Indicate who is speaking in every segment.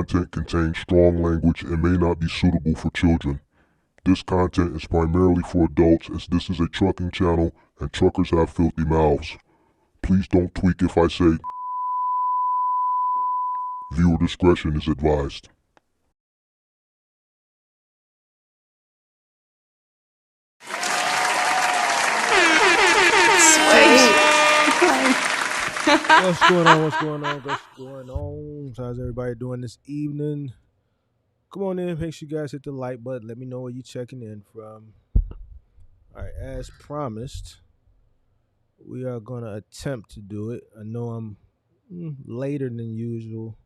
Speaker 1: content contains strong language and may not be suitable for children. This content is primarily for adults as this is a trucking channel and truckers have filthy mouths. Please don't tweak if I say viewer discretion is advised.
Speaker 2: What's going on? What's going on? What's going on? So how's everybody doing this evening? Come on in. Make sure you guys hit the like button. Let me know where you're checking in from. All right, as promised, we are going to attempt to do it. I know I'm later than usual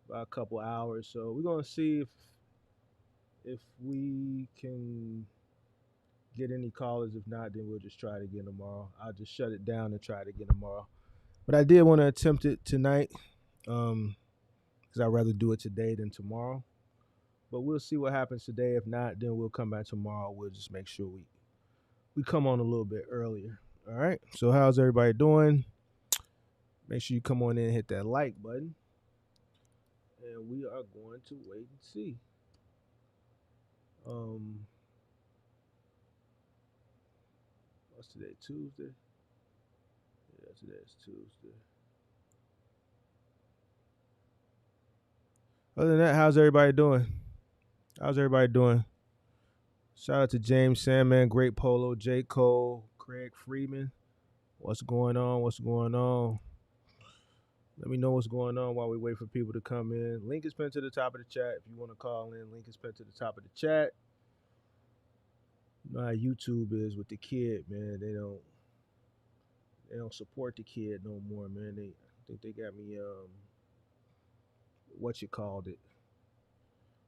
Speaker 2: by a couple hours, so we're going to see if we can get any callers. If not, then we'll just try it again tomorrow. I'll just shut it down and try it again tomorrow. But I did want to attempt it tonight. Because I'd rather do it today than tomorrow. But we'll see what happens today. If not, then we'll come back tomorrow. We'll just make sure we come on a little bit earlier. All right. So how's everybody doing? Make sure you come on in and hit that like button. And we are going to wait and see. What's today? Tuesday? Yeah, today is Tuesday. Other than that, how's everybody doing? How's everybody doing? Shout out to James Sandman, Great Polo, J. Cole, Craig Freeman. What's going on? What's going on? Let me know what's going on while we wait for people to come in. Link is pinned to the top of the chat. If you want to call in, link is pinned to the top of the chat. You know how YouTube is with the kid, man. They don't support the kid no more, man. I think they got me what you called it.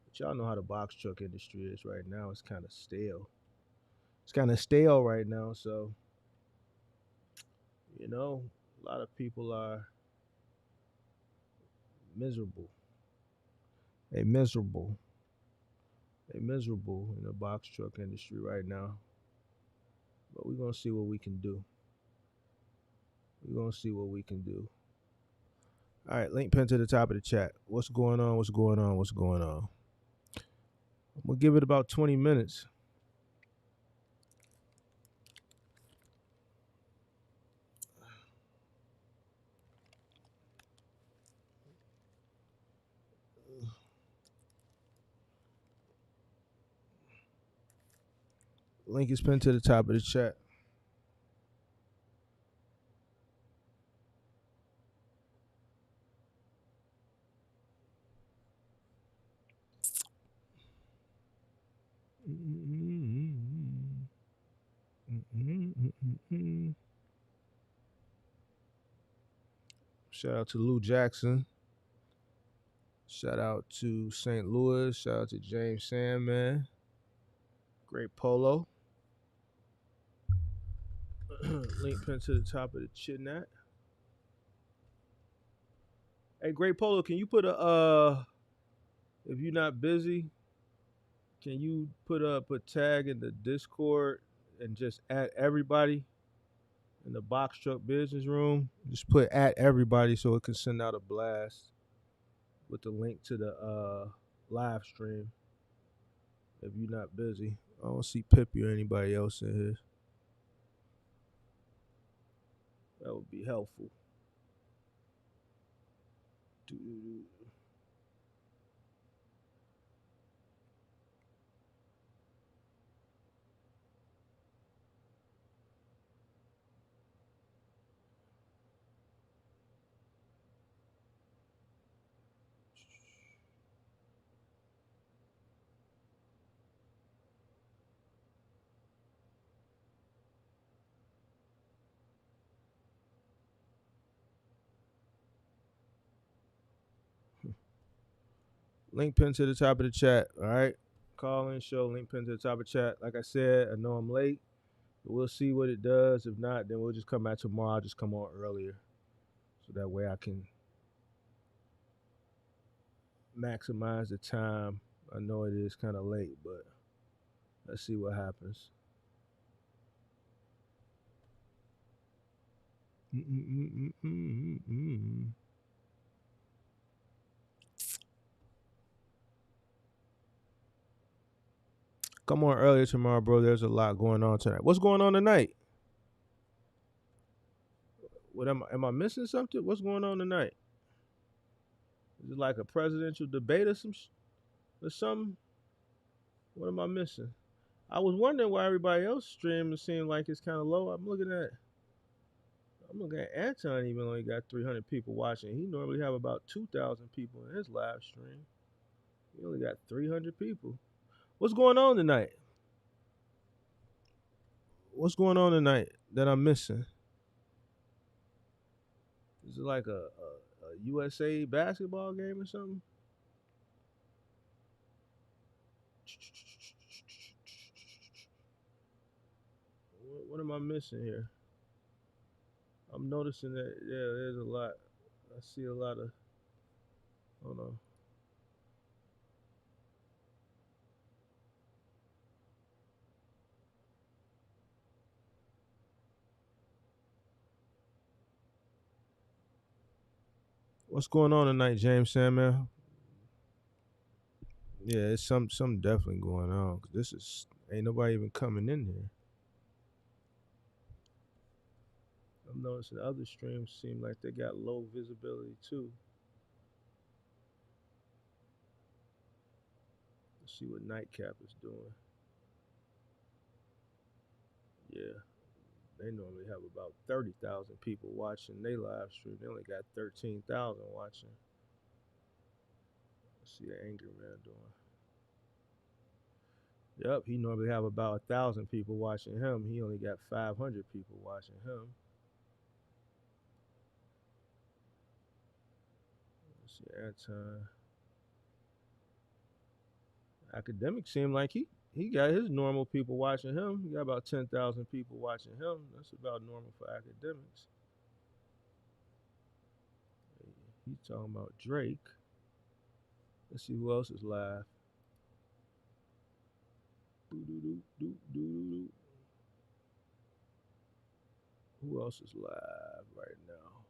Speaker 2: But y'all know how the box truck industry is right now. It's kind of stale. It's kind of stale right now, so a lot of people are miserable. They miserable in the box truck industry right now. But we're going to see what we can do. All right, link pinned to the top of the chat. What's going on? I'm going to give it about 20 minutes. Link is pinned to the top of the chat. Shout out to Lou Jackson. Shout out to St. Louis. Shout out to James Sandman. Great Polo. Link pinned to the top of the chat. Hey, Great Polo, can you put if you're not busy, can you put up a tag in the Discord and just add everybody in the box truck business room? Just put at everybody so it can send out a blast with the link to the live stream. If you're not busy, I don't see Pippi or anybody else in here. That would be helpful. Link pinned to the top of the chat. All right. Call in show. Link pinned to the top of the chat. Like I said, I know I'm late. But we'll see what it does. If not, then we'll just come back tomorrow. I'll just come on earlier. So that way I can maximize the time. I know it is kind of late, but let's see what happens. Come on earlier tomorrow, bro. There's a lot going on tonight. What's going on tonight? What am I missing something? What's going on tonight? Is it like a presidential debate or something? What am I missing? I was wondering why everybody else stream seemed like it's kind of low. I'm looking at Anton. Even only got 300 people watching. He normally have about 2,000 people in his live stream. He only got 300 people. What's going on tonight? What's going on tonight that I'm missing? Is it like a USA basketball game or something? What am I missing here? I'm noticing that there's a lot. I see a lot of. Hold on. What's going on tonight, James Samuel? Yeah, it's something definitely going on. 'Cause this is ain't nobody even coming in here. I'm noticing other streams seem like they got low visibility too. Let's see what Nightcap is doing. Yeah, they normally have about 30,000 people watching they live stream. They only got 13,000 watching. Let's see what Angry Man doing. Yep, he normally have about 1,000 people watching him. He only got 500 people watching him. Let's see, Anton. Academic seemed like he got his normal people watching him. He got about 10,000 people watching him. That's about normal for academics. He's talking about Drake. Let's see who else is live. Who else is live right now?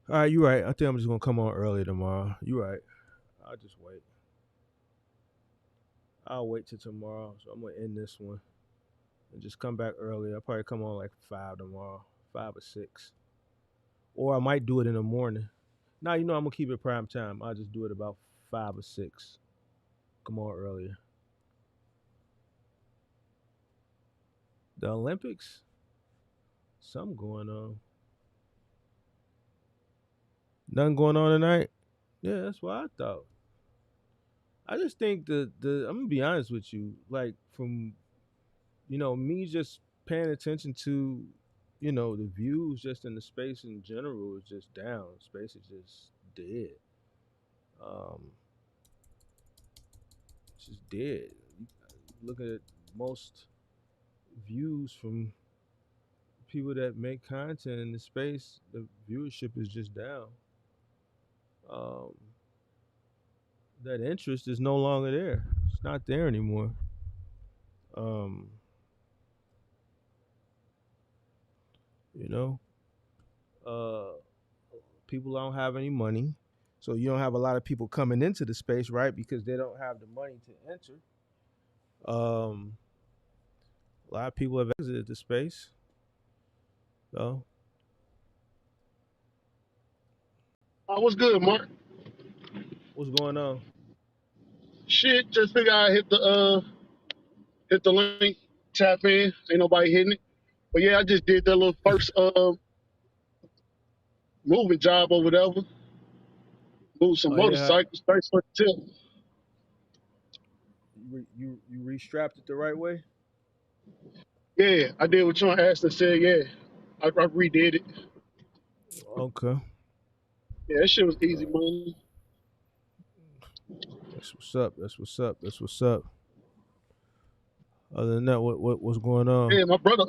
Speaker 2: All right, you right. I think I'm just gonna come on early tomorrow. You right. I'll just wait. I'll wait till tomorrow. So I'm gonna end this one and just come back early. I'll probably come on like 5 tomorrow, 5 or 6, or I might do it in the morning. Now you know I'm gonna keep it prime time. I'll just do it about 5 or 6. Come on earlier. The Olympics, something going on. Nothing going on tonight. Yeah, that's what I thought. I just think the I'm gonna be honest with you, like from me just paying attention to the views just in the space in general is just down. Space is just dead. Um, it's just dead. Look at most views from people that make content in the space. The viewership is just down. Um, that interest is no longer there. It's not there anymore. Um, you know, uh, people don't have any money, so you don't have a lot of people coming into the space, right? Because they don't have the money to enter. Um, a lot of people have exited the space. So
Speaker 3: What's good, Mark?
Speaker 2: what's going on?
Speaker 3: Shit, just figure I hit the link, tap in. Ain't nobody hitting it. But yeah, I just did that little first moving job or whatever. Moved some
Speaker 2: Oh yeah,
Speaker 3: motorcycles. Thanks for the tip.
Speaker 2: you restrapped it the right way.
Speaker 3: Yeah, I did what you asked and said. Yeah, I redid it.
Speaker 2: Okay,
Speaker 3: Yeah, that shit was
Speaker 2: all
Speaker 3: easy
Speaker 2: right.
Speaker 3: money.
Speaker 2: That's what's up. That's what's up. That's what's up. Other than that, what's going on?
Speaker 3: Yeah, my brother.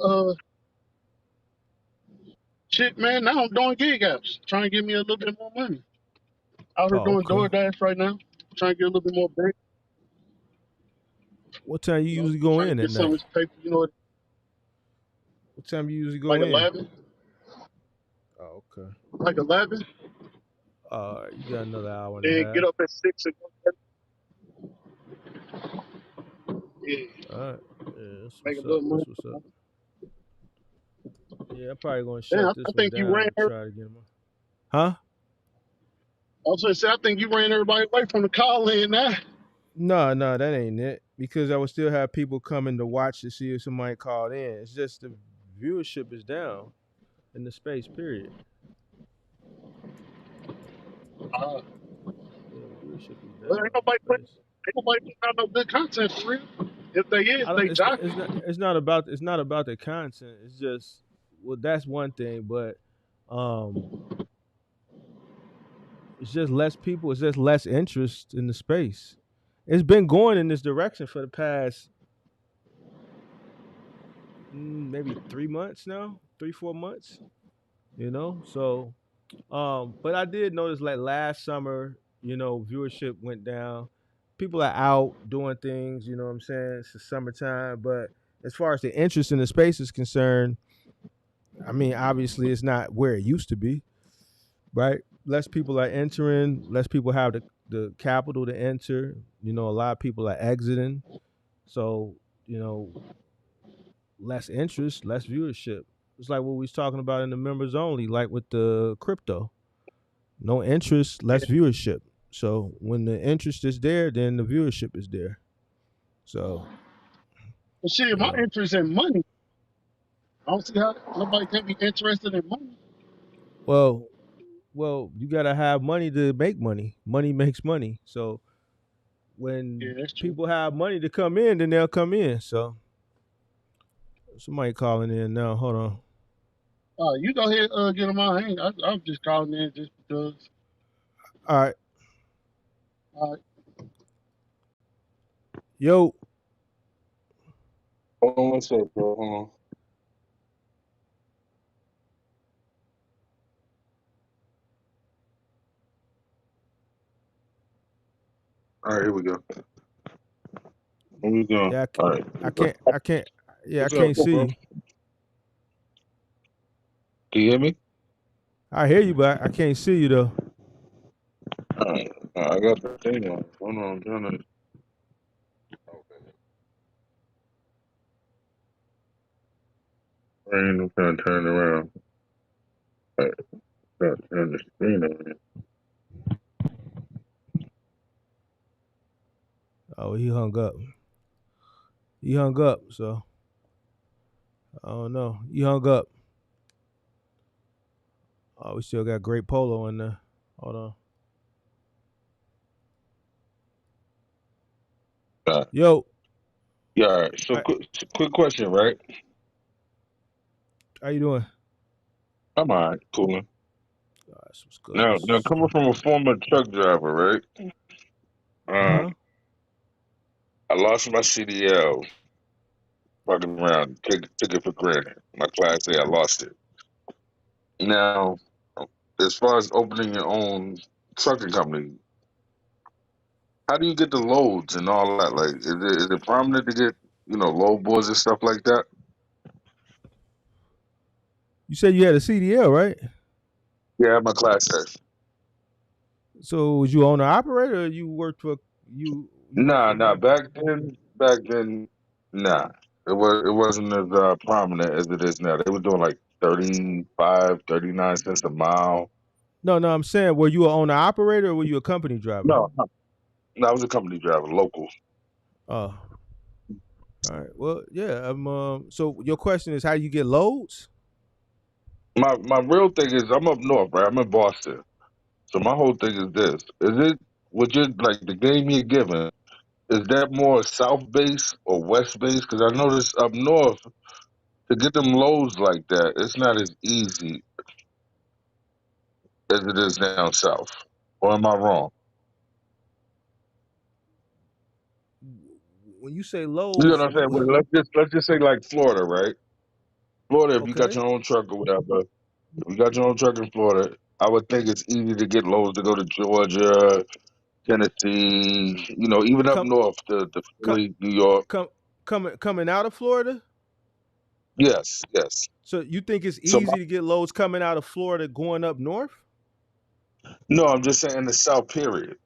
Speaker 3: Shit, man. Now I'm doing gig apps, trying to get me a little bit more money. Out here
Speaker 2: Oh,
Speaker 3: doing
Speaker 2: okay.
Speaker 3: DoorDash right now, trying to get a little bit more bread.
Speaker 2: What time you usually go
Speaker 3: Trying to
Speaker 2: in at
Speaker 3: get some of
Speaker 2: night?
Speaker 3: this paper,
Speaker 2: What time you usually
Speaker 3: like
Speaker 2: go in?
Speaker 3: 11,
Speaker 2: Oh, okay.
Speaker 3: like 11.
Speaker 2: You got another hour and a
Speaker 3: Then get
Speaker 2: half.
Speaker 3: up at 6 and go. Yeah,
Speaker 2: All right. Yeah, that's
Speaker 3: make a
Speaker 2: what's up.
Speaker 3: little money.
Speaker 2: That's what's up. Yeah, I'm probably gonna
Speaker 3: Damn,
Speaker 2: shut
Speaker 3: I
Speaker 2: this one
Speaker 3: think you
Speaker 2: down
Speaker 3: ran
Speaker 2: and
Speaker 3: her.
Speaker 2: try to get him. Huh?
Speaker 3: I was gonna say, I think you ran everybody away from the call in now.
Speaker 2: No, no, that ain't it. Because I would still have people coming to watch to see if somebody called in. It's just the viewership is down in the space. Period.
Speaker 3: Uh,
Speaker 2: Yeah, viewership is
Speaker 3: well,
Speaker 2: down in space.
Speaker 3: ain't nobody putting out no good content for real. If they is,
Speaker 2: I don't.
Speaker 3: they
Speaker 2: It's not.
Speaker 3: jocking.
Speaker 2: It's not about the content. It's just well, that's one thing, but um, it's just less people. It's just less interest in the space. It's been going in this direction for the past maybe 3 months now, 3 4 months. So but I did notice like last summer, viewership went down. People are out doing things. You know what I'm saying? It's the summertime, but as far as the interest in the space is concerned, I mean, obviously, it's not where it used to be, right? Less people are entering. Less people have the capital to enter. A lot of people are exiting. So, you know, less interest, less viewership. It's like what we was talking about in the members only, like with the crypto. No interest, less
Speaker 3: Yeah.
Speaker 2: viewership. So when the interest is there, then the viewership is there. So,
Speaker 3: But shit,
Speaker 2: you
Speaker 3: my
Speaker 2: know,
Speaker 3: interest in money. I don't see how nobody can be interested in money.
Speaker 2: well, you gotta have money to make money. Money makes money. So
Speaker 3: Yeah,
Speaker 2: when
Speaker 3: that's true.
Speaker 2: people have money to come in, then they'll come in. So somebody calling in now. Hold on.
Speaker 3: You go ahead, get them on. I'm just calling in just because.
Speaker 2: All right.
Speaker 3: Uh,
Speaker 2: Yo,
Speaker 4: Hold on one sec, bro. Hold on. All right, here we go. Here we go.
Speaker 2: yeah,
Speaker 4: All right.
Speaker 2: I can't, yeah, I
Speaker 4: What's up,
Speaker 2: can't see
Speaker 4: bro?
Speaker 2: you.
Speaker 4: Can you hear me?
Speaker 2: I hear you, but I can't see you though.
Speaker 4: All right. I got the thing on. Hold on. I'm trying to. I'm trying to turn around. All right. Trying to turn the screen on.
Speaker 2: Oh, he hung up. He hung up. So I don't know. He hung up. Oh, we still got great polo in there. Hold on.
Speaker 4: All right.
Speaker 2: Yo,
Speaker 4: Yeah. All right. So,
Speaker 2: all right,
Speaker 4: quick question, right?
Speaker 2: how you doing?
Speaker 4: I'm all right. Cool.
Speaker 2: That's what's good.
Speaker 4: Now, coming from a former truck driver, right?
Speaker 2: Uh huh.
Speaker 4: I lost my CDL fucking around, took it for granted. My class A, I lost it. Now, as far as opening your own trucking company, how do you get the loads and all that? Like, is it prominent to get load boards and stuff like that?
Speaker 2: You said you had a CDL, right?
Speaker 4: Yeah, I have my class A.
Speaker 2: So was you owner operator, or you worked for you worked
Speaker 4: Nah,
Speaker 2: for a
Speaker 4: nah.
Speaker 2: company?
Speaker 4: Back then, nah. It wasn't as prominent as it is now. They were doing like 35, 39 cents a mile.
Speaker 2: No, no. I'm saying, were you an owner operator or were you a company driver?
Speaker 4: No, no, I was a company driver, local.
Speaker 2: Oh, all right. Well, yeah. So your question is, how do you get loads?
Speaker 4: My real thing is I'm up north, right? I'm in Boston. So my whole thing is this: is it what you like the game you're given? Is that more south base or west base? Because I noticed up north to get them lows like that, it's not as easy as it is down south. Or am I wrong?
Speaker 2: When you say
Speaker 4: You know
Speaker 2: loads,
Speaker 4: what I'm saying? Well, let's just say like Florida, right? Florida, if you got
Speaker 2: okay.
Speaker 4: your own truck or whatever, if you got your own truck in Florida, I would think it's easy to get loads to go to Georgia, Tennessee, even up
Speaker 2: Come
Speaker 4: north to
Speaker 2: come
Speaker 4: Philly, New York.
Speaker 2: come coming out of Florida?
Speaker 4: Yes, yes.
Speaker 2: So you think it's
Speaker 4: So
Speaker 2: easy to get loads coming out of Florida going up north?
Speaker 4: no, I'm just saying the South period.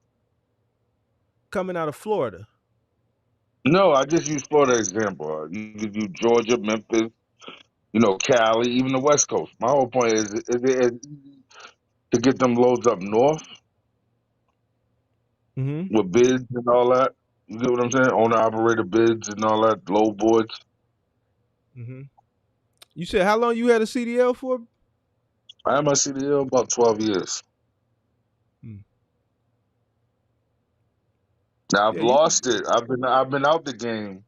Speaker 2: Coming out of Florida.
Speaker 4: No, I just use Florida example. You could use Georgia, Memphis, Cali, even the West Coast. My whole point is it as easy to get them loads up north
Speaker 2: Mm-hmm.
Speaker 4: with bids and all that. You get what I'm saying? Owner operator bids and all that, load boards.
Speaker 2: Mm-hmm. You said how long you had a CDL for?
Speaker 4: I had my CDL about 12 years.
Speaker 2: Hmm.
Speaker 4: Now I've
Speaker 2: Yeah, you could.
Speaker 4: lost it. I've been out the game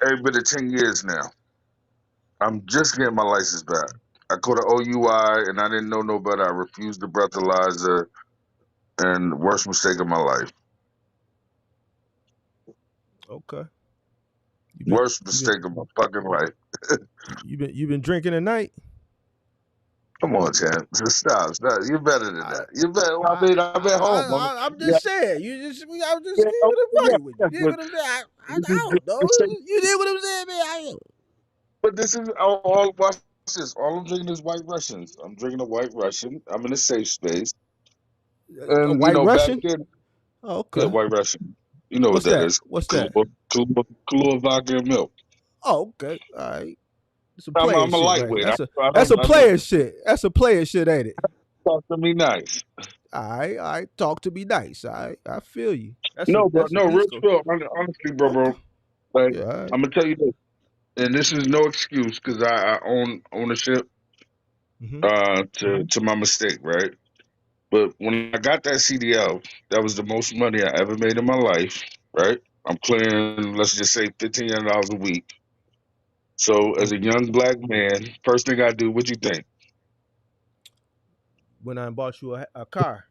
Speaker 4: every bit of 10 years now. I'm just getting my license back. I caught an OUI and I didn't know no better. I refused the breathalyzer and worst mistake of my life.
Speaker 2: Okay. You been
Speaker 4: Worst
Speaker 2: you been
Speaker 4: mistake of my fucking life.
Speaker 2: you been drinking tonight?
Speaker 4: Come on, champ. Just stop. Stop. You're better than
Speaker 2: I
Speaker 4: that. You're better. I
Speaker 2: I
Speaker 4: mean, I'm at home.
Speaker 2: I'm
Speaker 4: Yeah,
Speaker 2: just saying. I'm just
Speaker 4: yeah,
Speaker 2: keeping it
Speaker 4: yeah,
Speaker 2: funny with you.
Speaker 4: yeah,
Speaker 2: You dig
Speaker 4: but
Speaker 2: what I'm saying? I
Speaker 4: you
Speaker 2: don't know.
Speaker 4: just say,
Speaker 2: You dig what I'm saying, man? I
Speaker 4: but this is all. Watch this. All I'm drinking is White Russians. I'm drinking a White Russian. I'm in a safe space,
Speaker 2: a
Speaker 4: and
Speaker 2: white
Speaker 4: back
Speaker 2: Russian?
Speaker 4: then,
Speaker 2: Oh,
Speaker 4: yeah,
Speaker 2: okay.
Speaker 4: White Russian. You know what
Speaker 2: What's
Speaker 4: that
Speaker 2: that?
Speaker 4: is?
Speaker 2: What's that?
Speaker 4: Kahlua vodka and milk.
Speaker 2: Oh, okay. All right. Some player
Speaker 4: I'm a
Speaker 2: shit, right?
Speaker 4: lightweight. I
Speaker 2: That's
Speaker 4: don't.
Speaker 2: a
Speaker 4: I just
Speaker 2: player shit. That's a player shit, ain't it?
Speaker 4: talk to me nice.
Speaker 2: All right. Talk to me nice. I feel you.
Speaker 4: No, bro.
Speaker 2: That's a
Speaker 4: No, real
Speaker 2: East Coast.
Speaker 4: spill. Honestly, bro.
Speaker 2: Okay.
Speaker 4: Like
Speaker 2: Yeah. All right.
Speaker 4: I'm gonna tell you this, and this is no excuse because I own ownership
Speaker 2: Mm-hmm.
Speaker 4: to my mistake, right? But when I got that CDL, that was the most money I ever made in my life, right? I'm clearing, let's just say, $1,500 a week. So as a
Speaker 2: Mm.
Speaker 4: young black man, first thing I do, what you think?
Speaker 2: When I bought you a car.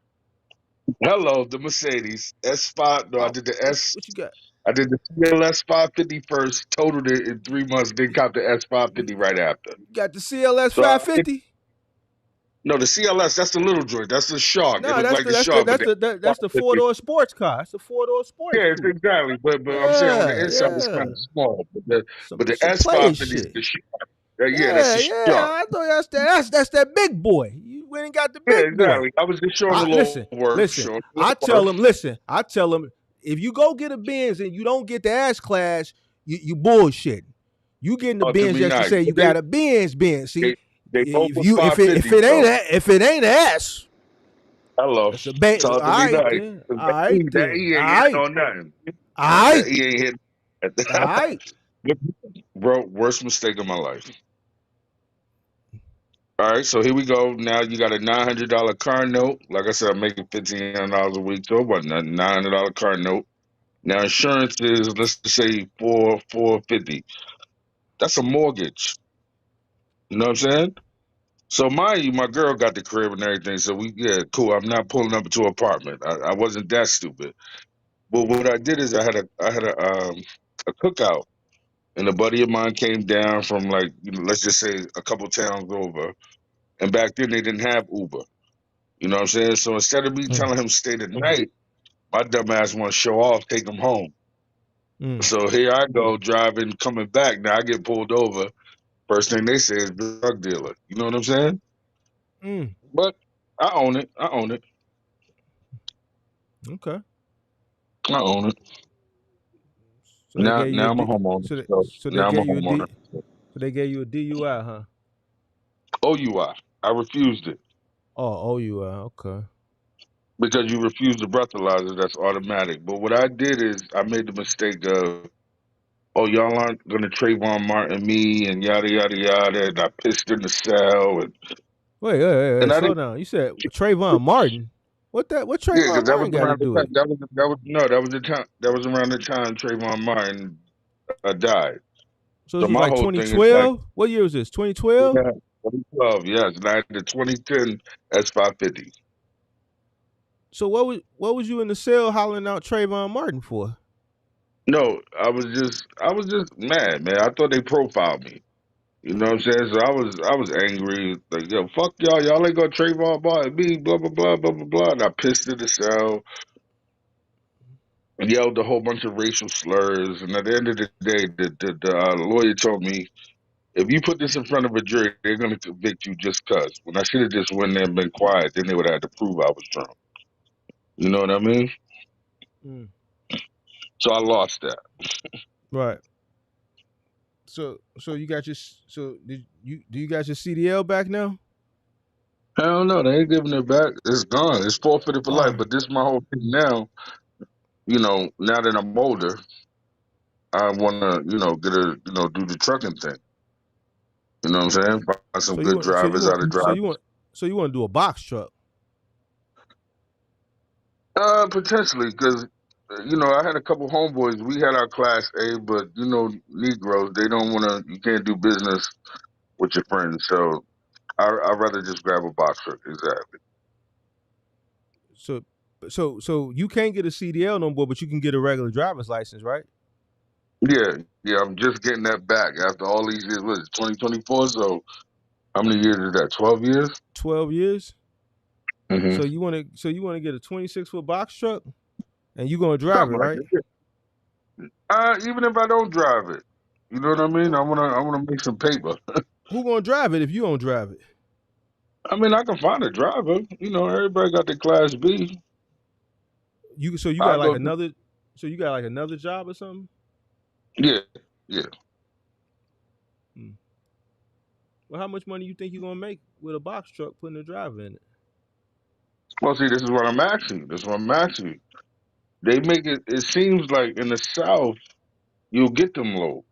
Speaker 4: Hello, the Mercedes S5. No, I
Speaker 2: Oh,
Speaker 4: did the S.
Speaker 2: what you got?
Speaker 4: I did the CLS 550 first, totaled it in 3 months, then cop the S
Speaker 2: You
Speaker 4: 550 right after.
Speaker 2: got the CLS
Speaker 4: So I,
Speaker 2: 550?
Speaker 4: no, the CLS, that's the little joint. That's the shark. It
Speaker 2: No,
Speaker 4: looks like the shark, but the
Speaker 2: that's the
Speaker 4: 550.
Speaker 2: 4-door sports car. It's a 4-door sports
Speaker 4: Yeah, it's
Speaker 2: coupe.
Speaker 4: exactly. But I'm saying on the
Speaker 2: Yeah,
Speaker 4: inside it's
Speaker 2: yeah.
Speaker 4: kind of small. But the
Speaker 2: Some
Speaker 4: S
Speaker 2: player
Speaker 4: 550 is
Speaker 2: shit.
Speaker 4: the shark. Yeah, that's
Speaker 2: Yeah,
Speaker 4: the
Speaker 2: yeah.
Speaker 4: shark.
Speaker 2: I thought that's that big boy. You went and got the
Speaker 4: Yeah,
Speaker 2: big boy.
Speaker 4: exactly. I was just showing a little work,
Speaker 2: Listen.
Speaker 4: showing a little work.
Speaker 2: I tell him, if you go get a Benz and you don't get the S class, you bullshit. You getting the
Speaker 4: Oh, to
Speaker 2: Benz
Speaker 4: be
Speaker 2: just to
Speaker 4: nice.
Speaker 2: say you
Speaker 4: But
Speaker 2: got a Benz. See,
Speaker 4: they both
Speaker 2: if
Speaker 4: was
Speaker 2: you if
Speaker 4: 550.
Speaker 2: it ain't
Speaker 4: So
Speaker 2: if it ain't a S,
Speaker 4: hello,
Speaker 2: that's a bang.
Speaker 4: talk to
Speaker 2: All
Speaker 4: me
Speaker 2: right
Speaker 4: nice.
Speaker 2: then.
Speaker 4: 'Cause
Speaker 2: All right
Speaker 4: That
Speaker 2: then.
Speaker 4: E
Speaker 2: All
Speaker 4: ain't hitting
Speaker 2: right.
Speaker 4: on nothing.
Speaker 2: All
Speaker 4: That
Speaker 2: right.
Speaker 4: E ain't
Speaker 2: All
Speaker 4: hitting.
Speaker 2: right.
Speaker 4: Bro, worst mistake of my life. All right, so here we go. Now you got a $900 car note. Like I said, I'm making $1,500 a week, so what? $900 car note. Now insurance is, let's just say, 450. That's a mortgage. You know what I'm saying? So mind you, my girl got the crib and everything. So yeah, cool. I'm not pulling up into an apartment. I wasn't that stupid. But what I did is I had a cookout, and a buddy of mine came down from, like, let's just say, a couple towns over. And back then they didn't have Uber. You know what I'm saying? So instead of me
Speaker 2: Mm,
Speaker 4: telling him stay the night, my dumb ass want to show off, take him home.
Speaker 2: mm,
Speaker 4: So here I go driving, coming back. Now I get pulled over. First thing they say is drug dealer. You know what I'm saying?
Speaker 2: mm.
Speaker 4: But I own it. I own it.
Speaker 2: Okay.
Speaker 4: I own it.
Speaker 2: So they
Speaker 4: Now,
Speaker 2: gave you a
Speaker 4: now I'm a
Speaker 2: D.
Speaker 4: homeowner. So
Speaker 2: So they
Speaker 4: now I'm a
Speaker 2: gave you a
Speaker 4: homeowner.
Speaker 2: D. So they gave you a DUI, huh?
Speaker 4: OUI. I refused it
Speaker 2: Oh, OUI. Okay.
Speaker 4: because you refuse the breathalyzer. That's automatic. But what I did is I made the mistake of, oh, y'all aren't gonna Trayvon Martin me and yada yada yada. And I pissed in the cell and
Speaker 2: Wait.
Speaker 4: I
Speaker 2: Slow
Speaker 4: didn't.
Speaker 2: down. You said Trayvon Martin. What that? What
Speaker 4: Yeah, because
Speaker 2: Trayvon
Speaker 4: that was
Speaker 2: Martin got to
Speaker 4: around the
Speaker 2: do with
Speaker 4: time.
Speaker 2: it?
Speaker 4: That was the time. That was around the time Trayvon Martin died.
Speaker 2: So
Speaker 4: So
Speaker 2: this was
Speaker 4: my
Speaker 2: like
Speaker 4: whole thing is like,
Speaker 2: 2012. What year was this? 2012.
Speaker 4: yeah, 2012, yes, and I had the 2010 S550.
Speaker 2: So what was you in the cell hollering out Trayvon Martin for?
Speaker 4: No, I was just mad, man. I thought they profiled me. You know what I'm saying? So I was angry, like, yo, fuck y'all, y'all ain't gonna Trayvon Martin me, blah blah blah blah blah blah. And I pissed in the cell and yelled a whole bunch of racial slurs. And at the end of the day, the lawyer told me, if you put this in front of a jury, they're gonna convict you just cause. When I should have just went there and been quiet, then they would have had to prove I was drunk. You know what I mean?
Speaker 2: Mm.
Speaker 4: So I lost that.
Speaker 2: Right. So you got your do you got your CDL back now?
Speaker 4: Hell no, they ain't giving it back. It's gone. It's forfeited for life.
Speaker 2: Oh,
Speaker 4: But this is my whole thing now. You know, now that I'm older, I want to, get a, do the trucking thing. You know what I'm saying? Find some
Speaker 2: so you
Speaker 4: good
Speaker 2: want so you
Speaker 4: drivers
Speaker 2: want
Speaker 4: out of
Speaker 2: so you
Speaker 4: drivers.
Speaker 2: want so you want to do a box truck?
Speaker 4: Potentially, because I had a couple homeboys. We had our class A, but Negroes, they don't want to. You can't do business with your friends. So I'd rather just grab a box truck. Exactly.
Speaker 2: So so you can't get a CDL no more, but you can get a regular driver's license, right?
Speaker 4: Yeah, yeah. I'm just getting that back after all these years. What is it, 2024? So how many years is that? 12 years.
Speaker 2: 12 years.
Speaker 4: Mm-hmm.
Speaker 2: So you want to get a 26-foot box truck, and you gonna drive it,
Speaker 4: Something like
Speaker 2: right?
Speaker 4: that. Even if I don't drive it, you know what I mean. I wanna make some paper.
Speaker 2: Who gonna drive it if you don't drive it?
Speaker 4: I mean, I can find a driver. Everybody got their class B.
Speaker 2: You
Speaker 4: I
Speaker 2: got like
Speaker 4: go.
Speaker 2: another job or something?
Speaker 4: Yeah, yeah.
Speaker 2: Hmm. Well, how much money you think you're gonna make with a box truck putting a driver in it?
Speaker 4: Well, see, this is what I'm asking you. This is what I'm asking you. They make it. It seems like in the South, you'll get them low,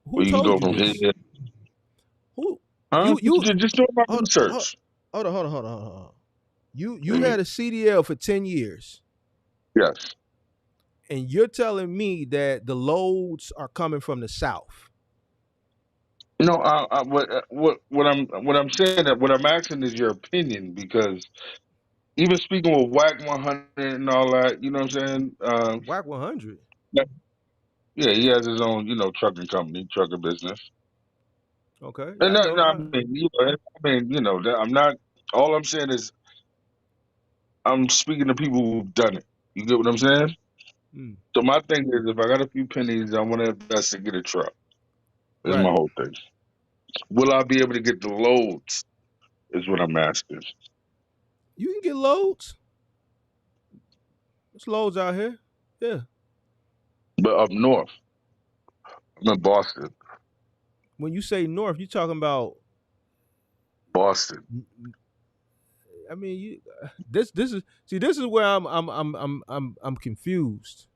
Speaker 2: Who
Speaker 4: where you can
Speaker 2: told
Speaker 4: go
Speaker 2: you
Speaker 4: from here.
Speaker 2: this? Who
Speaker 4: Huh?
Speaker 2: you
Speaker 4: Just doing my
Speaker 2: hold hold
Speaker 4: research.
Speaker 2: hold on. You
Speaker 4: Mhm.
Speaker 2: had a CDL for 10 years,
Speaker 4: Yes.
Speaker 2: and you're telling me that the loads are coming from the South.
Speaker 4: No, what I'm saying that what I'm asking is your opinion because even speaking with Whack 100 and all that, you know what I'm saying?
Speaker 2: Whack 100.
Speaker 4: Yeah, he has his own, trucking company, trucker business.
Speaker 2: Okay, yeah,
Speaker 4: And
Speaker 2: I
Speaker 4: no,
Speaker 2: know.
Speaker 4: no, I'm not. All I'm saying is I'm speaking to people who've done it. You get what I'm saying?
Speaker 2: Mm,
Speaker 4: So my thing is, if I got a few pennies, I want to invest and get a truck. Is my
Speaker 2: right.
Speaker 4: whole thing. Will I be able to get the loads? Is what I'm asking.
Speaker 2: You can get loads. There's loads out here. Yeah.
Speaker 4: But up north, I'm in Boston.
Speaker 2: When you say north, you talking about.
Speaker 4: Boston.
Speaker 2: I mean, this is see this is where I'm confused.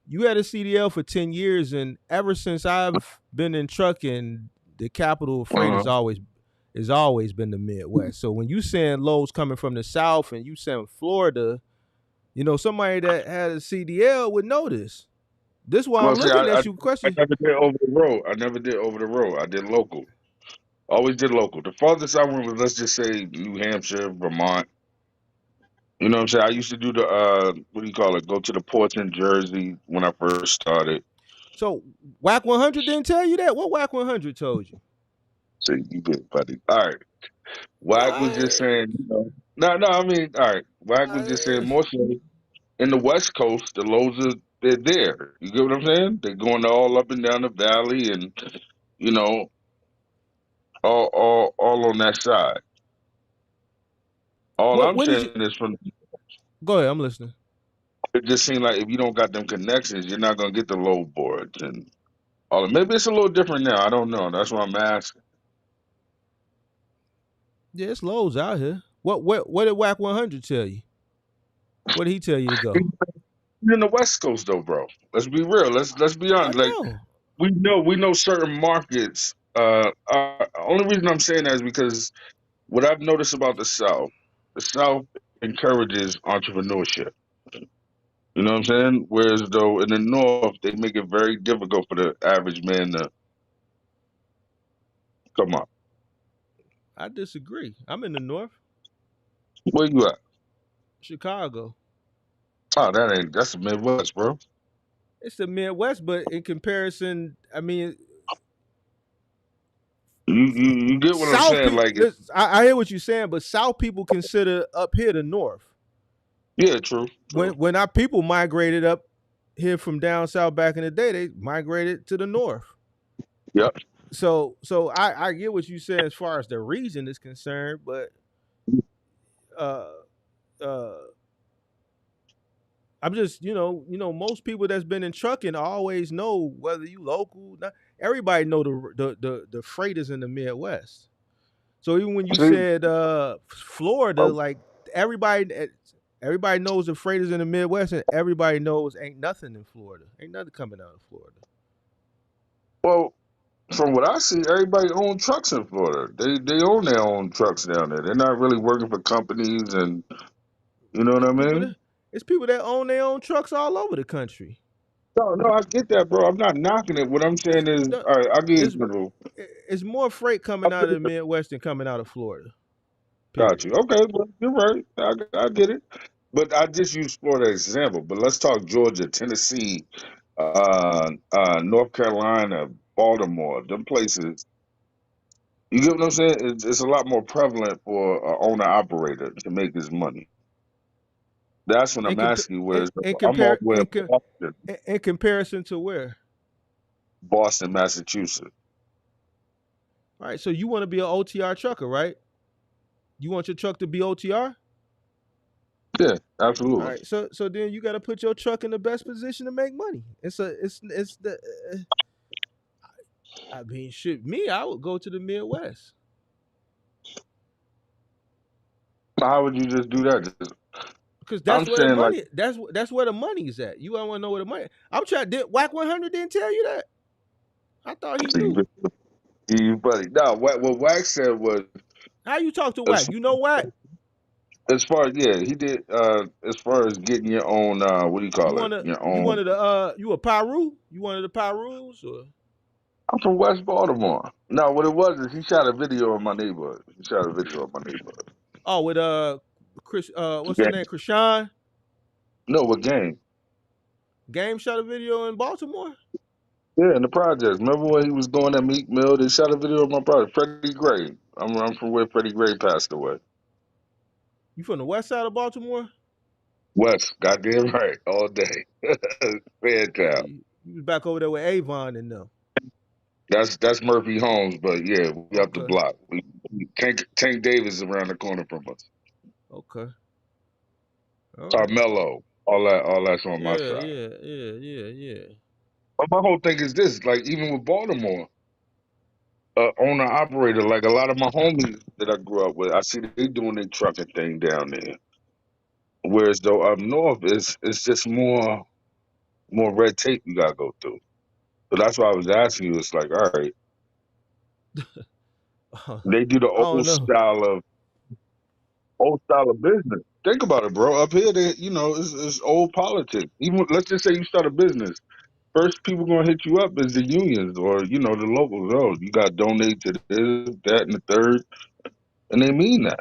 Speaker 2: You had a CDL for 10 years, and ever since I've been in trucking, the capital of freight
Speaker 4: Uh-huh.
Speaker 2: is always been the Midwest. So when you saying loads coming from the South and you saying Florida, somebody that had a CDL would know this. This is why
Speaker 4: Well,
Speaker 2: I'm
Speaker 4: see,
Speaker 2: looking
Speaker 4: I
Speaker 2: at you
Speaker 4: I
Speaker 2: question.
Speaker 4: never did over the road. I never did over the road. I did local. Always did local. The farthest I went was, let's just say, New Hampshire, Vermont. You know what I'm saying? I used to do the what do you call it? Go to the ports in Jersey when I first started.
Speaker 2: So Whack 100 didn't tell you that. What Whack 100 told you?
Speaker 4: So you get funny. All right.
Speaker 2: No,
Speaker 4: Wack was just saying, no, no. I mean, all right. Wack was just saying more so in the West Coast, the lows are they're there. You get what I'm saying? They're going all up and down the valley, and you know, all on that side. All
Speaker 2: what
Speaker 4: I'm
Speaker 2: when did you
Speaker 4: saying is from
Speaker 2: go ahead? I'm listening.
Speaker 4: it just seems like if you don't got them connections, you're not gonna get the low boards and all. Maybe it's a little different now. I don't know. That's what I'm asking.
Speaker 2: Yeah, it's loads out here. What did Whack 100 tell you? What did he tell you to go?
Speaker 4: You're in the West Coast though, bro. Let's be real. Let's be
Speaker 2: I
Speaker 4: honest. Like
Speaker 2: know.
Speaker 4: we know certain markets. Only reason I'm saying that is because what I've noticed about the South encourages entrepreneurship. You know what I'm saying? Whereas though in the North, they make it very difficult for the average man to come up.
Speaker 2: I disagree. I'm in the north,
Speaker 4: Where you at?
Speaker 2: Chicago.
Speaker 4: Oh, that's the Midwest, bro.
Speaker 2: It's the Midwest, but in comparison, I mean,
Speaker 4: you get what I'm
Speaker 2: South
Speaker 4: saying?
Speaker 2: people,
Speaker 4: Like,
Speaker 2: listen, I hear what you're saying, but South people consider up here the North.
Speaker 4: yeah, true, true.
Speaker 2: When our people migrated up here from down south back in the day, they migrated to the North.
Speaker 4: Yep.
Speaker 2: So I get what you said as far as the region is concerned, but uh uh I'm just most people that's been in trucking always know whether you local. Not, everybody know the freighters in the Midwest. So even when you
Speaker 4: See,
Speaker 2: said Florida,
Speaker 4: oh,
Speaker 2: like everybody knows the freighters in the Midwest, and everybody knows ain't nothing in Florida. Ain't nothing coming out of Florida.
Speaker 4: well, from what I see, everybody own trucks in Florida. They own their own trucks down there. They're not really working for companies, and you know what
Speaker 2: It's
Speaker 4: I
Speaker 2: people
Speaker 4: mean.
Speaker 2: that it's people that own their own trucks all over the country.
Speaker 4: No, no, I get that, bro. I'm not knocking it. What I'm saying is,
Speaker 2: No,
Speaker 4: all right, I'll give you an
Speaker 2: it's
Speaker 4: example.
Speaker 2: it's more freight coming out of the Midwest than coming out of Florida.
Speaker 4: Got
Speaker 2: Period.
Speaker 4: you. Okay, well, you're right. I get it. But I just use Florida as an example. But let's talk Georgia, Tennessee, North Carolina, Baltimore, them places. You get what I'm saying? It's a lot more prevalent for an owner operator to make his money. That's what
Speaker 2: In
Speaker 4: I'm asking you. Whereas
Speaker 2: in
Speaker 4: I'm all
Speaker 2: compare
Speaker 4: the way in Boston,
Speaker 2: in comparison to where?
Speaker 4: Boston, Massachusetts.
Speaker 2: All right, so you want to be an OTR trucker, right? You want your truck to be OTR?
Speaker 4: Yeah,
Speaker 2: All
Speaker 4: absolutely.
Speaker 2: right, so then you got to put your truck in the best position to make money. It's the I mean, shit. Me, I would go to the Midwest
Speaker 4: How would you just do that?
Speaker 2: because
Speaker 4: I'm
Speaker 2: that's where the
Speaker 4: saying like
Speaker 2: money. That's where the money's at. You want to know where the money? I'm trying. Did Whack 100 didn't tell you that? I thought he knew.
Speaker 4: you buddy. No, what Wax said was
Speaker 2: How you talk to
Speaker 4: as
Speaker 2: Whack? You know Whack?
Speaker 4: as far as yeah, he did as far as getting your own what do you
Speaker 2: You
Speaker 4: call it?
Speaker 2: wanna
Speaker 4: Your
Speaker 2: you
Speaker 4: own
Speaker 2: wanted a you a Pyru? You wanted the Pyrus or
Speaker 4: I'm from West Baltimore. No, what it was is he shot a video of my neighborhood. He shot a video of my neighborhood.
Speaker 2: oh with Chris what's his
Speaker 4: Gang.
Speaker 2: name? Krishan
Speaker 4: No, what gang?
Speaker 2: Game shot a video in Baltimore.
Speaker 4: Yeah, in the projects. Remember when he was going at Meek Mill? They shot a video of my project. Freddie Gray. I'm from where Freddie Gray passed away.
Speaker 2: You from the west side of Baltimore?
Speaker 4: West, goddamn right, all day.
Speaker 2: Oh,
Speaker 4: Fairtown.
Speaker 2: you was back over there with Avon and them.
Speaker 4: That's Murphy Homes, but yeah, we up the
Speaker 2: Okay,
Speaker 4: block. Tank Davis is around the corner from us.
Speaker 2: okay, all right.
Speaker 4: Carmelo, all that's on my
Speaker 2: Yeah,
Speaker 4: side.
Speaker 2: yeah, yeah, yeah, yeah.
Speaker 4: But my whole thing is this: like even with Baltimore, owner operator, like a lot of my homies that I grew up with, I see they doing their trucking thing down there. Whereas though up north, it's just more red tape you gotta go through. So that's why I was asking you. It's like, all right, they do the
Speaker 2: I don't know.
Speaker 4: old style of business. Think about it, bro. Up here, it's old politics. Even let's just say you start a business. First people gonna hit you up is the unions or the locals. Oh, you got to donate to this, that, and the third, and they mean that.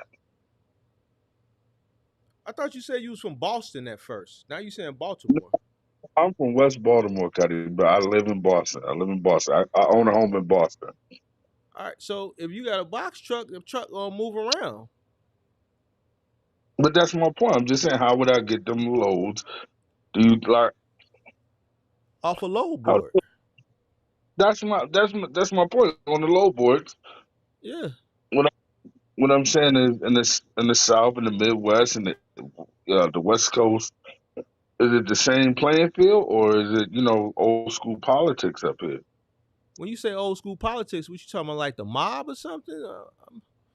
Speaker 2: I thought you said you was from Boston at first. Now you saying Baltimore.
Speaker 4: I'm from West Baltimore, Cuddy, but I live in Boston. I live in Boston. I own a home in Boston.
Speaker 2: All right, so if you got a box truck, the truck gonna move around
Speaker 4: But that's my point. I'm just saying, how would I get them loads? Do you like?
Speaker 2: off a load
Speaker 4: How,
Speaker 2: board.
Speaker 4: that's my point. On the low boards,
Speaker 2: Yeah.
Speaker 4: what what I'm saying is in the South, in the Midwest, and the West Coast. Is it the same playing field, or is it old school politics up here?
Speaker 2: When you say old school politics, what you talking about, like the mob or something?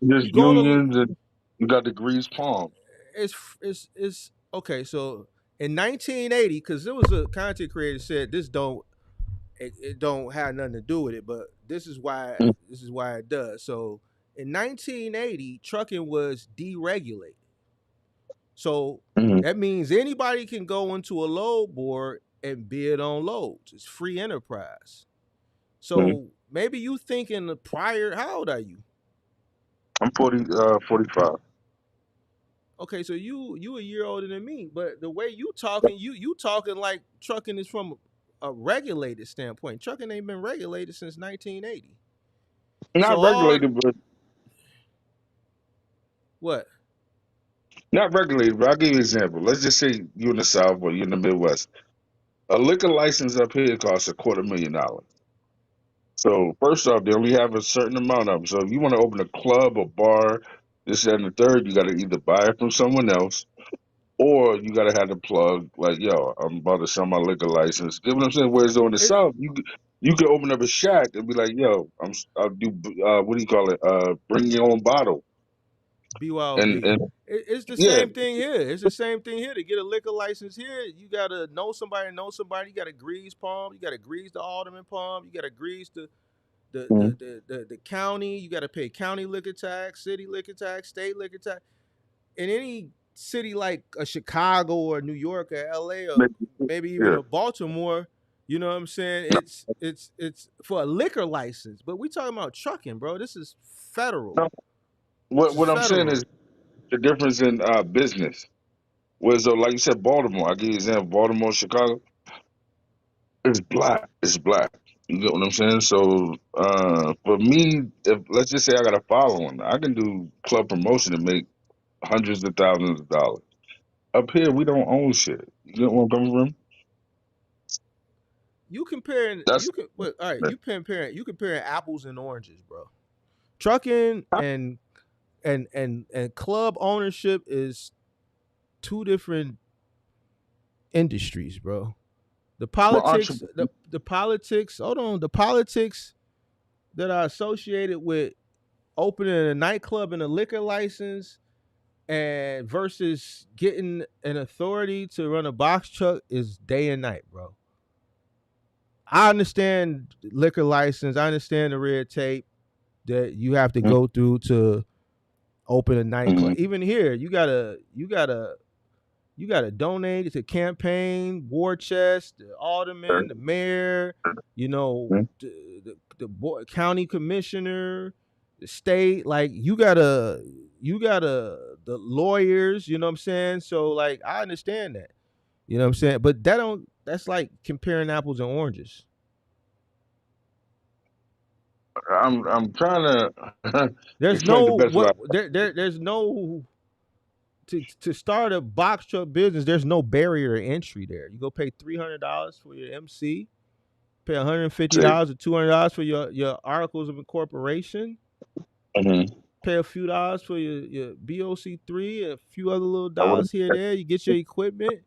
Speaker 2: You
Speaker 4: Just
Speaker 2: going to
Speaker 4: unions and you got the grease palm.
Speaker 2: it's okay. So in 1980, because there was a content creator said this don't it don't have nothing to do with it, but this is why it does. So in 1980, trucking was deregulated. So
Speaker 4: Mm-hmm.
Speaker 2: that means anybody can go into a load board and bid on loads. It's free enterprise.
Speaker 4: Hmm.
Speaker 2: So maybe you thinking the prior. How old are you?
Speaker 4: I'm 45.
Speaker 2: Okay, so you a year older than me, but the way you talking, you talking like trucking is from a regulated standpoint. Trucking ain't been regulated since 1980. So
Speaker 4: Not
Speaker 2: all
Speaker 4: regulated, but
Speaker 2: what?
Speaker 4: not regulated. But I'll give you an example. Let's just say you in the South or you in the Midwest. A liquor license up here costs $250,000. So first off, they only have a certain amount of them. So if you want to open a club, a bar, this, that, and the third, you got to either buy it from someone else or you got to have the plug. Like, yo, I'm about to sell my liquor license. Get what I'm saying? Whereas on the
Speaker 2: It,
Speaker 4: South, you can open up a shack and be like, yo, I'll do what do you call it? Bring your own bottle.
Speaker 2: BYOB.
Speaker 4: And
Speaker 2: It's the
Speaker 4: yeah,
Speaker 2: same thing here. It's the same thing here. To get a liquor license here, you gotta know somebody. Know somebody. You gotta grease palm. You gotta grease the alderman palm. You gotta grease
Speaker 4: mhm.
Speaker 2: the county. You gotta pay county liquor tax, city liquor tax, state liquor tax. In any city like a Chicago or New York or LA or maybe even
Speaker 4: Yeah.
Speaker 2: a Baltimore, you know what I'm saying? It's for a liquor license. But we talking about trucking, bro. This is federal.
Speaker 4: No,
Speaker 2: This is
Speaker 4: what I'm saying is
Speaker 2: federal.
Speaker 4: the difference in business. Whereas though, like you said, Baltimore, I'll give you an example, Baltimore, Chicago, it's black. It's black. You get what I'm saying? So for me, if let's just say I got a following, I can do club promotion and make hundreds of thousands of dollars. Up here, we don't own shit. You get where I'm coming from?
Speaker 2: You comparing
Speaker 4: That's
Speaker 2: you can well, all right, you comparing apples and oranges, bro. Trucking and club ownership is two different industries, bro. The
Speaker 4: well,
Speaker 2: politics,
Speaker 4: entrepreneur.
Speaker 2: the politics, hold on, the politics that are associated with opening a nightclub and a liquor license and versus getting an authority to run a box truck is day and night, bro. I understand liquor license, I understand the red tape that you have to go through to open a nightclub.
Speaker 4: Mm-hmm.
Speaker 2: Even here, you gotta donate to campaign, war chest, the alderman, the mayor, you know, the county commissioner, the state. Like you gotta the lawyers. You know what I'm saying? So like I understand that. You know what I'm saying? But that don't. That's like comparing apples and oranges.
Speaker 4: I'm trying to
Speaker 2: There's
Speaker 4: explain the
Speaker 2: no
Speaker 4: best way.
Speaker 2: what there's no to start a box truck business. There's no barrier to entry there. You go pay $300 for your MC, pay one hundred and fifty
Speaker 4: Say,
Speaker 2: dollars or $200 for your articles of incorporation,
Speaker 4: mm-hmm.
Speaker 2: pay a few dollars for your BOC3, and a few other little
Speaker 4: I would
Speaker 2: dollars here and there. You get your equipment,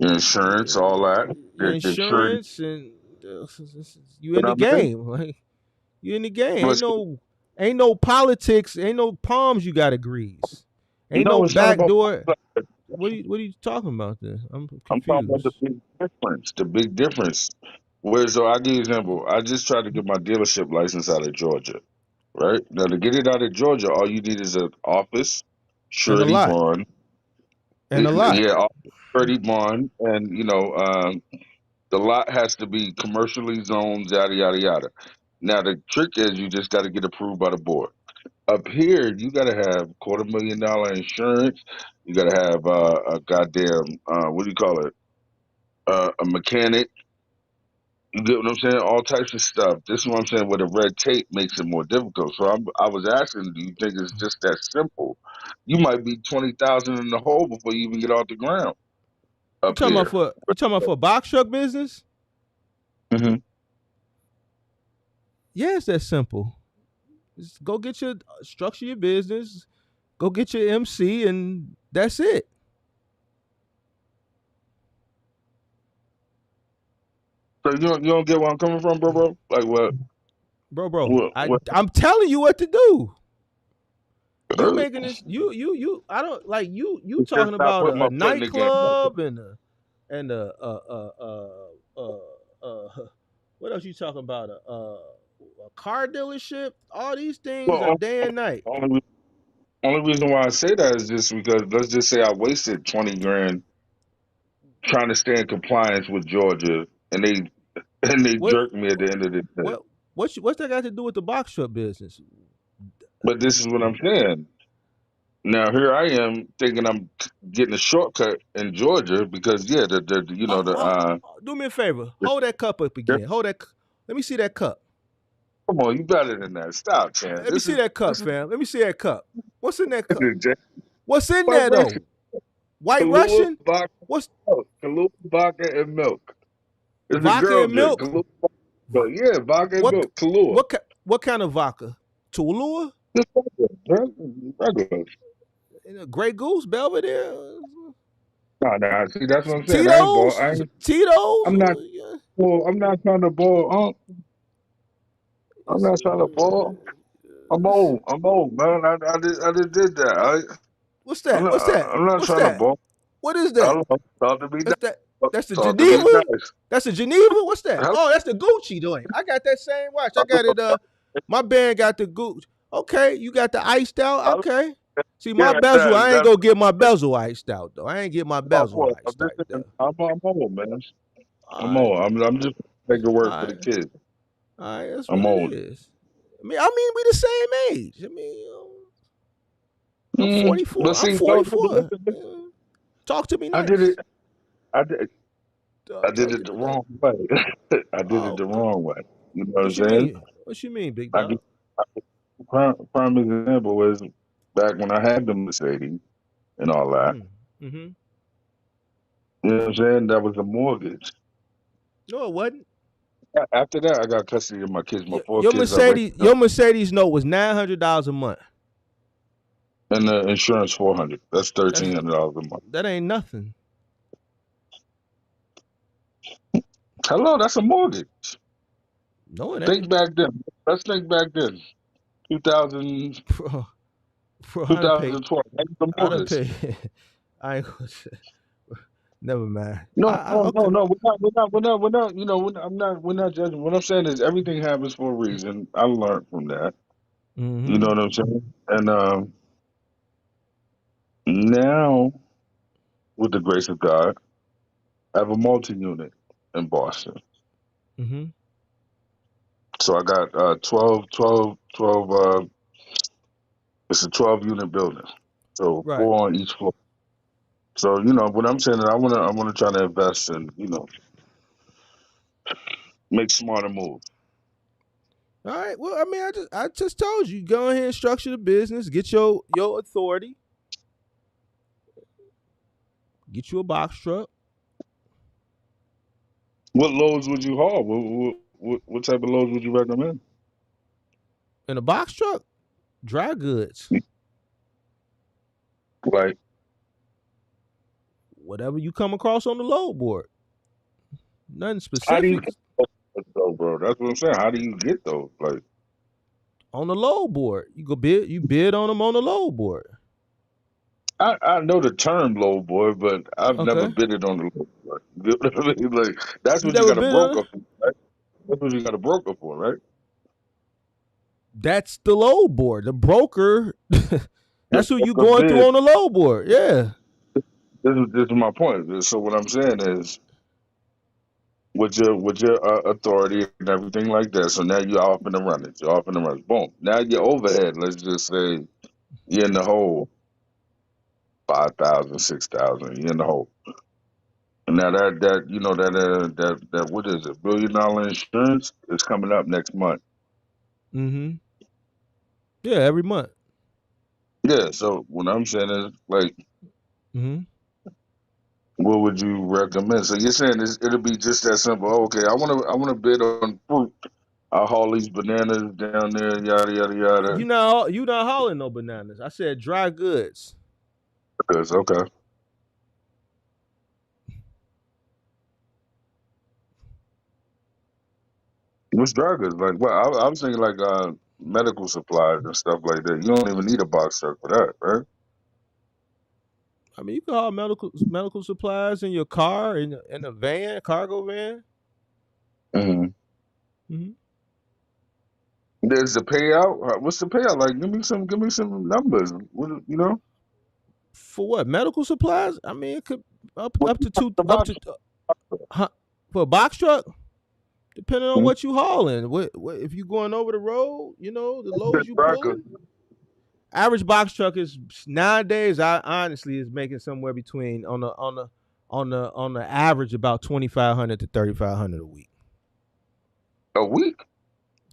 Speaker 4: insurance, all that,
Speaker 2: your
Speaker 4: the surety.
Speaker 2: insurance, and you
Speaker 4: You
Speaker 2: in
Speaker 4: know
Speaker 2: the
Speaker 4: what I'm saying?
Speaker 2: game. Like you in the game.
Speaker 4: But
Speaker 2: Ain't no politics. Ain't no palms you got to grease. Ain't no
Speaker 4: no, it's not
Speaker 2: back
Speaker 4: about.
Speaker 2: door. What are you talking about then? I'm
Speaker 4: I'm talking about the
Speaker 2: confused.
Speaker 4: big difference. The big difference. Whereas, so I'll give you an example. I just tried to get my dealership license out of Georgia. Right now, to get it out of Georgia, all you need is an office,
Speaker 2: And a
Speaker 4: surety
Speaker 2: lot.
Speaker 4: bond,
Speaker 2: And a lot.
Speaker 4: yeah, office, surety bond, and the lot has to be commercially zoned, yada yada yada. Now the trick is you just got to get approved by the board. Up here, you got to have $250,000 insurance. You got to have a goddamn what do you call it? A mechanic. You get what I'm saying? All types of stuff. This is what I'm saying. Where the red tape makes it more difficult. So I was asking, do you think it's just that simple? You might be 20,000 in the hole before you even get off the ground
Speaker 2: You
Speaker 4: up
Speaker 2: talking about
Speaker 4: here.
Speaker 2: for you talking about for a box truck business?
Speaker 4: Hmm.
Speaker 2: Yeah, it's that simple. Just go get your structure your business, go get your MC, and that's it.
Speaker 4: So you don't get where I'm coming from, bro? Like what?
Speaker 2: Bro.
Speaker 4: What?
Speaker 2: I
Speaker 4: What?
Speaker 2: I'm telling you what to do. You
Speaker 4: Uh,
Speaker 2: making this you I don't like you
Speaker 4: it's just
Speaker 2: talking
Speaker 4: I
Speaker 2: about
Speaker 4: put my
Speaker 2: a
Speaker 4: foot in the game.
Speaker 2: nightclub and what else you talking about a car dealership. All these things are
Speaker 4: Well,
Speaker 2: day and night.
Speaker 4: only only reason why I say that is just because let's just say I wasted 20 grand trying to stay in compliance with Georgia, and they
Speaker 2: What
Speaker 4: jerked me at the end of the day.
Speaker 2: what's that got to do with the box truck business?
Speaker 4: But this is what I'm saying. Now here I am thinking I'm getting a shortcut in Georgia because yeah, the
Speaker 2: Do me a favor.
Speaker 4: the
Speaker 2: Hold that cup up again. Hold that. Let me see that cup.
Speaker 4: Come on, you better than that. Stop, Chan.
Speaker 2: Let me see that cup,
Speaker 4: This is
Speaker 2: fam. Let me see that cup. What's in that cup?
Speaker 4: Jack.
Speaker 2: What's in
Speaker 4: White
Speaker 2: there
Speaker 4: Russian.
Speaker 2: though? White
Speaker 4: Kahlua,
Speaker 2: Russian?
Speaker 4: vodka,
Speaker 2: What's
Speaker 4: milk. Kahlua, vodka, and milk. It's a
Speaker 2: vodka
Speaker 4: girl
Speaker 2: and
Speaker 4: drink.
Speaker 2: milk?
Speaker 4: Kahlua, vodka. Yeah, vodka and
Speaker 2: What
Speaker 4: milk. Kahlua.
Speaker 2: what kind of vodka? Tulua?
Speaker 4: Just regular.
Speaker 2: Grey Goose, Belvedere,
Speaker 4: Nah. See, that's what I'm saying. I ain't ball.
Speaker 2: Tito's, Tito's.
Speaker 4: I'm not.
Speaker 2: Yeah.
Speaker 4: Well, I'm not trying to ball. I'm
Speaker 2: It's,
Speaker 4: not trying to ball. I'm old. I'm old, man. I just did that.
Speaker 2: what's that? What's that?
Speaker 4: I'm not
Speaker 2: What's
Speaker 4: trying to
Speaker 2: that?
Speaker 4: ball.
Speaker 2: What is
Speaker 4: I
Speaker 2: that?
Speaker 4: don't know. Talk to me
Speaker 2: That's that.
Speaker 4: nice.
Speaker 2: That's the
Speaker 4: Talk to me
Speaker 2: Geneva.
Speaker 4: nice.
Speaker 2: That's the Geneva. What's that?
Speaker 4: Hello.
Speaker 2: Oh, that's the Gucci doing. I got that same watch. I got it. My band got the Gucci. Okay, you got the iced out.
Speaker 4: Hello.
Speaker 2: Okay. See my
Speaker 4: Yeah,
Speaker 2: bezel. I ain't
Speaker 4: that's
Speaker 2: gonna get my bezel iced out though. I ain't get my
Speaker 4: my
Speaker 2: bezel
Speaker 4: point.
Speaker 2: iced out though.
Speaker 4: I'm old, man.
Speaker 2: All
Speaker 4: I'm
Speaker 2: right.
Speaker 4: old. I'm just making
Speaker 2: All
Speaker 4: work for
Speaker 2: right.
Speaker 4: the kids.
Speaker 2: All right. That's
Speaker 4: I'm
Speaker 2: what it
Speaker 4: old.
Speaker 2: is. I mean, we the same age. I mean, I'm
Speaker 4: But
Speaker 2: 44. I'm
Speaker 4: see, no,
Speaker 2: 44.
Speaker 4: listen.
Speaker 2: Talk to me
Speaker 4: I did it.
Speaker 2: nice.
Speaker 4: I did. I did
Speaker 2: Talk
Speaker 4: it
Speaker 2: to
Speaker 4: the
Speaker 2: me nice.
Speaker 4: wrong way. I did it
Speaker 2: Oh,
Speaker 4: the
Speaker 2: okay.
Speaker 4: wrong way. You know what I'm
Speaker 2: What you
Speaker 4: saying?
Speaker 2: mean? What you mean, big
Speaker 4: I get,
Speaker 2: dog?
Speaker 4: prime example was back when I had the Mercedes and all that.
Speaker 2: Mm-hmm.
Speaker 4: You know what I'm saying? That was a mortgage.
Speaker 2: No, it wasn't.
Speaker 4: After that, I got custody of my kids. My four
Speaker 2: Your
Speaker 4: kids, I raised
Speaker 2: Mercedes,
Speaker 4: them,
Speaker 2: your Mercedes note was $900 a month.
Speaker 4: and the insurance $400. That's
Speaker 2: That's
Speaker 4: $1,300 a month.
Speaker 2: that ain't nothing.
Speaker 4: Hello, that's a mortgage.
Speaker 2: No, it ain't.
Speaker 4: Think back then. Let's think back then. 2000,
Speaker 2: Bro, I done paid.
Speaker 4: 2012. That's the
Speaker 2: I done
Speaker 4: mortgage.
Speaker 2: paid. I ain't gonna say. Never mind.
Speaker 4: No, no, no,
Speaker 2: Okay.
Speaker 4: no. We're not. You know, we're not judging. What I'm saying is everything happens for a reason. I learned from that. You know
Speaker 2: Mm-hmm.
Speaker 4: what I'm saying? And now, with the grace of God, I have a multi-unit in Boston.
Speaker 2: Mm-hmm.
Speaker 4: So I got 12. It's a 12 unit building. So
Speaker 2: Right.
Speaker 4: four on each floor. So what I'm saying is I wanna try to invest and make smarter moves.
Speaker 2: All right. Well, I mean, I just told you, go ahead and structure the business, get your authority, get you a box truck
Speaker 4: What loads would you haul? What type of loads would you recommend?
Speaker 2: and a box truck, dry goods,
Speaker 4: Like,
Speaker 2: whatever you come across on the load board. Nothing
Speaker 4: how do you
Speaker 2: specific
Speaker 4: get those, though, bro? That's what I'm saying. How do you get those? Like,
Speaker 2: on the load board. You bid on them on the load board.
Speaker 4: I know the term low boy, but I've never
Speaker 2: Okay.
Speaker 4: bid it on the low boy. You know what I mean? Like, that's
Speaker 2: You
Speaker 4: what you
Speaker 2: never
Speaker 4: got a
Speaker 2: bid on it?
Speaker 4: broker for, right? That's what you got a broker for, right?
Speaker 2: That's the load board. The broker.
Speaker 4: The
Speaker 2: That's who you
Speaker 4: broker
Speaker 2: going through
Speaker 4: bid.
Speaker 2: on the load board. Yeah.
Speaker 4: This is my point. So what I'm saying is, with your authority and everything like that. So now you're off in the running. You're off in the running. Boom. Now your overhead. Let's just say you're in the hole 5,000, 6,000. You're in the hole. Now that what is it? $1 billion insurance is coming up next month.
Speaker 2: Mm-hmm. Yeah, every month.
Speaker 4: Yeah. So what I'm saying is like,
Speaker 2: Mm-hmm.
Speaker 4: what would you recommend? So you're saying it'll be just that simple. Oh, okay, I wanna bid on fruit. I'll haul these bananas down there, yada yada yada.
Speaker 2: You not hauling no bananas. I said dry goods.
Speaker 4: Because okay, what's druggers like? Well, I was thinking like medical supplies and stuff like that. You don't even need a box truck for that, right?
Speaker 2: I mean, you can haul medical supplies in your car in a van, cargo van.
Speaker 4: Mm-hmm.
Speaker 2: Mm-hmm.
Speaker 4: There's the payout. What's the payout like? Give me some numbers. What?
Speaker 2: For what? Medical supplies? I mean, it could
Speaker 4: What
Speaker 2: up to two
Speaker 4: the
Speaker 2: up
Speaker 4: box
Speaker 2: to for a box truck. Depending on
Speaker 4: truck?
Speaker 2: what you hauling, what if you going over the road? The
Speaker 4: The
Speaker 2: loads you
Speaker 4: trucker.
Speaker 2: pulling. Average box truck is nowadays. I honestly is making somewhere between on the average about 2,500 to 3,500 a week.
Speaker 4: A week?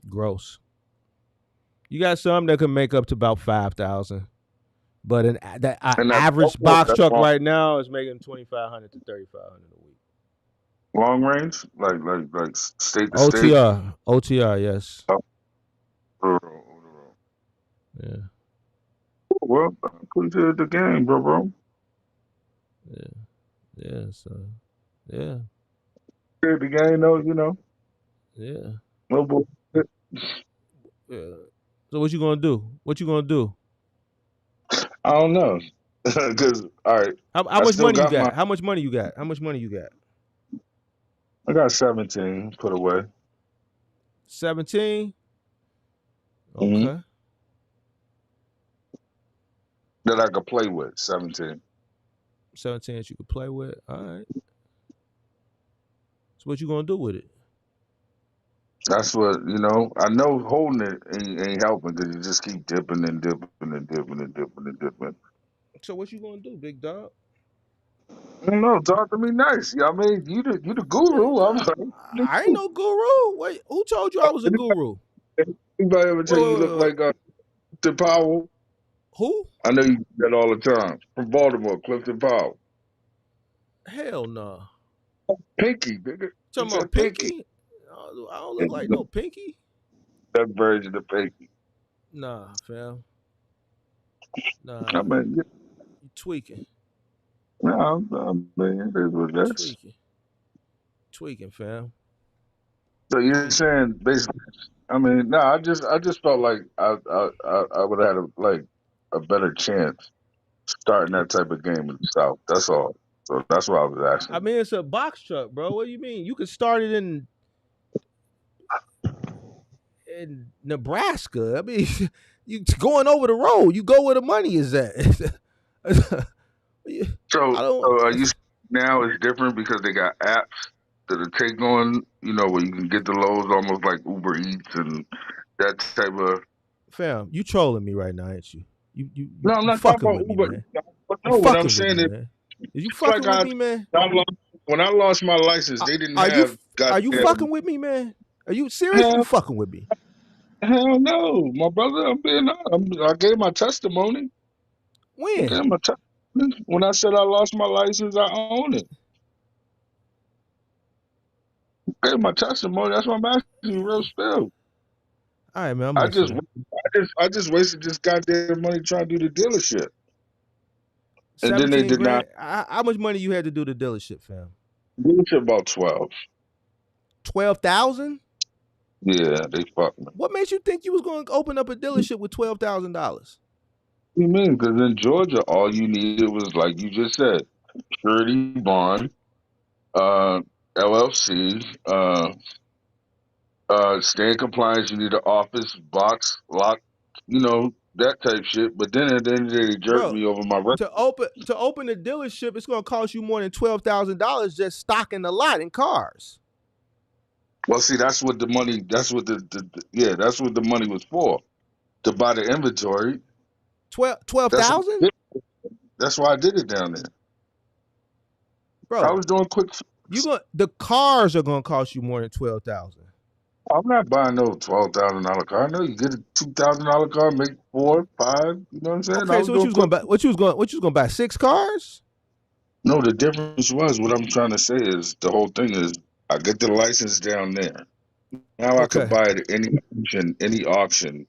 Speaker 2: Gross. You got some that can make up to about 5,000, but the
Speaker 4: And that's
Speaker 2: average
Speaker 4: local,
Speaker 2: box
Speaker 4: that's
Speaker 2: truck right now is making 2,500 to 3,500 a week.
Speaker 4: long range, like state to state.
Speaker 2: OTR, yes.
Speaker 4: Oh, rural.
Speaker 2: Yeah,
Speaker 4: Well, I appreciate the game, bro.
Speaker 2: yeah, yeah. So, yeah,
Speaker 4: Appreciate the game, though. You know,
Speaker 2: yeah,
Speaker 4: no bullshit.
Speaker 2: yeah. So what you gonna do? What you gonna do?
Speaker 4: I don't know, because all right,
Speaker 2: How
Speaker 4: I
Speaker 2: much
Speaker 4: still
Speaker 2: money you
Speaker 4: got my.
Speaker 2: got? How much money you got? How much money you got?
Speaker 4: I got 17 put away.
Speaker 2: 17.
Speaker 4: Hmm.
Speaker 2: Okay.
Speaker 4: That I could play with. 17.
Speaker 2: 17 that you could play with. All right. So what you gonna do with it?
Speaker 4: That's what I know. Holding it ain't helping because you just keep dipping and dipping and dipping and dipping and dipping.
Speaker 2: So what you gonna do, big dog?
Speaker 4: I don't know. Talk to me nice. I mean, you the guru.
Speaker 2: I ain't no guru. Wait, who told you I was a guru?
Speaker 4: Anybody ever tell
Speaker 2: Wait,
Speaker 4: you you
Speaker 2: wait,
Speaker 4: look
Speaker 2: wait, wait.
Speaker 4: like Clifton Powell?
Speaker 2: Who?
Speaker 4: I know you do that all the time. From Baltimore, Clifton Powell.
Speaker 2: Hell no.
Speaker 4: Pinky, nigga.
Speaker 2: Talking
Speaker 4: It's a
Speaker 2: about
Speaker 4: pinky.
Speaker 2: Pinky? I don't look like no Pinky.
Speaker 4: That version of pinky.
Speaker 2: Nah, fam.
Speaker 4: I
Speaker 2: Nah,
Speaker 4: mean,
Speaker 2: you tweaking.
Speaker 4: I mean, it is what
Speaker 2: You
Speaker 4: it is.
Speaker 2: tweaking. Tweaking, fam.
Speaker 4: So you're saying basically? I mean, no. I just felt like I would have had a better chance starting that type of game in the South. That's all. So that's why I was
Speaker 2: I
Speaker 4: asking.
Speaker 2: mean, it's a box truck, bro. What do you mean? You could start it in Nebraska. I mean, you going over the road. You go where the money is at.
Speaker 4: So,
Speaker 2: I don't.
Speaker 4: so are you saying now it's different because they got apps that are take on, where you can get the loads almost like Uber Eats and that type of.
Speaker 2: Fam, you trolling me right now, ain't you? You you
Speaker 4: No,
Speaker 2: you,
Speaker 4: I'm
Speaker 2: you
Speaker 4: not talking
Speaker 2: fucking
Speaker 4: about
Speaker 2: with me,
Speaker 4: Uber
Speaker 2: man.
Speaker 4: Eats. But
Speaker 2: You
Speaker 4: no, what I'm
Speaker 2: fucking with
Speaker 4: saying
Speaker 2: me,
Speaker 4: is,
Speaker 2: man. Is you
Speaker 4: it's like
Speaker 2: fucking with me, man?
Speaker 4: when I lost my license,
Speaker 2: Are,
Speaker 4: they didn't
Speaker 2: are you
Speaker 4: have
Speaker 2: are you
Speaker 4: goddamn.
Speaker 2: fucking with me, man? Are you serious? You
Speaker 4: Hell,
Speaker 2: fucking with me?
Speaker 4: hell no, my brother. I'm being honest. I gave my testimony. I
Speaker 2: When?
Speaker 4: gave my testimony. When I said I lost my license, I own it. I gave my testimony. That's why I'm asking you real still.
Speaker 2: All right, man. I'm
Speaker 4: I just,
Speaker 2: listening.
Speaker 4: I just wasted this goddamn money trying to do the dealership, and then they
Speaker 2: 17
Speaker 4: did not.
Speaker 2: grand. How much money you had to do the dealership, fam?
Speaker 4: Dealership about 12.
Speaker 2: 12,000.
Speaker 4: Yeah, they fucked me.
Speaker 2: What made you think you was going to open up a dealership with $12,000?
Speaker 4: What do you mean? Because in Georgia, all you needed was like you just said, surety bond, uh, LLC, stay in compliance. You need an office box lock, that type shit. But then at the end of the day, they jerked
Speaker 2: Bro,
Speaker 4: me over my record.
Speaker 2: to open a dealership, it's going to cost you more than $12,000 just stocking the lot in cars.
Speaker 4: Well, see, that's what the money. That's what yeah, that's what the money was for, to buy the inventory.
Speaker 2: Twelve
Speaker 4: That's
Speaker 2: thousand,
Speaker 4: that's why I did it down there. I
Speaker 2: bro.
Speaker 4: was doing quick.
Speaker 2: The cars are gonna cost you more than 12,000.
Speaker 4: I'm not buying no $12,000 car. I know you get a $2,000 car, make 4, 5. You know what I'm saying? I
Speaker 2: Okay,
Speaker 4: was
Speaker 2: so what you
Speaker 4: doing
Speaker 2: was gonna
Speaker 4: quick.
Speaker 2: buy? What you was gonna buy? 6 cars?
Speaker 4: No, the difference was what I'm trying to say is the whole thing is I get the license down there. Now I could
Speaker 2: Okay,
Speaker 4: buy it at any auction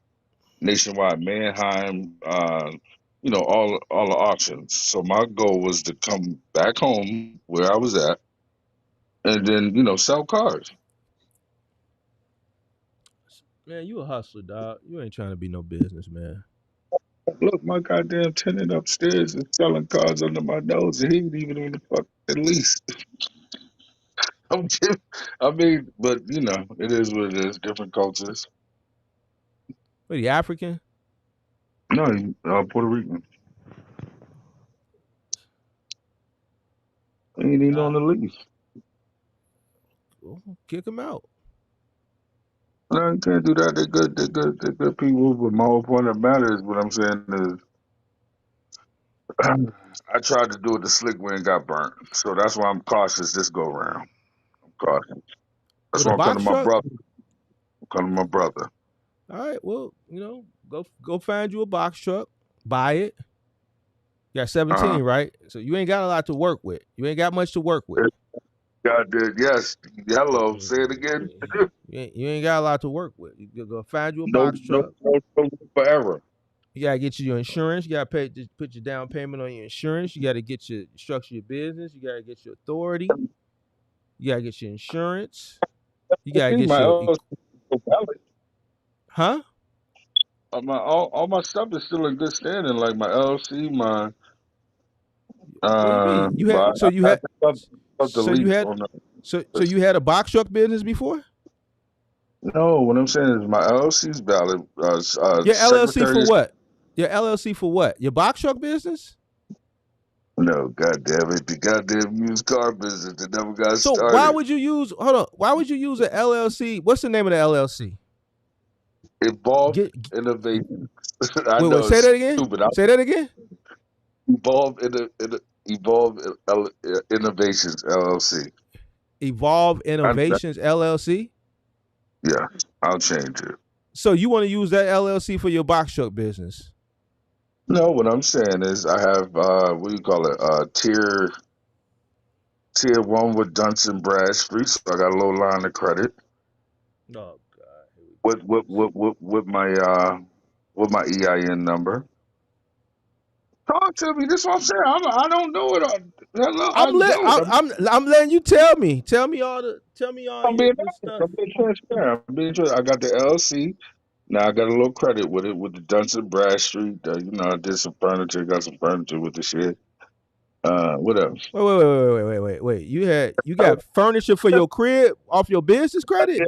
Speaker 4: nationwide, Manheim, all the auctions. So my goal was to come back home where I was at, and then sell cars.
Speaker 2: man, you a hustler, dog. You ain't trying to be no business, man.
Speaker 4: Look, my goddamn tenant upstairs is selling cars under my nose, and he ain't even on the fucking lease. I'm just, I mean, but it is what it is. Different cultures.
Speaker 2: What are you African?
Speaker 4: No, Puerto Rican. He ain't even on
Speaker 2: Uh,
Speaker 4: the lease.
Speaker 2: Kick him out.
Speaker 4: No, you can't do that. They're good. They're good. They're good people. But my whole point of the matter is, what I'm saying is, I tried to do it the slick way and got burnt. So that's why I'm cautious this go round. I'm cautious. That's
Speaker 2: With a
Speaker 4: why I'm coming
Speaker 2: box
Speaker 4: to my
Speaker 2: truck?
Speaker 4: brother. I'm coming to my brother.
Speaker 2: All right, well, go find you a box truck, buy it. You got
Speaker 4: Uh,
Speaker 2: 17, right? So you ain't got a lot to work with. You ain't got much to work with.
Speaker 4: God did. Yes. Hello. Say it again.
Speaker 2: You ain't got a lot to work with. You go find you a
Speaker 4: No,
Speaker 2: box
Speaker 4: no,
Speaker 2: truck.
Speaker 4: no, no forever.
Speaker 2: You gotta get you your insurance. You gotta pay, just put your down payment on your insurance. You gotta get your structure your business. You gotta get your authority. You gotta get your insurance. You gotta
Speaker 4: See,
Speaker 2: get
Speaker 4: my
Speaker 2: your
Speaker 4: LLC is still valid.
Speaker 2: huh?
Speaker 4: All my stuff is still in good standing. Like my LLC,
Speaker 2: What do you mean? You had
Speaker 4: but
Speaker 2: so
Speaker 4: I
Speaker 2: you
Speaker 4: have
Speaker 2: had
Speaker 4: to
Speaker 2: so you
Speaker 4: delete
Speaker 2: had
Speaker 4: on the.
Speaker 2: so you had a box truck business before?
Speaker 4: No, what I'm saying is my LLC is valid.
Speaker 2: Your LLC
Speaker 4: Secretary
Speaker 2: for
Speaker 4: is
Speaker 2: what? Your LLC for what? Your box truck business?
Speaker 4: no, goddamn it, the goddamn used car business that never got
Speaker 2: So why
Speaker 4: started.
Speaker 2: would you use hold on? Why would you use an LLC? What's the name of the LLC?
Speaker 4: Evolved
Speaker 2: Get
Speaker 4: innovation. I
Speaker 2: wait,
Speaker 4: know
Speaker 2: say
Speaker 4: it's
Speaker 2: that again.
Speaker 4: stupid. I
Speaker 2: Say that again.
Speaker 4: evolved in a evolved innovations LLC.
Speaker 2: Evolve
Speaker 4: I,
Speaker 2: Innovations LLC.
Speaker 4: yeah, I'll change it.
Speaker 2: So you want to use that LLC for your box truck business?
Speaker 4: No, what I'm saying is I have what do you call it? Tier one with Dunson Bradstreet, so I got a little line of credit
Speaker 2: Oh God, here we go
Speaker 4: with
Speaker 2: with this.
Speaker 4: with my EIN number. Talk to me. This is what I'm saying. I don't know it. Hello, I don't.
Speaker 2: I'm letting you tell me. Tell me all
Speaker 4: I'm being
Speaker 2: the
Speaker 4: honest.
Speaker 2: stuff.
Speaker 4: I'm being transparent. I got the LLC. Now I got a little credit with it with the Dunson Bradstreet. I did some furniture. Got some furniture with the shit. What else?
Speaker 2: Wait. You got furniture for your crib off your business credit?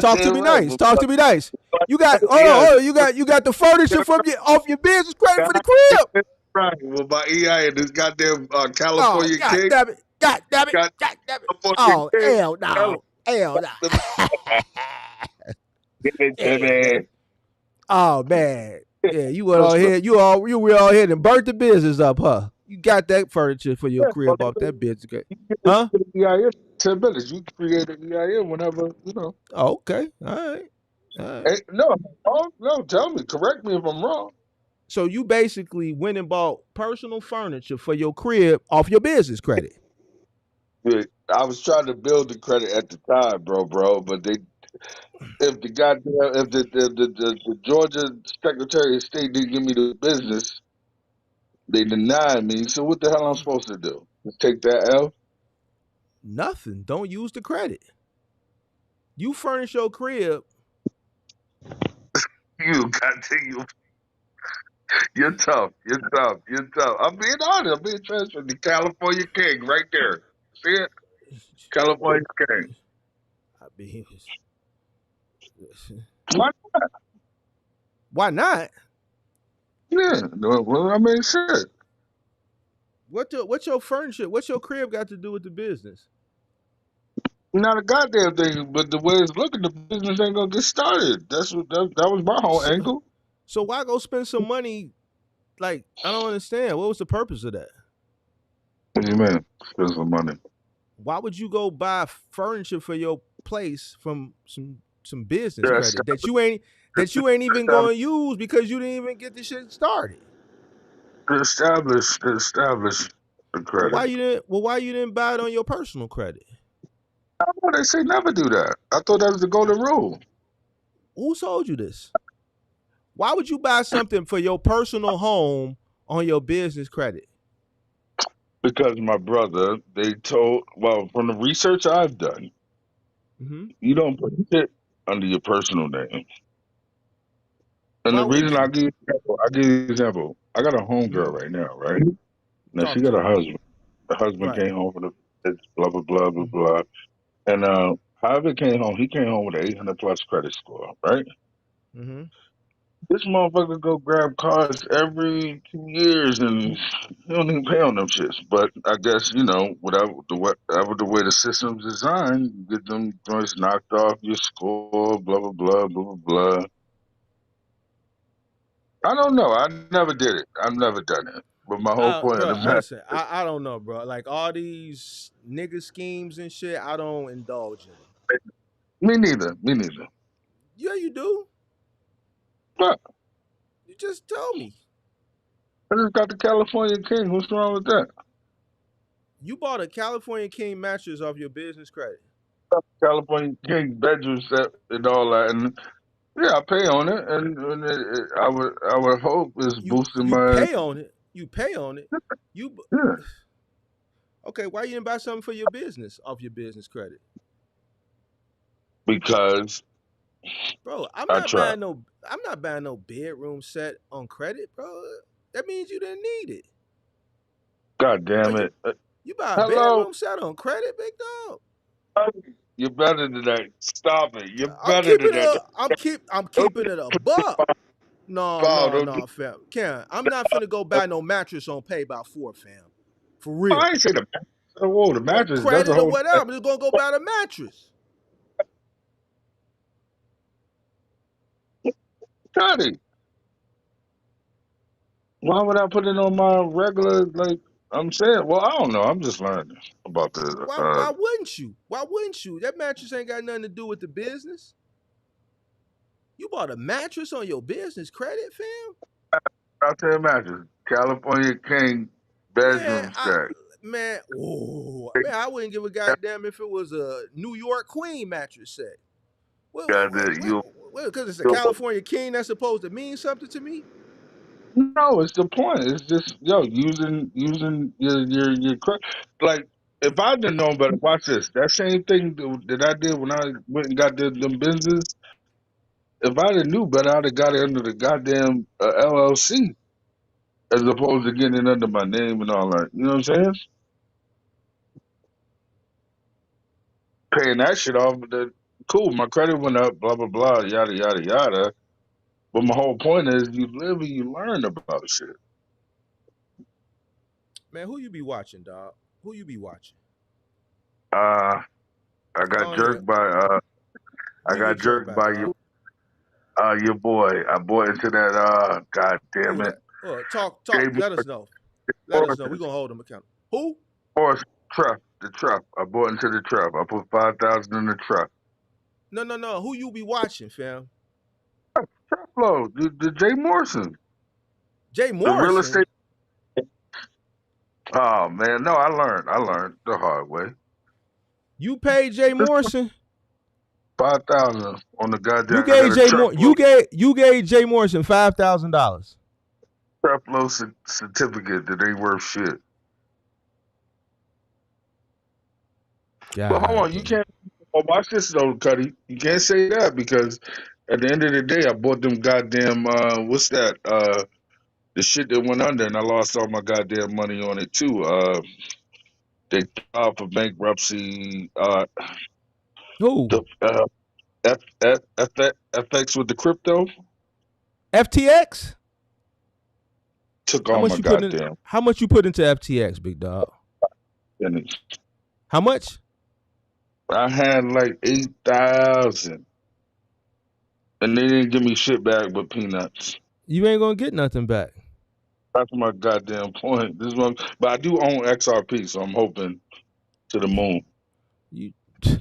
Speaker 2: Talk to
Speaker 4: Damn
Speaker 2: me
Speaker 4: right.
Speaker 2: nice. Talk to me nice. You got
Speaker 4: Yes.
Speaker 2: hold on. You got the furniture from your off your business credit for the crib.
Speaker 4: Right. Well, my EIN, this goddamn
Speaker 2: Oh
Speaker 4: California
Speaker 2: God
Speaker 4: king,
Speaker 2: damn it. God damn it.
Speaker 4: got
Speaker 2: God damn it.
Speaker 4: California
Speaker 2: Oh
Speaker 4: king.
Speaker 2: hell
Speaker 4: Tell him,
Speaker 2: no. Hell
Speaker 4: let me
Speaker 2: no.
Speaker 4: get it to
Speaker 2: Yeah.
Speaker 4: me.
Speaker 2: Oh man. Yeah, you went
Speaker 4: What's
Speaker 2: on
Speaker 4: the
Speaker 2: here. You were all here and burnt the business up, huh? You got that furniture for your
Speaker 4: yeah, well,
Speaker 2: crib off that business credit.
Speaker 4: you get
Speaker 2: Huh?
Speaker 4: the EIN 10 minutes. You can create an EIN whenever.
Speaker 2: Oh, okay. All right. All right.
Speaker 4: Hey, no, oh, no, tell me, correct me if I'm wrong.
Speaker 2: So you basically went and bought personal furniture for your crib off your business credit.
Speaker 4: Yeah, I was trying to build the credit at the time, bro. But if the goddamn, if the Georgia Secretary of State didn't give me the business, they denied me. So what the hell I'm supposed to do? Just take that L?
Speaker 2: Nothing. Don't use the credit. You furnish your crib.
Speaker 4: You got to you. You're tough. You're tough. You're tough. I'm being honest. I'm being transparent. The California king, right there. See it? California king.
Speaker 2: I mean,
Speaker 4: What?
Speaker 2: why not?
Speaker 4: Yeah. No, well, I mean, shit.
Speaker 2: What's your furniture? What's your crib got to do with the business?
Speaker 4: Not a goddamn thing, but the way it's looking, the business ain't gonna get started. That was my whole
Speaker 2: So,
Speaker 4: angle.
Speaker 2: so why go spend some money? Like I don't understand. What was the purpose of that?
Speaker 4: What do you mean? Spend some money.
Speaker 2: Why would you go buy furniture for your place from some business
Speaker 4: Yeah,
Speaker 2: credit that you ain't even going to use because you didn't even get the shit started?
Speaker 4: to establish the credit.
Speaker 2: Why you didn't buy it on your personal credit?
Speaker 4: Well, they say never do that. I thought that was the golden rule.
Speaker 2: Who told you this? Why would you buy something for your personal home on your business credit?
Speaker 4: Because my brother, well, from the research I've done,
Speaker 2: Mm-hmm.
Speaker 4: you don't put it under your personal name. And
Speaker 2: Why
Speaker 4: the
Speaker 2: would
Speaker 4: reason
Speaker 2: you?
Speaker 4: I give you an example. I got a
Speaker 2: Mm-hmm.
Speaker 4: homegirl right now, right? Now she
Speaker 2: Talk
Speaker 4: got
Speaker 2: to
Speaker 4: a
Speaker 2: me.
Speaker 4: husband. The husband
Speaker 2: Right.
Speaker 4: came home from the kids, blah blah blah blah
Speaker 2: Mm-hmm.
Speaker 4: blah. And however he came home with an 800 plus credit score, right?
Speaker 2: Mm-hmm.
Speaker 4: This motherfucker go grab cars every 2 years and he don't even pay on them shits. But I guess whatever the way the system's designed, you get them joints knocked off your score, blah blah blah blah blah blah. I don't know. I never did it. I've never done it. But my whole point of
Speaker 2: Bro,
Speaker 4: the matter,
Speaker 2: listen, I don't know, bro. Like all these nigga schemes and shit, I don't indulge in them.
Speaker 4: me neither. Me neither.
Speaker 2: Yeah, you do.
Speaker 4: What?
Speaker 2: You just told me.
Speaker 4: I just got the California King. What's wrong with that?
Speaker 2: You bought a California King mattress off your business credit.
Speaker 4: California King bedroom set and all that, and yeah, I pay on it, and I would hope it's boosting
Speaker 2: You
Speaker 4: my
Speaker 2: pay on it. You pay on it. You
Speaker 4: yeah
Speaker 2: okay? Why you didn't buy something for your business off your business credit,
Speaker 4: because
Speaker 2: bro?
Speaker 4: I try.
Speaker 2: I'm not buying no bedroom set on credit, bro. That means you didn't need it.
Speaker 4: God
Speaker 2: Oh,
Speaker 4: damn it!
Speaker 2: you buy a
Speaker 4: Hello,
Speaker 2: bedroom set on credit, big dog?
Speaker 4: you're better than that. Stop it. You're
Speaker 2: I'm
Speaker 4: better than
Speaker 2: keeping
Speaker 4: that.
Speaker 2: it. I'm
Speaker 4: Don't
Speaker 2: keeping it a buck. No,
Speaker 4: foul.
Speaker 2: no,
Speaker 4: Don't do.
Speaker 2: no, fam. Can't. I'm not finna go buy no mattress on pay by four, fam. For
Speaker 4: I
Speaker 2: real.
Speaker 4: ain't say the mattress. Whoa, the
Speaker 2: On
Speaker 4: mattress. That's a
Speaker 2: credit or
Speaker 4: whole.
Speaker 2: whatever. I'm just gonna go buy the mattress.
Speaker 4: Scotty, why would I put it on my regular? Like I'm saying. Well, I don't know. I'm just learning about this.
Speaker 2: Why wouldn't you? Why wouldn't you? That mattress ain't got nothing to do with the business. You bought a mattress on your business credit, fam?
Speaker 4: Out there mattress. California King
Speaker 2: Man,
Speaker 4: bedroom set.
Speaker 2: man, I wouldn't give a goddamn if it was a New York Queen mattress set.
Speaker 4: Got that.
Speaker 2: Because it's a California King that's supposed to mean something to me?
Speaker 4: No, it's the point. It's just using your like if I didn't know better, watch this. That same thing that I did when I went and got them business. If I'd have knew better, I'd have got it under the goddamn LLC as opposed to getting it under my name and all that. You know what I'm saying? Paying that shit off, but cool. My credit went up, blah blah blah, yada yada yada. But my whole point is, you live and you learn about shit.
Speaker 2: Man, who you be watching, dog? Who you be watching?
Speaker 4: Uh, I
Speaker 2: Go
Speaker 4: got
Speaker 2: on here.
Speaker 4: jerked by
Speaker 2: Who
Speaker 4: I
Speaker 2: you get
Speaker 4: got
Speaker 2: jerked
Speaker 4: jerked
Speaker 2: by,
Speaker 4: by
Speaker 2: dog?
Speaker 4: your boy. I bought into that god damn
Speaker 2: Who
Speaker 4: it.
Speaker 2: that? Talk.
Speaker 4: Gave me
Speaker 2: Let us know. Let us know. We
Speaker 4: horses.
Speaker 2: gonna hold them accountable. Who?
Speaker 4: Horse truck. The truck. I bought into the truck. I put 5,000 in the truck.
Speaker 2: No. Who you be watching, fam?
Speaker 4: Truckload. The Jay Morrison.
Speaker 2: Jay
Speaker 4: The real
Speaker 2: Morrison.
Speaker 4: estate. Oh man, no, I learned. I learned the hard way.
Speaker 2: You paid Jay
Speaker 4: Just
Speaker 2: Morrison.
Speaker 4: 5,000 on the
Speaker 2: You
Speaker 4: goddamn. I got
Speaker 2: gave
Speaker 4: a
Speaker 2: Jay Mor-
Speaker 4: truckload
Speaker 2: you gave Jay Morrison $5,000.
Speaker 4: certificate that ain't worth shit. But hold
Speaker 2: God
Speaker 4: on, you
Speaker 2: damn.
Speaker 4: can't. Oh, watch this though, Cuddy. You can't say that because at the end of the day, I bought them goddamn. What's that? The shit that went under, and I lost all my goddamn money on it too. They filed for bankruptcy.
Speaker 2: Who?
Speaker 4: The FX with the crypto
Speaker 2: FTX?
Speaker 4: took
Speaker 2: How
Speaker 4: all
Speaker 2: much
Speaker 4: my
Speaker 2: you put in?
Speaker 4: goddamn
Speaker 2: How much you put into FTX, big dog?
Speaker 4: money.
Speaker 2: How much?
Speaker 4: I had like 8,000, and they didn't give me shit back but peanuts.
Speaker 2: You ain't gonna get nothing back.
Speaker 4: That's my goddamn point. This one, but I do own XRP, so I'm hoping to the moon.
Speaker 2: You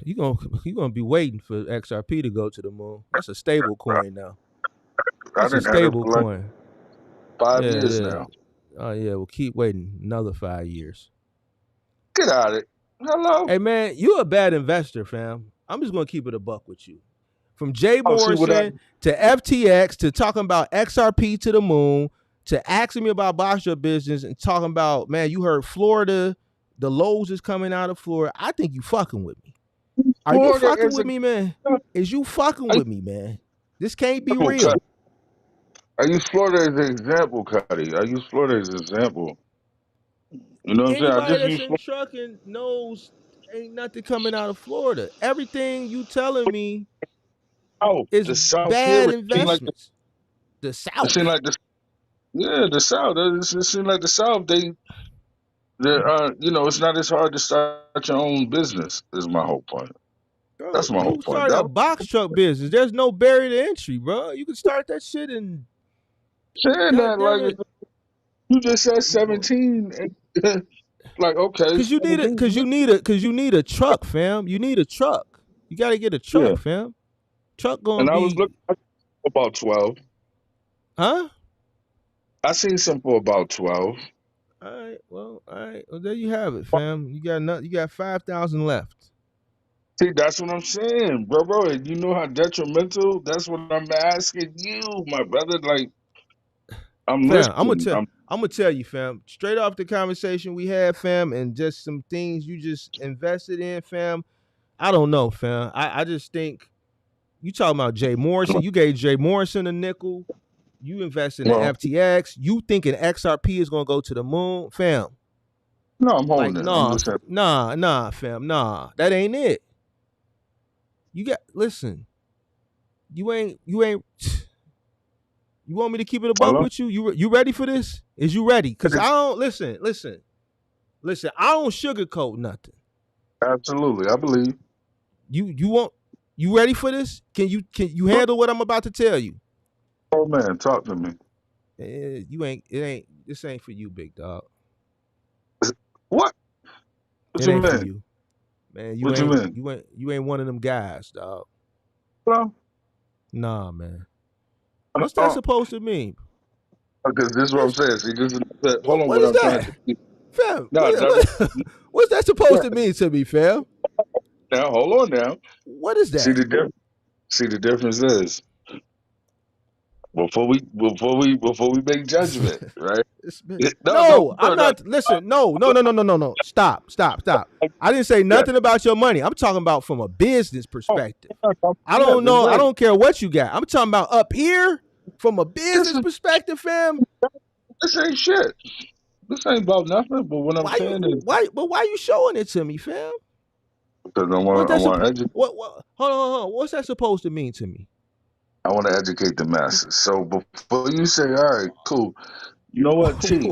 Speaker 2: you gonna be waiting for XRP to go to the moon. That's a stable coin now.
Speaker 4: I
Speaker 2: That's a
Speaker 4: didn't have it
Speaker 2: stable
Speaker 4: for like
Speaker 2: coin.
Speaker 4: 5 years
Speaker 2: Yeah.
Speaker 4: now.
Speaker 2: Oh yeah. We'll keep waiting another 5 years.
Speaker 4: Get out of it. Hello.
Speaker 2: Hey man, you a bad investor, fam. I'm just gonna keep it a buck with you. From Jay
Speaker 4: Oh, see what I
Speaker 2: Morrison to FTX to talking about XRP to the moon to asking me about Basha business and talking about, man, you heard Florida, the lows is coming out of Florida. I think you fucking with me. Are you
Speaker 4: Florida
Speaker 2: fucking
Speaker 4: is a
Speaker 2: with me, man? Is you fucking with me, man? This can't be
Speaker 4: example, Cuddy.
Speaker 2: real.
Speaker 4: I use Florida as an example, Cuddy. I use Florida as an example. You know what I'm saying? I
Speaker 2: Anybody
Speaker 4: just
Speaker 2: that's
Speaker 4: use
Speaker 2: in
Speaker 4: Florida.
Speaker 2: trucking knows ain't nothing coming out of Florida. Everything you telling me
Speaker 4: Oh,
Speaker 2: is
Speaker 4: the South here.
Speaker 2: bad investments. The
Speaker 4: It seemed
Speaker 2: South.
Speaker 4: like the yeah, the South. It seemed like the South. It's not as hard to start your own business. Is my whole point.
Speaker 2: Bro,
Speaker 4: That's my whole
Speaker 2: you
Speaker 4: point.
Speaker 2: started a box truck business. There's no barrier to entry, bro. You can start that shit and
Speaker 4: Saying
Speaker 2: god
Speaker 4: that,
Speaker 2: damn
Speaker 4: like
Speaker 2: it.
Speaker 4: you just said, 17. Like okay,
Speaker 2: Cause you need it,
Speaker 4: 17.
Speaker 2: cause you need a truck, fam. You need a truck. You gotta get a
Speaker 4: Yeah,
Speaker 2: truck, fam. Truck gonna
Speaker 4: and I was
Speaker 2: be
Speaker 4: looking at about 12.
Speaker 2: Huh?
Speaker 4: I seen some for about 12.
Speaker 2: All right. Well, there you have it, fam. You got 5,000 left.
Speaker 4: See, that's what I'm saying, bro. And you know how detrimental. That's what I'm asking you, my brother. Like, I'm
Speaker 2: Fam,
Speaker 4: listening.
Speaker 2: I'm gonna tell you, fam. Straight off the conversation we had, fam, and just some things you just invested in, fam. I don't know, fam. I just think you talking about Jay Morrison. You gave Jay Morrison a nickel. You invest in the
Speaker 4: Well,
Speaker 2: FTX. You thinking XRP is gonna go to the moon, fam?
Speaker 4: no, I'm
Speaker 2: Like,
Speaker 4: holding it. I'm
Speaker 2: nah,
Speaker 4: just saying.
Speaker 2: fam, nah. That ain't it. Listen. You ain't. You want me to keep it a buck
Speaker 4: Hello?
Speaker 2: with you? You ready for this? Is you ready? Cause I don't listen. I don't sugarcoat nothing.
Speaker 4: Absolutely, I believe.
Speaker 2: You want you ready for this? Can you handle what I'm about to tell you?
Speaker 4: Oh man, talk to me.
Speaker 2: You ain't it ain't this ain't for you, big dog.
Speaker 4: What? What
Speaker 2: It
Speaker 4: you
Speaker 2: ain't for
Speaker 4: mean?
Speaker 2: you, man.
Speaker 4: What you mean?
Speaker 2: You ain't one of them guys, dog.
Speaker 4: Hello?
Speaker 2: Nah, man. What's that
Speaker 4: Oh,
Speaker 2: supposed to mean?
Speaker 4: because this is what I'm
Speaker 2: That's
Speaker 4: saying. See, this is hold on.
Speaker 2: what
Speaker 4: What
Speaker 2: is
Speaker 4: I'm trying
Speaker 2: that,
Speaker 4: to see.
Speaker 2: fam?
Speaker 4: No, no, no.
Speaker 2: What's that supposed to mean to me, fam?
Speaker 4: Now, hold on. Now,
Speaker 2: What is
Speaker 4: see
Speaker 2: that?
Speaker 4: the difference. See the difference is before we make judgment, right? No, no,
Speaker 2: No, I'm
Speaker 4: no, no.
Speaker 2: not. Listen, no. Stop. I didn't say
Speaker 4: Yeah.
Speaker 2: nothing about your money. I'm talking about from a business
Speaker 4: Oh,
Speaker 2: perspective. I
Speaker 4: yeah,
Speaker 2: don't
Speaker 4: that's
Speaker 2: know. I
Speaker 4: right.
Speaker 2: don't care what you got. I'm talking about up here from a
Speaker 4: This
Speaker 2: business
Speaker 4: is
Speaker 2: perspective, fam.
Speaker 4: this ain't shit. This ain't about nothing. But what I'm
Speaker 2: Why you
Speaker 4: saying is
Speaker 2: why you showing it to me, fam?
Speaker 4: because I
Speaker 2: What
Speaker 4: want I
Speaker 2: that's
Speaker 4: want to educate.
Speaker 2: what hold on. What's that supposed to mean to me?
Speaker 4: I want to educate the masses. So before you say, all right, cool. You know what, T.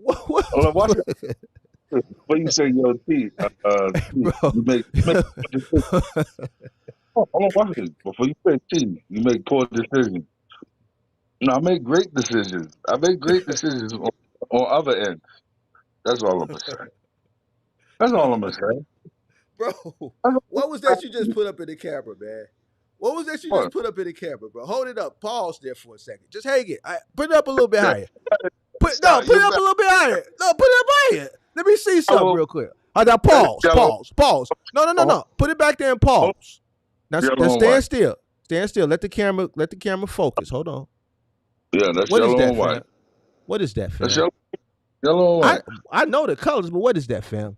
Speaker 4: Hold on, watch it. Before you say, yo, T,
Speaker 2: bro.
Speaker 4: you make poor decisions. Hold on, watch this. Before you say T, you make poor decisions. No, I make great decisions. I make great decisions on other ends. That's all I'm gonna say. That's all I'm gonna say.
Speaker 2: Bro,
Speaker 4: That's
Speaker 2: what was that you just put up in the camera, man? What was that you just
Speaker 4: what?
Speaker 2: put up in the camera, bro? Hold it up. Pause there for a second. Just hang it. Put it up a little bit
Speaker 4: That,
Speaker 2: higher.
Speaker 4: stop.
Speaker 2: Put
Speaker 4: You
Speaker 2: it up a
Speaker 4: better.
Speaker 2: little bit higher. No, put it up higher. Let me see
Speaker 4: I
Speaker 2: something
Speaker 4: will.
Speaker 2: real quick. Now
Speaker 4: That yellow.
Speaker 2: pause.
Speaker 4: Oh,
Speaker 2: No. Put it back there and
Speaker 4: hold
Speaker 2: pause. Now
Speaker 4: yellow and white.
Speaker 2: stand still. Stand still. Let the camera focus. Hold on.
Speaker 4: Yeah, that's
Speaker 2: What is
Speaker 4: yellow
Speaker 2: that,
Speaker 4: and white.
Speaker 2: fam? What is that,
Speaker 4: That's
Speaker 2: fam?
Speaker 4: yellow and white.
Speaker 2: I know the colors, but what is that, fam?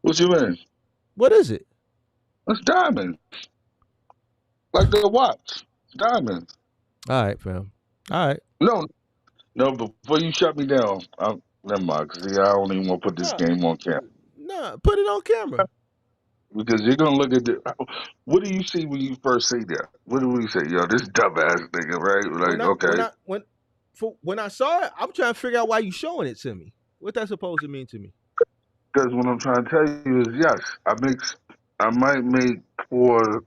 Speaker 4: What you mean?
Speaker 2: What is it?
Speaker 4: That's diamonds, like the watch. Diamonds.
Speaker 2: All right, fam. All right.
Speaker 4: No, no. Before you shut me down, never mind. 'Cause see, I don't even want to put this
Speaker 2: No,
Speaker 4: game on camera
Speaker 2: no. Put it on camera.
Speaker 4: because you're gonna look at the. What do you see when you first see that? What do we say? Yo, this dumbass nigga, right?
Speaker 2: when
Speaker 4: Like,
Speaker 2: I when
Speaker 4: okay,
Speaker 2: I when when I saw it, I'm trying to figure out why you showing it to me. What that supposed to mean to me?
Speaker 4: because what I'm trying to tell you is, yes, I might make poor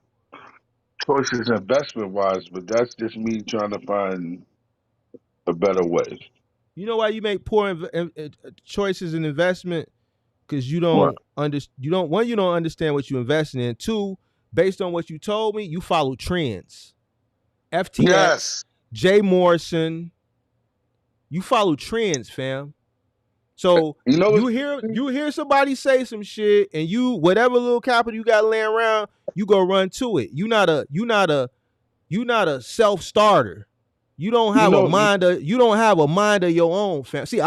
Speaker 4: choices investment wise, but that's just me trying to find a better way.
Speaker 2: You know why you make poor choices in investment? Because
Speaker 4: What?
Speaker 2: you don't understand what you're investing in. Two, based on what you told me, you follow trends. FTX,
Speaker 4: Yes.
Speaker 2: Jay Morrison, you follow trends, fam. So
Speaker 4: You know what's
Speaker 2: you hear somebody say some shit, and you whatever little capital you got laying around, you go run to it. You not a self starter. You don't have a mind of your own, fam. See,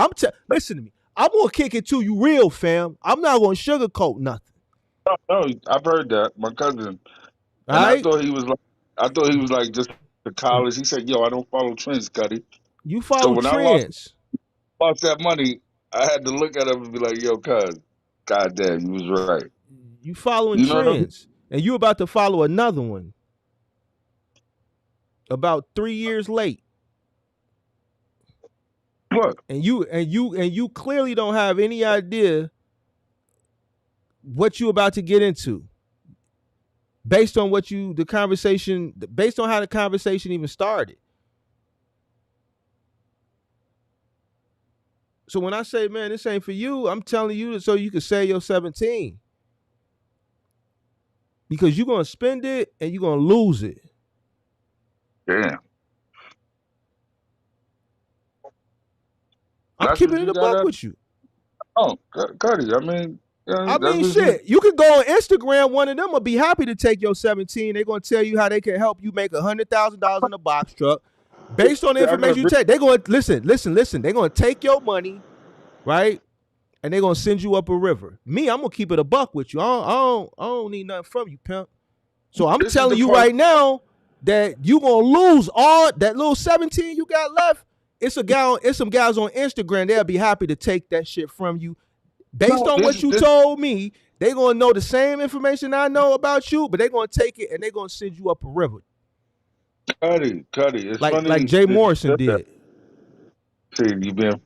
Speaker 2: listen to me. I'm gonna kick it to you real, fam. I'm not gonna sugarcoat nothing.
Speaker 4: no, I've heard that. My cousin,
Speaker 2: All
Speaker 4: and
Speaker 2: right,
Speaker 4: I thought he was like just to college. He said, "Yo, I don't follow trends, Cuddy."
Speaker 2: you
Speaker 4: So
Speaker 2: follow
Speaker 4: when I
Speaker 2: trends.
Speaker 4: lost that money, I had to look at him and be like, "Yo, cuz, goddamn, you was right."
Speaker 2: You following
Speaker 4: You know what I mean?
Speaker 2: trends, and you about to follow another one about 3 years late.
Speaker 4: What?
Speaker 2: And you clearly don't have any idea what you about to get into based on based on how the conversation even started. So when I say, man, this ain't for you, I'm telling you so you can save your 17 because you're gonna spend it and you're gonna lose it.
Speaker 4: Damn.
Speaker 2: I'm
Speaker 4: That's what
Speaker 2: keeping it
Speaker 4: you
Speaker 2: a
Speaker 4: got
Speaker 2: buck
Speaker 4: at?
Speaker 2: with you.
Speaker 4: Oh, Cuddy. I mean, yeah,
Speaker 2: I
Speaker 4: that's
Speaker 2: mean,
Speaker 4: what you.
Speaker 2: shit. You can go on Instagram. One of them will be happy to take your 17. They're gonna tell you how they can help you make $100,000 in a box truck, based on the
Speaker 4: I got a
Speaker 2: information you take. They're gonna listen. They're gonna take your money, right? And they're gonna send you up a river. Me, I'm gonna keep it a buck with you. I don't need nothing from you, pimp. So I'm
Speaker 4: This is
Speaker 2: telling
Speaker 4: the
Speaker 2: you
Speaker 4: part.
Speaker 2: right now that you gonna lose all that little 17 you got left. It's some guys on Instagram. They'll be happy to take that shit from you. Based
Speaker 4: No,
Speaker 2: on what you
Speaker 4: this
Speaker 2: told me, they gonna know the same information I know about you, but they gonna take it and they gonna send you up a river,
Speaker 4: Cuddy. It's
Speaker 2: like
Speaker 4: funny
Speaker 2: Jay
Speaker 4: that you
Speaker 2: Morrison
Speaker 4: said that.
Speaker 2: did.
Speaker 4: See, you been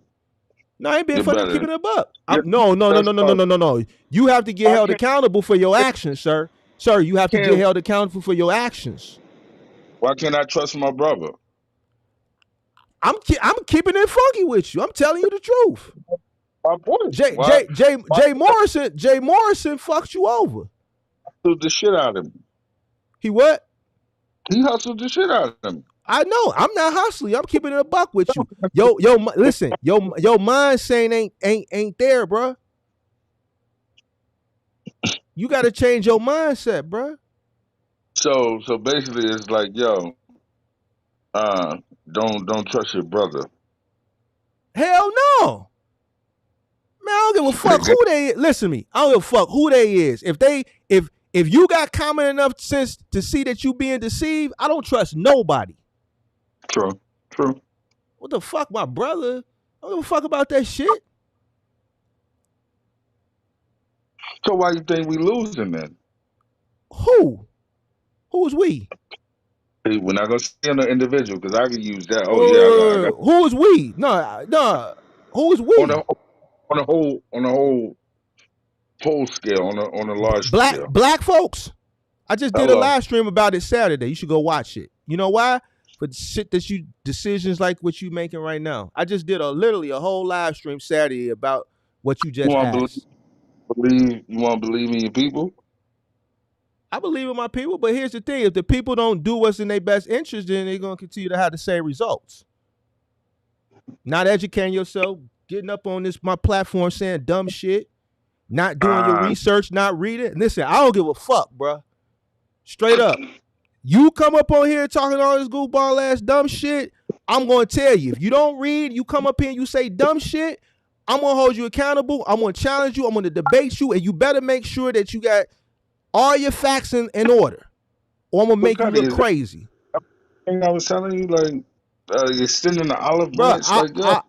Speaker 2: No, I ain't being
Speaker 4: you're
Speaker 2: funny. I'm
Speaker 4: better.
Speaker 2: keeping it a buck.
Speaker 4: Yeah, that's fine.
Speaker 2: No. You have to get
Speaker 4: I
Speaker 2: held accountable for your actions, sir. Sir, you have to get
Speaker 4: can't.
Speaker 2: held accountable for your actions.
Speaker 4: Why can't I trust my brother?
Speaker 2: I'm keeping it funky with you. I'm telling you the truth.
Speaker 4: My point.
Speaker 2: Jay
Speaker 4: Why?
Speaker 2: Jay Jay
Speaker 4: Why
Speaker 2: Jay Morrison fucked you over.
Speaker 4: hustled the shit out of him?
Speaker 2: He what?
Speaker 4: He hustled the shit out of him.
Speaker 2: I know. I'm not hustling. I'm keeping it a buck with you. Listen. Your mind saying ain't there, bro. You got to change your mindset, bro.
Speaker 4: So basically, it's like, yo, uh, don't trust your brother.
Speaker 2: Hell no. Man, I don't give a
Speaker 4: They
Speaker 2: fuck
Speaker 4: get
Speaker 2: who they is. Listen to me. I don't give a fuck who they is. If you got common enough sense to see that you being deceived, I don't trust nobody.
Speaker 4: true, true.
Speaker 2: What the fuck, my brother? I don't give a fuck about that shit.
Speaker 4: So why you think we losing then?
Speaker 2: Who? Who's we?
Speaker 4: Hey, we're not gonna say on the individual because I can use that. Oh yeah, I got
Speaker 2: Who is we? No. Who is
Speaker 4: on the
Speaker 2: we?
Speaker 4: whole scale on a large scale.
Speaker 2: Black folks. I just did a
Speaker 4: Hello.
Speaker 2: live stream about it Saturday. You should go watch it. You know why? For shit that you decisions like what you making right now. I just did literally a whole live stream Saturday about what you
Speaker 4: You
Speaker 2: just
Speaker 4: want to
Speaker 2: asked.
Speaker 4: believe? You want to believe in your people?
Speaker 2: I believe in my people, but here's the thing: if the people don't do what's in their best interest, then they're gonna continue to have the same results. Not educating yourself, getting up on my platform saying dumb shit, not doing your
Speaker 4: Uh,
Speaker 2: research, not reading. Listen, I don't give a fuck, bro. Straight up. You come up on here talking all this goofball ass dumb shit, I'm gonna tell you. If you don't read, you come up here and you say dumb shit, I'm gonna hold you accountable. I'm gonna challenge you. I'm gonna debate you, and you better make sure that you got all your facts in order, or I'm gonna
Speaker 4: what
Speaker 2: make you
Speaker 4: kind of
Speaker 2: look
Speaker 4: is that
Speaker 2: crazy.
Speaker 4: thing I was telling you? Like extending the olive
Speaker 2: Bro,
Speaker 4: branch. Like yo,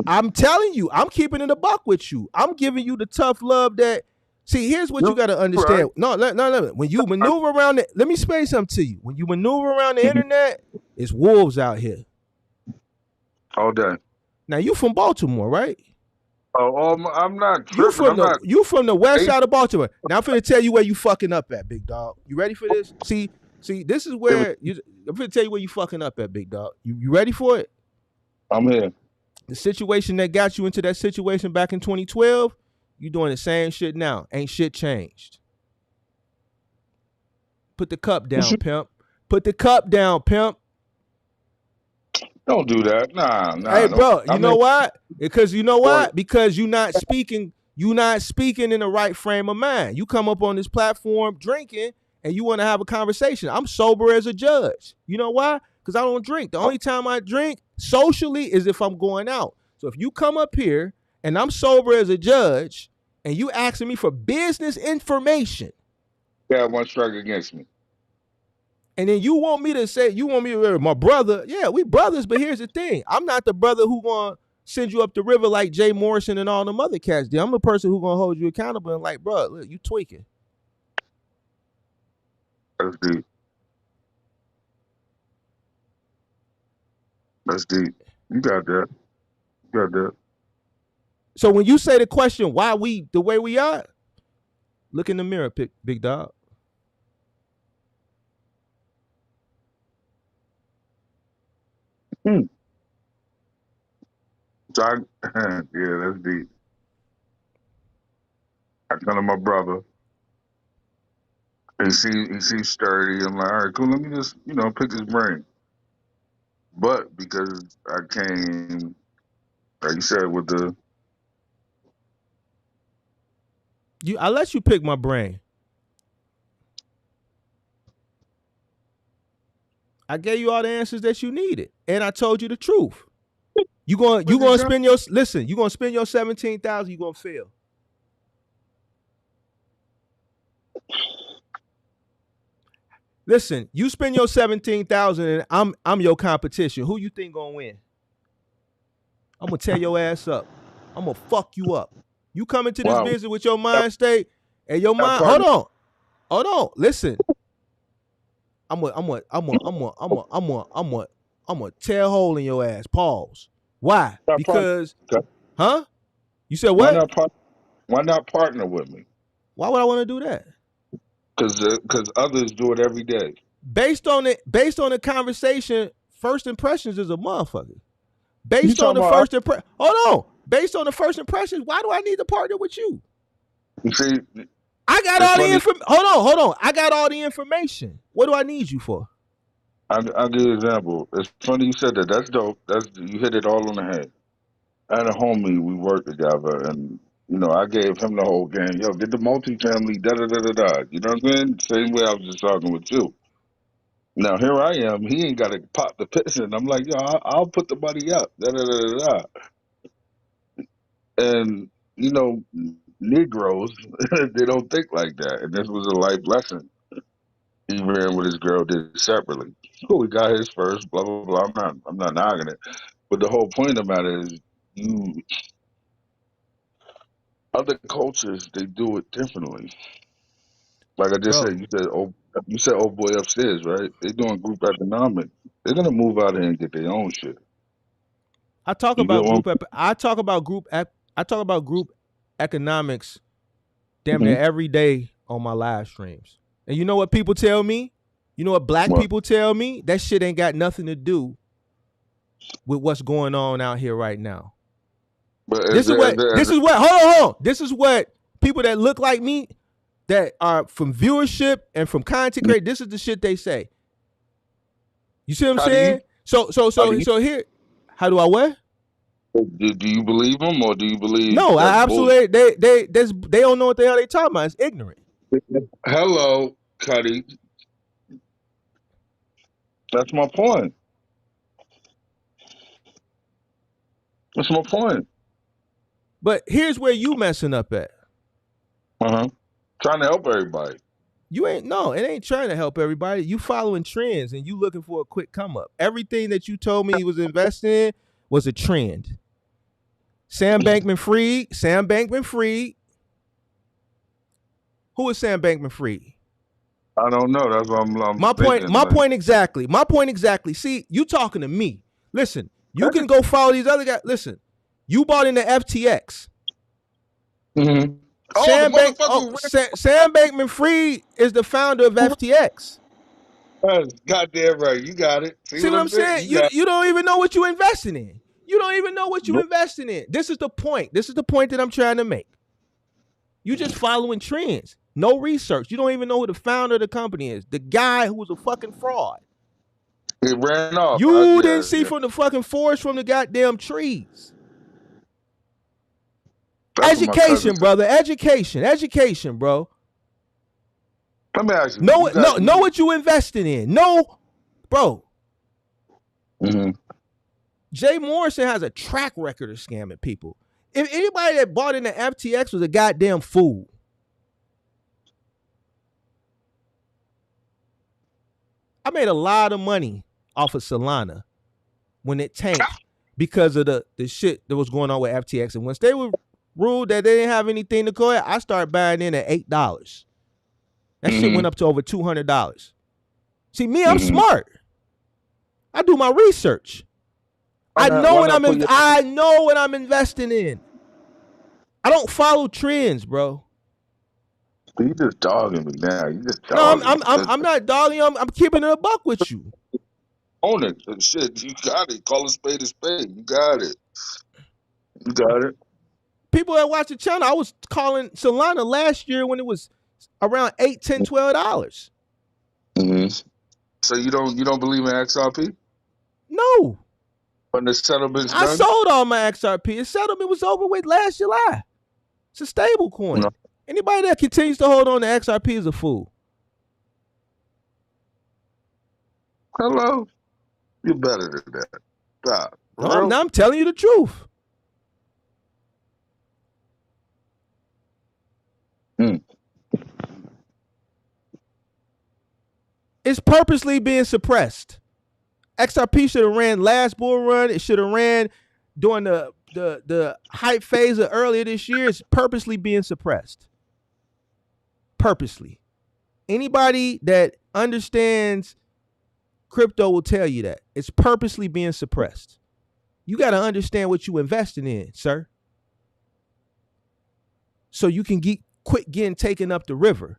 Speaker 2: I'm telling you, I'm keeping it a buck with you. I'm giving you the tough love that. See, here's what you
Speaker 4: you're
Speaker 2: got to
Speaker 4: right
Speaker 2: understand. No. When you maneuver around it, let me explain something to you. When you maneuver around the internet, it's wolves out here.
Speaker 4: all day.
Speaker 2: Now you from Baltimore, right?
Speaker 4: I'm not
Speaker 2: You
Speaker 4: tripping.
Speaker 2: from
Speaker 4: I'm
Speaker 2: the
Speaker 4: not.
Speaker 2: you from the west side of Baltimore. Now I'm finna tell you where you fucking up at, big dog. You ready for this? See, this is where I'm finna tell you where you fucking up at, big dog. You ready for it?
Speaker 4: I'm here.
Speaker 2: The situation that got you into that situation back in 2012, you doing the same shit now. Ain't shit changed. Put the cup down, pimp. Put the cup down, pimp.
Speaker 4: Don't do that.
Speaker 2: Hey,
Speaker 4: Don't.
Speaker 2: bro, you
Speaker 4: I mean,
Speaker 2: know why? Because you know
Speaker 4: boy,
Speaker 2: why? Because you not speaking in the right frame of mind. You come up on this platform drinking and you want to have a conversation. I'm sober as a judge. You know why? Because I don't drink. The only time I drink socially is if I'm going out. So if you come up here and I'm sober as a judge and you asking me for business information,
Speaker 4: you got one strike against me.
Speaker 2: and then you want me to my brother. Yeah, we brothers, but here's the thing. I'm not the brother who gonna send you up the river like Jay Morrison and all them other cats did. I'm the person who gonna hold you accountable and like, bro, look, you tweaking.
Speaker 4: That's deep. That's deep. You got that. You got that.
Speaker 2: So when you say the question, why we the way we are, look in the mirror, big dog.
Speaker 4: Hmm. So yeah, that's deep. I come to my brother. He seems sturdy. I'm like, all right, cool. Let me just pick his brain. But because I came You said with the
Speaker 2: I let you pick my brain. I gave you all the answers that you needed, and I told you the truth. You gonna spend your You gonna spend your 17,000. You gonna fail. Listen, you spend your 17,000, and I'm your competition. Who you think gonna win? I'm gonna tear your ass up. I'm gonna fuck you up. You come into this
Speaker 4: wow,
Speaker 2: business with your mind state and your
Speaker 4: that
Speaker 2: mind.
Speaker 4: partner,
Speaker 2: Hold on. Listen, I'm gonna tear a hole in your ass. Pause. Why?
Speaker 4: that partner.
Speaker 2: Because,
Speaker 4: Okay.
Speaker 2: huh? You said
Speaker 4: Why
Speaker 2: what?
Speaker 4: not part? Why not partner with me?
Speaker 2: Why would I want to do that?
Speaker 4: Because others do it every day.
Speaker 2: Based on the conversation, first impressions is a motherfucker.
Speaker 4: You
Speaker 2: Based on
Speaker 4: talking
Speaker 2: the
Speaker 4: about?
Speaker 2: first impression, hold on. Based on the first impressions, why do I need to partner with you?
Speaker 4: You see,
Speaker 2: I got
Speaker 4: it's
Speaker 2: all the
Speaker 4: funny.
Speaker 2: information. Hold on. I got all the information. What do I need you for?
Speaker 4: I'll give you an example. It's funny you said that. That's dope. You hit it all on the head. I had a homie. We worked together, and I gave him the whole game. Yo, get the multifamily. Da da da da da. You know what I'm saying? Same way I was just talking with you. Now here I am. He ain't got to pop the piston. I'm like, yo, I'll put the money up. Da da da da da. And Negroes, they don't think like that. And this was a life lesson. He ran with his girl, did it separately. Cool, he got his first, blah blah blah. I'm not knocking it. But the whole point of the matter is you other cultures they do it differently. Like I just said,
Speaker 2: Bro,
Speaker 4: you said, boy upstairs, right? They doing group economics. They're gonna move out here and get their own shit.
Speaker 2: I talk
Speaker 4: You get
Speaker 2: about
Speaker 4: one?
Speaker 2: group I talk about group economics damn
Speaker 4: Mm-hmm.
Speaker 2: near every day on my live streams. And you know what people tell me? You know what black
Speaker 4: What?
Speaker 2: people tell me? That shit ain't got nothing to do with what's going on out here right now.
Speaker 4: But
Speaker 2: This is what hold on. This is what people that look like me that are from viewership and from content creation, this is the shit they say. You see what I'm
Speaker 4: how do you
Speaker 2: saying? So here, how do I what?
Speaker 4: do you believe them or do you believe
Speaker 2: No,
Speaker 4: that's
Speaker 2: I
Speaker 4: bullshit?
Speaker 2: absolutely they don't know what the hell they talking about. It's ignorant.
Speaker 4: Hello, Cuddy. That's my point. That's my point.
Speaker 2: But here's where you messing up at.
Speaker 4: Uh-huh. Trying to help everybody.
Speaker 2: You ain't no, it ain't trying to help everybody. You following trends and you looking for a quick come up. Everything that you told me he was investing in was a trend. Sam Bankman-Fried. Who is Sam Bankman-Fried?
Speaker 4: I don't know. That's what I'm
Speaker 2: My point,
Speaker 4: spitting.
Speaker 2: my
Speaker 4: Like,
Speaker 2: point exactly. My point exactly. See, you talking to me. Listen, you can go follow these other guys. Listen, you bought into FTX.
Speaker 4: mm-hmm. Oh, the motherfucker
Speaker 2: Sam Bankman-Fried is the founder of FTX.
Speaker 4: ran. Goddamn right. You got it. See
Speaker 2: See
Speaker 4: what
Speaker 2: what
Speaker 4: I'm
Speaker 2: I'm
Speaker 4: saying?
Speaker 2: saying?
Speaker 4: You got
Speaker 2: You don't even know what you're investing in. You don't even know what you're
Speaker 4: it.
Speaker 2: investing in. This is the point. This is the point that I'm trying to make. You just following trends. No research. You don't even know who the founder of the company is. The guy who was a fucking fraud.
Speaker 4: It ran off.
Speaker 2: You didn't
Speaker 4: Yeah,
Speaker 2: see
Speaker 4: yeah.
Speaker 2: from the fucking forest from the goddamn trees.
Speaker 4: That's what my cousin
Speaker 2: Education,
Speaker 4: said.
Speaker 2: brother. Education, bro.
Speaker 4: Let me ask you.
Speaker 2: Know
Speaker 4: You got
Speaker 2: know what you investing in. No, bro.
Speaker 4: mm-hmm.
Speaker 2: Jay Morrison has a track record of scamming people. If anybody that bought into FTX was a goddamn fool. I made a lot of money off of Solana when it tanked because of the shit that was going on with FTX. And once they were ruled that they didn't have anything to go at, I started buying in at $8. That shit went up to over $200. See, me, I'm smart. I do my research. I know what I'm investing in. I don't follow trends, bro.
Speaker 4: You just dogging me now. You just
Speaker 2: No,
Speaker 4: dogging me.
Speaker 2: I'm not dogging you. I'm keeping it a buck with you.
Speaker 4: Own it. Shit, you got it. Call a spade a spade. You got it. You got it.
Speaker 2: People that watch the channel, I was calling Solana last year when it was around $8, $10, $12.
Speaker 4: Mm-hmm. So you don't believe in XRP?
Speaker 2: No.
Speaker 4: When the settlement's
Speaker 2: I
Speaker 4: done?
Speaker 2: sold all my XRP. The settlement was over with last July. It's a stable coin.
Speaker 4: No.
Speaker 2: Anybody that continues to hold on to XRP is a fool.
Speaker 4: Hello? You're better than that. Stop. For
Speaker 2: No,
Speaker 4: real?
Speaker 2: I'm telling you the truth.
Speaker 4: Mm.
Speaker 2: It's purposely being suppressed. XRP should have ran last bull run. It should have ran during the hype phase of earlier this year. It's purposely being suppressed. Purposely. Anybody that understands crypto will tell you that. It's purposely being suppressed. You got to understand what you're investing in, sir. So you can quit getting taken up the river.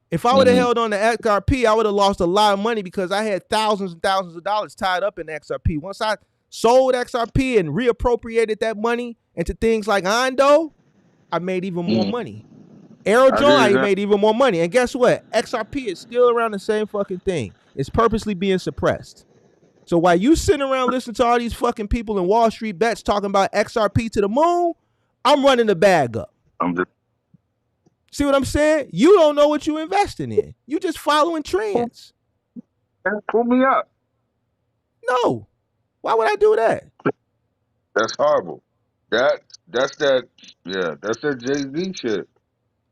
Speaker 2: If I would have held on to XRP, I would have lost a lot of money because I had thousands and thousands of dollars tied up in XRP. Once I sold XRP and reappropriated that money into things like Ondo, I made even more money. Aerojohn, I made even more money. And guess what? XRP is still around the same fucking thing. It's purposely being suppressed. So while you sitting around listening to all these fucking people in Wall Street bets talking about XRP to the moon, I'm running the bag up. See what I'm saying? You don't know what you're investing in. You just following trends.
Speaker 4: Pull me up.
Speaker 2: No. Why would I do that?
Speaker 4: That's horrible. That's that Jay-Z shit.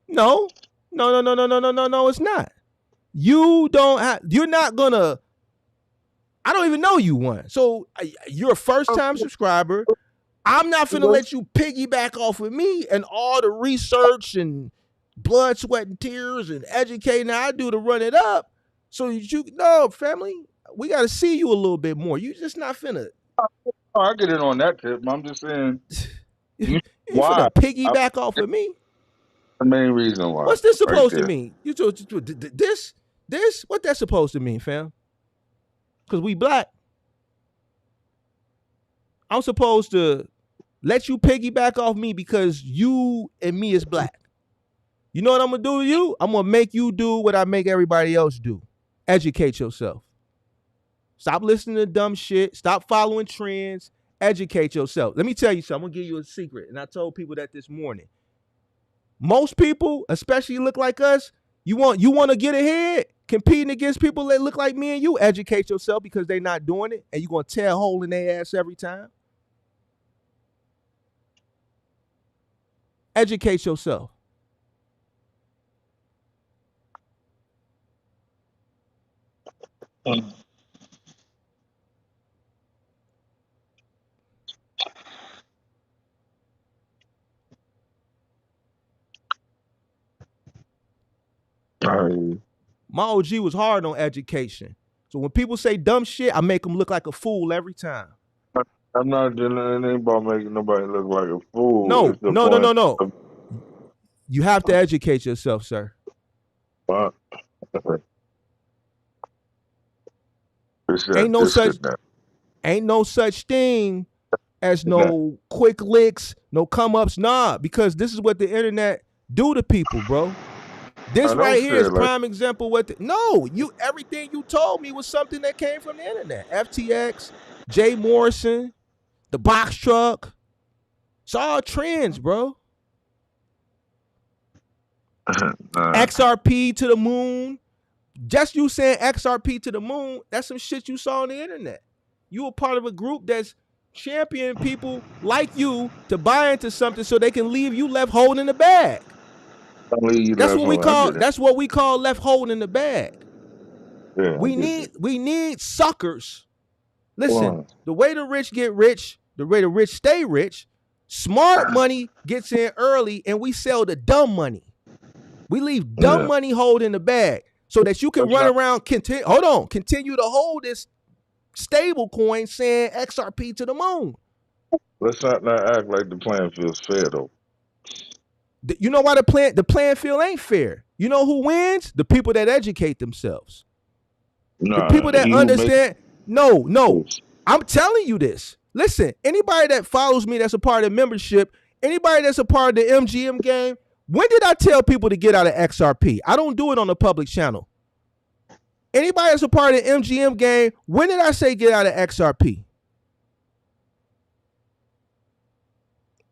Speaker 2: No, it's not. You're not gonna, I don't even know you one. So you're a first time subscriber. I'm not finna let you piggyback off of me and all the research and blood, sweat, and tears and educating I do to run it up. So no, family, we got to see you a little bit more. You just not finna.
Speaker 4: Oh, I get in on that tip. I'm just saying.
Speaker 2: You finna piggyback off of me?
Speaker 4: The main reason why.
Speaker 2: What's this supposed to mean? This? What that's supposed to mean, fam? Because we black. I'm supposed to let you piggyback off me because you and me is black. You know what I'm going to do to you? I'm going to make you do what I make everybody else do. Educate yourself. Stop listening to dumb shit. Stop following trends. Educate yourself. Let me tell you something. I'm going to give you a secret. And I told people that this morning. Most people, especially look like us, you want to get ahead, competing against people that look like me and you, educate yourself because they're not doing it, and you're going to tear a hole in their ass every time. Educate yourself. My OG was hard on education. So when people say dumb shit, I make them look like a fool every time.
Speaker 4: I'm not doing anything about making nobody look like a fool.
Speaker 2: No. You have to educate yourself, sir.
Speaker 4: What?
Speaker 2: Ain't no such thing as no quick licks, no come ups, nah. Because this is what the internet do to people, bro. This right here is prime example. Everything you told me was something that came from the internet. FTX, Jay Morrison, the box truck. It's all trends, bro. XRP to the moon. Just you saying XRP to the moon, that's some shit you saw on the internet. You were part of a group that's championing people like you to buy into something so they can leave you left holding the bag. That's what we call left holding the bag. Yeah, we need suckers. Listen, the way the rich get rich, the way the rich stay rich, smart money gets in early and we sell the dumb money. We leave dumb money holding the bag so that you can run around, continue to hold this stable coin saying XRP to the moon.
Speaker 4: Let's not act like the playing field's fair though.
Speaker 2: You know why the playing field ain't fair? You know who wins? The people that educate themselves. The people that understand. No. I'm telling you this. Listen, anybody that follows me that's a part of the membership, anybody that's a part of the MGM game, when did I tell people to get out of XRP? I don't do it on the public channel. Anybody that's a part of the MGM game, when did I say get out of XRP?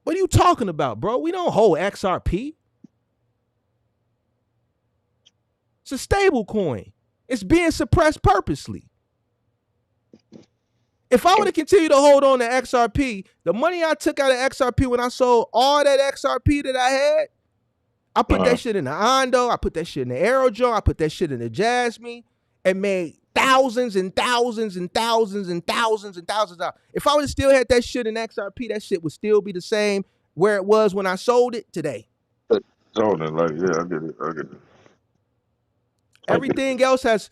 Speaker 2: What are you talking about, bro? We don't hold XRP. It's a stable coin. It's being suppressed purposely. If I were to continue to hold on to XRP, the money I took out of XRP when I sold all that XRP that I had, I put that shit in the Ondo, I put that shit in the Aerojo, I put that shit in the Jasmine, and made thousands and thousands and thousands and thousands and thousands of dollars. If I would have still had that shit in XRP, that shit would still be the same where it was when I sold it today.
Speaker 4: Sold it, like, yeah, I get it.
Speaker 2: Everything else has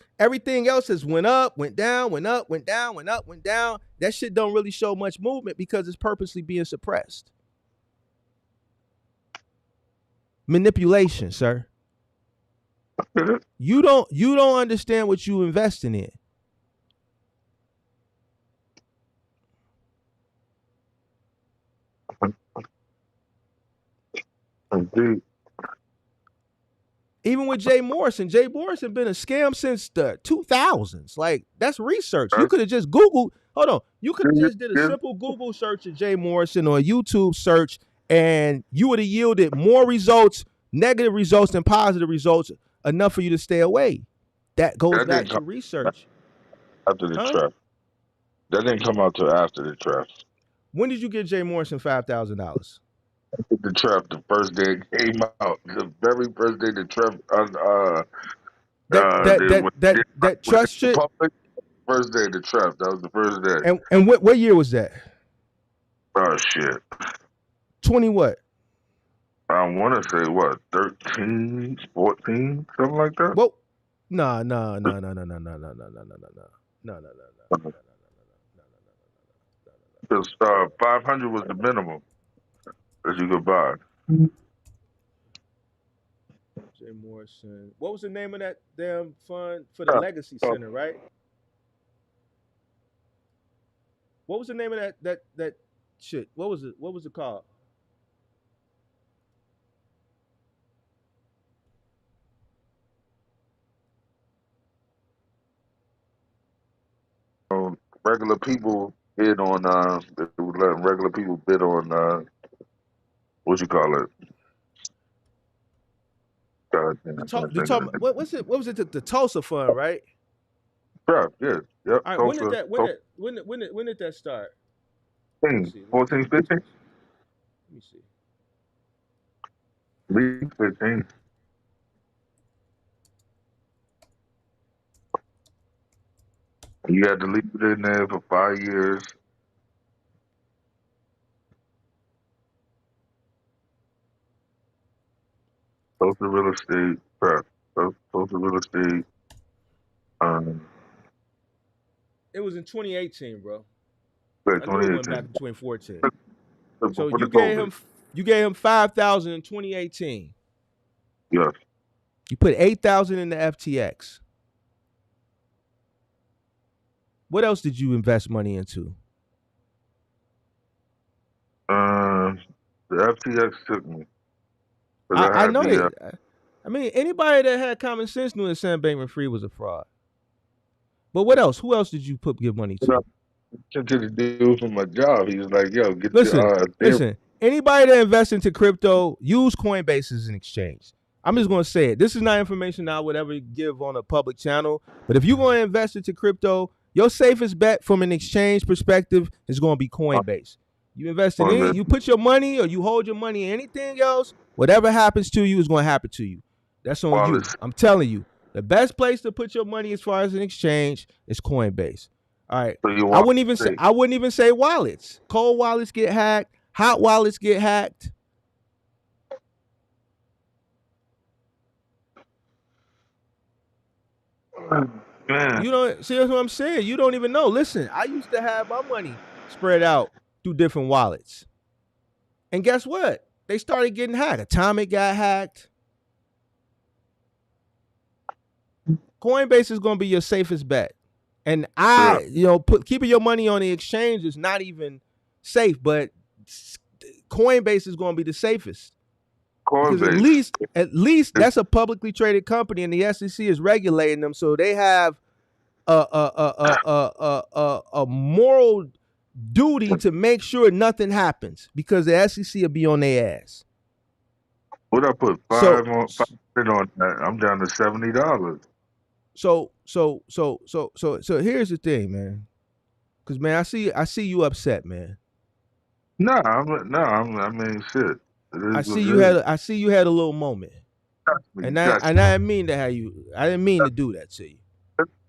Speaker 2: went up, went down, went up, went down, went up, went down. That shit don't really show much movement because it's purposely being suppressed. Manipulation, sir. You don't understand what you investing in.
Speaker 4: Indeed.
Speaker 2: Even with Jay Morrison been a scam since the 2000s. Like, that's research. You could have just Googled. Hold on. You could have just did a simple Google search of Jay Morrison or a YouTube search, and you would have yielded more results, negative results than positive results, enough for you to stay away. That goes back to research.
Speaker 4: After the trap. That didn't come out till after the trap.
Speaker 2: When did you get Jay Morrison $5,000?
Speaker 4: The trap, the first day it came out, the very first day the trap,
Speaker 2: that trust shit.
Speaker 4: First day the trap. That was the first day.
Speaker 2: And what year was that?
Speaker 4: Oh shit.
Speaker 2: 20 what?
Speaker 4: I want to say what, 13, 14, something like that.
Speaker 2: Well, no.
Speaker 4: 500 was the minimum that you could buy.
Speaker 2: Jay Morrison. What was the name of that damn fund for the Legacy Center, right? What was the name of that shit? What was it called?
Speaker 4: Regular people bid on they were letting regular people bid on what you call it?
Speaker 2: What was it? The Tulsa Fund, right?
Speaker 4: Yeah, yeah, yep.
Speaker 2: All right, when did that start?
Speaker 4: 14, 15? Let
Speaker 2: me see.
Speaker 4: 15. You had to leave it in there for 5 years. Social real estate, social real estate.
Speaker 2: It was in 2018, bro.
Speaker 4: Yeah,
Speaker 2: I knew it went back in 2014. So you gave him 5,000 in 2018.
Speaker 4: Yes.
Speaker 2: You put 8,000 in the FTX. What else did you invest money into?
Speaker 4: The FTX took me.
Speaker 2: I know that. I mean, anybody that had common sense knew that Sam Bankman-Fried was a fraud. But what else? Who else did you give money to?
Speaker 4: To the dude from my job, he was like, "Yo, get
Speaker 2: listen. Anybody that invests into crypto, use Coinbase as an exchange. I'm just going to say it. This is not information I would ever give on a public channel. But if you're going to invest into crypto, your safest bet from an exchange perspective is going to be Coinbase. You invest in it, you put your money or you hold your money in anything else, whatever happens to you is going to happen to you. That's on you. I'm telling you. The best place to put your money as far as an exchange is Coinbase. All right. I wouldn't even say wallets. Cold wallets get hacked. Hot wallets get hacked.
Speaker 4: Man.
Speaker 2: You don't see what I'm saying? You don't even know. Listen, I used to have my money spread out through different wallets. And guess what? They started getting hacked. Atomic got hacked. Coinbase is going to be your safest bet. And keeping your money on the exchange is not even safe, but Coinbase is going to be the safest. Because at least that's a publicly traded company, and the SEC is regulating them, so they have a moral duty duty to make sure nothing happens because the SEC will be on their ass.
Speaker 4: What I put
Speaker 2: So
Speaker 4: 500 on that? I'm down to $70.
Speaker 2: so here's the thing, man. Cause man, I see you upset, man.
Speaker 4: I mean, shit. It
Speaker 2: I
Speaker 4: is
Speaker 2: see
Speaker 4: what
Speaker 2: you
Speaker 4: it is.
Speaker 2: had a little moment. And I
Speaker 4: Trust
Speaker 2: and I didn't mean to have you. I didn't mean to do that to you.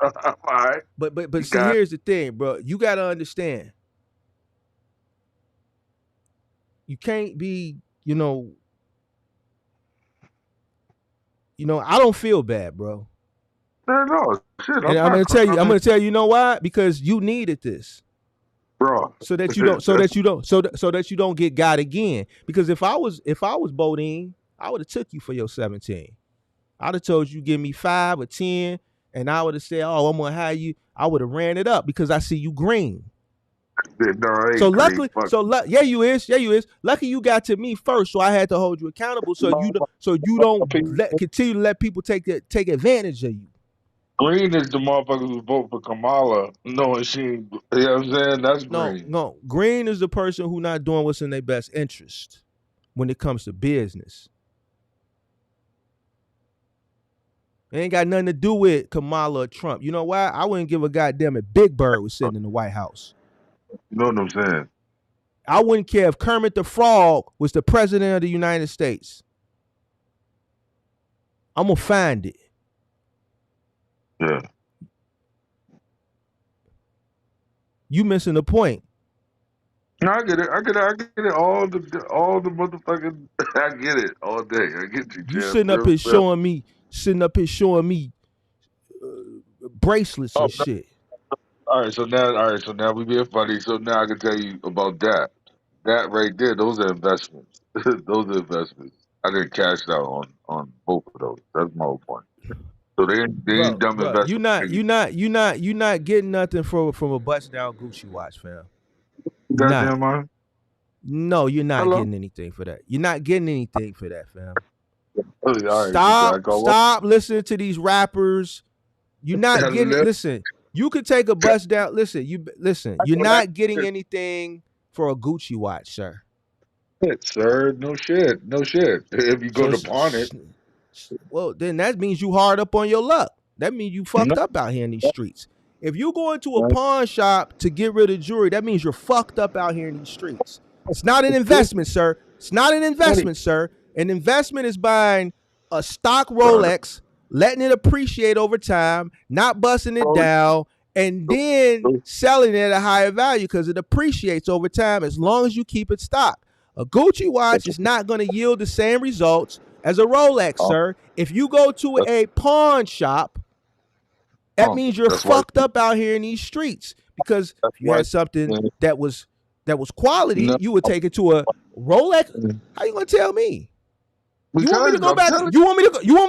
Speaker 4: me. All right.
Speaker 2: But
Speaker 4: You
Speaker 2: see,
Speaker 4: got
Speaker 2: here's the thing, bro. You gotta understand. You can't be, I don't feel bad, bro.
Speaker 4: no. Shit,
Speaker 2: And
Speaker 4: I'm not
Speaker 2: I'm
Speaker 4: crying,
Speaker 2: gonna tell you, you know why? Because you needed this.
Speaker 4: bro.
Speaker 2: So that you don't so
Speaker 4: That's
Speaker 2: that you don't so that you don't get got again. Because if I was Bodine, I would have took you for your 17. I'd have told you give me 5 or 10, and I would have said, "Oh, I'm gonna hire you." I would have ran it up because I see you green.
Speaker 4: no, I
Speaker 2: So
Speaker 4: ain't green.
Speaker 2: luckily,
Speaker 4: Fuck.
Speaker 2: yeah, you is. Lucky you got to me first, so I had to hold you accountable. So you don't continue to let people take advantage of you.
Speaker 4: Green is the motherfucker who vote for Kamala, knowing she, you know what I'm saying? That's
Speaker 2: No,
Speaker 4: green.
Speaker 2: no. Green is the person who not doing what's in their best interest when it comes to business. It ain't got nothing to do with Kamala or Trump. You know why? I wouldn't give a goddamn if Big Bird was sitting in the White House.
Speaker 4: You know what I'm saying?
Speaker 2: I wouldn't care if Kermit the Frog was the president of the United States. I'm gonna find it.
Speaker 4: Yeah.
Speaker 2: You missing the point.
Speaker 4: No, I get it. I get it. All the motherfucking, I get it all day. I get you,
Speaker 2: You
Speaker 4: champ.
Speaker 2: sitting up
Speaker 4: Real
Speaker 2: here
Speaker 4: stuff.
Speaker 2: showing me bracelets
Speaker 4: Oh,
Speaker 2: and shit.
Speaker 4: all right. So now we being funny. So now I can tell you about that. That right there, those are investments. Those are investments. I get cashed out on both of those. That's my whole point. So they ain't dumb
Speaker 2: Bro,
Speaker 4: investments.
Speaker 2: you not getting nothing from a bust down Gucci watch, fam. You're not.
Speaker 4: Goddamn mind.
Speaker 2: No, you're not
Speaker 4: Hello.
Speaker 2: getting anything for that. You're not getting anything for that, fam.
Speaker 4: Oh, all right. So I go up.
Speaker 2: Stop listening to these rappers. You're not getting it.
Speaker 4: Hello.
Speaker 2: Listen, you could take a bust down. Listen. You're not getting anything for a Gucci watch, sir.
Speaker 4: Sir, no shit, no shit. If you go
Speaker 2: So,
Speaker 4: to pawn it,
Speaker 2: well, then that means you hard up on your luck. That means you
Speaker 4: no,
Speaker 2: fucked up out here in these streets. If you go into a pawn shop to get rid of jewelry, that means you're fucked up out here in these streets. It's not an investment, sir. It's not an investment, sir. An investment is buying a stock Rolex, letting it appreciate over time, not busting it down, and then selling it at a higher value because it appreciates over time as long as you keep it stock. A Gucci watch is not going to yield the same results as a Rolex, sir. If you go to a pawn shop, that means you're
Speaker 4: that's why.
Speaker 2: fucked up out here in these streets. Because
Speaker 4: That's
Speaker 2: if you
Speaker 4: why.
Speaker 2: had something that was quality,
Speaker 4: No,
Speaker 2: you would take it to a Rolex. How you gonna tell me? You want me to
Speaker 4: because
Speaker 2: go
Speaker 4: I'm
Speaker 2: back?
Speaker 4: telling
Speaker 2: You want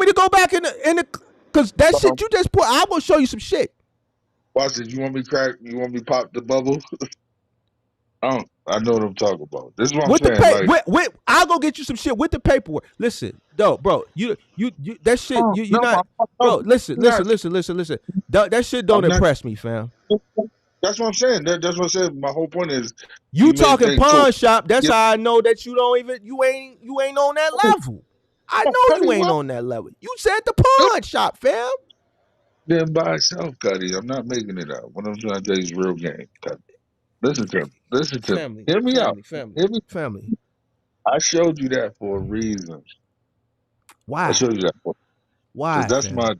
Speaker 2: me to go back in the? Because that
Speaker 4: you.
Speaker 2: shit you just put. I'm gonna show you some shit.
Speaker 4: Watch it. You want me crack? You want me pop the bubble? I know what I'm talking about. This is what I'm
Speaker 2: With the
Speaker 4: saying.
Speaker 2: pay,
Speaker 4: Like,
Speaker 2: I'll go get you some shit with the paperwork. Listen, though, bro, you that shit, you
Speaker 4: no,
Speaker 2: not,
Speaker 4: no,
Speaker 2: bro. Listen.
Speaker 4: not.
Speaker 2: That shit don't
Speaker 4: I'm not.
Speaker 2: impress me, fam.
Speaker 4: That's what I'm saying. That's what I'm saying. My whole point is,
Speaker 2: You
Speaker 4: you may
Speaker 2: talking
Speaker 4: think, cool.
Speaker 2: pawn shop? That's
Speaker 4: Yeah,
Speaker 2: how I know that you ain't on that level. I know you
Speaker 4: Cuddy,
Speaker 2: ain't
Speaker 4: what?
Speaker 2: on that level. You said the pawn shop, fam.
Speaker 4: Then by itself, Cuddy. I'm not making it up. What I'm trying to tell you is real game, Cuddy. Listen to me. Listen to me.
Speaker 2: Family,
Speaker 4: Hear me out.
Speaker 2: family, family,
Speaker 4: Hear me.
Speaker 2: family.
Speaker 4: I showed you that for a reason. I
Speaker 2: Why?
Speaker 4: showed you that because
Speaker 2: Why,
Speaker 4: that's
Speaker 2: fam?
Speaker 4: my.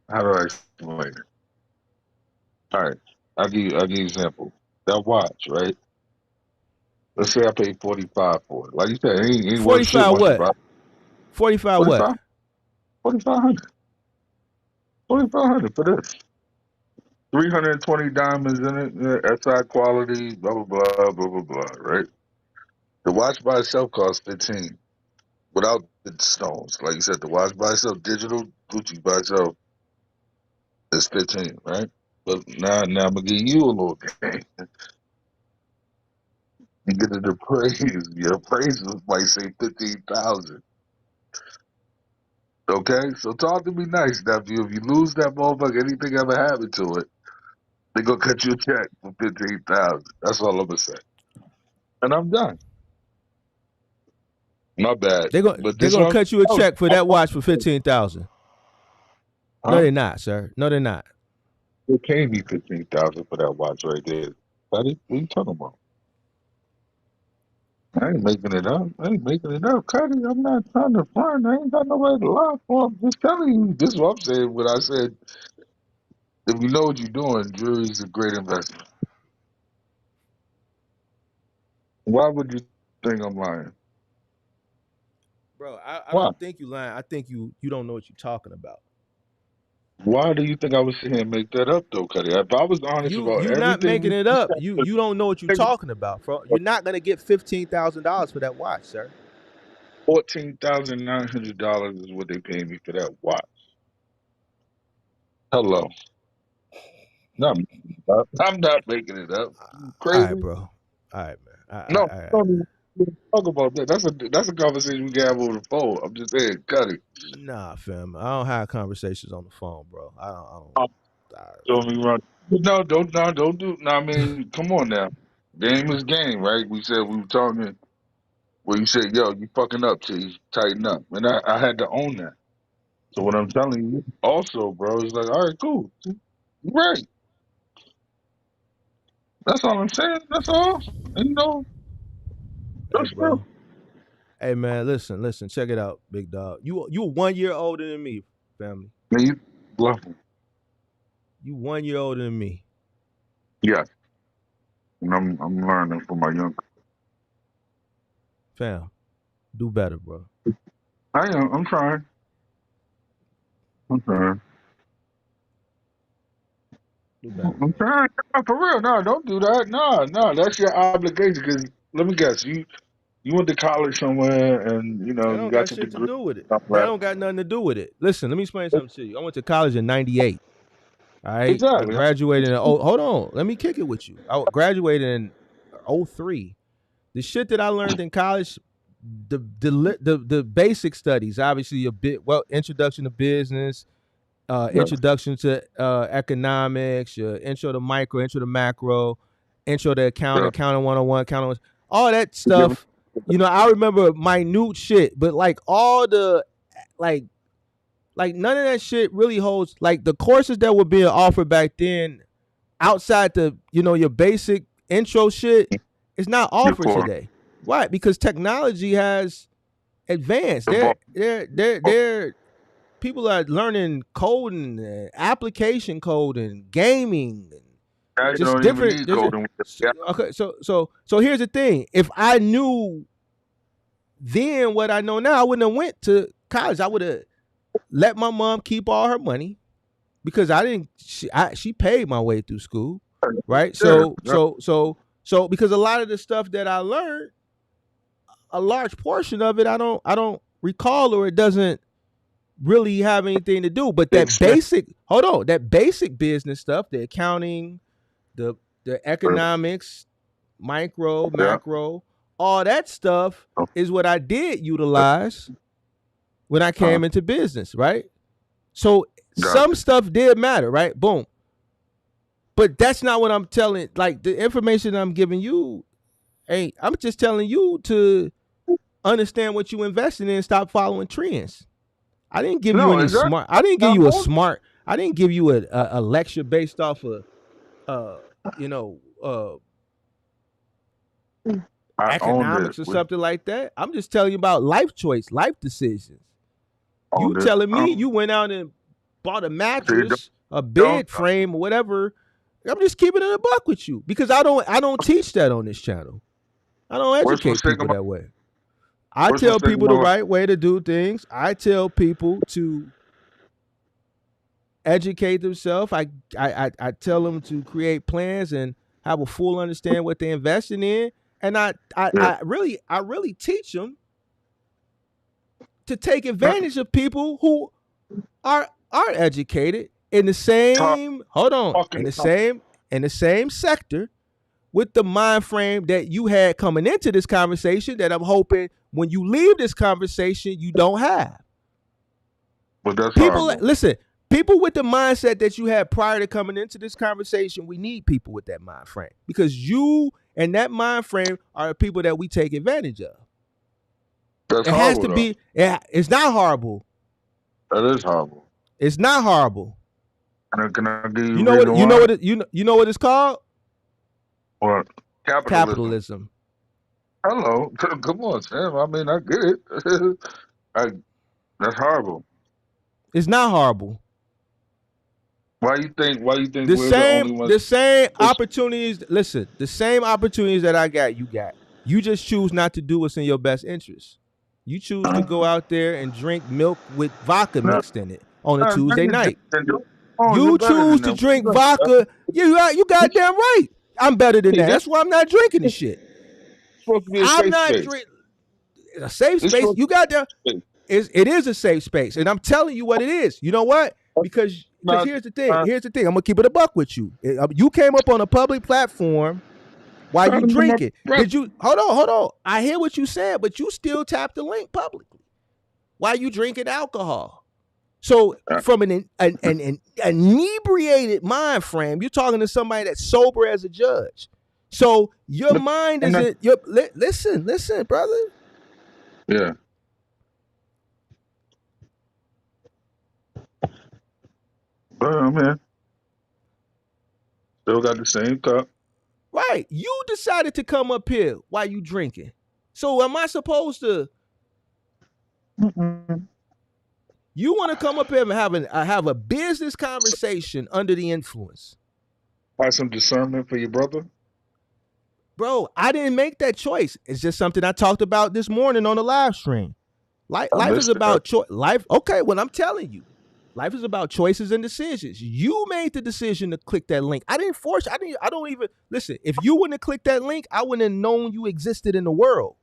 Speaker 4: How do I explain it? All right, I'll give you an example. That watch, right? Let's say I paid 45 for it. Like you said, it ain't worth shit
Speaker 2: 45
Speaker 4: once you
Speaker 2: what?
Speaker 4: buy it.
Speaker 2: 45 what?
Speaker 4: 45, 4500, 4500 for this. 320 diamonds in it, SI quality, blah blah blah blah blah blah. Right? The watch by itself costs 15 without the stones. Like you said, the watch by itself, digital Gucci by itself is 15, right? But now I'm gonna give you a little game. You get the appraise. Your appraisal might say 15,000. Okay, so talk to me nice, nephew. If you lose that motherfucker, anything ever happened to it, They gonna cut you a check for 15,000. That's all I'm gonna say. And I'm done. My bad. But
Speaker 2: They're
Speaker 4: this
Speaker 2: gonna
Speaker 4: one,
Speaker 2: cut you a check for that watch for 15,000. No,
Speaker 4: huh?
Speaker 2: they're not, sir. No, they're not.
Speaker 4: They paid me 15,000 for that watch right there. Buddy, what are you talking about? I ain't making it up. I ain't making it up, Cuddy. I'm not trying to front. I ain't got nobody to lie for. I'm just telling you. This is what I'm saying. When I said, if you know what you're doing, jewelry is a great investment. Why would you think I'm lying?
Speaker 2: Bro, I
Speaker 4: Why?
Speaker 2: don't think you lying. I think you don't know what you're talking about.
Speaker 4: Why do you think I would sit here and make that up, though, Cuddy? If I was honest about
Speaker 2: You not
Speaker 4: everything
Speaker 2: making
Speaker 4: you
Speaker 2: it up. You don't know what you're
Speaker 4: said,
Speaker 2: talking about, bro. You're not gonna get $15,000 for that watch, sir.
Speaker 4: $14,900 is what they paid me for that watch. Hello. No, I'm not making it up. You
Speaker 2: All right,
Speaker 4: crazy?
Speaker 2: bro. All right, man.
Speaker 4: No, don't even talk about that. That's a conversation we can have over the phone. I'm just saying, cut it.
Speaker 2: Nah, fam. I don't have conversations on the phone, bro. I don't.
Speaker 4: Oh,
Speaker 2: I
Speaker 4: don't me run. No, don't do. No, I mean, come on now. Game is game, right? We said we were talking. Where you said, "Yo, you fucking up, T. Tighten up," and I had to own that. So what I'm telling you, also, bro, is like, all right, cool, you right. That's all I'm saying. That's all. And,
Speaker 2: hey,
Speaker 4: that's real.
Speaker 2: bro. Hey, man. Listen. Check it out, big dog. You 1 year older than me, family.
Speaker 4: Man, you bluffing.
Speaker 2: You 1 year older than me,
Speaker 4: Yes, and I'm learning from my young.
Speaker 2: fam. Do better, bro.
Speaker 4: I am. I'm trying. I'm trying.
Speaker 2: Do better,
Speaker 4: I'm
Speaker 2: bro.
Speaker 4: trying. No, for real. No, don't do that. No, that's your obligation. Because let me guess, you went to college somewhere, and
Speaker 2: That
Speaker 4: you
Speaker 2: don't got
Speaker 4: got your
Speaker 2: shit to
Speaker 4: degree.
Speaker 2: do with it.
Speaker 4: Stuff
Speaker 2: That
Speaker 4: like
Speaker 2: don't got nothing to do with it. Listen, let me explain something to you. I went to college in '98. All right, I
Speaker 4: exactly.
Speaker 2: graduated in. Oh, hold on. Let me kick it with you. I graduated in '03. The shit that I learned in college, the basic studies, obviously a bit introduction to business,
Speaker 4: Yeah,
Speaker 2: introduction to economics, your intro to micro, intro to macro, intro to accounting,
Speaker 4: yeah.
Speaker 2: accounting 101, accounting, all that
Speaker 4: You give
Speaker 2: stuff. I remember minute shit, but like all the like none of that shit really holds. Like the courses that were being offered back then, outside the your basic intro shit, is not
Speaker 4: your
Speaker 2: offered
Speaker 4: core.
Speaker 2: today. Why? Because technology has advanced.
Speaker 4: Evolve.
Speaker 2: They're people are learning coding, application coding, gaming, and
Speaker 4: Now you
Speaker 2: just
Speaker 4: don't even
Speaker 2: different.
Speaker 4: need coding. Yeah,
Speaker 2: Okay, so here's the thing. If I knew then what I know now, I wouldn't have went to college. I would have let my mom keep all her money because I didn't. She paid my way through school, right?
Speaker 4: yeah, yeah.
Speaker 2: So because a lot of the stuff that I learned, a large portion of it, I don't recall, or it doesn't really have anything to do. But that
Speaker 4: Expect.
Speaker 2: basic, hold on, that basic business stuff, the accounting, the economics, micro,
Speaker 4: Yeah.
Speaker 2: macro, all that stuff is what I did utilize when I
Speaker 4: Uh,
Speaker 2: came into business, right? So some
Speaker 4: gotcha.
Speaker 2: stuff did matter, right? Boom. But that's not what I'm telling. Like the information I'm giving you, ain't. I'm just telling you to understand what you investing in and stop following trends. I didn't give you
Speaker 4: No,
Speaker 2: any
Speaker 4: exactly.
Speaker 2: smart. I didn't give
Speaker 4: I
Speaker 2: you a
Speaker 4: own
Speaker 2: smart. I didn't give you a lecture based off of uh you know uh
Speaker 4: I owned it.
Speaker 2: economics or something like that. I'm just telling you about life choice, life decisions. You
Speaker 4: Owned it.
Speaker 2: telling me you went out and bought a
Speaker 4: So you
Speaker 2: mattress, a
Speaker 4: don't.
Speaker 2: bed frame, or whatever. I'm just keeping it a buck with you because I don't teach that on this channel. I don't
Speaker 4: Worst
Speaker 2: educate
Speaker 4: mistake of
Speaker 2: people
Speaker 4: my.
Speaker 2: that way. I
Speaker 4: Worst
Speaker 2: tell
Speaker 4: mistake of
Speaker 2: people
Speaker 4: my
Speaker 2: the
Speaker 4: life.
Speaker 2: right way to do things. I tell people to educate themselves. I tell them to create plans and have a full understand what they're investing in. And
Speaker 4: Yeah.
Speaker 2: I really teach them to take
Speaker 4: Huh.
Speaker 2: advantage of people who are educated in the
Speaker 4: Talk,
Speaker 2: same hold on
Speaker 4: talking.
Speaker 2: in the same sector with the mind frame that you had coming into this conversation that I'm hoping when you leave this conversation you don't have.
Speaker 4: But that's
Speaker 2: People
Speaker 4: horrible.
Speaker 2: listen, people with the mindset that you had prior to coming into this conversation, we need people with that mind frame because you and that mind frame are the people that we take advantage of.
Speaker 4: That's
Speaker 2: It has
Speaker 4: horrible,
Speaker 2: to
Speaker 4: though.
Speaker 2: be. Yeah, it's not horrible.
Speaker 4: That is horrible.
Speaker 2: It's not horrible.
Speaker 4: Can I give you
Speaker 2: You
Speaker 4: a
Speaker 2: know what?
Speaker 4: reason
Speaker 2: You know
Speaker 4: why?
Speaker 2: what? You know what it's called?
Speaker 4: Or capitalism.
Speaker 2: Capitalism.
Speaker 4: Hello. Come on, Sam. I mean, I get it. I, that's horrible.
Speaker 2: It's not horrible.
Speaker 4: Why you think
Speaker 2: The
Speaker 4: we're the
Speaker 2: same,
Speaker 4: only ones?
Speaker 2: the same opportunities. Listen, the same opportunities that I got, you got. You just choose not to do what's in your best interest. You choose to go out there and drink milk with vodka
Speaker 4: No,
Speaker 2: mixed in it on a
Speaker 4: no,
Speaker 2: Tuesday night.
Speaker 4: you're
Speaker 2: You
Speaker 4: better than
Speaker 2: choose to
Speaker 4: them.
Speaker 2: drink vodka. You goddamn right. I'm better than that.
Speaker 4: This
Speaker 2: That's why I'm not drinking the shit.
Speaker 4: is supposed to be a
Speaker 2: I'm
Speaker 4: safe
Speaker 2: not
Speaker 4: space.
Speaker 2: drinking a safe
Speaker 4: It's
Speaker 2: space.
Speaker 4: supposed
Speaker 2: You got there.
Speaker 4: to be
Speaker 2: It is a safe space, and I'm telling you what it is. You know what? Because
Speaker 4: not,
Speaker 2: here's the thing. Here's the thing. I'm gonna keep it a buck with you. You came up on a public platform while you drinking. Did you? Hold on. I hear what you said, but you still tap the link publicly while you drinking alcohol. So from an inebriated mind frame, you're talking to somebody that's sober as a judge. So your mind isn't. Listen, brother.
Speaker 4: Yeah. Man, still got the same cup.
Speaker 2: Right. You decided to come up here while you drinking. So am I supposed to?
Speaker 4: Mm-mm.
Speaker 2: You want to come up here and have a business conversation under the influence?
Speaker 4: Have some discernment for your brother.
Speaker 2: Bro, I didn't make that choice. It's just something I talked about this morning on the live stream. Life is about choice. Life, okay, well, I'm telling you. Life is about choices and decisions. You made the decision to click that link. I didn't force you. I don't even listen. If you wouldn't have clicked that link, I wouldn't have known you existed in the world.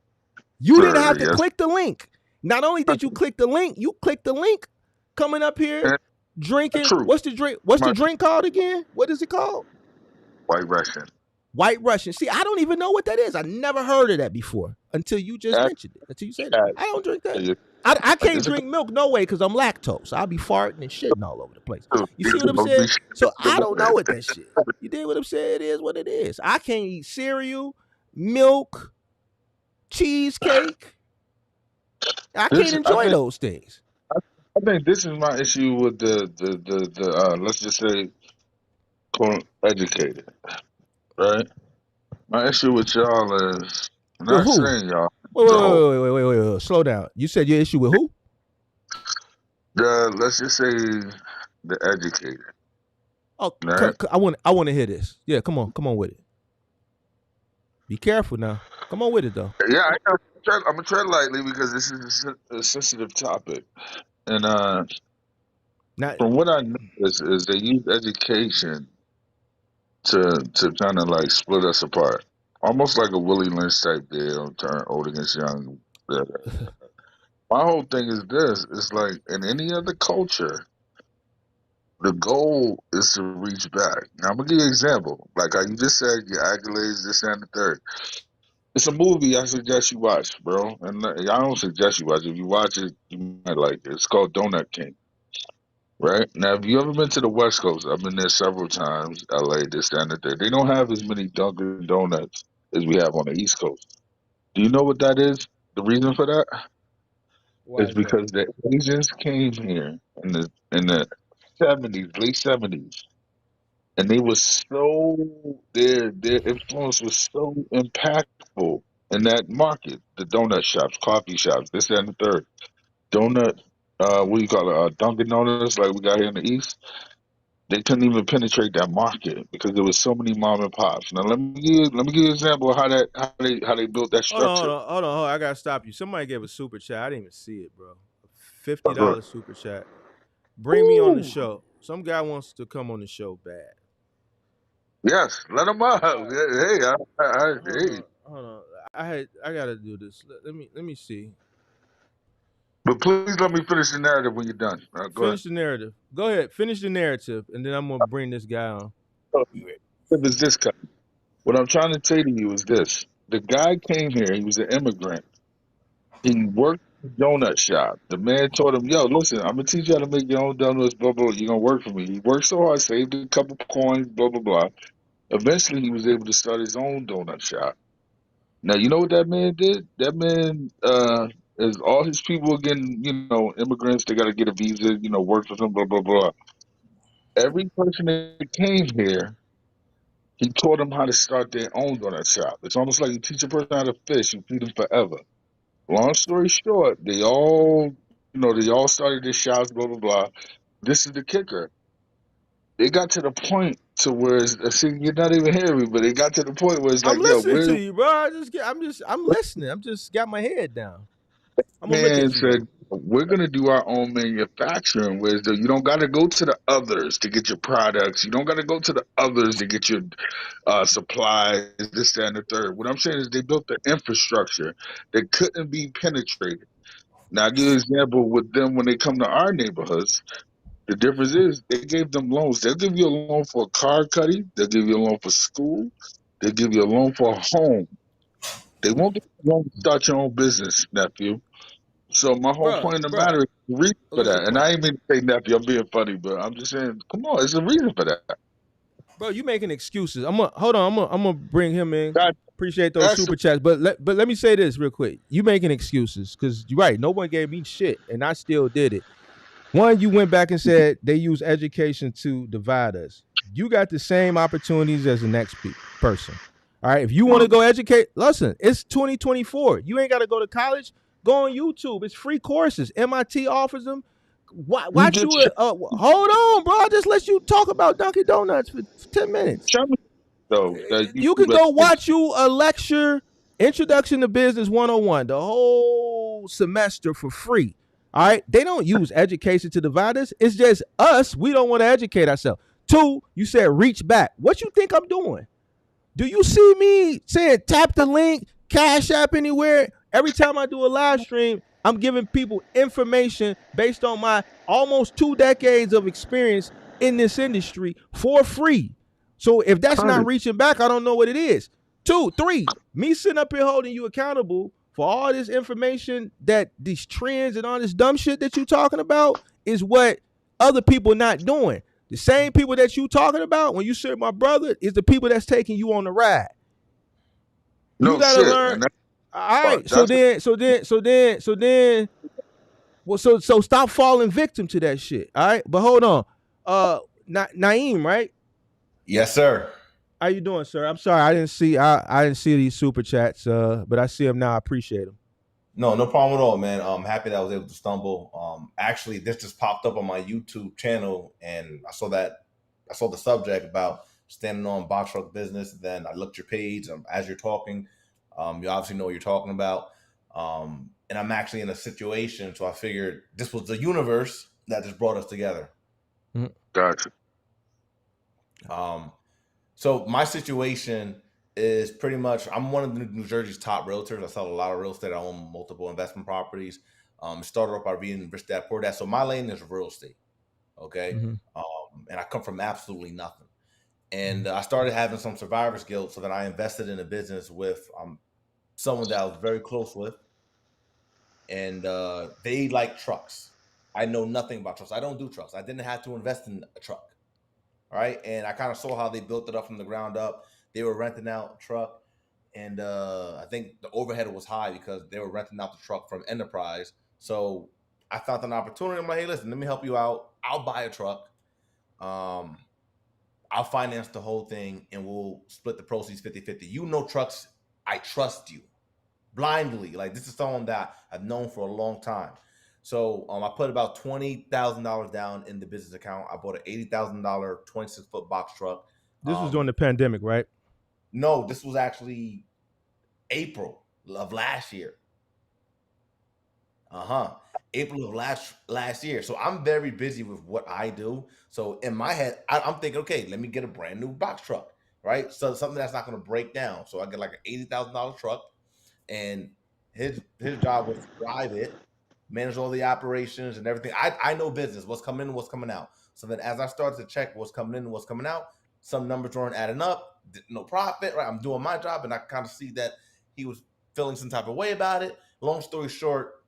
Speaker 2: You didn't have to click the link. Not only did you click the link, you clicked the link coming up here drinking.
Speaker 4: True.
Speaker 2: What's the drink? What's the drink called again? What is it called?
Speaker 4: White Russian.
Speaker 2: White Russian. See, I don't even know what that is. I never heard of that before until you just mentioned it. Until you said it. I don't drink that. I can't drink milk no way because I'm lactose. I'll be farting and shitting all over the place. You see what I'm saying? So I don't know what that shit. You did what I'm saying? It is what it is. I can't eat cereal, milk, cheesecake. I can't enjoy those things.
Speaker 4: I think this is my issue with the let's just say educated, right? My issue with y'all is not saying y'all.
Speaker 2: Wait. Slow down. You said your issue with who?
Speaker 4: Let's just say the educated.
Speaker 2: Oh, right? I want to hear this. Yeah, come on with it. Be careful now. Come on with it though.
Speaker 4: Yeah, I'm gonna tread lightly because this is a sensitive topic, and from what I know is they use education to kind of like split us apart, almost like a Willie Lynch type deal, turn old against young. My whole thing is this: it's like in any other culture, the goal is to reach back. Now I'm gonna give you an example, like how you just said, your accolades, this and the third. It's a movie I suggest you watch, bro. And I don't suggest you watch it. If you watch it, you might like it. It's called Donut King. Right? Now, if you ever been to the West Coast, I've been there several times, LA, this, that, and the third. They don't have as many Dunkin' Donuts as we have on the East Coast. Do you know what that is? The reason for that is because the Asians came here in the 70s, late 70s, and they were so their influence was so impactful in that market. The donut shops, coffee shops, this and the third. Donut, what do you call it? Dunkin' Donuts, like we got here in the East. They couldn't even penetrate that market because there was so many mom and pops. Now let me give you an example of how they built that structure.
Speaker 2: Hold on. I gotta stop you. Somebody gave a super chat. I didn't even see it, bro. $50 super chat. Bring me on the show. Some guy wants to come on the show bad.
Speaker 4: Yes, let him up. Hey, hey.
Speaker 2: Hold on. I gotta do this. Let me see.
Speaker 4: But please let me finish the narrative when you're done.
Speaker 2: Finish the narrative. Go ahead. Finish the narrative, and then I'm gonna bring this guy on.
Speaker 4: It's this guy. What I'm trying to say to you is this: the guy came here. He was an immigrant. He worked donut shop. The man told him, "Yo, listen, I'm gonna teach you how to make your own donuts. Blah blah. You're gonna work for me." He worked so hard, saved a couple coins. Blah blah blah. Eventually, he was able to start his own donut shop. Now, you know what that man did? That man, is all his people again. Immigrants. They got to get a visa. Work for them. Blah blah blah. Every person that came here, he taught them how to start their own donut shop. It's almost like you teach a person how to fish, you feed them forever. Long story short, they all started their shops, blah blah blah. This is the kicker. They got to the point to where see, you're not even hearing me, but it got to the point where it's
Speaker 2: I'm
Speaker 4: like, yo,
Speaker 2: listening
Speaker 4: where
Speaker 2: to you, bro. I'm listening. I'm just got my head down. I'm gonna look
Speaker 4: man
Speaker 2: at you
Speaker 4: said
Speaker 2: though.
Speaker 4: we're gonna do our own manufacturing, where you don't got to go to the others to get your products. You don't got to go to the others to get your supplies, this, that, and the third. What I'm saying is they built the infrastructure that couldn't be penetrated. Now, I'll give you an example with them when they come to our neighborhoods. The difference is they gave them loans. They'll give you a loan for a car cutting. They'll give you a loan for school. They'll give you a loan for a home. They won't give you a loan to start your own business, nephew. So my whole
Speaker 2: Bruh,
Speaker 4: point of the
Speaker 2: bruh.
Speaker 4: matter is the reason for
Speaker 2: Listen,
Speaker 4: that. And I ain't mean to say nephew, I'm being funny, but I'm just saying, come on, it's a reason for that.
Speaker 2: bro, you making excuses. Hold on. I'm gonna bring him in.
Speaker 4: God,
Speaker 2: Appreciate those
Speaker 4: that's
Speaker 2: super chats, but let me say this real quick. You making excuses because you're right. No one gave me shit, and I still did it. One, you went back and said they use education to divide us. You got the same opportunities as the next person. All right. If you want to go educate, listen, it's 2024. You ain't got to go to college. Go on YouTube. It's free courses. MIT offers them.
Speaker 4: you
Speaker 2: Watch
Speaker 4: just
Speaker 2: you. Hold on, bro. I'll just let you talk about Dunkin' Donuts for 10 minutes.
Speaker 4: show me though that
Speaker 2: You can
Speaker 4: YouTube
Speaker 2: go
Speaker 4: education.
Speaker 2: watch you a lecture, Introduction to Business 101, the whole semester for free. All right. They don't use education to divide us. It's just us. We don't want to educate ourselves. Two, you said reach back. What you think I'm doing? Do you see me saying tap the link, cash app anywhere? Every time I do a live stream, I'm giving people information based on my almost 2 decades of experience in this industry for free. So if that's not reaching back, I don't know what it is. Two, three, me sitting up here holding you accountable for all this information that these trends and all this dumb shit that you talking about is what other people not doing. The same people that you talking about when you say my brother is the people that's taking you on the ride. You
Speaker 4: No
Speaker 2: gotta
Speaker 4: shit,
Speaker 2: learn.
Speaker 4: and that's
Speaker 2: All
Speaker 4: part.
Speaker 2: right. So
Speaker 4: That's
Speaker 2: then, so then, so then, so then. Well, so stop falling victim to that shit. All right. But hold on. Naeem, right?
Speaker 5: Yes, sir.
Speaker 2: How you doing, sir? I'm sorry, I didn't see these super chats. But I see them now. I appreciate them.
Speaker 5: No problem at all, man. I'm happy that I was able to stumble. Actually, this just popped up on my YouTube channel, and I saw the subject about standing on box truck business. Then I looked your page as you're talking. You obviously know what you're talking about. And I'm actually in a situation, so I figured this was the universe that just brought us together.
Speaker 4: gotcha.
Speaker 5: So my situation is pretty much I'm one of the New Jersey's top realtors. I sell a lot of real estate. I own multiple investment properties. Started off by being rich dad poor dad. So my lane is real estate. Okay.
Speaker 2: Mm-hmm.
Speaker 5: And I come from absolutely nothing. And I started having some survivor's guilt. So then I invested in a business with someone that I was very close with. And they like trucks. I know nothing about trucks. I don't do trucks. I didn't have to invest in a truck. All right. And I kind of saw how they built it up from the ground up. They were renting out a truck. And I think the overhead was high because they were renting out the truck from Enterprise. So I found an opportunity. I'm like, hey, listen, let me help you out. I'll buy a truck. I'll finance the whole thing and we'll split the proceeds 50-50. You know trucks. I trust you blindly. Like this is someone that I've known for a long time. So I put about $20,000 down in the business account. I bought an $80,000 26-foot box truck.
Speaker 2: This was during the pandemic, right?
Speaker 5: No, this was actually April of last year. April of last year. So I'm very busy with what I do. So in my head, I'm thinking, okay, let me get a brand new box truck, right? So something that's not going to break down. So I get like an $80,000 truck, and his job was to drive it, manage all the operations and everything. I know business, what's coming in, what's coming out. So then as I started to check what's coming in and what's coming out, some numbers weren't adding up, no profit, right? I'm doing my job, and I kind of see that he was feeling some type of way about it. Long story short,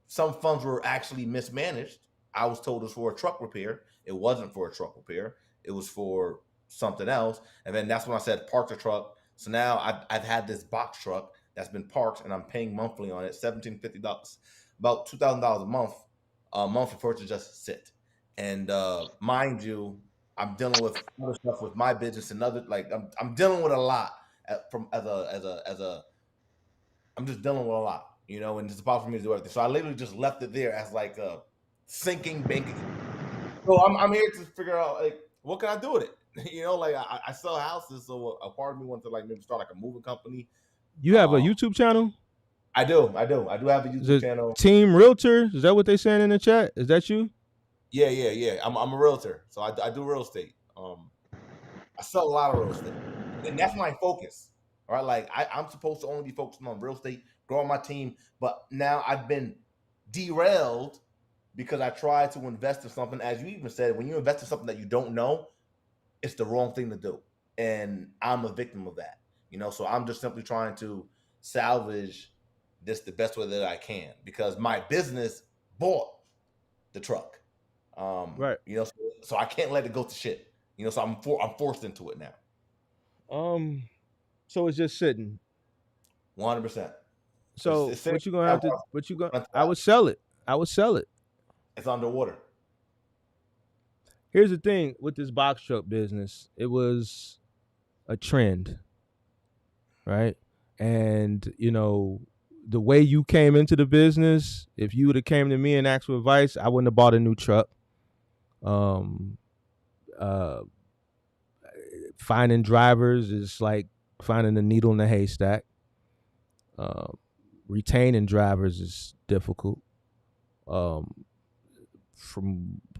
Speaker 5: some funds were actually mismanaged. I was told it was for a truck repair. It wasn't for a truck repair. It was for something else. And then that's when I said park the truck. So now I've had this box truck that's been parked, and I'm paying monthly on it, $1,750, about $2,000 a month for it to just sit. And mind you, I'm dealing with other stuff with my business and other, like I'm dealing with a lot from as a I'm just dealing with a lot, and it's possible for me to do everything. So I literally just left it there as like a sinking bank account. So I'm here to figure out, like, what can I do with it? Like I sell houses, so a part of me wants to, like, maybe start like a moving company.
Speaker 2: You have a YouTube channel?
Speaker 5: I do have a YouTube channel.
Speaker 2: Team Realtor? Is that what they saying in the chat? Is that you?
Speaker 5: Yeah. I'm a realtor, so I do real estate. I sell a lot of real estate, and that's my focus. All right, like I'm supposed to only be focusing on real estate, growing my team, but now I've been derailed because I tried to invest in something. As you even said, when you invest in something that you don't know, it's the wrong thing to do, and I'm a victim of that. So I'm just simply trying to salvage this the best way that I can, because my business bought the truck.
Speaker 2: Right.
Speaker 5: So I can't let it go to shit. So I'm forced into it now.
Speaker 2: So it's just sitting.
Speaker 5: 100%.
Speaker 2: So what you gonna have to? What you gonna? I would sell it.
Speaker 5: It's underwater.
Speaker 2: Here's the thing with this box truck business. It was a trend, right? And the way you came into the business, if you would have came to me and asked for advice, I wouldn't have bought a new truck. Finding drivers is like finding a needle in a haystack. Retaining drivers is difficult. From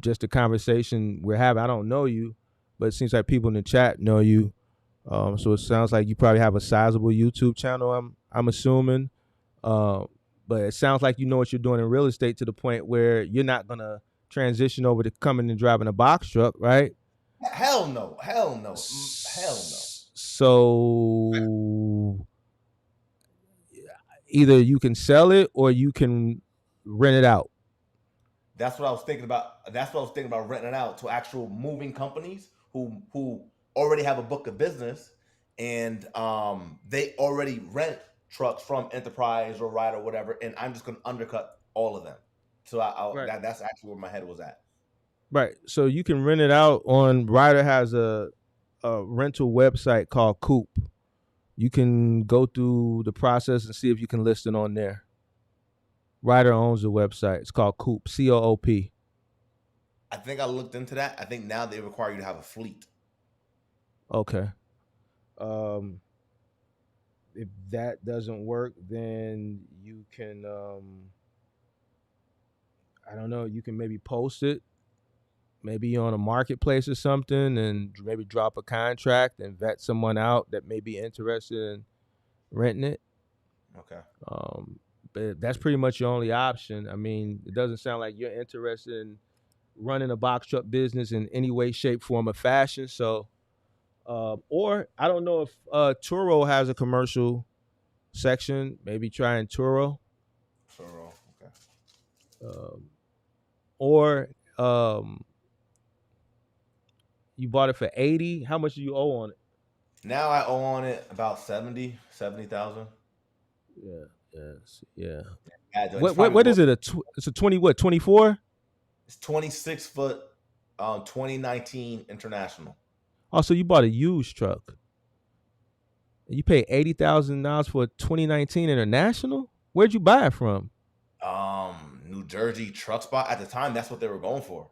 Speaker 2: just the conversation we're having, I don't know you, but it seems like people in the chat know you. So it sounds like you probably have a sizable YouTube channel, I'm assuming. But it sounds like you know what you're doing in real estate to the point where you're not gonna transition over to coming and driving a box truck, right?
Speaker 5: Hell no.
Speaker 2: So either you can sell it or you can rent it out.
Speaker 5: That's what I was thinking about. Renting it out to actual moving companies who already have a book of business, and they already rent trucks from Enterprise or Ride or whatever, and I'm just going to undercut all of them. So right. That's actually where my head was at.
Speaker 2: Right. So you can rent it out on Ryder has a rental website called Coop. You can go through the process and see if you can list it on there. Ryder owns the website. It's called Coop, COOP.
Speaker 5: I think I looked into that. I think now they require you to have a fleet.
Speaker 2: Okay. If that doesn't work, then you can, I don't know, you can maybe post it, maybe on a marketplace or something, and maybe drop a contract and vet someone out that may be interested in renting it.
Speaker 5: Okay.
Speaker 2: But that's pretty much your only option. I mean, it doesn't sound like you're interested in running a box truck business in any way, shape, form, or fashion. So, or I don't know if Turo has a commercial section. Maybe try in Turo.
Speaker 5: Turo, okay.
Speaker 2: Or you bought it for $80. How much do you owe on it?
Speaker 5: Now I owe on it about $70,000.
Speaker 2: Yeah.
Speaker 5: What
Speaker 2: is it? It's a 24?
Speaker 5: It's 26 foot, 2019 International.
Speaker 2: Oh, so you bought a used truck. You paid $80,000 for a 2019 International? Where'd you buy it from?
Speaker 5: New Jersey truck spot. At the time, that's what they were going for.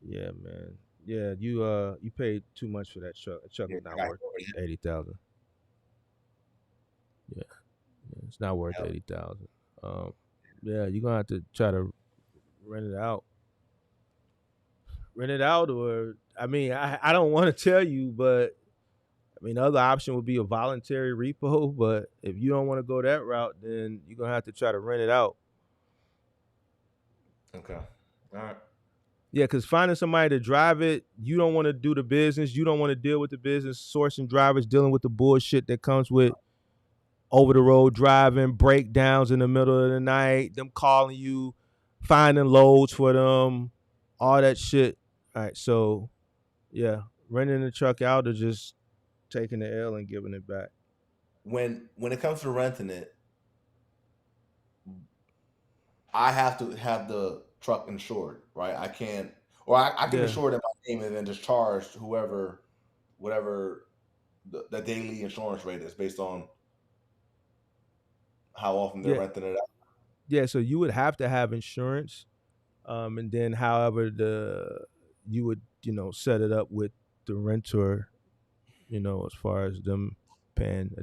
Speaker 2: Yeah, man. Yeah, you paid too much for that truck. That truck is not worth $80,000. Yeah, it's not worth $80,000. Yeah, you're gonna have to try to rent it out. Or I mean, I don't want to tell you, but I mean, the other option would be a voluntary repo. But if you don't want to go that route, then you're gonna have to try to rent it out.
Speaker 5: Okay. All right.
Speaker 2: Yeah, because finding somebody to drive it, you don't want to do the business. You don't want to deal with the business, sourcing drivers, dealing with the bullshit that comes with over the road driving, breakdowns in the middle of the night, them calling you, finding loads for them, all that shit. All right, so yeah, renting the truck out or just taking the L and giving it back.
Speaker 5: When it comes to renting it, I have to have the truck insured, right? I can't, or I can
Speaker 2: Yeah,
Speaker 5: insure it in my name and then just charge whoever, whatever the daily insurance rate is based on how often they're
Speaker 2: yeah,
Speaker 5: renting it out.
Speaker 2: yeah. So you would have to have insurance, and then however you would set it up with the renter, as far as them paying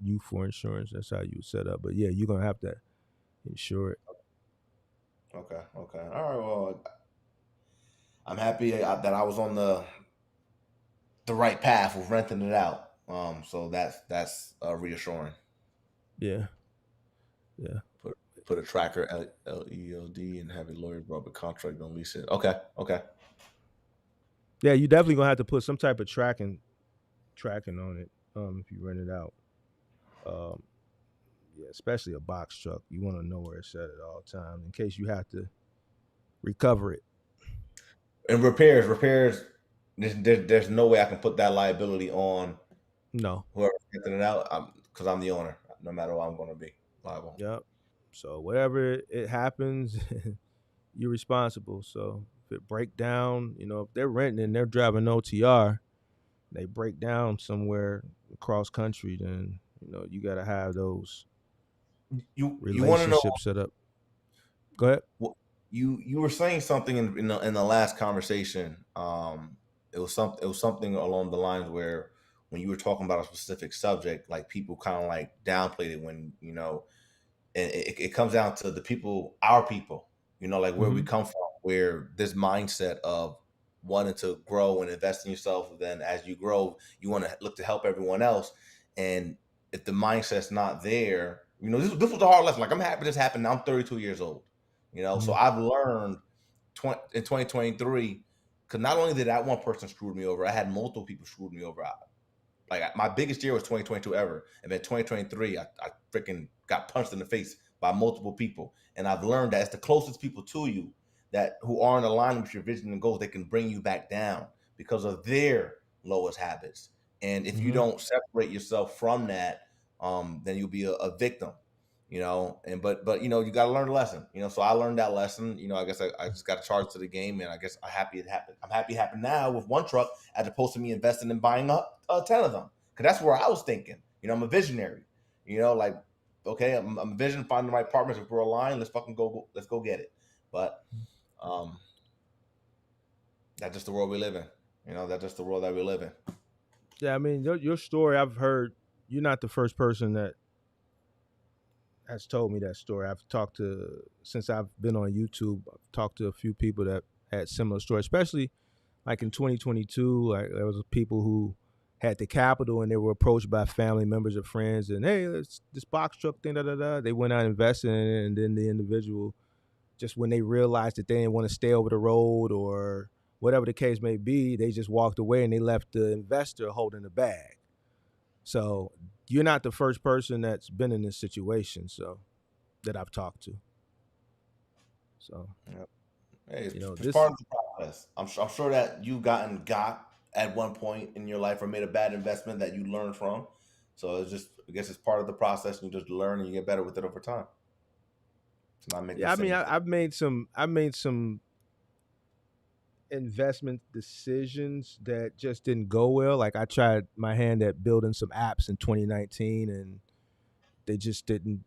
Speaker 2: you for insurance. That's how you would set up. But yeah, you're gonna have to insure it.
Speaker 5: Okay, okay, all right. Well, I'm happy that I was on the right path with renting it out. So that's reassuring.
Speaker 2: Yeah, yeah,
Speaker 5: Put a tracker LEOD and have a lawyer draw up a contract on lease it. Okay, okay.
Speaker 2: yeah. You definitely gonna have to put some type of tracking on it. If you rent it out. Um, yeah, especially a box truck. You want to know where it's at all times in case you have to recover it.
Speaker 5: And repairs. There's no way I can put that liability on
Speaker 2: No.
Speaker 5: whoever's renting it out. Because I'm the owner. No matter what, I'm going to be liable.
Speaker 2: Yep. So whatever it happens, you're responsible. So if it break down, if they're renting and they're driving OTR, they break down somewhere across country, then you got to have those
Speaker 5: You want to know
Speaker 2: relationships set up. Go ahead.
Speaker 5: what you were saying something in the last conversation. It was something along the lines where when you were talking about a specific subject, like people kind of like downplayed it when and it comes down to the people, our people, like where we
Speaker 2: Mm-hmm.
Speaker 5: come from, where this mindset of wanting to grow and invest in yourself. Then as you grow, you want to look to help everyone else. And if the mindset's not there, this was a hard lesson. Like I'm happy this happened. Now I'm 32 years old, so
Speaker 2: Mm-hmm.
Speaker 5: I've learned in 2023, because not only did that one person screwed me over, I had multiple people screwed me over. Like my biggest year was 2022 ever, and then 2023, I freaking got punched in the face by multiple people, and I've learned that it's the closest people to you that who aren't aligned with your vision and goals. They can bring you back down because of their lowest habits, and if you
Speaker 2: Mm-hmm.
Speaker 5: don't separate yourself from that, then you'll be a victim. And but you got to learn the lesson. So I learned that lesson. I guess I just got charged to the game, and I guess I'm happy it happened. I'm happy it happened now with one truck as opposed to me investing and buying up 10 of them, because that's where I was thinking. I'm a visionary. Like, okay, I'm a vision, finding the right partners. If we're aligned, let's fucking let's go get it. But um that's just the world we live in. That's just the world that we live in.
Speaker 2: Yeah, I mean your story. I've heard you're not the first person that has told me that story. I've talked to since I've been on YouTube. I've talked to a few people that had similar stories, especially like in 2022. Like there was people who had the capital and they were approached by family members or friends, and hey, let's this box truck thing, da da da. They went out and invested in it, and then the individual, just when they realized that they didn't want to stay over the road or whatever the case may be, they just walked away and they left the investor holding the bag. So you're not the first person that's been in this situation, so that I've talked to. So
Speaker 5: Yep. Hey, it's
Speaker 2: this
Speaker 5: part of the process. I'm sure that you got at one point in your life or made a bad investment that you learned from. So it's just, I guess it's part of the process, and you just learn and you get better with it over time. To not make the
Speaker 2: yeah, I
Speaker 5: same
Speaker 2: mean
Speaker 5: mistake.
Speaker 2: I've made some investment decisions that just didn't go well. Like I tried my hand at building some apps in 2019 and they just didn't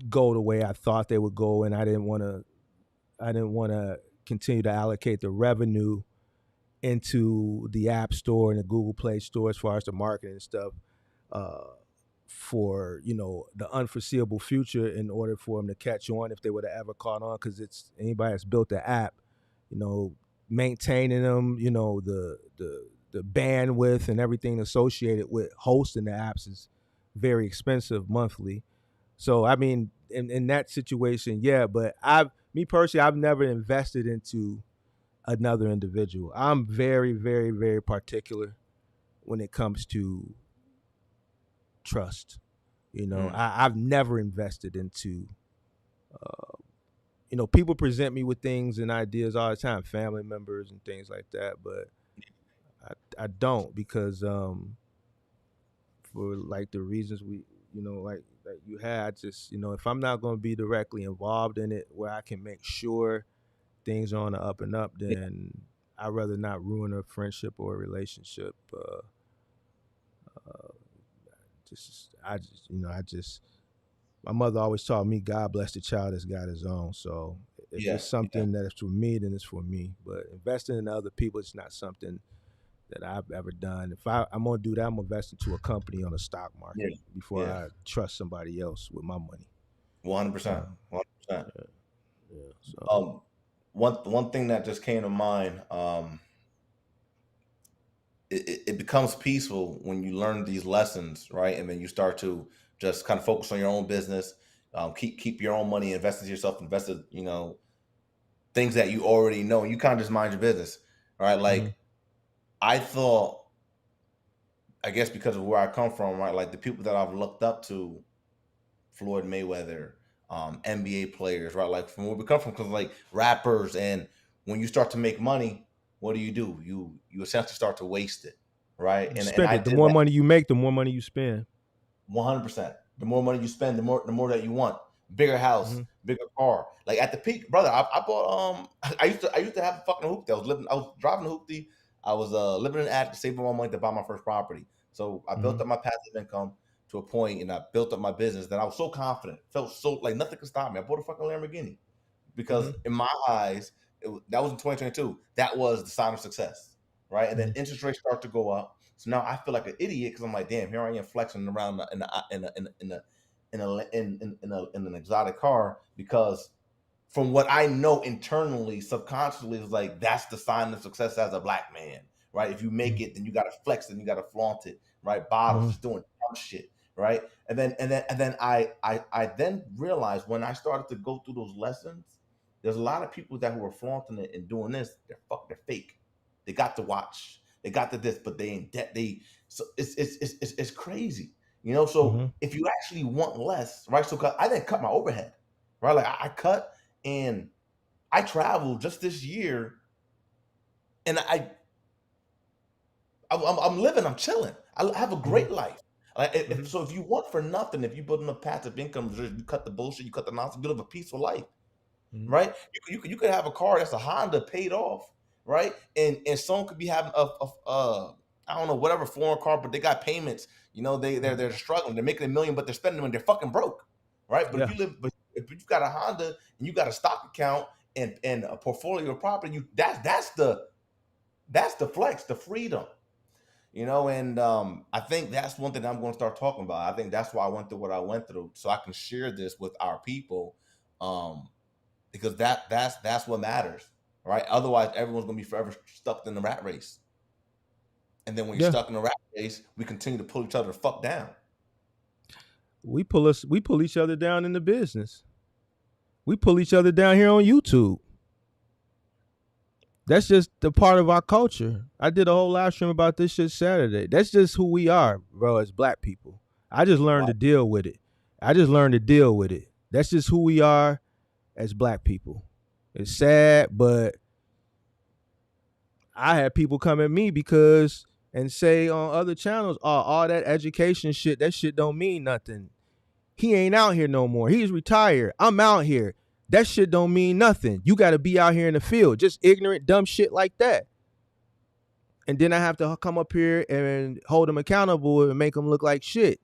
Speaker 2: go the way I thought they would go, and I didn't want to continue to allocate the revenue into the App Store and the Google Play Store as far as the marketing and stuff, uh, for the unforeseeable future in order for them to catch on if they would have ever caught on, because it's anybody that's built the app, you know maintaining them, the bandwidth and everything associated with hosting the apps is very expensive monthly. So I mean, in that situation, yeah. But me personally, I've never invested into another individual. I'm very, very, very particular when it comes to trust. You know, I've never invested into, people present me with things and ideas all the time, family members and things like that, but I don't, because for like the reasons like you had, I just, if I'm not going to be directly involved in it where I can make sure things are on the up and up, then I'd rather not ruin a friendship or a relationship. I just, my mother always taught me, God bless the child that's got his own. So if it's something that is for me, then it's for me. But investing in other people, it's not something that I've ever done. If I'm gonna do that, I'm gonna invest into a company on the stock market before I trust somebody else with my money.
Speaker 5: 100%. 100%.
Speaker 2: Yeah. So
Speaker 5: one thing that just came to mind, it becomes peaceful when you learn these lessons, right? And then you start to just kind of focus on your own business, keep your own money, invest in yourself, invest in, things that you already know. You kind of just mind your business, right? Like I thought, I guess because of where I come from, right? Like the people that I've looked up to, Floyd Mayweather, NBA players, right? Like from where we come from, because like rappers, and when you start to make money, what do? You essentially start to waste it, right? And
Speaker 2: spend
Speaker 5: I
Speaker 2: it. The
Speaker 5: did
Speaker 2: more
Speaker 5: that
Speaker 2: money you make, the more money you spend.
Speaker 5: 100%. The more money you spend, the more that you want. Bigger house, bigger car. Like at the peak, brother, I bought I used to have a fucking hoopty. I was driving a hoopty. I was living in an attic, saving my money to buy my first property. So I built up my passive income to a point, and I built up my business. That I was so confident, felt so like nothing could stop me. I bought a fucking Lamborghini because in my eyes, that was in 2022. That was the sign of success, right? And then interest rates start to go up. So now I feel like an idiot because I'm like, damn, here I am flexing around in an exotic car, because from what I know internally, subconsciously, it's like that's the sign of success as a black man, right? If you make it, then you gotta flex, then you gotta flaunt it, right? Bottles, just doing dumb shit, right? And then I then realized when I started to go through those lessons, there's a lot of people that who are flaunting it and doing this, they're fake. They got the watch, they got the this, but they ain't debt. So it's crazy, So if you actually want less, right? So I didn't cut my overhead, right? Like I cut, and I traveled just this year, and I'm living, I'm chilling. I have a great life. So if you want for nothing, if you build enough passive income, you cut the bullshit, you cut the nonsense, you live a peaceful life, right? You could have a car that's a Honda paid off, right? And someone could be having a I don't know, whatever foreign car, but they got payments. They're struggling. They're making $1 million, but they're spending them and they're fucking broke, right? But if you've got a Honda and you got a stock account and a portfolio of property, that's the flex, the freedom. And I think that's one thing I'm going to start talking about. I think that's why I went through what I went through, so I can share this with our people, because that's what matters, right? Otherwise, everyone's going to be forever stuck in the rat race. And then when you're stuck in the rat race, we continue to pull each other the fuck down.
Speaker 2: We pull each other down in the business. We pull each other down here on YouTube. That's just the part of our culture. I did a whole live stream about this shit Saturday. That's just who we are, bro, as black people. I just learned to deal with it. That's just who we are as black people. It's sad, but I had people come at me and say on other channels, oh, all that education shit, that shit don't mean nothing. He ain't out here no more. He's retired. I'm out here. That shit don't mean nothing. You got to be out here in the field. Just ignorant, dumb shit like that. And then I have to come up here and hold them accountable and make them look like shit.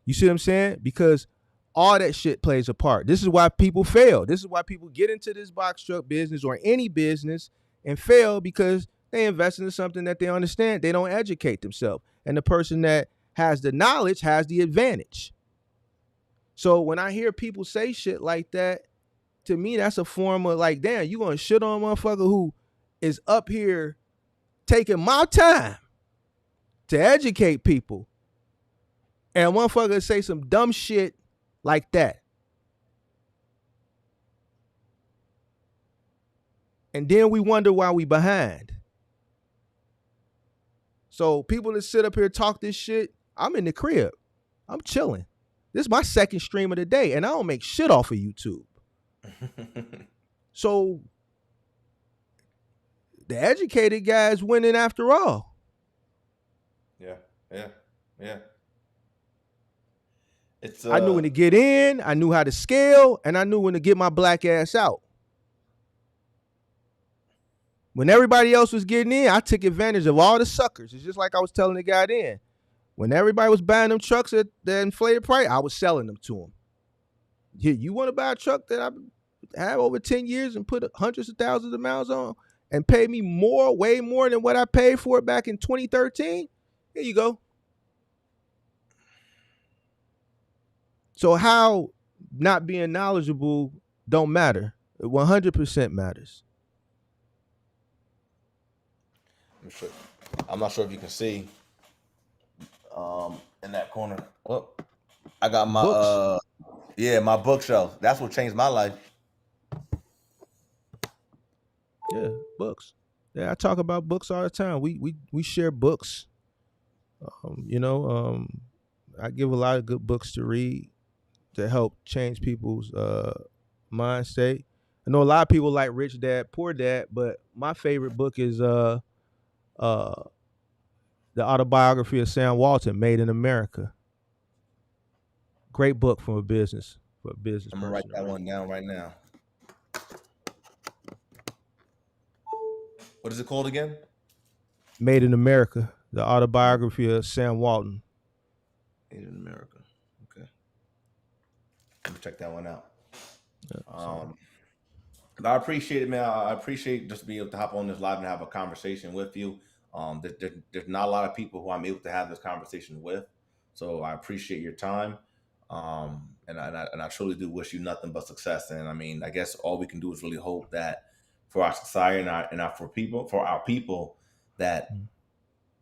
Speaker 2: You see what I'm saying? Because all that shit plays a part. This is why people fail. This is why people get into this box truck business or any business and fail, because they invest into something that they understand. They don't educate themselves. And the person that has the knowledge has the advantage. So when I hear people say shit like that, to me, that's a form of like, damn, you gonna shit on a motherfucker who is up here taking my time to educate people, and a motherfucker say some dumb shit like that. And then we wonder why we behind. So people that sit up here talk this shit, I'm in the crib. I'm chilling. This is my second stream of the day, and I don't make shit off of YouTube. So the educated guy is winning after all.
Speaker 5: Yeah. It's
Speaker 2: I knew when to get in, I knew how to scale, and I knew when to get my black ass out. When everybody else was getting in, I took advantage of all the suckers. It's just like I was telling the guy then. When everybody was buying them trucks at the inflated price, I was selling them to them. Here, you want to buy a truck that I've had over 10 years and put hundreds of thousands of miles on and pay me more, way more than what I paid for it back in 2013? Here you go. So how not being knowledgeable don't matter? It 100% matters.
Speaker 5: I'm not sure if you can see in that corner. Oh, I got my
Speaker 2: Books.
Speaker 5: My bookshelf. That's what changed my life.
Speaker 2: Yeah, books. Yeah, I talk about books all the time. We share books. I give a lot of good books to read to help change people's mind state. I know a lot of people like Rich Dad, Poor Dad, but my favorite book is the autobiography of Sam Walton, Made in America. Great book for a business person.
Speaker 5: I'm gonna write that one down right now. What is it called again?
Speaker 2: Made in America, the autobiography of Sam Walton.
Speaker 5: Made in America. Okay. Let me check that one out.
Speaker 2: Yeah,
Speaker 5: I appreciate it, man. I appreciate just being able to hop on this live and have a conversation with you. There's not a lot of people who I'm able to have this conversation with, so I appreciate your time. And I truly do wish you nothing but success. And I mean, I guess all we can do is really hope that for our society and for our people that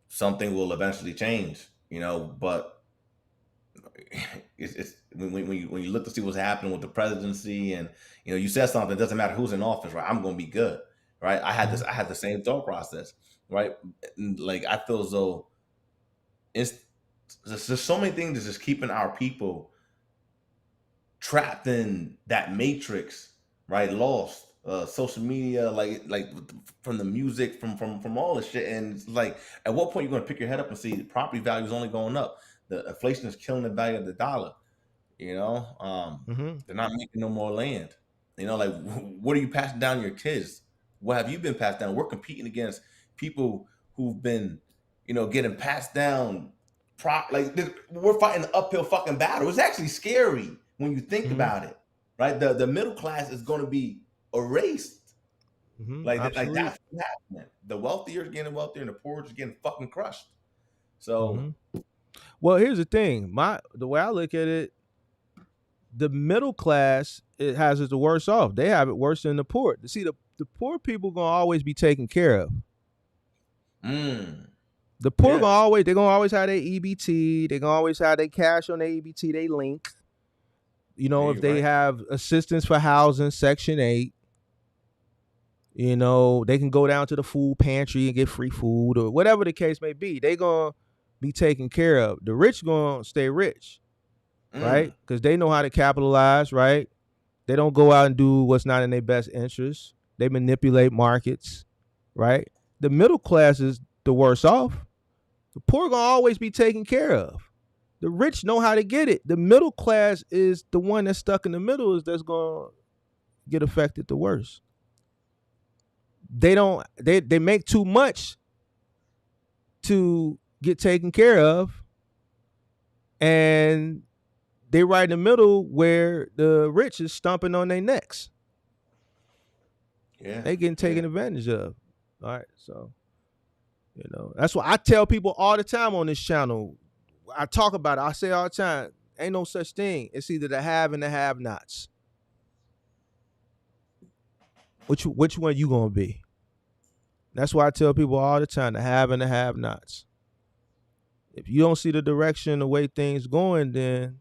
Speaker 5: something will eventually change. But it's when you look to see what's happening with the presidency, and you said something. It doesn't matter who's in office, right? I'm going to be good, right? I had the same thought process, right? Like I feel as though there's so many things that's just keeping our people trapped in that matrix, right? Lost. Social media, like from the music, from all this shit, and it's like, at what point you're going to pick your head up and see the property value is only going up? The inflation is killing the value of the dollar. They're not making no more land. Like, what are you passing down to your kids? What have you been passed down? We're competing against people who've been, getting passed down. We're fighting an uphill fucking battle. It's actually scary when you think about it, right? The middle class is going to be erased. Like that's what's happening. The wealthier is getting wealthier, and the poor is getting fucking crushed. So,
Speaker 2: well, here's the thing. The way I look at it, the middle class it has it the worse off. They have it worse than the poor. See, the poor people gonna always be taken care of. The poor they're gonna always have their EBT. They're gonna always have their cash on their EBT. They link. If they have assistance for housing, Section 8. They can go down to the food pantry and get free food or whatever the case may be. They gonna be taken care of. The rich gonna stay rich, right? Because they know how to capitalize, right? They don't go out and do what's not in their best interest. They manipulate markets, right? The middle class is the worse off. The poor gonna always be taken care of. The rich know how to get it. The middle class is the one that's stuck in the middle that's gonna get affected the worst. They make too much to get taken care of, and they right in the middle where the rich is stomping on their necks.
Speaker 5: Yeah,
Speaker 2: they getting taken advantage of. All right, so that's what I tell people all the time on this channel. I talk about it. I say all the time, ain't no such thing. It's either the have and the have-nots. Which one you gonna be? That's why I tell people all the time, the have and the have-nots. If you don't see the direction, the way things going, then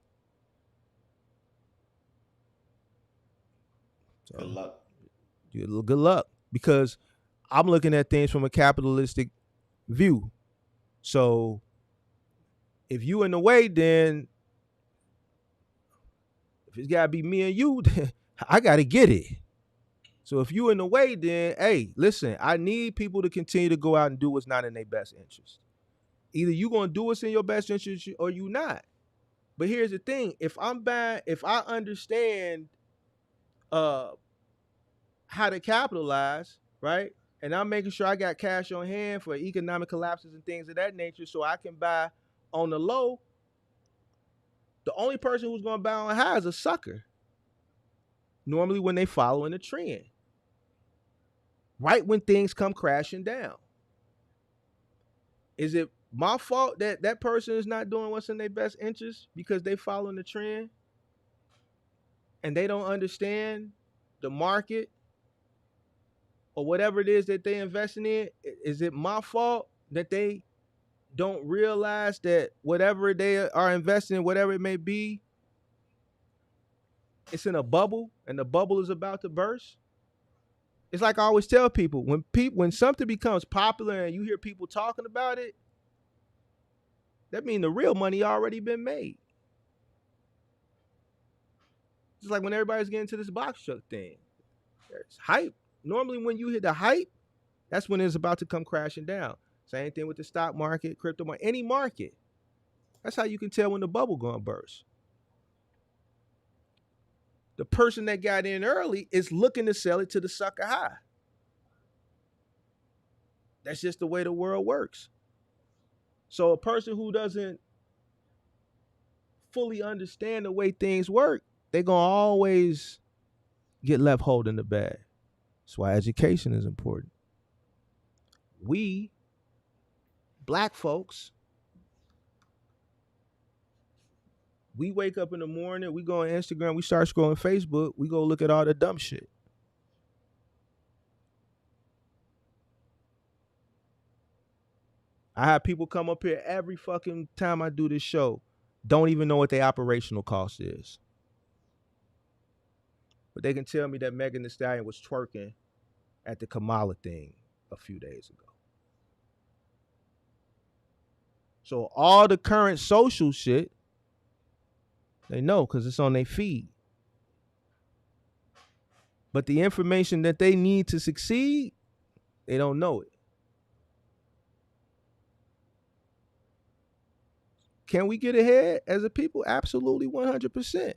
Speaker 5: good luck.
Speaker 2: Good luck, because I'm looking at things from a capitalistic view. So if you in the way, then If it's gotta be me and you, then I gotta get it. So if you in the way, then hey, listen, I need people to continue to go out and do what's not in their best interest. Either you gonna do what's in your best interest or you not. But here's the thing: if I understand uh how to capitalize, right? And I'm making sure I got cash on hand for economic collapses and things of that nature so I can buy on the low. The only person who's gonna buy on high is a sucker. Normally when they following the trend. Right when things come crashing down. Is it my fault that that person is not doing what's in their best interest because they following the trend and they don't understand the market or whatever it is that they investing in? Is it my fault that they don't realize that whatever they are investing in, whatever it may be, it's in a bubble and the bubble is about to burst? It's like I always tell people, when something becomes popular and you hear people talking about it, that means the real money already been made. Just like when everybody's getting to this box truck thing. There's hype. Normally when you hit the hype, that's when it's about to come crashing down. Same thing with the stock market, crypto market, any market. That's how you can tell when the bubble gonna burst. The person that got in early is looking to sell it to the sucker high. That's just the way the world works. So a person who doesn't fully understand the way things work, they're gonna always get left holding the bag. That's why education is important. We black folks, we wake up in the morning, we go on Instagram, we start scrolling Facebook, we go look at all the dumb shit. I have people come up here every fucking time I do this show, don't even know what their operational cost is. But they can tell me that Megan Thee Stallion was twerking at the Kamala thing a few days ago. So all the current social shit, they know because it's on their feed. But the information that they need to succeed, they don't know it. Can we get ahead as a people? Absolutely 100%.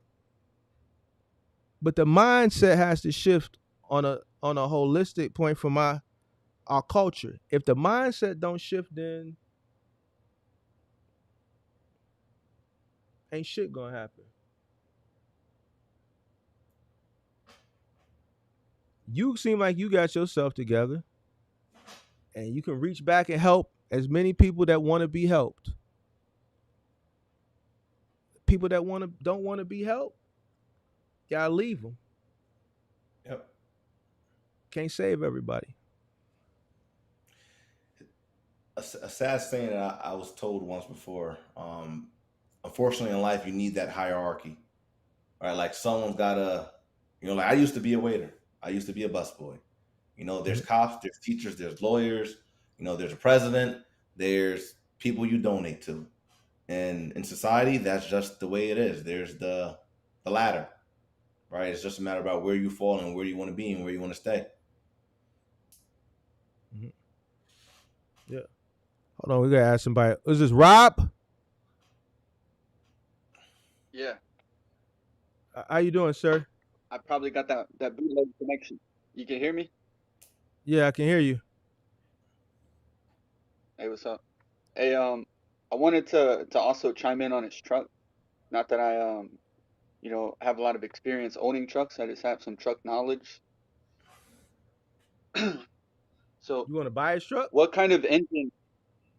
Speaker 2: But the mindset has to shift on a holistic point from our culture. If the mindset don't shift, then ain't shit gonna happen. You seem like you got yourself together and you can reach back and help as many people that want to be helped. People that don't want to be helped, gotta leave them.
Speaker 5: Yep.
Speaker 2: Can't save everybody.
Speaker 5: A sad thing that I was told once before. Unfortunately, in life, you need that hierarchy, right? Like someone's gotta, like I used to be a waiter. I used to be a busboy. There's cops, there's teachers, there's lawyers. There's a president. There's people you donate to, and in society, that's just the way it is. There's the ladder, right? It's just a matter about where you fall and where you want to be and where you want to stay.
Speaker 2: Mm-hmm. Yeah. Hold on, we gotta ask somebody. Is this Rob?
Speaker 6: Yeah,
Speaker 2: How you doing, sir?
Speaker 6: I probably got that bootleg connection. You can hear me?
Speaker 2: Yeah, I can hear you.
Speaker 6: Hey, what's up? Hey, I wanted to also chime in on his truck. Not that I have a lot of experience owning trucks. I just have some truck knowledge. So,
Speaker 2: You want to buy his truck?
Speaker 6: what kind of engine?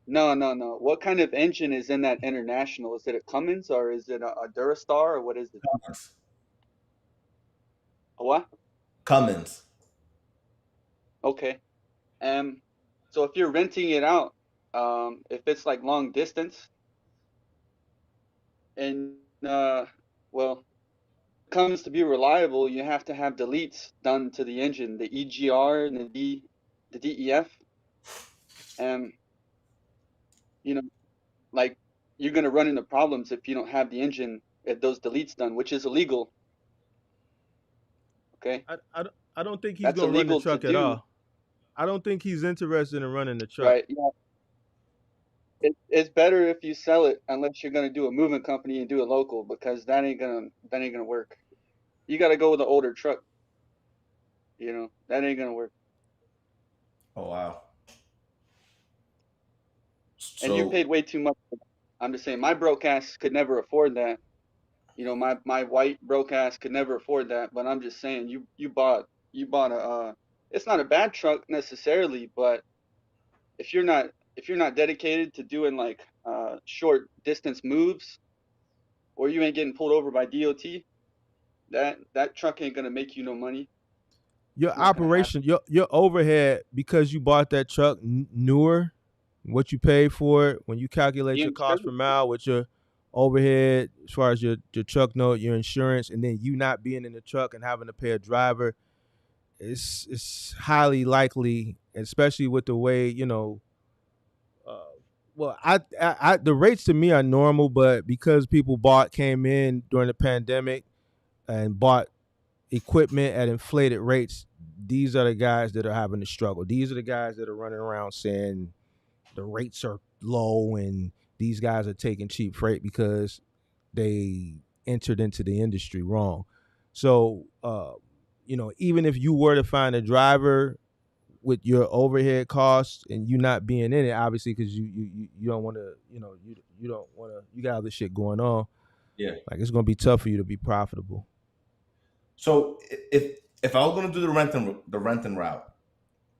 Speaker 6: No, no, no. What kind of engine is in that International? Is it a Cummins or is it a Durastar or what is it?
Speaker 5: Cummins.
Speaker 6: A what?
Speaker 5: Cummins.
Speaker 6: Okay. Um, so if you're renting it out, if it's like long distance, and well, comes to be reliable, you have to have deletes done to the engine, the EGR and the DEF, and you know, like you're gonna run into problems if you don't have the engine if those deletes done, which is illegal. Okay,
Speaker 2: I don't think he's
Speaker 6: that's
Speaker 2: gonna run the
Speaker 6: illegal to
Speaker 2: truck at
Speaker 6: do,
Speaker 2: all. I don't think he's interested in running the truck.
Speaker 6: right? Yeah, it's better if you sell it unless you're gonna do a moving company and do it local, because that ain't gonna work. You got to go with an older truck. That ain't gonna work.
Speaker 5: Oh wow.
Speaker 6: And you
Speaker 5: So
Speaker 6: paid way too much. I'm just saying, my broke ass could never afford that. My white broke ass could never afford that. But I'm just saying, you bought a. It's not a bad truck necessarily, but if you're not dedicated to doing like short distance moves, or you ain't getting pulled over by DOT, that truck ain't gonna make you no money.
Speaker 2: Your
Speaker 6: It's not gonna happen.
Speaker 2: operation, your overhead, because you bought that truck newer, what you paid for it, when you calculate
Speaker 6: The
Speaker 2: your cost per
Speaker 6: insurance,
Speaker 2: mile with your overhead as far as your truck note, your insurance, and then you not being in the truck and having to pay a driver, it's highly likely, especially with the way uh, well, the rates to me are normal, but because people came in during the pandemic and bought equipment at inflated rates, these are the guys that are having to struggle. These are the guys that are running around saying the rates are low and these guys are taking cheap freight because they entered into the industry wrong. So, even if you were to find a driver with your overhead costs and you not being in it, obviously, because you don't want to, you don't want to, you got other shit going on.
Speaker 5: yeah.
Speaker 2: Like, it's gonna be tough for you to be profitable.
Speaker 5: So if I was gonna do the renting route,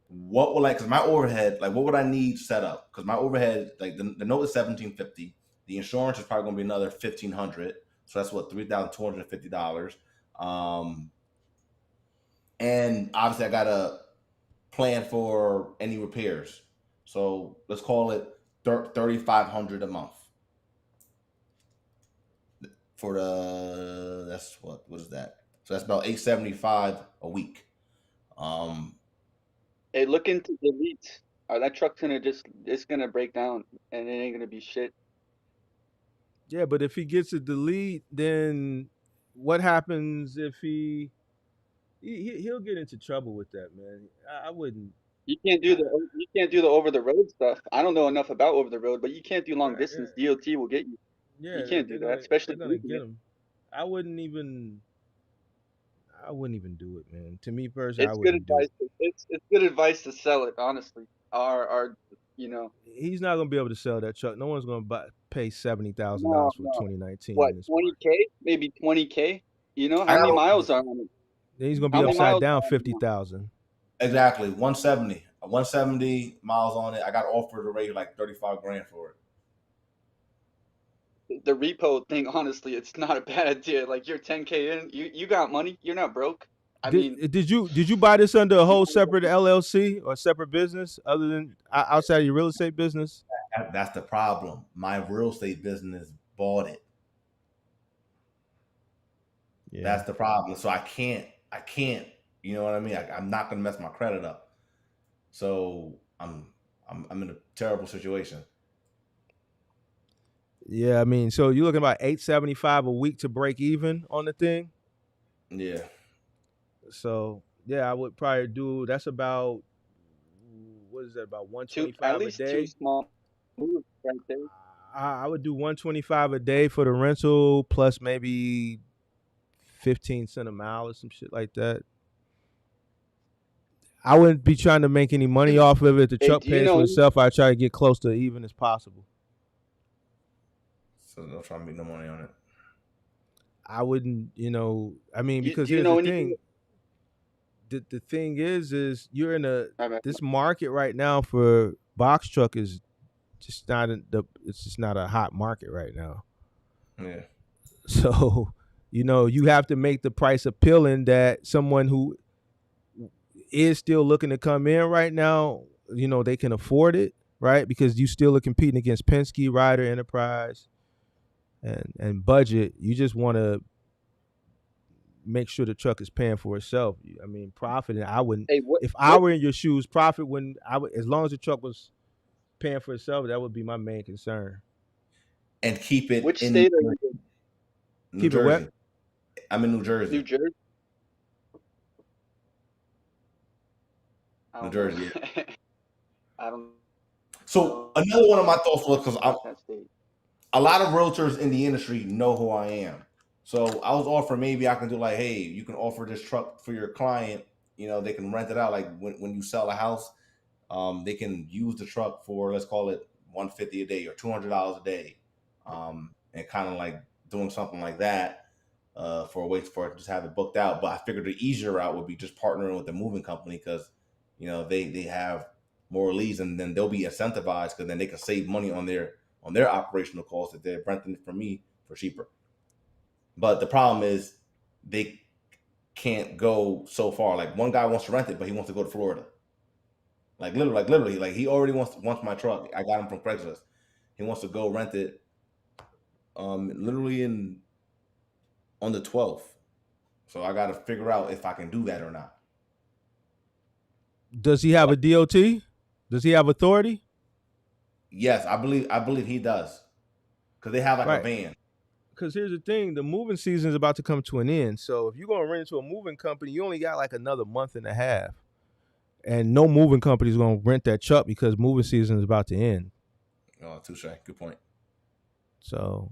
Speaker 5: what would because my overhead, like what would I need set up? Because my overhead, like the note is $1,750. The insurance is probably gonna be another $1,500. So that's what $3,250. Um, and obviously I gotta plan for any repairs. So let's call it $3,500 a month for that's what is that? So that's about $875 a week. Um,
Speaker 6: hey, look into deletes. That truck's it's gonna break down, and it ain't gonna be shit.
Speaker 2: Yeah, but if he gets a delete, then what happens if he'll get into trouble with that, man. I wouldn't. I,
Speaker 6: You can't do the over the road stuff. I don't know enough about over the road, but you can't do long
Speaker 2: right,
Speaker 6: distance. DOT will get you. You
Speaker 2: yeah,
Speaker 6: can't do that, especially
Speaker 2: they're gonna
Speaker 6: moving
Speaker 2: get
Speaker 6: it.
Speaker 2: him. I wouldn't even. I wouldn't even do it, man. To me personally, I
Speaker 6: It's good
Speaker 2: wouldn't do
Speaker 6: advice.
Speaker 2: it.
Speaker 6: It's good advice to sell it, honestly. Our you know
Speaker 2: He's not gonna be able to sell that truck. No one's gonna pay
Speaker 6: no
Speaker 2: $70,000 for
Speaker 6: no
Speaker 2: 2019
Speaker 6: what
Speaker 2: in this market.
Speaker 6: 20K, maybe 20K.
Speaker 5: I
Speaker 6: How many
Speaker 5: got
Speaker 6: miles are on it?
Speaker 2: Then he's gonna
Speaker 6: How
Speaker 2: be
Speaker 6: many
Speaker 2: upside
Speaker 6: miles are
Speaker 2: down
Speaker 6: on it now?
Speaker 2: 50,000.
Speaker 5: exactly 170, 170 miles on it. I got offered a rate like 35 grand for it.
Speaker 6: The repo thing, honestly, it's not a bad idea. Like you're 10K in, you got money. You're not broke. I mean,
Speaker 2: Did you buy this under a
Speaker 6: you
Speaker 2: whole
Speaker 6: might as
Speaker 2: separate LLC or separate business other than outside of your real estate business?
Speaker 5: That's the problem. My real estate business bought it.
Speaker 2: Yeah.
Speaker 5: That's the problem. So I can't. You know what I mean? I'm not gonna mess my credit up. So I'm in a terrible situation.
Speaker 2: Yeah, I mean, so you're looking about 875 a week to break even on the thing.
Speaker 5: Yeah.
Speaker 2: So yeah, I would probably do. That's about, what is that, about
Speaker 6: at
Speaker 2: 125 a
Speaker 6: least two
Speaker 2: day.
Speaker 6: small moves right there.
Speaker 2: I would do 125 a day for the rental plus maybe 15 cents a mile or some shit like that. I wouldn't be trying to make any money off of it. The
Speaker 6: Hey,
Speaker 2: truck
Speaker 6: do you
Speaker 2: pays
Speaker 6: know
Speaker 2: for
Speaker 6: any?
Speaker 2: itself. I try to get close to even as possible.
Speaker 5: So they'll try to make no money on it.
Speaker 2: I wouldn't, I mean, because
Speaker 6: Do you
Speaker 2: here's the
Speaker 6: know anything?
Speaker 2: thing. The thing is you're in
Speaker 6: My bad.
Speaker 2: this market right now for box truck is just not it's just not a hot market right now.
Speaker 5: Yeah.
Speaker 2: So, you have to make the price appealing that someone who is still looking to come in right now, they can afford it, right? Because you still are competing against Penske, Ryder, Enterprise, and Budget. You just want to make sure the truck is paying for itself. I mean, profit. And I wouldn't,
Speaker 6: Hey, what
Speaker 2: if I
Speaker 6: what
Speaker 2: were in your shoes, profit wouldn't. As long as the truck was paying for itself, that would be my main concern.
Speaker 5: And keep it
Speaker 6: which
Speaker 5: in
Speaker 6: state are you in?
Speaker 5: New
Speaker 2: Keep it wet.
Speaker 5: Jersey. I'm in New
Speaker 6: New
Speaker 5: Jersey.
Speaker 6: Jersey? I
Speaker 5: New
Speaker 6: don't know.
Speaker 5: Jersey. Yeah.
Speaker 6: I don't
Speaker 5: So
Speaker 6: know
Speaker 5: another one of my thoughts was because
Speaker 6: about that state.
Speaker 5: a lot of realtors in the industry know who I am. So I was offering maybe I can do like, hey, you can offer this truck for your client. You know, they can rent it out. Like when you sell a house, they can use the truck for, let's call it 150 a day or $200 a day, and kind of like doing something like that for a way for it to just have it booked out. But I figured the easier route would be just partnering with the moving company because they have more leads and then they'll be incentivized because then they can save money on their operational costs if they're renting it from me for cheaper. But the problem is they can't go so far. Like one guy wants to rent it, but he wants to go to Florida. Like he already wants my truck. I got him from Craigslist. He wants to go rent it, literally in on the 12th. So I got to figure out if I can do that or not.
Speaker 2: Does he have a DOT? Does he have authority?
Speaker 5: Yes, I believe he does because they have like a
Speaker 2: Right.
Speaker 5: van.
Speaker 2: Because here's the thing: the moving season is about to come to an end. So if you're gonna rent into a moving company, you only got like another month and a half, and no moving company is gonna rent that truck because moving season is about to end.
Speaker 5: Oh, touche. Good point.
Speaker 2: So,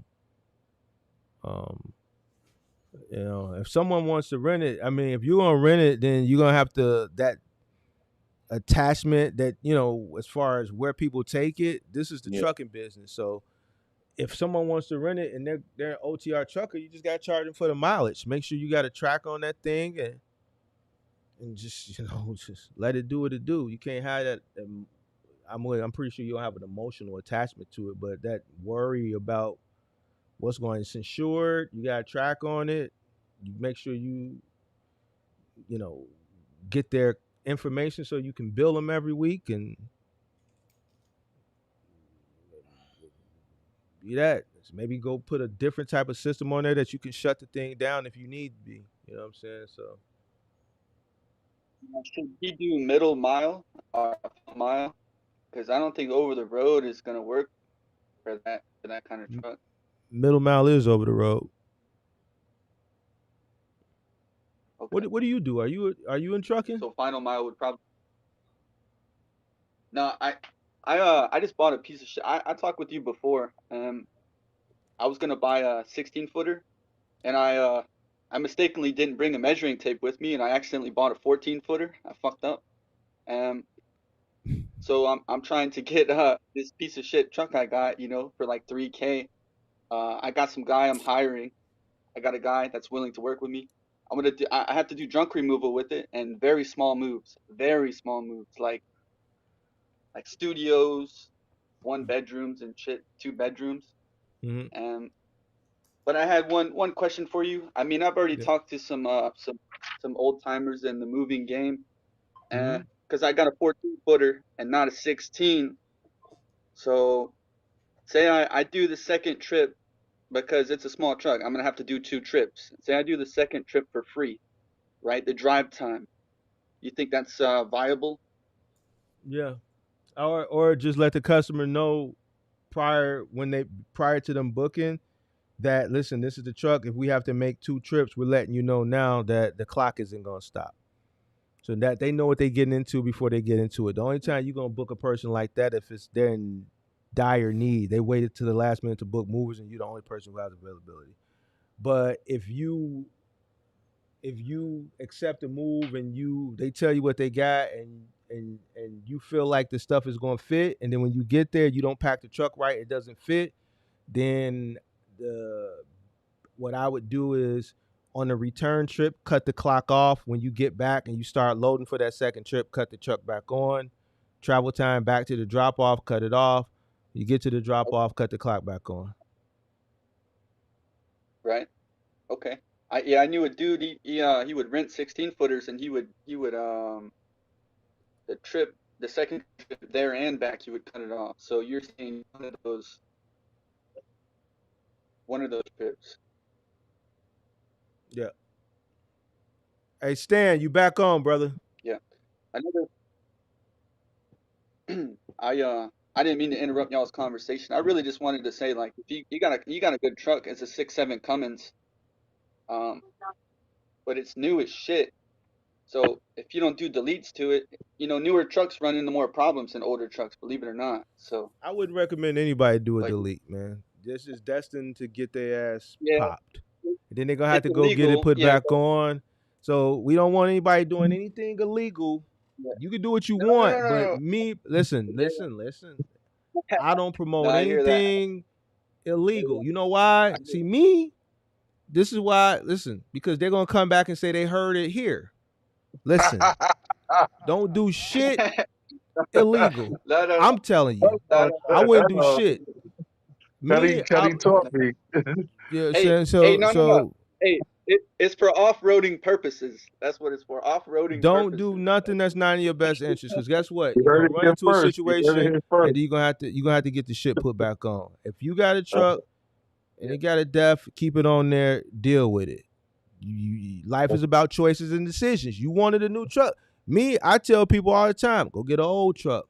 Speaker 2: if someone wants to rent it, I mean, if you're gonna rent it, then you're gonna have to that attachment that as far as where people take it. This is the
Speaker 5: Yeah.
Speaker 2: trucking business. So if someone wants to rent it and they're an OTR trucker, you just got to charge them for the mileage. Make sure you got a track on that thing and just just let it do what it do. You can't have that. I'm pretty sure you don't have an emotional attachment to it, but that worry about what's going, it's insured. You got a track on it. You make sure you know get their information so you can bill them every week and be that. Maybe go put a different type of system on there that you can shut the thing down if you need to be. You know what I'm saying? So
Speaker 6: Should he do middle mile or full mile? Because I don't think over the road is gonna work for that kind of truck.
Speaker 2: middle mile is over the road.
Speaker 6: Okay.
Speaker 2: What do you do? Are you in trucking?
Speaker 6: So final mile would probably no. I just bought a piece of shit. I talked with you before. I was gonna buy a 16 footer, and I mistakenly didn't bring a measuring tape with me, and I accidentally bought a 14 footer. I fucked up. Um, so I'm trying to get this piece of shit truck I got, for like 3K. I got some guy I'm hiring. I got a guy that's willing to work with me. I have to do junk removal with it and very small moves, like studios, one bedrooms and shit, two bedrooms.
Speaker 2: Mm-hmm.
Speaker 6: Um, but I had one question for you. I mean, I've already
Speaker 2: Yeah.
Speaker 6: talked to some old timers in the moving game,
Speaker 2: Mm-hmm.
Speaker 6: because I got a 14 footer and not a 16. So say I do the second trip because it's a small truck. I'm gonna have to do two trips. Say I do the second trip for free, right? The drive time. You think that's viable?
Speaker 2: Yeah. Or just let the customer know prior to them booking that, listen, this is the truck. If we have to make two trips, we're letting you know now that the clock isn't gonna stop. So that they know what they're getting into before they get into it. The only time you're gonna book a person like that if it's they're in dire need. They waited to the last minute to book movers and you're the only person who has availability. But if you accept a move and they tell you what they got and you feel like the stuff is going to fit, and then when you get there you don't pack the truck right, it doesn't fit, then the what I would do is on the return trip cut the clock off. When you get back and you start loading for that second trip, cut the truck back on. Travel time back to the drop off, cut it off. You get to the drop off, cut the clock back on.
Speaker 6: Right. Okay. I knew a dude. He would rent 16 footers and he would the second trip there and back he would cut it off. So you're saying one of those trips.
Speaker 2: Yeah. Hey Stan, you back on, brother?
Speaker 6: Yeah. Another I didn't mean to interrupt y'all's conversation. I really just wanted to say, like, if you got a good truck, it's a 6.7 Cummins, um, but it's new as shit. So if you don't do deletes to it, newer trucks run into more problems than older trucks, believe it or not. So
Speaker 2: I wouldn't recommend anybody do a
Speaker 6: like,
Speaker 2: delete, man. This is destined to get their ass
Speaker 6: yeah,
Speaker 2: popped. And then they're gonna have
Speaker 6: it's
Speaker 2: to go get it
Speaker 6: illegal.
Speaker 2: put
Speaker 6: Yeah,
Speaker 2: back on. So we don't want anybody doing anything illegal.
Speaker 6: yeah.
Speaker 2: You can do what you
Speaker 6: No, no,
Speaker 2: want,
Speaker 6: no,
Speaker 2: but
Speaker 6: no.
Speaker 2: me, listen.
Speaker 6: Yeah.
Speaker 2: I don't
Speaker 6: No,
Speaker 2: promote
Speaker 6: I hear that.
Speaker 2: anything illegal. You know
Speaker 6: I
Speaker 2: why?
Speaker 6: hear
Speaker 2: See, me, this is why, listen, because they're gonna come back and say they heard it here. Listen, don't do shit
Speaker 6: that.
Speaker 2: illegal.
Speaker 6: No, no, no,
Speaker 2: I'm telling you,
Speaker 6: no,
Speaker 2: I
Speaker 6: no,
Speaker 2: wouldn't do shit. Me,
Speaker 1: Cuddy taught me.
Speaker 2: yeah,
Speaker 6: Hey,
Speaker 2: so
Speaker 6: no, no, no.
Speaker 2: so
Speaker 6: Hey, it's for off-roading purposes. That's what it's for. Off-roading
Speaker 2: don't do
Speaker 6: purposes.
Speaker 2: nothing that's not in your best interest. Because guess what?
Speaker 1: You
Speaker 2: You're
Speaker 1: heard
Speaker 2: gonna
Speaker 1: it
Speaker 2: run
Speaker 1: here
Speaker 2: into a
Speaker 1: first. You heard it
Speaker 2: situation,
Speaker 1: here
Speaker 2: and
Speaker 1: first.
Speaker 2: then you're gonna have to get the shit put back on. If you got a
Speaker 1: Uh,
Speaker 2: truck and
Speaker 6: Yeah.
Speaker 2: it got a def, keep it on there. Deal with it. Life is about choices and decisions. You wanted a new truck. Me, I tell people all the time, go get an old truck.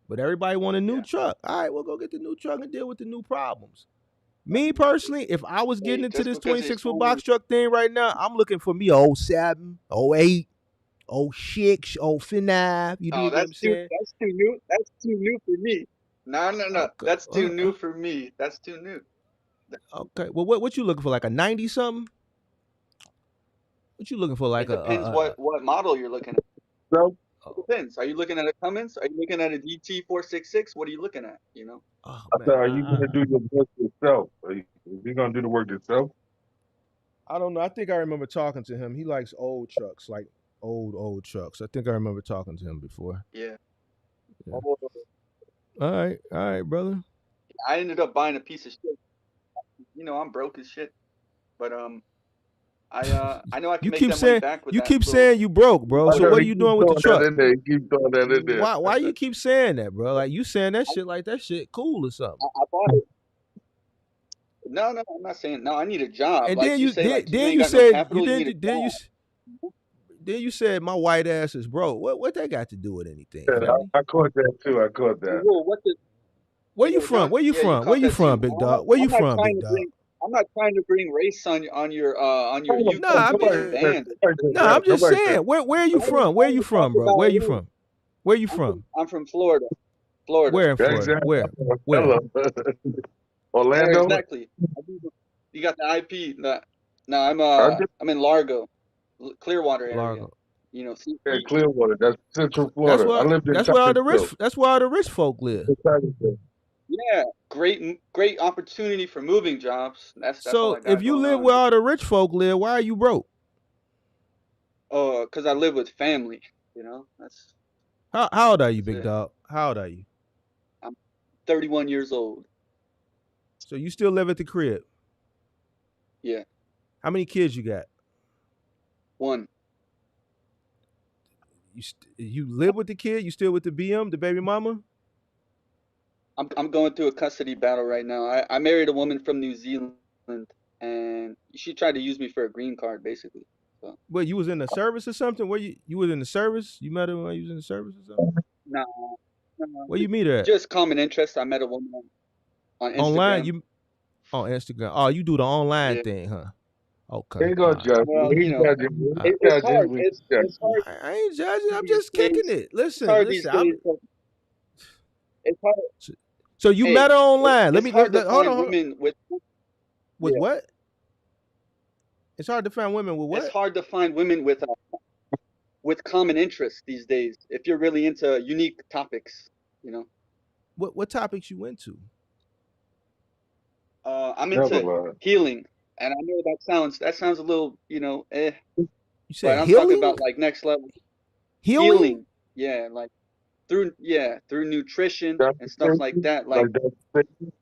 Speaker 2: But everybody want a new
Speaker 6: Yeah.
Speaker 2: truck. All right, well, go get the new truck and deal with the new problems. Me personally, if I was getting
Speaker 6: Hey,
Speaker 2: into
Speaker 6: just
Speaker 2: this
Speaker 6: because it's
Speaker 2: 26-foot
Speaker 6: only
Speaker 2: box truck thing right now, I'm looking for me a 07, 08, 06, 05. You
Speaker 6: oh,
Speaker 2: dig what I'm saying?
Speaker 6: that's too new. That's too new for me. No, no, no.
Speaker 2: Okay.
Speaker 6: That's too new for me. That's too new.
Speaker 2: Okay. Well, what you looking for? Like a 90 something? What you looking for? Like
Speaker 6: It depends what model you're looking at.
Speaker 1: so,
Speaker 6: It depends. Are you looking at a Cummins? Are you looking at a DT 466? What are you looking at?
Speaker 2: oh
Speaker 1: I
Speaker 2: man,
Speaker 1: said, are you going to do your work yourself? Is he going to do the work yourself?
Speaker 2: I don't know. I think I remember talking to him. He likes old trucks, like old trucks. I think I remember talking to him before.
Speaker 6: Yeah.
Speaker 2: Yeah.
Speaker 6: Oh,
Speaker 2: All right, brother.
Speaker 6: I ended up buying a piece of shit. I'm broke as shit. But I know I can
Speaker 2: You
Speaker 6: make
Speaker 2: keep
Speaker 6: that money
Speaker 2: saying
Speaker 6: back with
Speaker 2: you
Speaker 6: that
Speaker 2: keep
Speaker 6: little.
Speaker 2: saying you broke, bro.
Speaker 1: I
Speaker 2: So
Speaker 1: know
Speaker 2: what are
Speaker 1: he
Speaker 2: you
Speaker 1: keeps
Speaker 2: doing with the
Speaker 1: throwing that
Speaker 2: truck?
Speaker 1: in there. He keeps throwing that in there.
Speaker 2: Why you keep saying that, bro? Like you saying that shit like that shit cool or something.
Speaker 6: I bought it. No, no, I'm not saying no. I need a job.
Speaker 2: And
Speaker 6: Like
Speaker 2: then
Speaker 6: you
Speaker 2: you
Speaker 6: say, like you
Speaker 2: then
Speaker 6: ain't
Speaker 2: you
Speaker 6: got no
Speaker 2: said you
Speaker 6: capital. You need a job.
Speaker 2: then you said my white ass is broke. What that got to do with anything,
Speaker 1: Yeah,
Speaker 2: family?
Speaker 1: I caught that too. I caught that.
Speaker 6: Whoa, what the?
Speaker 2: Where you
Speaker 6: Yo,
Speaker 2: from?
Speaker 6: John.
Speaker 2: Where you
Speaker 6: Yeah, you
Speaker 2: from? Where
Speaker 6: caught
Speaker 2: you
Speaker 6: that
Speaker 2: from,
Speaker 6: too.
Speaker 2: big dog? Where you
Speaker 6: I'm not
Speaker 2: from,
Speaker 6: trying
Speaker 2: big
Speaker 6: to
Speaker 2: dog?
Speaker 6: bring. I'm not trying to bring race on your
Speaker 1: Nobody
Speaker 6: YouTube
Speaker 2: Nah, I
Speaker 1: said
Speaker 2: mean,
Speaker 6: band.
Speaker 2: nah,
Speaker 1: that.
Speaker 2: I'm just
Speaker 1: Nobody said
Speaker 2: saying. Where are you
Speaker 6: I'm just
Speaker 2: from? Where
Speaker 6: trying
Speaker 2: you
Speaker 6: to talk
Speaker 2: from, bro? Where
Speaker 6: about
Speaker 2: you
Speaker 6: me.
Speaker 2: from? Where you from?
Speaker 6: I'm from Florida. Florida.
Speaker 2: Where in
Speaker 1: that.
Speaker 2: Florida?
Speaker 1: Exactly.
Speaker 2: Where?
Speaker 6: Yeah,
Speaker 1: Orlando.
Speaker 6: exactly. You got the IP. No,
Speaker 1: I did
Speaker 6: I'm in Largo, Clearwater area.
Speaker 2: Largo.
Speaker 1: at Clearwater. That's Central
Speaker 2: That's
Speaker 1: Florida. I
Speaker 2: where
Speaker 1: lived in
Speaker 2: that's where all the
Speaker 1: Titusville.
Speaker 2: rich that's where all the rich folk live.
Speaker 6: Yeah, great opportunity for moving jobs. That's all
Speaker 2: So
Speaker 6: I
Speaker 2: if
Speaker 6: got
Speaker 2: you
Speaker 6: going
Speaker 2: live
Speaker 6: on.
Speaker 2: where all the rich folk live, why are you broke?
Speaker 6: Cause I live with family. That's
Speaker 2: How old are you,
Speaker 6: that's
Speaker 2: big
Speaker 6: it.
Speaker 2: dog? How old are you?
Speaker 6: I'm 31 years old.
Speaker 2: So you still live at the crib?
Speaker 6: Yeah,
Speaker 2: How many kids you got?
Speaker 6: one.
Speaker 2: You live with the kid? You still with the BM, the baby mama?
Speaker 6: I'm going through a custody battle right now. I married a woman from New Zealand, and she tried to use me for a green card, basically. So
Speaker 2: What, you was in the service or something? Where you was in the service? You met her when you was in the service or something?
Speaker 6: no, no,
Speaker 2: Where you meet her at?
Speaker 6: just common interest. I met a woman on
Speaker 2: Online?
Speaker 6: Instagram.
Speaker 2: You on Instagram? Oh, you do the online
Speaker 6: Yeah.
Speaker 2: thing, huh? Okay.
Speaker 1: There you go,
Speaker 2: All right.
Speaker 1: Jeff.
Speaker 6: Well,
Speaker 1: He's judging. He's
Speaker 6: it's hard.
Speaker 1: judging.
Speaker 6: It's hard
Speaker 2: I ain't judging. I'm
Speaker 6: these
Speaker 2: just kicking
Speaker 6: days.
Speaker 2: it.
Speaker 6: It's hard these
Speaker 2: Listen.
Speaker 6: days. It's hard.
Speaker 2: So you
Speaker 6: Hey,
Speaker 2: met her online.
Speaker 6: it's hard to
Speaker 2: Hold
Speaker 6: find
Speaker 2: on.
Speaker 6: women with.
Speaker 2: With
Speaker 6: Yeah,
Speaker 2: what? It's hard to find women with
Speaker 6: it's
Speaker 2: what?
Speaker 6: hard to find women with common interests these days. If you're really into unique topics, you know.
Speaker 2: What topics you into?
Speaker 6: I'm
Speaker 1: Never
Speaker 6: into
Speaker 1: lied.
Speaker 6: healing, and I know that sounds a little,
Speaker 2: You said
Speaker 6: but I'm talking
Speaker 2: healing?
Speaker 6: about like next level
Speaker 2: Healing?
Speaker 6: healing. Yeah, like through nutrition
Speaker 1: That's
Speaker 6: and stuff
Speaker 1: the
Speaker 6: like
Speaker 1: thing.
Speaker 6: that.
Speaker 1: Like that's the thing.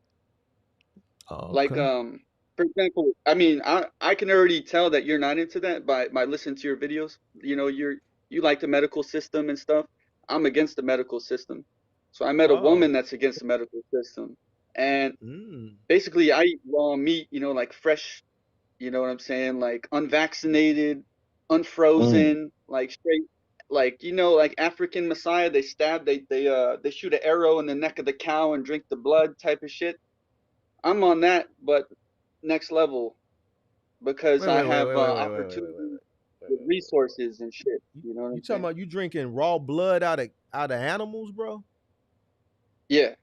Speaker 2: Oh,
Speaker 6: Like
Speaker 2: okay.
Speaker 6: for example, I mean, I can already tell that you're not into that by listening to your videos. You like the medical system and stuff. I'm against the medical system. So I met a
Speaker 2: Oh.
Speaker 6: woman that's against the medical system. And
Speaker 2: Mm.
Speaker 6: basically I eat raw meat, like fresh, you know what I'm saying? Like unvaccinated, unfrozen, like straight, like like African Messiah, they shoot an arrow in the neck of the cow and drink the blood type of shit. I'm on that, but next level because
Speaker 2: Wait,
Speaker 6: I
Speaker 2: wait, wait,
Speaker 6: have
Speaker 2: wait, wait, wait, wait, wait, wait,
Speaker 6: opportunity.
Speaker 2: wait.
Speaker 6: with resources and shit.
Speaker 2: You,
Speaker 6: You know what
Speaker 2: you
Speaker 6: I'm
Speaker 2: talking
Speaker 6: saying?
Speaker 2: about you drinking raw blood out of animals, bro?
Speaker 6: Yeah.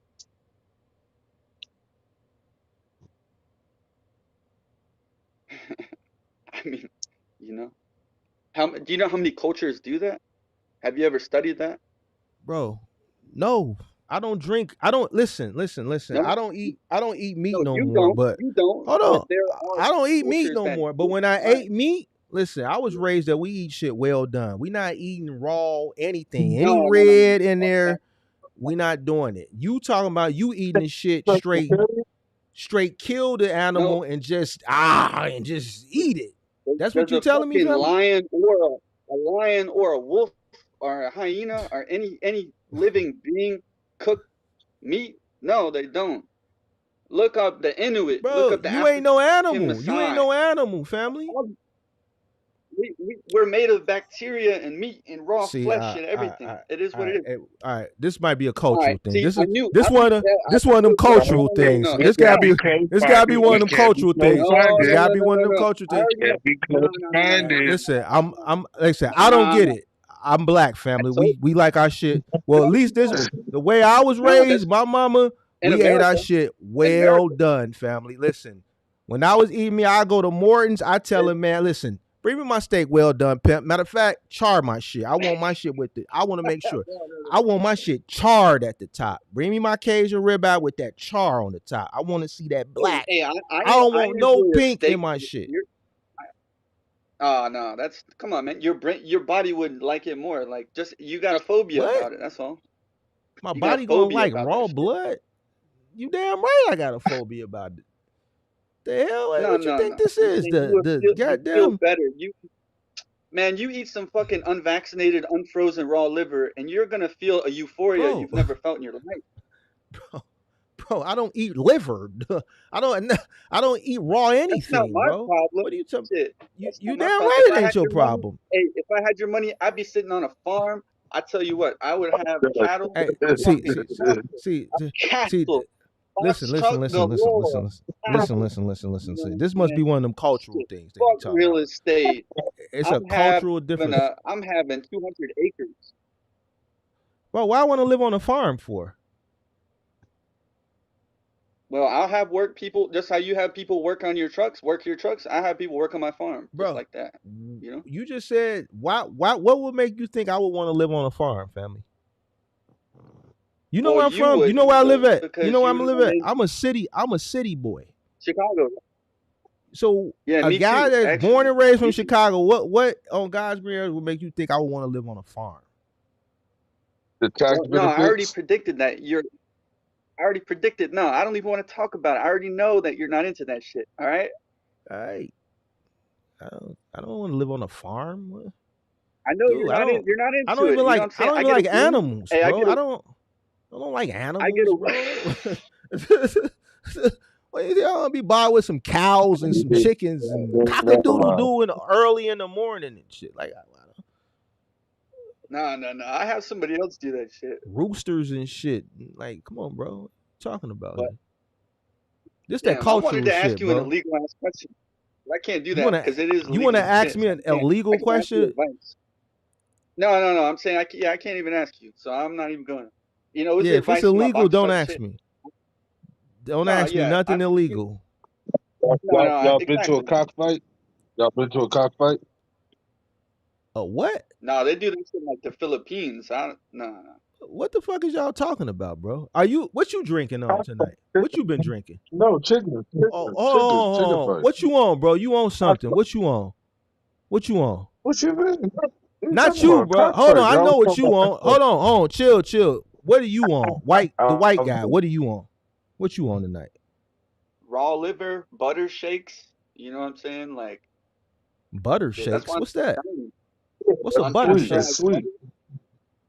Speaker 6: I mean, you know, do you know how many cultures do that? Have you ever studied that?
Speaker 2: Bro, no. I don't drink. I don't listen.
Speaker 6: No,
Speaker 2: I don't eat meat
Speaker 6: no,
Speaker 2: no
Speaker 6: you
Speaker 2: more.
Speaker 6: don't.
Speaker 2: But
Speaker 6: You don't.
Speaker 2: hold
Speaker 6: But
Speaker 2: on.
Speaker 6: there are
Speaker 2: I don't eat meat
Speaker 6: cultures
Speaker 2: no
Speaker 6: that
Speaker 2: more. But
Speaker 6: do.
Speaker 2: when I
Speaker 6: Right.
Speaker 2: ate meat, listen, I was raised that we eat shit well done. We not eating raw anything.
Speaker 6: No,
Speaker 2: Any
Speaker 6: no, no, no.
Speaker 2: red in
Speaker 6: Fuck that.
Speaker 2: there, we not doing it. You talking about you eating the shit straight kill the
Speaker 6: No,
Speaker 2: animal and just eat it. That's what
Speaker 6: does
Speaker 2: you
Speaker 6: a
Speaker 2: telling me,
Speaker 6: fucking
Speaker 2: family?
Speaker 6: lion or a wolf or a hyena or any living being cook meat? No, they don't. Look up the Inuit. Look
Speaker 2: Bro,
Speaker 6: up the
Speaker 2: you ain't
Speaker 6: African
Speaker 2: no animal. You ain't
Speaker 6: Maasai.
Speaker 2: no animal, family.
Speaker 6: We're made of bacteria and meat and raw
Speaker 2: See,
Speaker 6: flesh and everything. It is what it is.
Speaker 2: all right. This might be a
Speaker 6: All right.
Speaker 2: cultural thing.
Speaker 6: See,
Speaker 2: This
Speaker 6: I
Speaker 2: is
Speaker 6: knew.
Speaker 2: this one of this one of them cultural things.
Speaker 6: No,
Speaker 4: We
Speaker 2: This
Speaker 6: no,
Speaker 2: gotta
Speaker 4: can't be
Speaker 2: be this gotta be
Speaker 4: close-minded.
Speaker 2: one
Speaker 4: We
Speaker 2: of them
Speaker 4: can't be
Speaker 2: cultural things.
Speaker 6: no,
Speaker 2: This
Speaker 6: no,
Speaker 4: close-minded.
Speaker 6: no,
Speaker 2: gotta be
Speaker 6: no,
Speaker 2: one of
Speaker 6: no,
Speaker 2: them
Speaker 6: no.
Speaker 2: cultural
Speaker 6: I
Speaker 2: things.
Speaker 6: already know.
Speaker 4: Can't be
Speaker 6: No, no, no, no, no,
Speaker 4: close-minded.
Speaker 2: Listen,
Speaker 6: no, no,
Speaker 2: I'm like I said, I don't
Speaker 6: no,
Speaker 2: get
Speaker 6: no.
Speaker 2: it. I'm black,
Speaker 6: I
Speaker 2: family.
Speaker 6: told
Speaker 2: We like our shit. Well, at least this
Speaker 6: you.
Speaker 2: the way I was
Speaker 6: No,
Speaker 2: raised,
Speaker 6: that's
Speaker 2: my mama,
Speaker 6: in
Speaker 2: we ate our
Speaker 6: America.
Speaker 2: shit
Speaker 6: In
Speaker 2: well
Speaker 6: America.
Speaker 2: done, family. Listen, when I was eating me, I go to Morton's, I tell him, man, listen, bring me my steak well done, pimp. Matter of fact, char my shit. I want my shit with it. I want to make sure.
Speaker 6: No, no, no.
Speaker 2: I want my shit charred at the top. Bring me my Cajun ribeye with that char on the top. I want to see that black.
Speaker 6: Hey,
Speaker 2: I don't
Speaker 6: I
Speaker 2: want no
Speaker 6: enjoy a
Speaker 2: pink in
Speaker 6: steak.
Speaker 2: my shit.
Speaker 6: Oh no, that's come on, man. Your body would like it more. Like just you got a phobia
Speaker 2: What?
Speaker 6: about it. That's all.
Speaker 2: My
Speaker 6: You got a
Speaker 2: body gonna
Speaker 6: phobia
Speaker 2: like
Speaker 6: about
Speaker 2: raw
Speaker 6: that shit.
Speaker 2: blood? You damn right I got a phobia about it. The hell?
Speaker 6: No,
Speaker 2: What you
Speaker 6: no,
Speaker 2: think
Speaker 6: no.
Speaker 2: this
Speaker 6: I'm
Speaker 2: is?
Speaker 6: saying
Speaker 2: The
Speaker 6: you feel
Speaker 2: goddamn
Speaker 6: better. You eat some fucking unvaccinated, unfrozen raw liver, and you're gonna feel a euphoria
Speaker 2: bro,
Speaker 6: you've never felt in your life.
Speaker 2: bro, bro. I don't eat liver. I don't eat raw
Speaker 6: That's not
Speaker 2: anything,
Speaker 6: my
Speaker 2: bro.
Speaker 6: problem.
Speaker 2: What are you talking?
Speaker 6: Shit,
Speaker 2: You
Speaker 6: that's not
Speaker 2: you
Speaker 6: my
Speaker 2: damn
Speaker 6: problem.
Speaker 2: right
Speaker 6: If
Speaker 2: it
Speaker 6: I
Speaker 2: ain't
Speaker 6: had
Speaker 2: your
Speaker 6: your money,
Speaker 2: problem.
Speaker 6: hey, if I had your money, I'd be sitting on a farm. I tell you what, I would have cattle,
Speaker 2: Hey, see,
Speaker 6: fucking
Speaker 2: see,
Speaker 6: cattle,
Speaker 2: see, see.
Speaker 6: cattle,
Speaker 2: Listen,
Speaker 6: box
Speaker 2: listen,
Speaker 6: truck
Speaker 2: listen, listen, listen,
Speaker 6: galore,
Speaker 2: listen, listen,
Speaker 6: cattle.
Speaker 2: listen, listen,
Speaker 6: You
Speaker 2: listen.
Speaker 6: know
Speaker 2: See,
Speaker 6: what I'm
Speaker 2: this must be
Speaker 6: saying?
Speaker 2: one of them cultural
Speaker 6: Shit,
Speaker 2: things that you
Speaker 6: fuck
Speaker 2: talking
Speaker 6: real
Speaker 2: about.
Speaker 6: estate.
Speaker 2: It's a cultural difference,
Speaker 6: I'm having 200 acres.
Speaker 2: bro. Why I want to live on a farm for,
Speaker 6: Well, I'll have work people just how you have people work your trucks. I have people work on my farm just
Speaker 2: bro?
Speaker 6: like that. You know?
Speaker 2: You just said why? What would make you think I would want to live on a farm, family? You know
Speaker 6: Well,
Speaker 2: where I'm
Speaker 6: you
Speaker 2: from. You know where
Speaker 6: wouldn't
Speaker 2: I live at. You know
Speaker 6: because
Speaker 2: where
Speaker 6: you
Speaker 2: I'm live
Speaker 6: not
Speaker 2: at.
Speaker 6: in
Speaker 2: I'm a city. I'm a city boy.
Speaker 6: Chicago.
Speaker 2: So
Speaker 6: Yeah,
Speaker 2: a
Speaker 6: me
Speaker 2: guy
Speaker 6: too,
Speaker 2: that's born
Speaker 6: actually.
Speaker 2: and raised from
Speaker 6: Me too.
Speaker 2: Chicago, what on God's green earth would make you think I would want to live on a farm?
Speaker 4: The tax
Speaker 6: Well, no, I already
Speaker 4: benefits.
Speaker 6: predicted that. I already predicted. No, I don't even want to talk about it. I already know that you're not into that shit. All right?
Speaker 2: I I don't want to live on a farm.
Speaker 6: I know
Speaker 2: Dude,
Speaker 6: you're not
Speaker 2: I don't
Speaker 6: into it.
Speaker 2: even
Speaker 6: You know what
Speaker 2: like
Speaker 6: I'm
Speaker 2: I
Speaker 6: saying?
Speaker 2: don't
Speaker 6: I
Speaker 2: even
Speaker 6: get a
Speaker 2: like
Speaker 6: room.
Speaker 2: animals,
Speaker 6: Hey,
Speaker 2: bro. I don't like
Speaker 6: I get
Speaker 2: animals,
Speaker 6: a
Speaker 2: bro. Well, you know, I'll be by with some cows and some chickens and cock a doodle doo early in the morning and shit. Like
Speaker 6: No, no, no. I have somebody else do that shit.
Speaker 2: roosters and shit. Like, come on, bro. What you talking about
Speaker 6: But
Speaker 2: here? This that
Speaker 6: damn, I wanted
Speaker 2: cultural
Speaker 6: to ask
Speaker 2: shit,
Speaker 6: you an
Speaker 2: bro.
Speaker 6: illegal ass question. I can't do
Speaker 2: You
Speaker 6: that
Speaker 2: wanna
Speaker 6: because it is
Speaker 2: you wanna
Speaker 6: illegal as
Speaker 2: ask
Speaker 6: shit.
Speaker 2: me
Speaker 6: So
Speaker 2: an
Speaker 6: I can't. I
Speaker 2: illegal
Speaker 6: can ask you
Speaker 2: question?
Speaker 6: advice. No, no, no. I'm saying I can't even ask you. So I'm not even going to. You know, it's
Speaker 2: Yeah, if it's
Speaker 6: advice for my
Speaker 2: illegal,
Speaker 6: box
Speaker 2: don't
Speaker 6: truck
Speaker 2: ask
Speaker 6: shit.
Speaker 2: me. Don't
Speaker 6: No,
Speaker 2: ask me
Speaker 6: yeah.
Speaker 2: nothing illegal.
Speaker 6: No, no.
Speaker 4: Y'all been to a
Speaker 6: Exactly.
Speaker 4: cockfight? Y'all been to a cockfight?
Speaker 2: A what?
Speaker 6: No, they do this in like the Philippines. No, no.
Speaker 2: What the fuck is y'all talking about, bro? What you drinking on tonight? What you been drinking?
Speaker 4: No, chicken,
Speaker 2: Oh,
Speaker 4: chicken
Speaker 2: oh,
Speaker 4: fight.
Speaker 2: what you on, bro? You on something? What you on? What you on?
Speaker 4: What you mean? What you
Speaker 2: Not
Speaker 4: talking
Speaker 2: you,
Speaker 4: about?
Speaker 2: bro. Hold
Speaker 4: Cockfight,
Speaker 2: on, I
Speaker 4: y'all
Speaker 2: know what
Speaker 4: talking
Speaker 2: you
Speaker 4: about
Speaker 2: on.
Speaker 4: cockfight.
Speaker 2: Hold on, chill. What are you on? The white guy.
Speaker 4: Um,
Speaker 2: What are you on? What you on tonight?
Speaker 6: Raw liver, butter shakes. You know what I'm saying? Like,
Speaker 2: Butter
Speaker 6: shit. That's
Speaker 2: shakes.
Speaker 6: why I'm
Speaker 2: What's that?
Speaker 6: telling you.
Speaker 2: What's a
Speaker 6: On
Speaker 2: butter
Speaker 4: sweet.
Speaker 2: shake?
Speaker 4: It's
Speaker 6: pasteurized
Speaker 4: sweet.
Speaker 6: butter.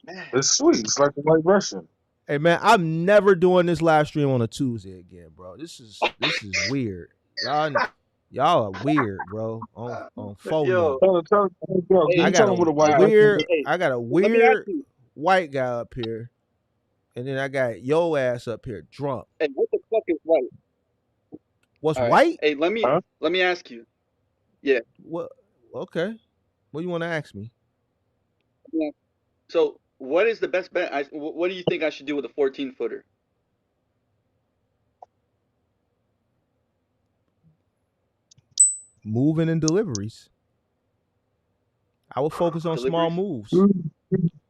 Speaker 6: Man,
Speaker 4: It's sweet. It's like a white Russian.
Speaker 2: Hey man, I'm never doing this live stream on a Tuesday again, bro. This is weird. Y'all are weird, bro. On phone
Speaker 6: yo,
Speaker 2: now.
Speaker 4: Can
Speaker 2: I
Speaker 4: you
Speaker 6: hey,
Speaker 2: got
Speaker 4: tell
Speaker 2: a
Speaker 4: him what a white
Speaker 6: all right.
Speaker 4: Russian
Speaker 2: weird
Speaker 4: is?
Speaker 6: Hey,
Speaker 2: I got a
Speaker 6: let me ask
Speaker 2: weird
Speaker 6: you.
Speaker 2: white guy up here, and then I got yo ass up here drunk.
Speaker 6: Hey, what the fuck is white?
Speaker 2: What's
Speaker 6: All right.
Speaker 2: white?
Speaker 6: Hey,
Speaker 4: Huh?
Speaker 6: let me ask you. Yeah.
Speaker 2: What? Okay. What do you want to ask me?
Speaker 6: Yeah. So what is the best bet? What do you think I should do with a 14-footer?
Speaker 2: Moving and deliveries. I would focus on small
Speaker 6: Deliveries?
Speaker 2: moves.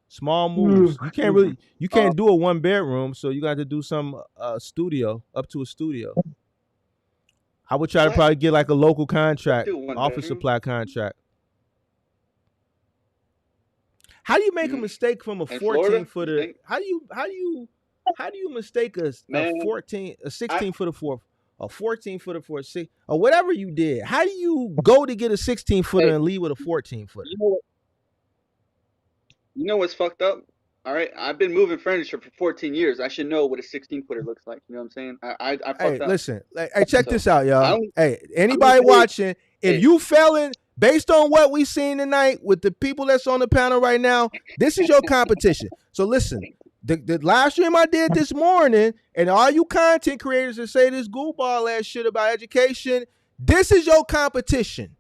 Speaker 2: Small moves. You can't do a 1 bedroom, so you got to do some studio, up to a studio. I would try to
Speaker 6: What?
Speaker 2: probably get like a local contract,
Speaker 6: Do a 1
Speaker 2: office
Speaker 6: bedroom?
Speaker 2: supply contract. How do you make a mistake from a
Speaker 6: In Florida?
Speaker 2: 14-footer? How do you mistake a
Speaker 6: Man,
Speaker 2: 16-footer for a 14-footer for a 6 or whatever you did? How do you go to get a 16-footer
Speaker 6: hey,
Speaker 2: and leave with a 14-footer?
Speaker 6: You know what's fucked up? All right, I've been moving furniture for 14 years. I should know what a 16-footer looks like. You know what I'm saying? I
Speaker 2: Hey,
Speaker 6: fucked up.
Speaker 2: listen. Hey, check
Speaker 6: So
Speaker 2: this out,
Speaker 6: I
Speaker 2: y'all.
Speaker 6: don't.
Speaker 2: Hey,
Speaker 6: I'm gonna
Speaker 2: anybody
Speaker 6: say,
Speaker 2: watching, if
Speaker 6: hey,
Speaker 2: you failing based on what we seen tonight with the people that's on the panel right now, this is your competition. So listen, the live stream I did this morning, and all you content creators that say this goofball ass shit about education, this is your competition.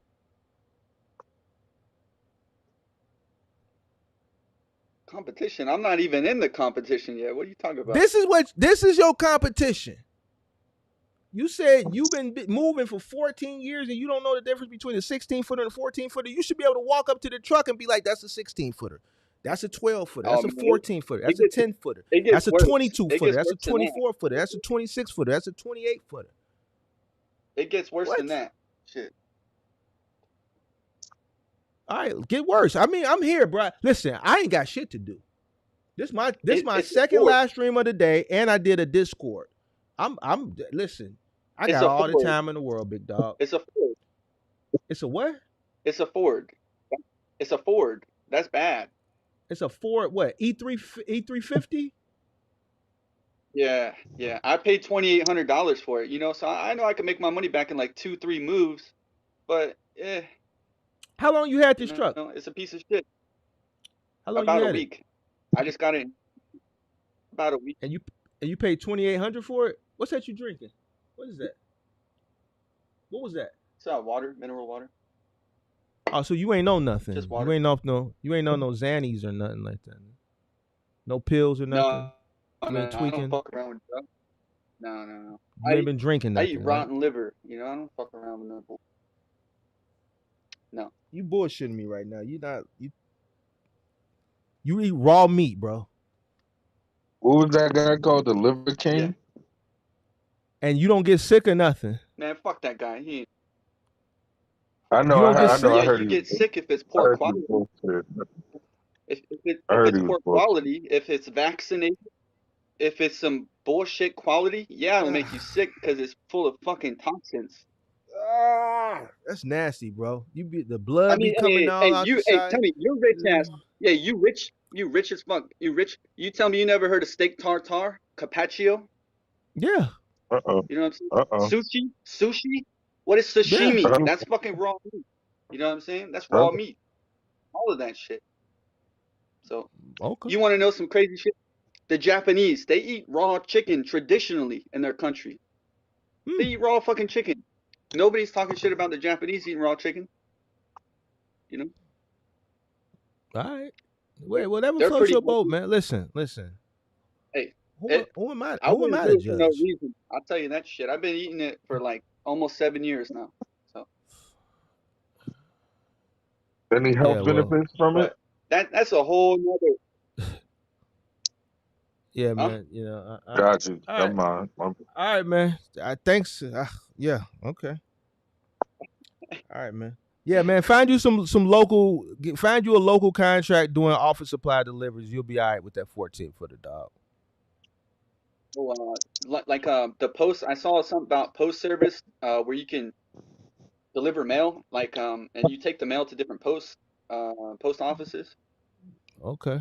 Speaker 6: competition. I'm not even in the competition yet. What are you talking about?
Speaker 2: This is your competition. You said you've been moving for 14 years and you don't know the difference between a 16-footer and a 14-footer. You should be able to walk up to the truck and be like, that's a 16-footer. That's a 12-footer.
Speaker 6: Oh
Speaker 2: That's a
Speaker 6: man,
Speaker 2: 14-footer. That's a 10-footer.
Speaker 6: it gets
Speaker 2: That's a
Speaker 6: worse.
Speaker 2: 22-footer. That's a
Speaker 6: Worse than that.
Speaker 2: 24-footer. That's a 26-footer. That's a 28-footer.
Speaker 6: It gets worse
Speaker 2: What?
Speaker 6: than that. Shit.
Speaker 2: All right, get worse. I mean, I'm here, bro. Listen, I ain't got shit to do. This my
Speaker 6: It's
Speaker 2: second live stream of the day, and I did a Discord. Listen. I got all the time in the world, big dog.
Speaker 6: It's a Ford.
Speaker 2: It's a what?
Speaker 6: It's a Ford. It's a Ford. That's bad.
Speaker 2: It's a Ford what? E350?
Speaker 6: Yeah. I paid $2,800 for it. You know, so I know I can make my money back in like 2-3 moves. But
Speaker 2: How long you had this truck?
Speaker 6: it's a piece of shit.
Speaker 2: How long
Speaker 6: About
Speaker 2: you
Speaker 6: a
Speaker 2: had
Speaker 6: week. I just got it about a week.
Speaker 2: And you paid $2,800 for it? What's that you drinking? What is that? What was that?
Speaker 6: It's water, mineral water.
Speaker 2: Oh, so you ain't know nothing.
Speaker 6: Just water.
Speaker 2: You ain't know no Xannies or nothing like that. No pills or nothing. You ain't tweaking.
Speaker 6: I don't fuck around with drugs. No.
Speaker 2: You ain't been drinking
Speaker 6: I
Speaker 2: nothing.
Speaker 6: eat rotten liver. You know, I don't fuck around with nothing. No.
Speaker 2: You bullshitting me right now. You eat raw meat, bro.
Speaker 4: What was that guy called? The Liver King?
Speaker 6: Yeah.
Speaker 2: And you don't get sick or nothing.
Speaker 6: Man, fuck that guy. He ain't.
Speaker 4: I know.
Speaker 2: You don't get
Speaker 4: I know.
Speaker 2: sick?
Speaker 4: I heard
Speaker 6: you
Speaker 4: he
Speaker 6: get
Speaker 4: was.
Speaker 6: sick if it's
Speaker 4: I
Speaker 6: poor
Speaker 4: heard he
Speaker 6: quality.
Speaker 4: was bullshit.
Speaker 6: If
Speaker 4: I heard
Speaker 6: it's
Speaker 4: he was
Speaker 6: poor
Speaker 4: bullshit.
Speaker 6: quality, if it's vaccinated, if it's some bullshit quality, yeah, it'll make you sick because it's full of fucking toxins.
Speaker 2: That's nasty, bro. The blood be coming all out your side.
Speaker 6: tell me, you're rich ass. Yeah, you rich as fuck. You rich. You tell me you never heard of steak tartare, carpaccio?
Speaker 2: Yeah.
Speaker 4: Uh-oh.
Speaker 6: You know what I'm saying? Sushi. What is
Speaker 2: Yeah.
Speaker 6: sashimi? That's fucking raw meat. You know what I'm saying? That's raw meat. All of that shit. So,
Speaker 2: Okay.
Speaker 6: you want to know some crazy shit? The Japanese, they eat raw chicken traditionally in their country. They eat raw fucking chicken. Nobody's talking shit about the Japanese eating raw chicken. You know?
Speaker 2: All right. Wait, whatever
Speaker 6: They're
Speaker 2: floats
Speaker 6: pretty
Speaker 2: your boat,
Speaker 6: healthy.
Speaker 2: man. Listen.
Speaker 6: Hey,
Speaker 2: Who am I
Speaker 6: I wouldn't
Speaker 2: to
Speaker 6: do it for no
Speaker 2: judge?
Speaker 6: reason. I'll tell you that shit. I've been eating it for like almost 7 years now. So,
Speaker 4: Any health benefits from it?
Speaker 6: but that's a whole nother.
Speaker 2: Yeah, man. You know.
Speaker 4: Got you.
Speaker 2: All right. All right, man. Thanks. Yeah. Okay. All right, man. Yeah, man. Find you find you a local contract doing office supply deliveries. You'll be all right with that 14-footer, dog.
Speaker 6: Like the post. I saw something about post service where you can deliver mail, like and you take the mail to different post offices.
Speaker 2: Okay.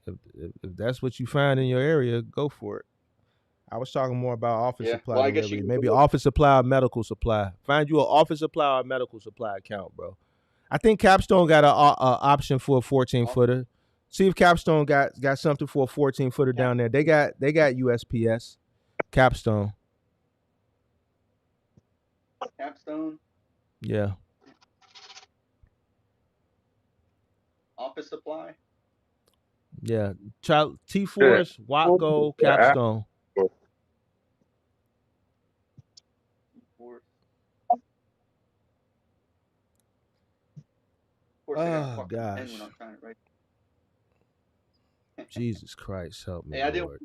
Speaker 2: If that's what you find in your area, go for it. I was talking more about office supply
Speaker 6: Well, I guess
Speaker 2: delivery. Maybe office supply or medical supply. Find you an office supply or medical supply account, bro. I think Capstone got an option for a 14-footer. See if Capstone got something for a 14-footer down there. They got USPS. Capstone.
Speaker 6: Capstone.
Speaker 2: Yeah.
Speaker 6: Office Supply.
Speaker 2: Yeah. T-Force, Watco,
Speaker 4: Yeah,
Speaker 2: Capstone.
Speaker 6: Of course, I got a
Speaker 2: Oh
Speaker 6: fucking pen when
Speaker 2: gosh.
Speaker 6: I'm trying to write.
Speaker 2: Jesus Christ, help me,
Speaker 6: Hey, I didn't
Speaker 2: Lord.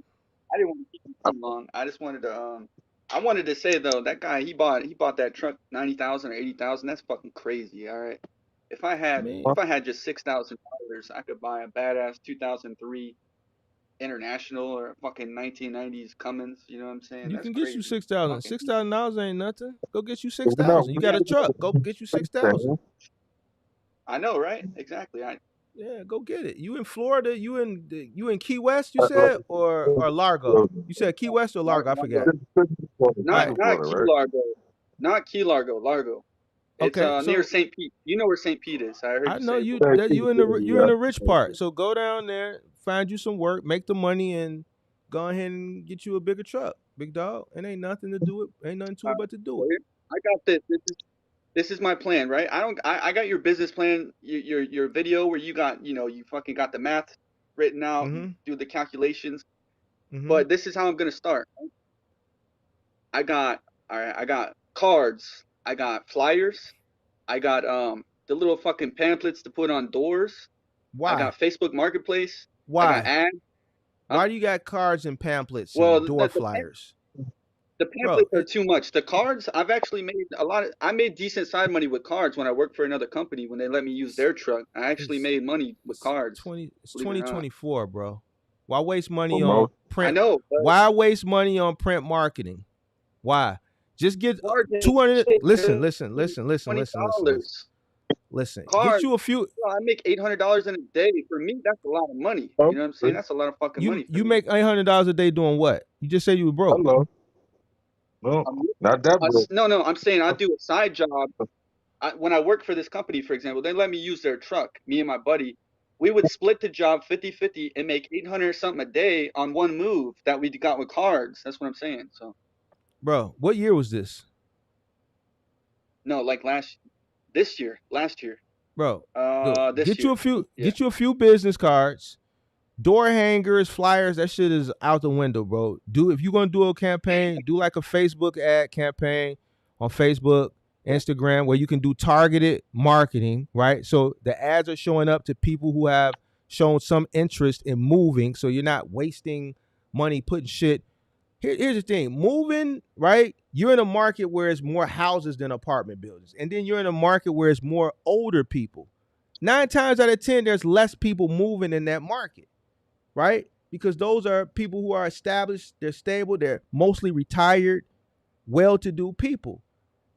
Speaker 6: want to keep you too long. I just wanted to I wanted to say though, that guy he bought that truck 90,000 or 80,000. That's fucking crazy. All right. If I
Speaker 2: I mean,
Speaker 6: had just $6,000, I could buy a badass 2003 International or a fucking 1990s Cummins. You know what I'm saying?
Speaker 2: you
Speaker 6: That's
Speaker 2: can get you
Speaker 6: crazy.
Speaker 2: 6,000.
Speaker 6: Fucking
Speaker 2: $6,000 ain't nothing. Go get you
Speaker 4: we're not
Speaker 2: 6,000. You
Speaker 4: we're
Speaker 2: got
Speaker 6: yeah,
Speaker 2: a truck. Go get you 6,000.
Speaker 6: I know, right? Exactly.
Speaker 2: Yeah, go get it. You in Florida? You in Key West? You said or Largo? You said Key West or Largo? I forgot. All right.
Speaker 6: Not Key Largo, not Key Largo, Largo. It's
Speaker 2: Okay.
Speaker 6: near
Speaker 2: So
Speaker 6: St. Pete. You know where St. Pete is? I heard
Speaker 2: I
Speaker 6: you
Speaker 2: know
Speaker 6: say it
Speaker 2: you
Speaker 6: before.
Speaker 2: that you're in the rich part. So go down there, find you some work, make the money, and go ahead and get you a bigger truck, big dog. It ain't nothing to do it. Ain't nothing to
Speaker 6: Uh,
Speaker 2: it but to do
Speaker 6: well,
Speaker 2: it.
Speaker 6: I got this. This is my plan, right? I got your business plan, your video where you got, you fucking got the math written out, you
Speaker 2: Mm-hmm.
Speaker 6: do the calculations.
Speaker 2: Mm-hmm.
Speaker 6: But this is how I'm gonna start. I got all right, I got cards, I got flyers, I got the little fucking pamphlets to put on doors. I
Speaker 2: Why?
Speaker 6: got Facebook Marketplace. I got
Speaker 2: Why?
Speaker 6: ads. Huh?
Speaker 2: Why do you got cards and pamphlets
Speaker 6: Well,
Speaker 2: and door flyers,
Speaker 6: the
Speaker 2: bro?
Speaker 6: pamphlets are too much. The cards, I've actually made I made decent side money with cards when I worked for another company when they let me use their truck. I actually
Speaker 2: It's
Speaker 6: made money with cards,
Speaker 2: it's
Speaker 6: believe it or not.
Speaker 2: 2024, bro. Why waste money on
Speaker 4: Promote.
Speaker 6: I
Speaker 2: print?
Speaker 6: know, but
Speaker 2: Why waste money on print marketing? Why? Just get
Speaker 6: cards ain't
Speaker 2: 200.
Speaker 6: shit,
Speaker 2: Listen,
Speaker 6: dude.
Speaker 2: listen, listen, listen, listen, listen, listen.
Speaker 6: $20.
Speaker 2: Listen. Get
Speaker 6: Cards,
Speaker 2: you a few.
Speaker 6: I make $800 in a day. For me, that's a lot of money. You know what I'm saying? That's a lot of fucking money for
Speaker 2: You
Speaker 6: me.
Speaker 2: make $800 a day doing what? You just said you were broke.
Speaker 4: Hello. No,
Speaker 6: Um,
Speaker 4: not that bro.
Speaker 6: no, I'm saying I do a side job. When I worked for this company, for example, they let me use their truck, me and my buddy. We would split the job 50-50 and make 800 something a day on one move that we got with cards. That's what I'm saying. So,
Speaker 2: Bro, what year was this?
Speaker 6: no, like last year.
Speaker 2: Bro,
Speaker 6: This year. Yeah.
Speaker 2: get you a few business cards, door hangers, flyers. That shit is out the window, bro. If you're gonna do a campaign, do like a Facebook ad campaign on Facebook, Instagram, where you can do targeted marketing, right? So the ads are showing up to people who have shown some interest in moving, so you're not wasting money putting shit. Here's the thing, moving, right? You're in a market where it's more houses than apartment buildings, and then you're in a market where it's more older people. 9 times out of 10, there's less people moving in that market, right? Because those are people who are established, they're stable, they're mostly retired, well-to-do people.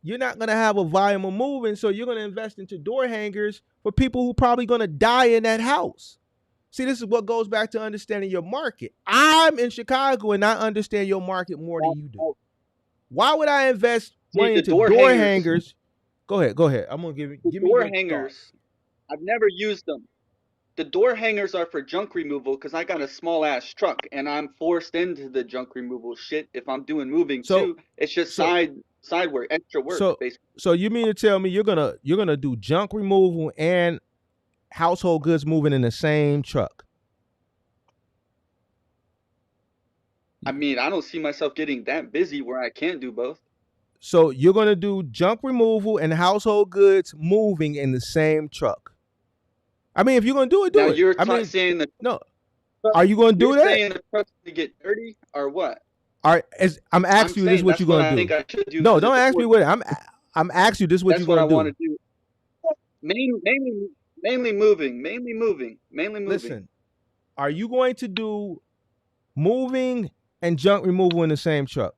Speaker 2: You're not going to have a volume of moving, so you're going to invest into door hangers for people who probably going to die in that house. See, this is what goes back to understanding your market. I'm in Chicago and I understand your market more than you do. Why would I invest
Speaker 6: See,
Speaker 2: money
Speaker 6: the
Speaker 2: into
Speaker 6: door
Speaker 2: door
Speaker 6: hangers,
Speaker 2: hangers? Go ahead. I'm gonna
Speaker 6: the
Speaker 2: give me
Speaker 6: door
Speaker 2: your
Speaker 6: hangers,
Speaker 2: thoughts.
Speaker 6: I've never used them. The door hangers are for junk removal because I got a small ass truck and I'm forced into the junk removal shit. If I'm doing moving
Speaker 2: So
Speaker 6: too, it's just
Speaker 2: so
Speaker 6: side work, extra work,
Speaker 2: so
Speaker 6: basically.
Speaker 2: so you mean to tell me you're gonna do junk removal and household goods moving in the same truck?
Speaker 6: I mean, I don't see myself getting that busy where I can't do both.
Speaker 2: So you're gonna do junk removal and household goods moving in the same truck. I mean, if you're gonna do it,
Speaker 6: Now
Speaker 2: do it. I mean,
Speaker 6: saying the
Speaker 2: no.
Speaker 6: truck,
Speaker 2: Are you gonna
Speaker 6: you're
Speaker 2: do that?
Speaker 6: saying the truck's gonna get dirty or what?
Speaker 2: All right, I'm
Speaker 6: I'm
Speaker 2: asking you, this is
Speaker 6: saying
Speaker 2: what you're
Speaker 6: that's what
Speaker 2: gonna
Speaker 6: I
Speaker 2: do.
Speaker 6: think I should do
Speaker 2: No,
Speaker 6: because
Speaker 2: don't
Speaker 6: it's
Speaker 2: ask me
Speaker 6: affordable.
Speaker 2: what I'm asking you, this is what
Speaker 6: That's
Speaker 2: you're
Speaker 6: what I
Speaker 2: gonna
Speaker 6: want
Speaker 2: do.
Speaker 6: to do. Mainly moving.
Speaker 2: Listen, are you going to do moving and junk removal in the same truck?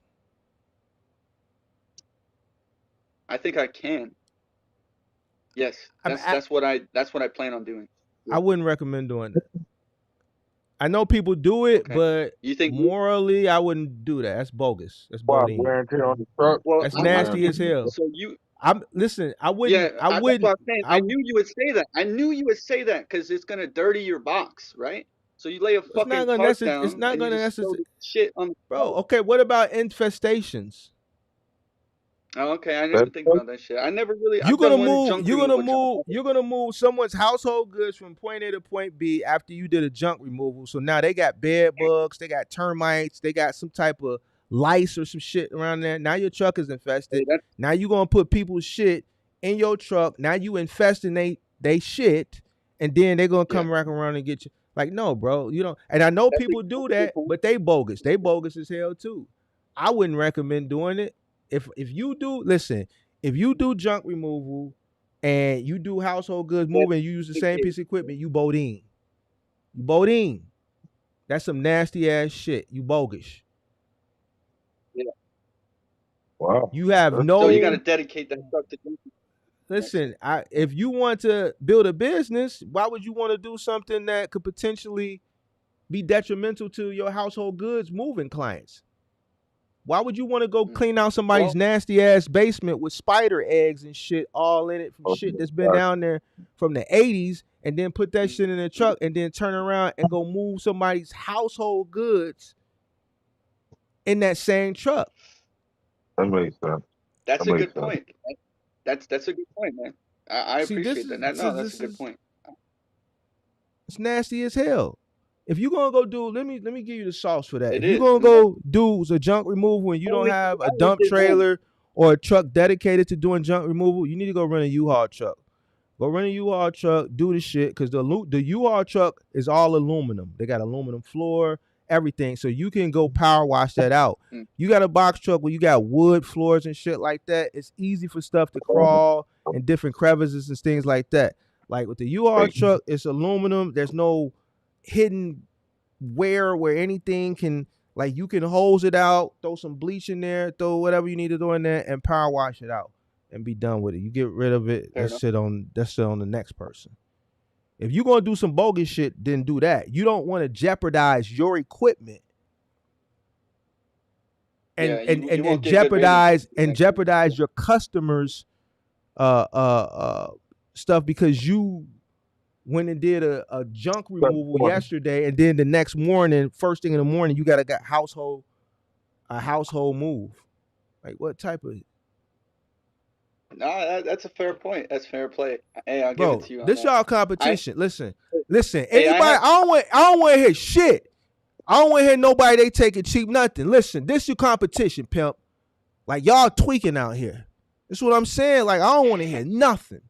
Speaker 6: I think I can. Yes,
Speaker 2: I'm
Speaker 6: that's what I plan on doing.
Speaker 2: I
Speaker 6: Yeah.
Speaker 2: wouldn't recommend doing that. I know people do it,
Speaker 6: Okay.
Speaker 2: but
Speaker 6: You think?
Speaker 2: morally, I wouldn't do that. That's bogus. That's
Speaker 4: Why
Speaker 2: bodine.
Speaker 4: wear and tear on the truck?
Speaker 6: Well,
Speaker 2: That's
Speaker 6: I'm
Speaker 2: nasty
Speaker 4: Wear
Speaker 2: as hell.
Speaker 6: so you.
Speaker 2: Listen. I
Speaker 6: Yeah,
Speaker 2: wouldn't. I
Speaker 6: that's what
Speaker 2: wouldn't.
Speaker 6: I'm saying.
Speaker 2: I.
Speaker 6: I knew you would say that. I knew you would say that because it's gonna dirty your box, right? So you lay a
Speaker 2: It's not
Speaker 6: fucking
Speaker 2: gonna
Speaker 6: tarp
Speaker 2: necessarily. It's
Speaker 6: down
Speaker 2: not
Speaker 6: and you
Speaker 2: gonna
Speaker 6: just throw
Speaker 2: necessarily.
Speaker 6: the shit on the
Speaker 2: Bro,
Speaker 6: floor.
Speaker 2: okay. What about infestations?
Speaker 6: Oh, okay. I didn't
Speaker 4: That
Speaker 6: even think about that shit. I never really.
Speaker 2: You're
Speaker 6: I've
Speaker 2: gonna
Speaker 6: done one
Speaker 2: move.
Speaker 6: junk removal job.
Speaker 2: You're gonna move someone's household goods from point A to point B after you did a junk removal. So now they got bed bugs, they got termites, they got some type of lice or some shit around there. Now your truck is
Speaker 6: Hey,
Speaker 2: infested.
Speaker 6: that's
Speaker 2: Now you gonna put people's shit in your truck. Now you infesting they shit, and then they gonna
Speaker 6: yeah.
Speaker 2: come back around and get you. Like, no, bro, you don't. And I know people
Speaker 6: That's
Speaker 2: do
Speaker 6: a good
Speaker 2: that,
Speaker 6: point.
Speaker 2: but they bogus. They bogus as hell too. I wouldn't recommend doing it. If you do, listen, if you do junk removal and you do household goods
Speaker 6: That's
Speaker 2: moving, you use the same
Speaker 6: dedicated.
Speaker 2: piece of equipment, you bodine. You bodine. That's some nasty ass shit. You bogus.
Speaker 6: Yeah.
Speaker 4: wow.
Speaker 2: You have
Speaker 4: That's
Speaker 6: So you got
Speaker 2: no
Speaker 6: to dedicate that stuff to junk. Next.
Speaker 2: listen. If you want to build a business, why would you want to do something that could potentially be detrimental to your household goods moving clients? Why would you want to go
Speaker 6: Mm.
Speaker 2: clean out somebody's
Speaker 6: Well,
Speaker 2: nasty ass basement with spider eggs and shit all in it from
Speaker 4: oh
Speaker 2: shit
Speaker 4: my
Speaker 2: that's been
Speaker 4: God.
Speaker 2: down there from the 80s and then put that
Speaker 6: mm,
Speaker 2: shit in the
Speaker 6: mm.
Speaker 2: truck and then turn around and go move somebody's household goods in that same truck?
Speaker 4: That makes sense.
Speaker 6: That's
Speaker 4: That
Speaker 6: a
Speaker 4: makes
Speaker 6: good
Speaker 4: sense.
Speaker 6: point. That's a good point, man. I
Speaker 2: See,
Speaker 6: appreciate that. No, that's a
Speaker 2: this
Speaker 6: good
Speaker 2: is
Speaker 6: point.
Speaker 2: it's nasty as hell. If you gonna go do, let me give you the sauce for that.
Speaker 6: It
Speaker 2: If you
Speaker 6: is.
Speaker 2: gonna
Speaker 6: And that,
Speaker 2: go do the junk removal and you don't have
Speaker 6: I
Speaker 2: a
Speaker 6: only
Speaker 2: dump
Speaker 6: did one.
Speaker 2: trailer or a truck dedicated to doing junk removal, you need to go rent a U-Haul truck. Go rent a U-Haul truck, do the shit, because the U-Haul truck is all aluminum. They got aluminum floor, everything, so you can go power wash that out.
Speaker 6: Mm.
Speaker 2: You got a box truck where you got wood floors and shit like that. It's easy for stuff to crawl and different crevices and things like that. Like with the U-Haul
Speaker 4: Hey,
Speaker 2: truck, it's aluminum. There's no hidden where anything can, like, you can hose it out, throw some bleach in there, throw whatever you need to throw in there, and power wash it out and be done with it. You get rid of it.
Speaker 6: Fair enough.
Speaker 2: That's sit on the next person. If you're gonna do some bogus shit, then do that. You don't want to jeopardize your equipment
Speaker 6: Yeah,
Speaker 2: and and
Speaker 6: you
Speaker 2: and, and
Speaker 6: won't get good ratings
Speaker 2: jeopardize
Speaker 6: the next time.
Speaker 2: your customers uh uh uh stuff because you went and did a junk
Speaker 4: that's
Speaker 2: removal
Speaker 4: funny.
Speaker 2: yesterday and then the next morning, first thing in the morning, you got a household move. Like, what type of
Speaker 6: No, that's a fair point. That's fair play. Hey, I'll give it
Speaker 2: bro?
Speaker 6: to you on
Speaker 2: This
Speaker 6: that.
Speaker 2: y'all
Speaker 6: I
Speaker 2: competition. Listen.
Speaker 6: hey, I
Speaker 2: Anybody?
Speaker 6: have.
Speaker 2: I don't want to hear shit. I don't want to hear nobody they taking cheap nothing. Listen, this your competition, pimp. Like, y'all tweaking out here. That's what I'm saying. Like, I don't want to hear nothing.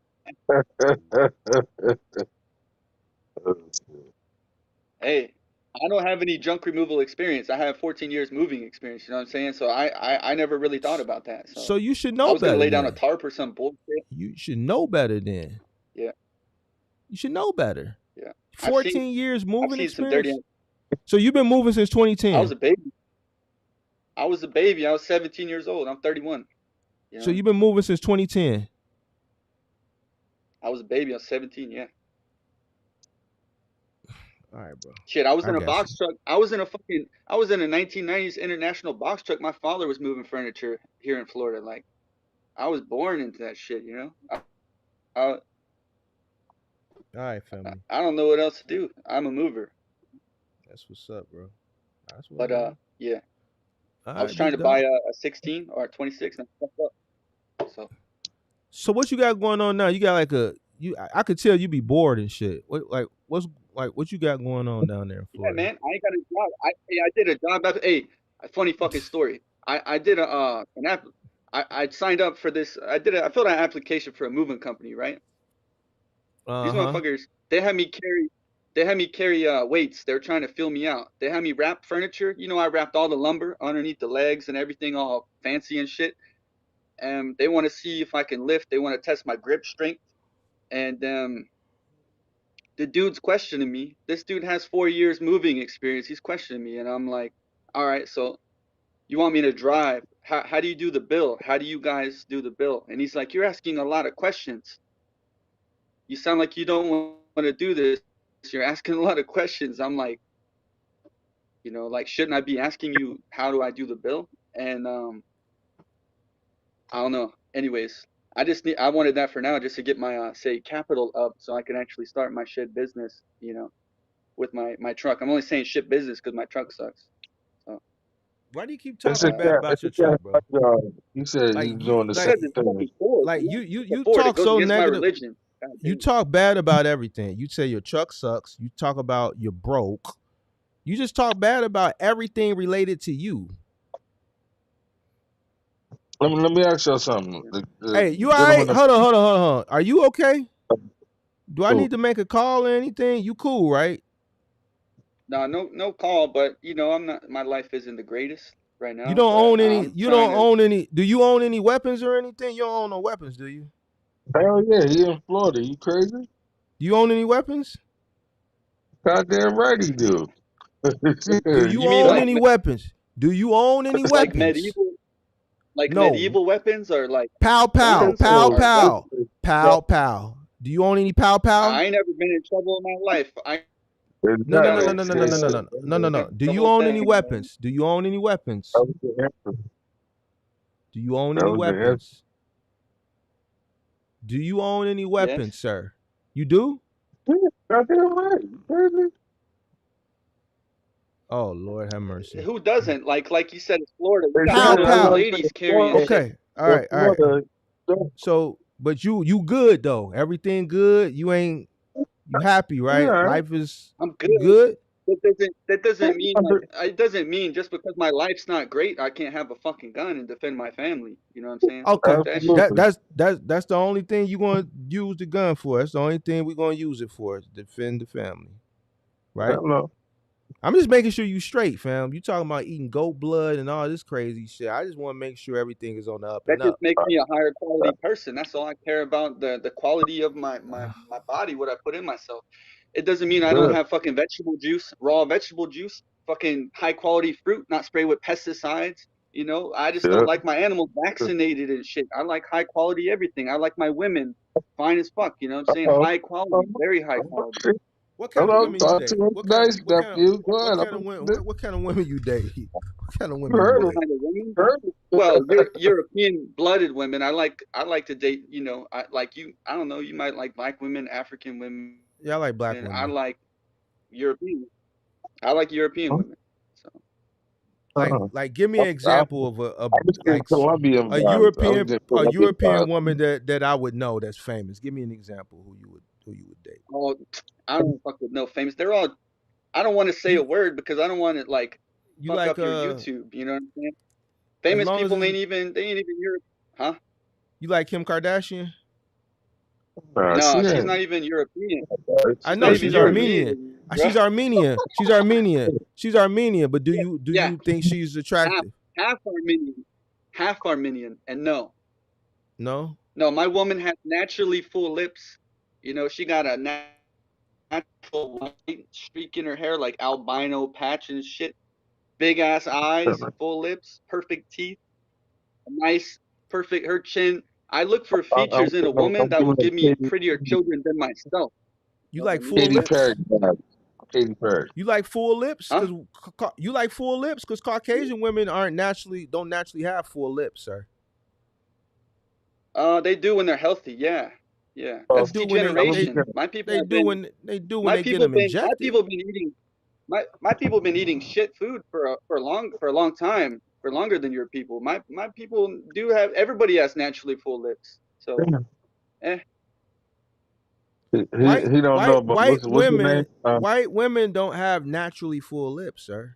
Speaker 6: Hey, I don't have any junk removal experience. I have 14 years moving experience. You know what I'm saying? So I never really thought about that.
Speaker 2: So
Speaker 6: So
Speaker 2: you should
Speaker 6: I
Speaker 2: know
Speaker 6: was gonna
Speaker 2: better
Speaker 6: lay down a
Speaker 2: then.
Speaker 6: tarp or some bullshit.
Speaker 2: You should know better then.
Speaker 6: Yeah,
Speaker 2: You should know better.
Speaker 6: yeah. I've seen
Speaker 2: 14 years
Speaker 6: I've
Speaker 2: moving
Speaker 6: seen some dirty.
Speaker 2: experience. So you've been moving since
Speaker 6: I was
Speaker 2: 2010.
Speaker 6: a baby. I was a baby. I was 17 years old. I'm 31. You
Speaker 2: So
Speaker 6: know,
Speaker 2: you've been moving since 2010.
Speaker 6: I was a baby. I was 17. Yeah.
Speaker 2: All right, bro.
Speaker 6: Shit, I was
Speaker 2: I
Speaker 6: in a
Speaker 2: got you.
Speaker 6: box truck. I was in a 1990s international box truck. My father was moving furniture here in Florida. Like I was born into that shit. You know, I
Speaker 2: All right, family.
Speaker 6: I don't know what else to do. I'm a mover.
Speaker 2: That's what's up, bro. That's what's
Speaker 6: But
Speaker 2: up.
Speaker 6: yeah,
Speaker 2: All
Speaker 6: I was
Speaker 2: right,
Speaker 6: trying
Speaker 2: big
Speaker 6: to buy
Speaker 2: dog.
Speaker 6: a 16 or a 26 and I fucked up. So
Speaker 2: So what you got going on now? You got like a you. I could tell you be bored and shit. What you got going on down there in
Speaker 6: yeah,
Speaker 2: Florida?
Speaker 6: man, I ain't got a job. I did a job. Hey, a funny fucking story. I did a an app. I signed up for this. I filled out an application for a moving company, right?
Speaker 2: Uh
Speaker 6: These
Speaker 2: huh.
Speaker 6: motherfuckers, they had me carry weights. They're trying to fill me out. They had me wrap furniture. You know, I wrapped all the lumber underneath the legs and everything, all fancy and shit. And they want to see if I can lift. They want to test my grip strength. And the dude's questioning me. This dude has 4 years moving experience. He's questioning me, and I'm like, all right, so you want me to drive? How do you do the bill? How do you guys do the bill? And he's like, you're asking a lot of questions. You sound like you don't want to do this. You're asking a lot of questions. I'm like, like, shouldn't I be asking you how do I do the bill? And I don't know. Anyways, I wanted that for now just to get my say capital up so I can actually start my shit business. With my truck. I'm only saying shit business because my truck sucks. So
Speaker 2: Why do you keep
Speaker 4: It's
Speaker 2: talking
Speaker 4: a
Speaker 2: bad
Speaker 4: cat.
Speaker 2: about
Speaker 4: It's a
Speaker 2: your
Speaker 4: cat.
Speaker 2: truck, bro?
Speaker 4: He said
Speaker 2: Like
Speaker 4: he's
Speaker 2: you,
Speaker 4: doing the same
Speaker 2: like,
Speaker 6: Because it's
Speaker 4: thing.
Speaker 6: fucking Ford.
Speaker 2: like
Speaker 6: You know? It's a
Speaker 2: you
Speaker 6: Ford. It
Speaker 2: talk
Speaker 6: goes
Speaker 2: so
Speaker 6: against my
Speaker 2: negative.
Speaker 6: religion. God
Speaker 2: You
Speaker 6: damn.
Speaker 2: talk bad about everything. You say your truck sucks. You talk about you're broke. You just talk bad about everything related to you.
Speaker 4: Let me ask y'all something. The
Speaker 2: Hey, you all right?
Speaker 4: gentleman up
Speaker 2: Hold on. Are you okay? Do I
Speaker 4: who?
Speaker 2: need to make a call or anything? You cool, right?
Speaker 6: No call, but you know, I'm not. My life isn't the greatest right
Speaker 2: You
Speaker 6: now,
Speaker 2: don't
Speaker 6: but
Speaker 2: own any.
Speaker 6: I'm
Speaker 2: You
Speaker 6: trying
Speaker 2: don't
Speaker 6: to.
Speaker 2: own any. Do you own any weapons or anything? You don't own no weapons, do you?
Speaker 4: Hell yeah, he in Florida. You crazy?
Speaker 2: Do you own any weapons?
Speaker 4: Goddamn right he do.
Speaker 2: Do
Speaker 4: Yeah,
Speaker 2: you
Speaker 6: You mean
Speaker 2: own
Speaker 4: what?
Speaker 2: any weapons? Do you own any
Speaker 6: like
Speaker 2: weapons?
Speaker 6: medieval, like
Speaker 2: No.
Speaker 6: medieval weapons, or like
Speaker 2: Pow pow
Speaker 6: guns,
Speaker 2: pow
Speaker 6: or what?
Speaker 2: pow pow pow. Do you own any pow pow?
Speaker 6: I ain't never been in trouble in my life. I
Speaker 2: No no
Speaker 6: got
Speaker 2: no
Speaker 4: Exactly.
Speaker 2: no
Speaker 6: no
Speaker 2: no no no
Speaker 4: Yeah,
Speaker 2: no no
Speaker 6: pistol,
Speaker 2: no no no no. Do
Speaker 6: the
Speaker 2: you
Speaker 6: whole
Speaker 2: own any
Speaker 6: thing.
Speaker 2: weapons? Do you own any
Speaker 4: that
Speaker 2: weapons?
Speaker 4: was the answer.
Speaker 2: Do you own
Speaker 4: That
Speaker 2: any
Speaker 4: was the answer.
Speaker 2: weapons? Do you own any
Speaker 6: Yes.
Speaker 2: weapons, sir? You do?
Speaker 4: Yeah, goddamn right. You crazy?
Speaker 2: Oh Lord have mercy.
Speaker 6: Who doesn't? Like you said, it's Florida. You got
Speaker 2: Pow
Speaker 4: Exactly. That's
Speaker 6: little
Speaker 4: what
Speaker 2: pow.
Speaker 4: I'm saying.
Speaker 6: ladies carrying
Speaker 4: Florida,
Speaker 6: shit.
Speaker 2: Okay. All
Speaker 4: in
Speaker 2: right. All right.
Speaker 4: Florida, don't-
Speaker 2: So, but you good though. Everything good. You ain't you happy, right?
Speaker 4: yeah,
Speaker 2: Life is
Speaker 6: I'm good.
Speaker 2: you good?
Speaker 6: That doesn't mean
Speaker 4: I
Speaker 6: like it doesn't mean just because my life's not great, I can't have a fucking gun and defend my family. You know what I'm saying?
Speaker 2: Okay.
Speaker 6: Fuck that shit.
Speaker 2: That
Speaker 4: absolutely.
Speaker 2: that's the only thing you gonna use the gun for. That's the only thing we're gonna use it for. Is defend the family.
Speaker 4: I
Speaker 2: Right?
Speaker 4: don't know.
Speaker 2: I'm just making sure you straight, fam. You talking about eating goat blood and all this crazy shit. I just want to make sure everything is on the up
Speaker 6: That
Speaker 2: and
Speaker 6: just
Speaker 2: up.
Speaker 6: makes me a higher quality person. That's all I care about, the quality of my body, what I put in myself. It doesn't mean I don't
Speaker 4: Yeah,
Speaker 6: have fucking vegetable juice, raw vegetable juice, fucking high quality fruit, not sprayed with pesticides. You know, I just
Speaker 4: yeah.
Speaker 6: don't like my animals vaccinated and shit. I like high quality everything. I like my women fine as fuck. You know what I'm saying?
Speaker 4: Uh-oh.
Speaker 6: High quality, very high quality.
Speaker 4: Shit.
Speaker 2: What kind of
Speaker 4: Hello,
Speaker 2: women you
Speaker 4: talk to
Speaker 2: date?
Speaker 4: him nice, nephew. Go
Speaker 2: What
Speaker 4: ahead.
Speaker 2: kind of women what kind of women you date? What kind of
Speaker 4: You
Speaker 2: women you
Speaker 4: heard
Speaker 6: What
Speaker 4: him.
Speaker 2: date?
Speaker 6: kind of women?
Speaker 4: Heard him.
Speaker 6: Well, European blooded women. I like to date, you know, I like you I don't know, you might like black women, African women.
Speaker 2: Yeah, I like black
Speaker 6: I
Speaker 2: women.
Speaker 6: like European. I like European women. So
Speaker 4: Uh-uh.
Speaker 2: Like give me
Speaker 4: I,
Speaker 2: an
Speaker 4: I,
Speaker 2: example of
Speaker 4: I was getting Colombian vibes. I was getting
Speaker 2: A
Speaker 4: Colombian
Speaker 2: European
Speaker 4: vibes.
Speaker 2: woman that I would know that's famous. Give me an example who you would date.
Speaker 6: oh, I don't fuck with no famous. They're all I don't want to say a
Speaker 2: You
Speaker 6: word because I don't want to like
Speaker 2: you
Speaker 6: fuck
Speaker 2: like
Speaker 6: up your YouTube, you know what I'm saying?
Speaker 2: as
Speaker 6: Famous
Speaker 2: long as
Speaker 6: people
Speaker 2: it's
Speaker 6: ain't even Europe. Huh?
Speaker 2: you like Kim Kardashian?
Speaker 4: Nah, she
Speaker 6: No, she's
Speaker 4: ain't.
Speaker 6: not even European.
Speaker 2: I
Speaker 6: She's not
Speaker 2: know
Speaker 4: Yeah,
Speaker 6: even
Speaker 2: she's
Speaker 4: she is.
Speaker 2: Armenian.
Speaker 6: European, bro.
Speaker 2: She's Armenian. She's Armenian. She's Armenian. But do
Speaker 6: Yeah,
Speaker 2: you think she's
Speaker 6: half
Speaker 2: attractive?
Speaker 6: half Armenian, half Armenian, and no.
Speaker 2: No.
Speaker 6: No, my woman has naturally full lips. You know, she got a natural white streak in her hair, like albino patch and shit. Big ass eyes, full lips, perfect teeth, a nice, perfect her chin. I look for features in a woman
Speaker 4: I'm
Speaker 6: that will
Speaker 4: giving
Speaker 6: give me
Speaker 4: her
Speaker 6: prettier children than myself.
Speaker 2: You
Speaker 6: You know what
Speaker 2: like
Speaker 6: I mean?
Speaker 2: full
Speaker 4: Katy
Speaker 2: lips?
Speaker 4: Perry vibes. Katy Perry.
Speaker 2: You like full lips?
Speaker 6: Huh?
Speaker 2: You like full lips? Because Caucasian women don't naturally have full lips, sir.
Speaker 6: They do when they're healthy. Yeah, yeah.
Speaker 2: They
Speaker 6: That's
Speaker 2: do when
Speaker 4: I'm gonna be
Speaker 6: degeneration.
Speaker 4: careful.
Speaker 2: they do when
Speaker 6: My
Speaker 2: they get
Speaker 6: people
Speaker 2: them
Speaker 6: been, my
Speaker 2: injected.
Speaker 6: people been eating my people have been eating shit food for a long time, for longer than your people. My people do have, everybody has naturally full lips. So
Speaker 4: Damn.
Speaker 6: eh.
Speaker 4: He don't know, but what's your name?
Speaker 2: White women don't have naturally full lips, sir.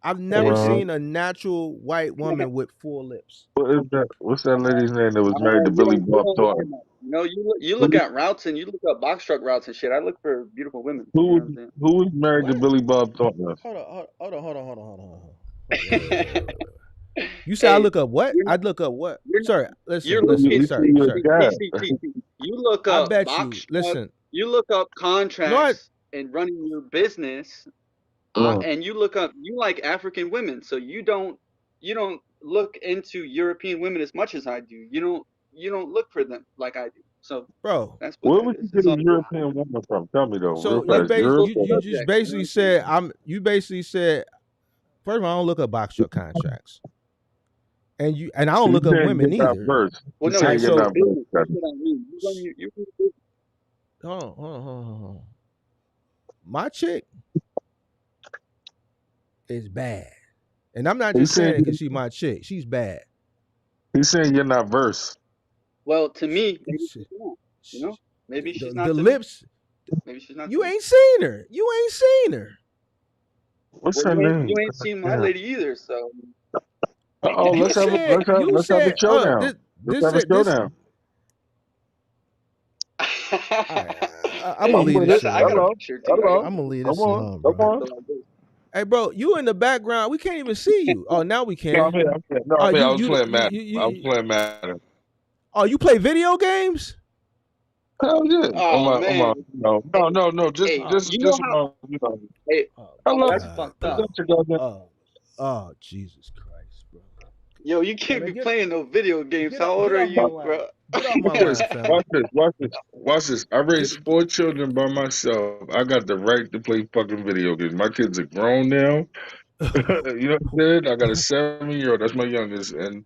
Speaker 2: I've never
Speaker 6: They
Speaker 4: Well,
Speaker 2: seen
Speaker 6: do.
Speaker 2: a natural white woman with full lips.
Speaker 4: what is that? What's that lady's name that was married
Speaker 6: Oh,
Speaker 4: to
Speaker 6: you
Speaker 4: Billy
Speaker 6: don't you
Speaker 4: Bob
Speaker 6: don't look
Speaker 4: Thornton?
Speaker 6: enough. You know, you look
Speaker 4: Who
Speaker 6: at routes and you look up box truck routes and shit. I look for beautiful women.
Speaker 4: who
Speaker 6: You know
Speaker 4: was
Speaker 6: what I'm
Speaker 4: who was married to
Speaker 2: What?
Speaker 4: Billy Bob Thornton?
Speaker 2: Hold on.
Speaker 6: saying?
Speaker 2: You say I
Speaker 6: Hey,
Speaker 2: look up what?
Speaker 6: you're
Speaker 2: I'd look up what?
Speaker 6: you're
Speaker 2: Sir,
Speaker 6: you're
Speaker 4: You,
Speaker 6: looking
Speaker 4: you
Speaker 2: sir,
Speaker 4: see your
Speaker 2: sir.
Speaker 4: dad.
Speaker 6: you look
Speaker 2: I
Speaker 6: up
Speaker 2: bet you.
Speaker 6: box truck,
Speaker 2: Listen,
Speaker 6: you look up
Speaker 2: no, I
Speaker 6: contracts and running your business,
Speaker 4: Mm.
Speaker 6: and you look up, you like African women, so you don't look into European women as much as I do. You don't look for them like I do. So
Speaker 2: bro.
Speaker 6: that's what
Speaker 4: Where
Speaker 6: that
Speaker 4: would you
Speaker 6: is.
Speaker 4: get
Speaker 6: It's
Speaker 4: a
Speaker 6: all good.
Speaker 4: European woman from? Tell me though, real
Speaker 2: So
Speaker 6: Let's
Speaker 4: fast. Europe?
Speaker 2: you
Speaker 6: switch
Speaker 2: just
Speaker 6: subjects. You know
Speaker 2: basically
Speaker 6: what I'm saying?
Speaker 2: said you basically said first of all I don't look up box truck contracts, and I
Speaker 4: So
Speaker 2: don't
Speaker 4: you
Speaker 2: look up
Speaker 4: saying you're
Speaker 2: women
Speaker 4: not
Speaker 2: either.
Speaker 4: versed? You
Speaker 6: Well, no,
Speaker 2: All
Speaker 6: you
Speaker 2: right,
Speaker 4: saying you're
Speaker 6: run your
Speaker 2: so
Speaker 4: not versed,
Speaker 6: business. That's
Speaker 4: Scotty.
Speaker 6: what I mean. You run your business.
Speaker 2: hold on. My chick is bad. And I'm not
Speaker 4: He's
Speaker 2: just saying
Speaker 4: saying
Speaker 2: it because she's my chick. She's bad.
Speaker 4: he's saying you're not versed.
Speaker 6: Well, to me, maybe
Speaker 2: She-
Speaker 6: she's not. You know, maybe she's
Speaker 2: the
Speaker 6: not to me.
Speaker 2: lips.
Speaker 6: Maybe she's not to
Speaker 2: You
Speaker 6: me.
Speaker 2: ain't seen her. You ain't seen her.
Speaker 4: What's
Speaker 6: Well,
Speaker 4: her name?
Speaker 6: you ain't seen my
Speaker 4: Yeah.
Speaker 6: lady either, so
Speaker 4: Oh,
Speaker 2: You said you
Speaker 4: let's have a
Speaker 2: said
Speaker 4: showdown. Let's
Speaker 2: this
Speaker 4: have a
Speaker 2: said this.
Speaker 4: showdown.
Speaker 2: All right, I'm
Speaker 6: hey,
Speaker 2: gonna
Speaker 4: I'm
Speaker 2: leave
Speaker 4: with
Speaker 2: this
Speaker 4: it.
Speaker 2: shit
Speaker 6: I got a
Speaker 2: alone.
Speaker 4: Hello,
Speaker 6: picture too. I got
Speaker 4: hello.
Speaker 6: a
Speaker 2: I'm gonna
Speaker 6: picture.
Speaker 2: leave
Speaker 4: Come
Speaker 2: this
Speaker 4: on,
Speaker 2: alone,
Speaker 4: come
Speaker 2: bro.
Speaker 4: on.
Speaker 6: So like this.
Speaker 2: Hey, bro, you in the background? We can't even see you. Oh, now we
Speaker 4: No,
Speaker 2: can.
Speaker 4: I'm here. No,
Speaker 2: Oh,
Speaker 4: I'm here.
Speaker 2: you
Speaker 4: I was
Speaker 2: you
Speaker 4: playing
Speaker 2: you
Speaker 4: Madden.
Speaker 2: you.
Speaker 4: I was
Speaker 2: you
Speaker 4: playing Madden.
Speaker 2: oh, you play video games?
Speaker 4: Hell yeah.
Speaker 6: Oh
Speaker 4: On
Speaker 6: man,
Speaker 4: my, no.
Speaker 6: hey,
Speaker 4: Just,
Speaker 6: you know how?
Speaker 4: you know.
Speaker 6: Hey,
Speaker 2: Oh
Speaker 4: I
Speaker 2: my
Speaker 6: oh,
Speaker 4: love
Speaker 6: that's
Speaker 2: God,
Speaker 6: fucked
Speaker 4: it.
Speaker 6: up.
Speaker 2: bro.
Speaker 4: That's your goddamn.
Speaker 2: Oh, Jesus Christ, bro.
Speaker 6: Yo, you
Speaker 2: Hey
Speaker 6: can't
Speaker 2: man,
Speaker 6: be playing no video games. How old
Speaker 2: get
Speaker 6: are
Speaker 2: off my
Speaker 6: you,
Speaker 2: line.
Speaker 6: bro?
Speaker 2: Get off my
Speaker 4: Watch this.
Speaker 2: line, family.
Speaker 4: Watch this. I
Speaker 2: Get,
Speaker 4: raised four children by myself. I got the right to play fucking video games. My kids are grown now. You know what I'm saying? I got a 7-year-old. That's my youngest, and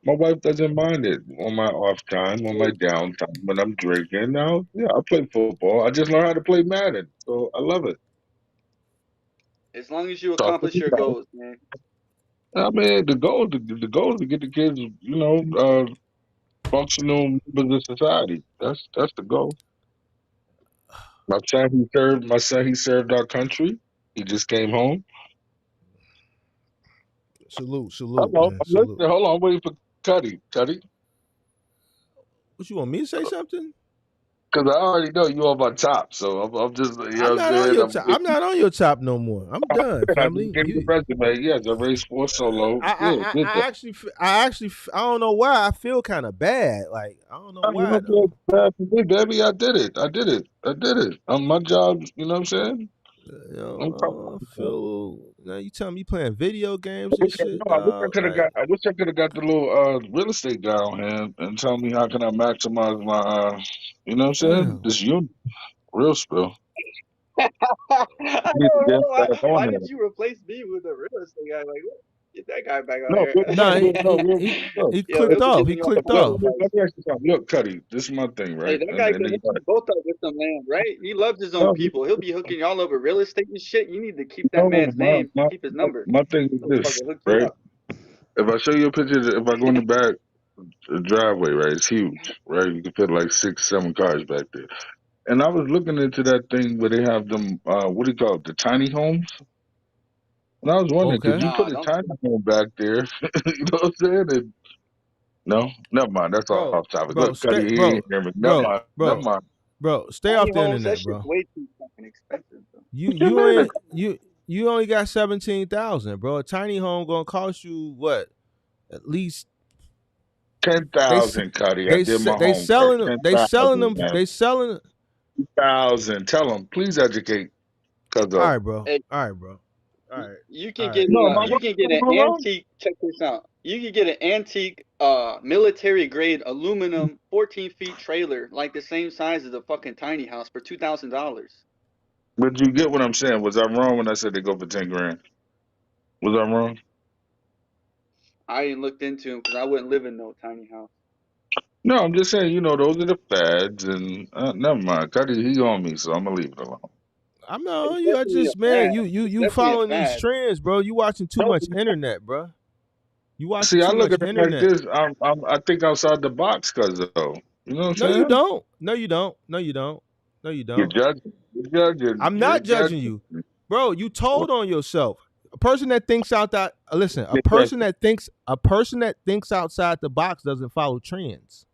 Speaker 4: my wife doesn't mind it on my off time, on my downtime when I'm drinking. Now, yeah, I play football. I just learned how to play Madden, so I love it.
Speaker 6: As long as you
Speaker 4: So I
Speaker 6: accomplish
Speaker 4: figured
Speaker 6: your
Speaker 4: it out.
Speaker 6: goals, man.
Speaker 4: I mean, the goal is to get the kids, functional members of society. That's the goal. My son, he served our country. He just came home.
Speaker 2: salute,
Speaker 4: Hello,
Speaker 2: man,
Speaker 4: I'm
Speaker 2: salute.
Speaker 4: listening. Hold on, I'm waiting for Cuddy. Cuddy,
Speaker 2: What you want me to say something?
Speaker 4: because I already know you on my top, so I'm just, you know
Speaker 2: I'm
Speaker 4: what I'm
Speaker 2: not on
Speaker 4: saying?
Speaker 2: your
Speaker 4: I'm
Speaker 2: top. I'm
Speaker 4: waiting.
Speaker 2: not on your top no more. I'm done,
Speaker 4: I just
Speaker 2: family.
Speaker 4: gave you the
Speaker 2: You,
Speaker 4: resume. Yes, I raised four solo. Good, good
Speaker 2: I
Speaker 4: job.
Speaker 2: actually, I don't know why I feel kind of bad. Like I don't know
Speaker 4: No, you
Speaker 2: why
Speaker 4: don't
Speaker 2: though.
Speaker 4: feel bad for me, baby. I did it. My job, you know what I'm saying? I'm
Speaker 2: I
Speaker 4: comfortable.
Speaker 2: feel. You telling me you playing video
Speaker 4: I
Speaker 2: games and
Speaker 4: wish I,
Speaker 2: shit,
Speaker 4: no, I wish I
Speaker 2: dog?
Speaker 4: could have
Speaker 2: Like,
Speaker 4: got. I wish I could have got the little real estate guy on hand and tell me how can I maximize my. You know what I'm saying?
Speaker 2: damn.
Speaker 4: This unit, real spill.
Speaker 6: I
Speaker 4: I need to
Speaker 6: don't
Speaker 4: get
Speaker 6: know
Speaker 4: that on
Speaker 6: why did
Speaker 4: there.
Speaker 6: you replace me with a real estate guy? Like, what? Get that guy back out
Speaker 4: No,
Speaker 6: here.
Speaker 4: real, no,
Speaker 2: No,
Speaker 4: real, no, real spill.
Speaker 2: he
Speaker 6: Yo,
Speaker 2: clicked
Speaker 6: he'll be
Speaker 2: off. He
Speaker 6: giving you all
Speaker 2: clicked
Speaker 6: kinds
Speaker 4: Look,
Speaker 6: of
Speaker 2: off.
Speaker 6: advice.
Speaker 4: let me ask you something. Look, Cuddy, this is my thing,
Speaker 6: Hey,
Speaker 4: right?
Speaker 6: that
Speaker 4: And
Speaker 6: guy
Speaker 4: and
Speaker 6: can
Speaker 4: you
Speaker 6: hook
Speaker 4: got
Speaker 6: you both up with some land, right? He loves his own
Speaker 4: no,
Speaker 6: people. He'll be hooking y'all up with real estate and shit. You need to keep that
Speaker 4: no.
Speaker 6: man's
Speaker 4: My
Speaker 6: name,
Speaker 4: my
Speaker 6: keep his number.
Speaker 4: my thing is
Speaker 6: He'll
Speaker 4: this,
Speaker 6: fucking hook you
Speaker 4: right?
Speaker 6: up.
Speaker 4: If I show you a picture, if I go in the back, the driveway, right? It's huge, right? You can fit like 6, 7 cars back there. And I was looking into that thing where they have them, what do you call it, the tiny homes? And I was wondering, could
Speaker 2: Okay,
Speaker 4: you
Speaker 6: Nah,
Speaker 4: put a
Speaker 6: don't.
Speaker 4: tiny home back there? You know what I'm saying? And, no, never mind. That's
Speaker 2: bro,
Speaker 4: off topic. Look,
Speaker 2: stay,
Speaker 4: Cuddy, he
Speaker 2: bro,
Speaker 4: ain't hear me. Never
Speaker 2: bro,
Speaker 4: mind. Never
Speaker 2: bro,
Speaker 4: mind.
Speaker 2: bro. Stay
Speaker 6: Tiny
Speaker 2: off the
Speaker 6: homes, that
Speaker 2: internet,
Speaker 6: shit's
Speaker 2: bro.
Speaker 6: way too fucking expensive. Bro.
Speaker 2: You
Speaker 4: What you
Speaker 2: you
Speaker 4: mean?
Speaker 2: ain't you only got 17,000, bro. A tiny home gonna cost you what? At least
Speaker 4: 10,000, Cuddy. I did my
Speaker 2: they
Speaker 4: homework.
Speaker 2: selling them. They selling
Speaker 4: 10,000,
Speaker 2: them.
Speaker 4: man.
Speaker 2: They selling.
Speaker 4: 10,000. Tell them, please educate,
Speaker 2: All
Speaker 4: Cuzzo.
Speaker 2: right, bro.
Speaker 6: Hey,
Speaker 2: All right, bro. All right.
Speaker 6: you
Speaker 2: All
Speaker 6: can
Speaker 2: right.
Speaker 6: get
Speaker 4: No,
Speaker 2: All
Speaker 4: am I
Speaker 2: right.
Speaker 6: you can get
Speaker 4: wrong?
Speaker 6: an
Speaker 4: Am I wrong?
Speaker 6: antique. Check this out. You can get an antique military grade aluminum 14 feet trailer like the same size as a fucking tiny house for $2,000.
Speaker 4: But you get what I'm saying. Was I wrong when I said they go for 10 grand? Was I wrong?
Speaker 6: I ain't looked into them because I wouldn't live in no tiny house.
Speaker 4: No, I'm just saying, those are the fads, and never mind. Cuddy, he on me, so I'm gonna leave it alone.
Speaker 2: I'm not
Speaker 6: It's
Speaker 2: on you. I
Speaker 6: definitely
Speaker 2: just
Speaker 6: a
Speaker 2: man,
Speaker 6: fad. It's
Speaker 2: you
Speaker 6: definitely a
Speaker 2: following these
Speaker 6: fad.
Speaker 2: trends, bro. You watching too
Speaker 4: No,
Speaker 2: much internet, bro. You watching
Speaker 4: see, I
Speaker 2: too
Speaker 4: look
Speaker 2: much
Speaker 4: at it like
Speaker 2: internet.
Speaker 4: this. I think outside the box, cuz though. You know what I'm
Speaker 2: No, you
Speaker 4: saying?
Speaker 2: don't. No, you don't. No, you don't. No, you
Speaker 4: You're
Speaker 2: don't.
Speaker 4: judging. You're judging.
Speaker 2: I'm
Speaker 4: You're
Speaker 2: not judging
Speaker 4: judging.
Speaker 2: you, bro. You
Speaker 4: Well,
Speaker 2: told on yourself. A person that thinks out that listen,
Speaker 4: you're judging.
Speaker 2: a person that thinks outside the box doesn't follow trends.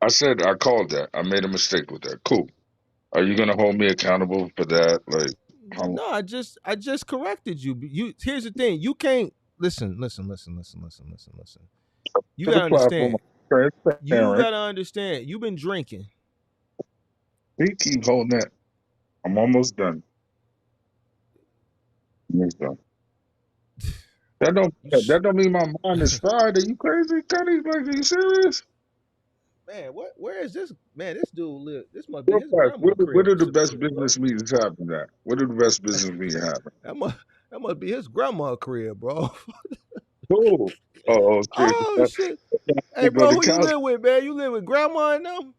Speaker 4: I said I called that. I made a mistake with that. Cool. Are you gonna hold me accountable for that? Like, how?
Speaker 2: No, I just corrected you. You here's the thing. You can't listen. You
Speaker 4: To the
Speaker 2: gotta
Speaker 4: platform,
Speaker 2: understand. You
Speaker 4: transparent.
Speaker 2: gotta understand. You've been drinking.
Speaker 4: We keep holding that. I'm almost done. Almost done.
Speaker 2: You
Speaker 4: That don't mean my mind is fried. Are you crazy, Cuddy? Like, are you serious?
Speaker 2: man, what? Where is this man? This dude live. This must be
Speaker 4: Real
Speaker 2: his
Speaker 4: fast. Where
Speaker 2: grandma
Speaker 4: do, where
Speaker 2: crib
Speaker 4: do
Speaker 2: or
Speaker 4: the
Speaker 2: some
Speaker 4: best
Speaker 2: shit, bro.
Speaker 4: business meetings happen at? Where do the best business meetings happen?
Speaker 2: That must be his grandma crib, bro.
Speaker 4: Cool. Oh, shit.
Speaker 2: Oh shit. Hey,
Speaker 4: They go
Speaker 2: bro,
Speaker 4: to
Speaker 2: who you
Speaker 4: couch.
Speaker 2: live with, man? You live with grandma and them?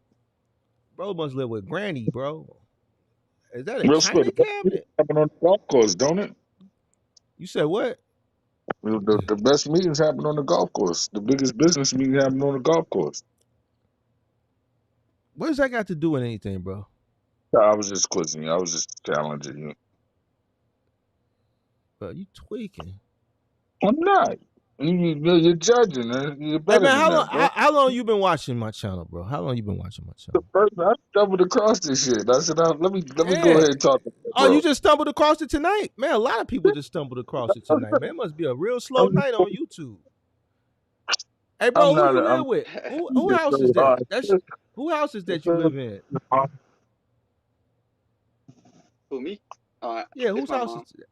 Speaker 2: Bro must live with granny, bro. Is that a
Speaker 4: Real spill.
Speaker 2: china
Speaker 4: The best meetings
Speaker 2: cabinet?
Speaker 4: happen on the golf course, don't it?
Speaker 2: You said what?
Speaker 4: The best meetings happen on the golf course. The biggest business meetings happen on the golf course.
Speaker 2: What does that got to do with anything, bro?
Speaker 4: I was just quizzing you. I was just challenging you.
Speaker 2: Bro, you tweaking.
Speaker 4: I'm not. You're judging. You're
Speaker 2: Hey
Speaker 4: better
Speaker 2: man,
Speaker 4: than that, bro.
Speaker 2: how long you been watching my channel, bro? How long you been watching my channel?
Speaker 4: First, I stumbled across this shit. I said, let me go
Speaker 2: Yeah.
Speaker 4: ahead and talk to that,
Speaker 2: Oh, you
Speaker 4: bro.
Speaker 2: just stumbled across it tonight? Man, a lot of people just stumbled across it tonight, man. It must be a real slow night on YouTube. Hey bro,
Speaker 4: I'm
Speaker 2: who
Speaker 4: not.
Speaker 2: you live with? Who
Speaker 4: It's
Speaker 2: house is
Speaker 4: so
Speaker 2: that?
Speaker 4: hard.
Speaker 2: Who house is that you live in?
Speaker 6: Who, me?
Speaker 2: Yeah,
Speaker 6: It's
Speaker 2: whose
Speaker 6: my
Speaker 2: house is
Speaker 6: mom.
Speaker 2: that?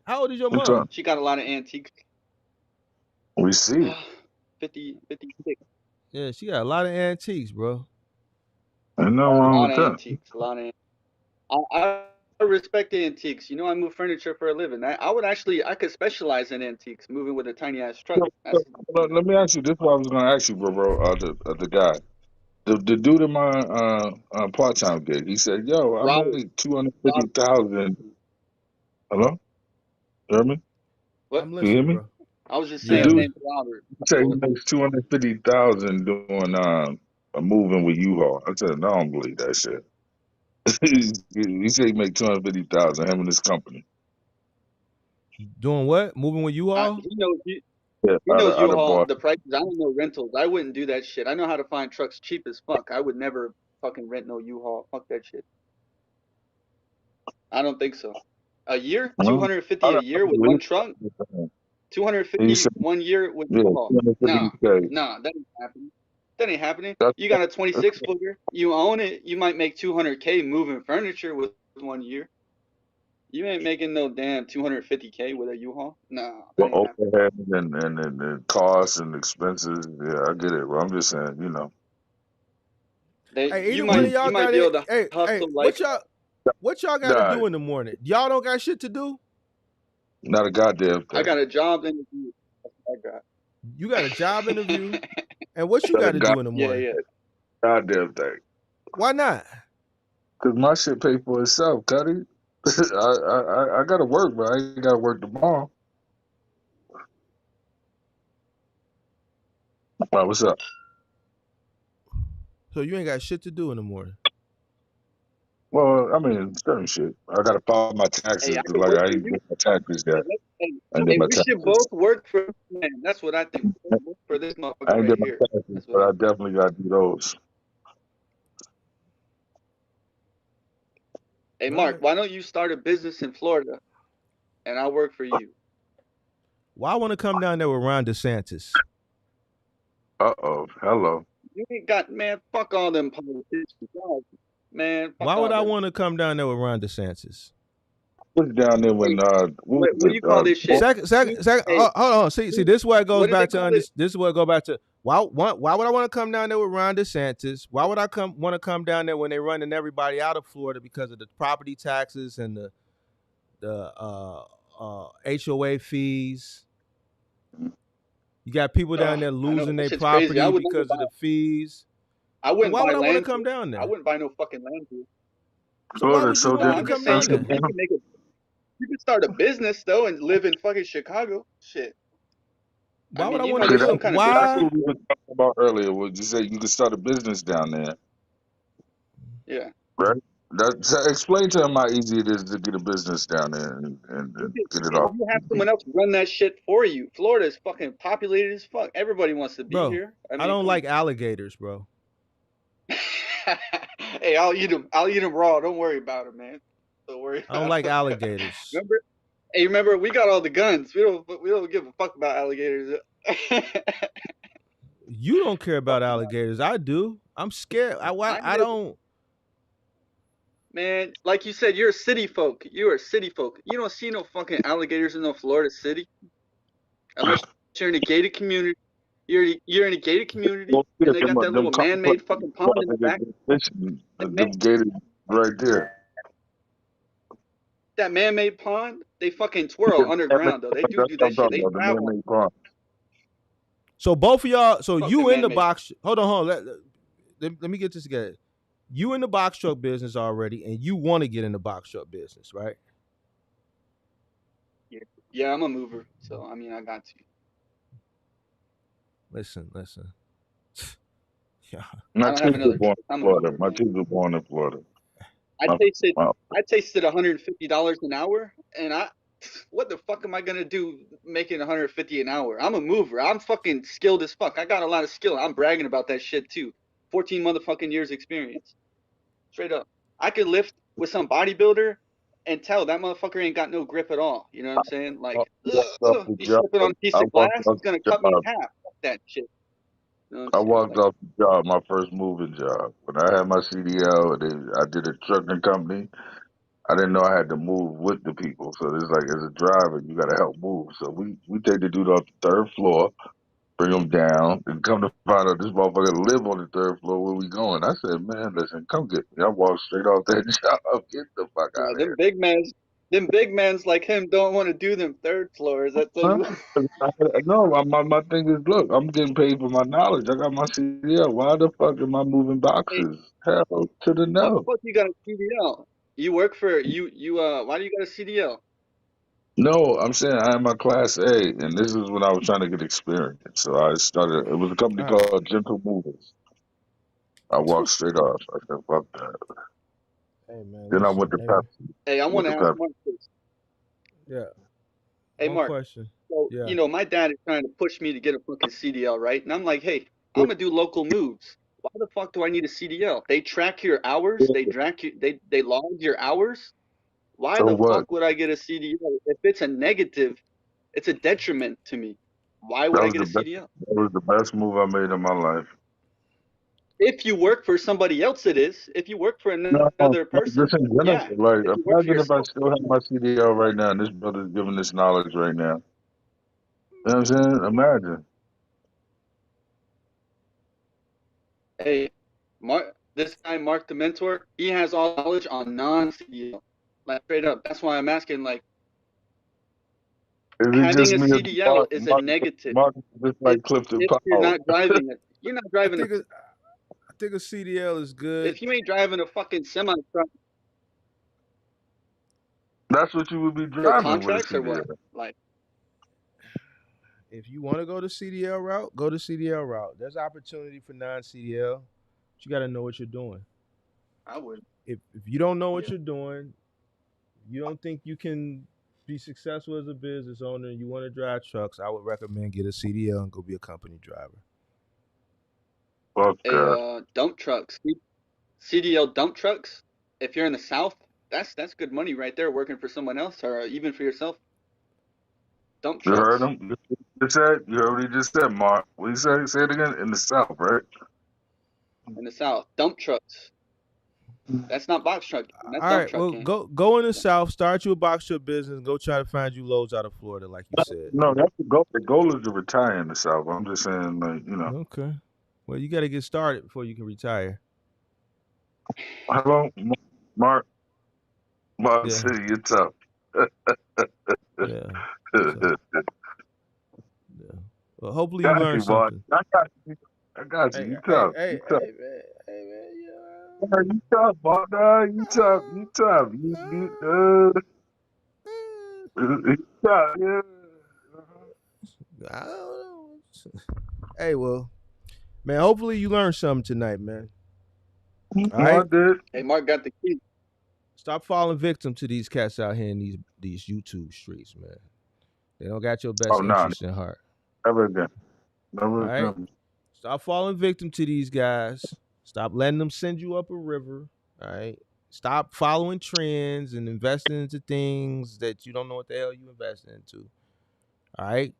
Speaker 2: How old is your
Speaker 4: What's up?
Speaker 2: mom?
Speaker 6: She got a lot of antiques.
Speaker 4: We see.
Speaker 6: 56.
Speaker 2: Yeah, she got a lot of antiques, bro.
Speaker 4: Ain't nothing
Speaker 6: A
Speaker 4: wrong
Speaker 6: lot
Speaker 4: with
Speaker 6: of
Speaker 4: that.
Speaker 6: antiques. A lot of. I respect antiques. You know, I move furniture for a living. I could specialize in antiques, moving with a tiny ass truck. That's
Speaker 4: Let me ask you. This is what I was going to ask you, bro. The guy, the dude in my part time gig. He said, "Yo, I
Speaker 6: Robert.
Speaker 4: made 250,000." Hello, you hear me?
Speaker 6: What?
Speaker 2: I'm
Speaker 4: You hear
Speaker 2: listening,
Speaker 4: me?
Speaker 2: bro.
Speaker 6: I was just
Speaker 4: The
Speaker 6: saying his
Speaker 2: Yeah.
Speaker 4: dude
Speaker 6: name's Robert.
Speaker 4: said he
Speaker 6: Well,
Speaker 4: makes 250,000 doing a moving with U-Haul. I said, no, I don't believe that shit. He said he make 250,000. Him and his company.
Speaker 2: Doing what? Moving with you all?
Speaker 6: he knows you.
Speaker 4: Yeah,
Speaker 6: He knows
Speaker 4: out of
Speaker 6: U-Haul
Speaker 4: Boston.
Speaker 6: the prices. I don't know rentals. I wouldn't do that shit. I know how to find trucks cheap as fuck. I would never fucking rent no U-Haul. Fuck that shit. I don't think so. A year,
Speaker 4: Well, I
Speaker 6: 250 a
Speaker 4: don't
Speaker 6: year with one
Speaker 4: believe
Speaker 6: truck,
Speaker 4: it. He
Speaker 6: 250
Speaker 4: said,
Speaker 6: 1 year with
Speaker 4: yeah,
Speaker 6: U-Haul. Nah,
Speaker 4: 250K.
Speaker 6: nah, that ain't happening. That ain't happening.
Speaker 4: That's,
Speaker 6: You got a
Speaker 4: that's
Speaker 6: 26 footer. You own it. You might make 200K moving furniture with 1 year. You ain't making no damn 250K with a U-Haul. Nah, that
Speaker 4: what
Speaker 6: ain't happening.
Speaker 4: overhead and costs and expenses. Yeah, I get it, bro. I'm just saying,
Speaker 6: They
Speaker 2: Hey,
Speaker 6: you
Speaker 2: either one
Speaker 6: might
Speaker 2: of
Speaker 6: you
Speaker 2: y'all
Speaker 6: might
Speaker 2: got
Speaker 6: be
Speaker 2: it.
Speaker 6: able to
Speaker 2: Hey,
Speaker 6: hustle like
Speaker 2: what y'all got to
Speaker 4: nah,
Speaker 2: do in the morning? Y'all don't got shit to do?
Speaker 4: not a goddamn
Speaker 6: I
Speaker 4: thing.
Speaker 6: got a job interview. I got.
Speaker 2: You got a job interview, and what you
Speaker 4: Not
Speaker 2: got
Speaker 4: a
Speaker 2: to do in the
Speaker 6: Yeah,
Speaker 2: morning?
Speaker 6: yeah.
Speaker 4: goddamn thing.
Speaker 2: Why not?
Speaker 4: Cause my shit pay for itself, Cuddy. I gotta work, but I ain't gotta work tomorrow. Right, what's up?
Speaker 2: So you ain't got shit to do in the morning.
Speaker 4: Well, I mean, certain shit. I gotta file my
Speaker 6: Hey,
Speaker 4: taxes.
Speaker 6: I
Speaker 4: Cause
Speaker 6: could
Speaker 4: like
Speaker 6: work
Speaker 4: I
Speaker 6: for
Speaker 4: ain't
Speaker 6: you.
Speaker 4: did my taxes
Speaker 6: Hey,
Speaker 4: yet.
Speaker 6: hey,
Speaker 4: I ain't did
Speaker 6: hey,
Speaker 4: my
Speaker 6: we should
Speaker 4: taxes.
Speaker 6: both work for man. That's what I think. We both work for this
Speaker 4: I
Speaker 6: motherfucker
Speaker 4: ain't
Speaker 6: right
Speaker 4: did my
Speaker 6: here.
Speaker 4: taxes,
Speaker 6: That's what
Speaker 4: but
Speaker 6: I
Speaker 4: I
Speaker 6: think.
Speaker 4: definitely gotta do those.
Speaker 6: Hey,
Speaker 2: All
Speaker 6: Mark,
Speaker 2: right.
Speaker 6: why don't you start a business in Florida and I'll work for you?
Speaker 2: Why I want to come down there with Ron DeSantis?
Speaker 4: Hello.
Speaker 6: You ain't got man. Fuck all them politicians. Man, fuck
Speaker 2: Why would
Speaker 6: all
Speaker 2: I
Speaker 6: them.
Speaker 2: want to come down there with Ron DeSantis?
Speaker 4: Was down there when
Speaker 6: Hey,
Speaker 4: what was
Speaker 6: what do
Speaker 4: it?
Speaker 6: you call this shit?
Speaker 2: Second.
Speaker 6: Hey,
Speaker 2: Hold on. See, this is where it goes
Speaker 6: what did they
Speaker 2: back to
Speaker 6: call it?
Speaker 2: this is where it go back to why would I want to come down there with Ron DeSantis? Why would I want to come down there when they running everybody out of Florida because of the property taxes and the HOA fees? You got people down there
Speaker 6: I know
Speaker 2: losing
Speaker 6: that
Speaker 2: their
Speaker 6: shit's crazy.
Speaker 2: property because of the fees.
Speaker 6: I
Speaker 2: So
Speaker 6: wouldn't
Speaker 2: why
Speaker 6: buy
Speaker 2: would I want to
Speaker 6: land
Speaker 2: come
Speaker 6: here.
Speaker 2: down
Speaker 6: I
Speaker 2: there?
Speaker 6: wouldn't buy no fucking land here.
Speaker 2: So why
Speaker 4: Florida
Speaker 2: would you
Speaker 4: so
Speaker 2: want
Speaker 6: No,
Speaker 2: me to
Speaker 6: I'm
Speaker 2: come
Speaker 6: just saying
Speaker 2: down
Speaker 6: you
Speaker 4: expensive,
Speaker 2: there?
Speaker 6: can
Speaker 4: man.
Speaker 6: make a you can start a business though and live in fucking Chicago. Shit. I
Speaker 2: Why would
Speaker 6: mean,
Speaker 2: I
Speaker 6: you
Speaker 2: want to
Speaker 6: might
Speaker 4: See,
Speaker 6: get
Speaker 2: do
Speaker 6: some
Speaker 2: it?
Speaker 6: kind of
Speaker 4: that's
Speaker 2: Why?
Speaker 6: discount.
Speaker 4: what we were talking about earlier. Would you say you could start a business down there,
Speaker 6: Yeah.
Speaker 4: right? Explain to him how easy it is to get a business down there and get it off.
Speaker 6: You have someone else run that shit for you. Florida is fucking populated as fuck. Everybody wants to be
Speaker 2: Bro,
Speaker 6: here. I
Speaker 2: I
Speaker 6: mean,
Speaker 2: don't
Speaker 6: come
Speaker 2: like alligators, bro.
Speaker 6: on. Hey, I'll eat them. I'll eat them raw. Don't worry about it, man. Don't worry
Speaker 2: I don't
Speaker 6: about
Speaker 2: like
Speaker 6: it.
Speaker 2: alligators.
Speaker 6: Remember? Hey, remember? We got all the guns. We don't give a fuck about alligators.
Speaker 2: You don't care
Speaker 6: Fuck
Speaker 2: about
Speaker 6: about
Speaker 2: alligators. I do. I'm scared.
Speaker 6: I
Speaker 2: I
Speaker 6: live,
Speaker 2: don't.
Speaker 6: man. Like you said, you're a city folk. You're a city folk. You don't see no fucking alligators in no Florida city unless you're in a gated community. You're in a gated community,
Speaker 4: Well, yeah,
Speaker 6: and they got that
Speaker 4: them
Speaker 6: little man-made fucking pond in the back. That, man,
Speaker 4: them gated right there.
Speaker 6: that man-made pond, they fucking
Speaker 4: Yeah,
Speaker 6: twirl underground though. They
Speaker 4: that's
Speaker 6: do
Speaker 4: what
Speaker 6: that
Speaker 4: I'm
Speaker 6: shit.
Speaker 4: talking
Speaker 6: They
Speaker 4: about. The
Speaker 6: travel.
Speaker 4: man-made pond.
Speaker 2: So both of y'all. So
Speaker 6: Fuck the
Speaker 2: you in the
Speaker 6: man-made.
Speaker 2: box? Hold on, hold on. Let me get this together. You in the box truck business already, and you want to get in the box truck business, right?
Speaker 6: Yeah. Yeah, I'm a mover, so I mean, I got to.
Speaker 2: Listen. Yeah.
Speaker 6: I
Speaker 4: My
Speaker 6: don't have
Speaker 4: kids were
Speaker 6: another
Speaker 4: born
Speaker 6: choice.
Speaker 4: in
Speaker 6: I'm a
Speaker 4: Florida.
Speaker 6: mover,
Speaker 4: My
Speaker 6: man.
Speaker 4: kids were born in Florida.
Speaker 6: I
Speaker 4: My,
Speaker 6: tasted
Speaker 4: my,
Speaker 6: I tasted $150 an hour, and what the fuck am I gonna do making 150 an hour? I'm a mover. I'm fucking skilled as fuck. I got a lot of skill. I'm bragging about that shit too. 14 motherfucking years experience, straight up. I could lift with some bodybuilder and tell that motherfucker ain't got no grip at all. You know what I'm saying?
Speaker 4: I
Speaker 6: Like,
Speaker 4: walked off the
Speaker 6: he's
Speaker 4: job.
Speaker 6: stepping on a piece
Speaker 4: I
Speaker 6: of
Speaker 4: walked
Speaker 6: glass,
Speaker 4: off
Speaker 6: he's gonna
Speaker 4: the
Speaker 6: cut me in
Speaker 4: job.
Speaker 6: half. Fuck that shit. You know what I'm
Speaker 4: I
Speaker 6: saying?
Speaker 4: walked
Speaker 6: Like,
Speaker 4: off the job, my first moving job. When I had my CDL, I did a trucking company. I didn't know I had to move with the people. So it's like, as a driver, you got to help move. So we take the dude off the third floor, bring him down, and come to find out this motherfucker live on the third floor. Where we going? I said, man, listen, come get me. I walked straight off that job. Get the fuck out of
Speaker 6: them
Speaker 4: here.
Speaker 6: big mans like him don't want to do them third floors. I tell
Speaker 4: Huh?
Speaker 6: you.
Speaker 4: No, my thing is, look, I'm getting paid for my knowledge. I got my CDL. Why the fuck am I moving
Speaker 6: Hey,
Speaker 4: boxes? Hell to the
Speaker 6: why the
Speaker 4: no.
Speaker 6: fuck you got a CDL? You work for why do you got a CDL?
Speaker 4: No, I'm saying I am my class A, and this is when I was trying to get experience. So I started. It was a company
Speaker 2: All right.
Speaker 4: called Gentle Movers. I walked straight off. I said, "Fuck that."
Speaker 2: Hey man,
Speaker 4: Then I
Speaker 2: listen.
Speaker 4: went to
Speaker 2: Hey man.
Speaker 4: Pepsi.
Speaker 6: Hey, I want
Speaker 4: With
Speaker 6: to
Speaker 4: the
Speaker 6: ask
Speaker 4: Pepsi.
Speaker 6: Mark this.
Speaker 2: Yeah.
Speaker 6: Hey
Speaker 2: One
Speaker 6: Mark,
Speaker 2: question.
Speaker 6: so
Speaker 2: Yeah.
Speaker 6: my dad is trying to push me to get a fucking CDL, right? And I'm like, hey, I'm gonna do local moves. Why the fuck do I need a CDL? They track your hours. They track you. They log your hours. Why
Speaker 4: So
Speaker 6: the
Speaker 4: what?
Speaker 6: fuck would I get a CDL? If it's a negative, it's a detriment to me. Why would
Speaker 4: That
Speaker 6: I
Speaker 4: was
Speaker 6: get
Speaker 4: the
Speaker 6: a
Speaker 4: best.
Speaker 6: CDL?
Speaker 4: That was the best move I made in my life.
Speaker 6: If you work for somebody else, it is. If you work for
Speaker 4: No,
Speaker 6: another person,
Speaker 4: just in general.
Speaker 6: yeah.
Speaker 4: Like,
Speaker 6: If you work for
Speaker 4: imagine if I
Speaker 6: yourself,
Speaker 4: still had my CDL right now, and this brother's giving this knowledge right now. You know what I'm saying? Imagine.
Speaker 6: hey, Mark, this guy, Mark the mentor, he has all knowledge on non-CDL. Like straight up. That's why I'm asking. Like
Speaker 4: Is it
Speaker 6: having
Speaker 4: just
Speaker 6: a
Speaker 4: me?
Speaker 6: CDL is a negative.
Speaker 4: Mark just
Speaker 6: If
Speaker 4: like Clifton
Speaker 6: if you're
Speaker 4: Powell.
Speaker 6: not driving it, you're not
Speaker 2: I
Speaker 6: driving a.
Speaker 2: think a CDL is good
Speaker 6: If you ain't driving a fucking semi truck
Speaker 4: That's what you would be
Speaker 6: for
Speaker 4: driving with a
Speaker 6: contracts or
Speaker 4: CDL.
Speaker 6: what? Like
Speaker 2: if you want to go the CDL route, go the CDL route. There's opportunity for non-CDL. But you got to know what you're doing.
Speaker 6: I would.
Speaker 2: If you don't know what
Speaker 6: Yeah.
Speaker 2: you're doing, you don't think you can be successful as a business owner, and you want to drive trucks, I would recommend get a CDL and go be a company driver.
Speaker 4: Fuck
Speaker 6: Hey,
Speaker 4: that.
Speaker 6: dump trucks, CDL dump trucks. If you're in the South, that's good money right there, working for someone else or even for yourself. Dump
Speaker 4: You heard
Speaker 6: trucks
Speaker 4: him? You heard what he just said, Mark. What he said? Say it again. In the South, right?
Speaker 6: in the South, dump trucks. That's not box trucking. That's
Speaker 2: All
Speaker 6: dump
Speaker 2: right, well,
Speaker 6: trucking.
Speaker 2: go in the South, start you a box truck business, go try to find you loads out of Florida, like you said.
Speaker 4: No, that's the goal. The goal is to retire in the South. I'm just saying, like,
Speaker 2: Okay. Well, you got to get started before you can retire.
Speaker 4: hello, Mark. Mark
Speaker 2: Yeah,
Speaker 4: City, you're tough.
Speaker 2: yeah. So, yeah. Well, hopefully you
Speaker 4: Got
Speaker 2: learn
Speaker 4: you, boy.
Speaker 2: something.
Speaker 4: I got you. I got you.
Speaker 2: Hey,
Speaker 4: You
Speaker 2: hey,
Speaker 4: tough.
Speaker 2: hey,
Speaker 4: You tough.
Speaker 2: hey, man, hey, man.
Speaker 4: You tough, boy. Nah, you tough. You tough. You tough. Yeah.
Speaker 2: I don't know. Hey, well, man. Hopefully you learned something tonight, man. All
Speaker 4: No, I
Speaker 2: right.
Speaker 4: did.
Speaker 6: Hey, Mark got the key.
Speaker 2: Stop falling victim to these cats out here in these YouTube streets, man. They don't got your
Speaker 4: Oh,
Speaker 2: best
Speaker 4: no.
Speaker 2: interest in heart.
Speaker 4: Never again.
Speaker 2: All
Speaker 4: Never
Speaker 2: right.
Speaker 4: again.
Speaker 2: Stop falling victim to these guys. Stop letting them send you up a river. All right. Stop following trends and investing into things that you don't know what the hell you investing into. All right.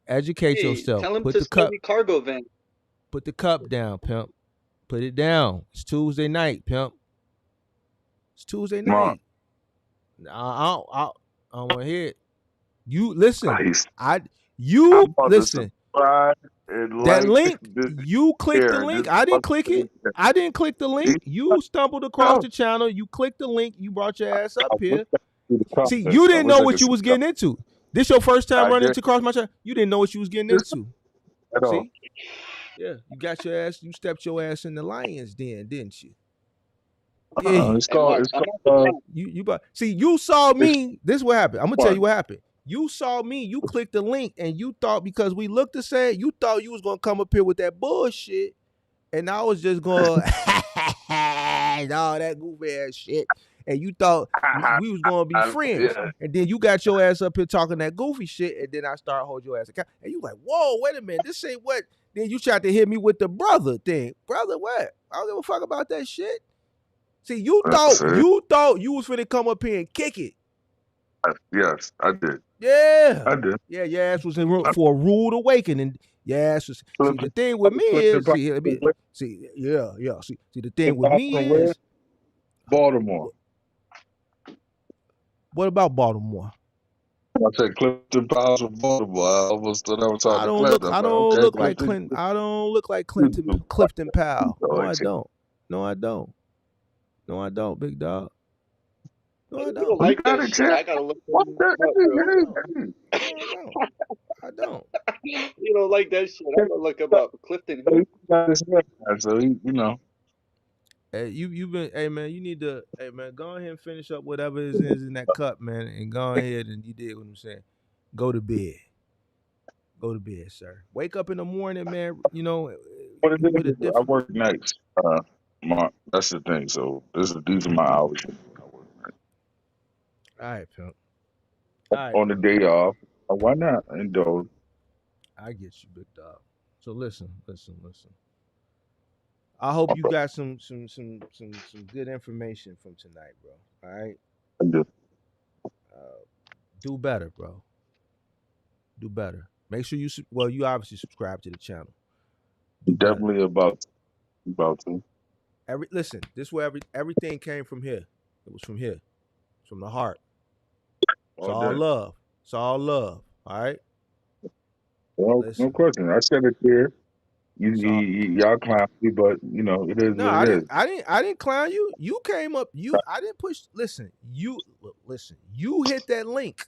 Speaker 2: Educate
Speaker 6: Hey,
Speaker 2: yourself.
Speaker 6: tell him to sell me cargo van.
Speaker 2: Put the cup down, pimp. Put it down. It's Tuesday night, pimp. It's Tuesday
Speaker 4: Mark.
Speaker 2: night. I don't want to hear it. You listen.
Speaker 4: He's I'm
Speaker 2: You
Speaker 4: about to
Speaker 2: listen.
Speaker 4: subscribe and
Speaker 2: That
Speaker 4: like
Speaker 2: link,
Speaker 4: this
Speaker 2: you click the
Speaker 4: here.
Speaker 2: link.
Speaker 4: This
Speaker 2: I didn't click it.
Speaker 4: fucking
Speaker 2: I didn't click the
Speaker 4: he
Speaker 2: link. You stumbled across
Speaker 4: tough.
Speaker 2: the channel. You clicked the link. You brought your ass
Speaker 4: I
Speaker 2: up
Speaker 4: wish
Speaker 2: here.
Speaker 4: I could see the
Speaker 2: See,
Speaker 4: comments.
Speaker 2: you
Speaker 4: I
Speaker 2: didn't
Speaker 4: wish
Speaker 2: know
Speaker 4: I
Speaker 2: what
Speaker 4: could
Speaker 2: you
Speaker 4: see
Speaker 2: was
Speaker 4: the comments.
Speaker 2: getting into. This your first time
Speaker 4: I
Speaker 2: running
Speaker 4: did
Speaker 2: into across my channel. You didn't know what you was getting
Speaker 4: this
Speaker 2: into.
Speaker 4: at all.
Speaker 2: See? Yeah. You got your ass. You stepped your ass in the lion's den, didn't you? Yeah.
Speaker 4: It's
Speaker 6: Hey,
Speaker 4: called
Speaker 6: Mark,
Speaker 4: it's
Speaker 6: I'm not
Speaker 4: called
Speaker 6: surprised.
Speaker 2: You saw
Speaker 4: it's
Speaker 2: me. This is what happened. I'm gonna tell
Speaker 4: what?
Speaker 2: you what happened. You saw me, you clicked the link, and you thought because we looked the same, you thought you was gonna come up here with that bullshit, and I was just going and all that goofy ass shit, and you thought we was gonna be friends,
Speaker 4: Yeah,
Speaker 2: and then you got your ass up here talking that goofy shit, and then I start hold your ass account, and you like, whoa, wait a minute, this ain't what. Then you tried to hit me with the brother thing, brother. What? I don't give a fuck about that shit. See, you
Speaker 4: that's
Speaker 2: thought
Speaker 4: it.
Speaker 2: you thought you was finna come up here and kick it.
Speaker 4: Yes, I did.
Speaker 2: Yeah.
Speaker 4: I did.
Speaker 2: Yeah, your ass was in
Speaker 4: I
Speaker 2: for a rude awakening. Your ass was, see, the
Speaker 4: flipped.
Speaker 2: thing
Speaker 4: I
Speaker 2: with me
Speaker 4: flipped the
Speaker 2: is,
Speaker 4: power
Speaker 2: see, let
Speaker 4: from
Speaker 2: me
Speaker 4: where?
Speaker 2: see, yeah, yeah. See, the thing
Speaker 4: Flipped
Speaker 2: with
Speaker 4: the power
Speaker 2: me
Speaker 4: from where?
Speaker 2: is,
Speaker 4: Baltimore.
Speaker 2: what about Baltimore?
Speaker 4: I said Clifton Powell's from Baltimore. I almost thought I was talking to Clinton. I'm
Speaker 2: I
Speaker 4: like,
Speaker 2: don't
Speaker 4: okay,
Speaker 2: look like
Speaker 4: Clifton.
Speaker 2: Clinton. I don't look like
Speaker 4: You
Speaker 2: Clinton
Speaker 4: do fuck
Speaker 2: Clifton Powell.
Speaker 4: so
Speaker 2: No, I
Speaker 4: excited.
Speaker 2: don't. No, I don't. No, I don't, big dog. No, I
Speaker 6: You don't
Speaker 2: don't.
Speaker 4: You
Speaker 6: like
Speaker 4: got
Speaker 6: that
Speaker 4: it,
Speaker 6: shit.
Speaker 4: champ.
Speaker 6: I gotta look
Speaker 4: What
Speaker 6: that
Speaker 4: the?
Speaker 6: up, bro.
Speaker 2: No, I don't.
Speaker 4: Hey,
Speaker 2: No, I don't. I don't.
Speaker 6: You don't like that shit. I gotta look him up. Clifton
Speaker 4: he
Speaker 6: who?
Speaker 4: got his hair done, so he, you know.
Speaker 2: Hey, you been, hey man, you need to, hey man, go ahead and finish up whatever is in that cup, man, and go ahead and you did what I'm saying. Go to bed. Go to bed, sir. Wake up in the morning, man. You know,
Speaker 4: What it
Speaker 2: with a
Speaker 4: is, I
Speaker 2: different.
Speaker 4: work nights. That's the thing. So these are my hours. I work
Speaker 2: All right, pimp. All right,
Speaker 4: on the
Speaker 2: pimp.
Speaker 4: day off. Why not indulge?
Speaker 2: I get you, big dog. So listen. I hope you got some good information from tonight, bro. All right.
Speaker 4: I just
Speaker 2: Do better, bro. Do better. Make sure you well, you obviously subscribe to the channel. Do better.
Speaker 4: definitely about to.
Speaker 2: Listen, this is where everything came from here. It was from here. It's from the heart. It's
Speaker 4: All
Speaker 2: all
Speaker 4: day.
Speaker 2: love. It's all love. All right.
Speaker 4: Well, no
Speaker 2: Listen.
Speaker 4: question. I said it there.
Speaker 2: It's all
Speaker 4: Y'all clown me, but you know it is
Speaker 2: no,
Speaker 4: what it is.
Speaker 2: I didn't clown you. You came up, I didn't push listen, listen, you hit that link.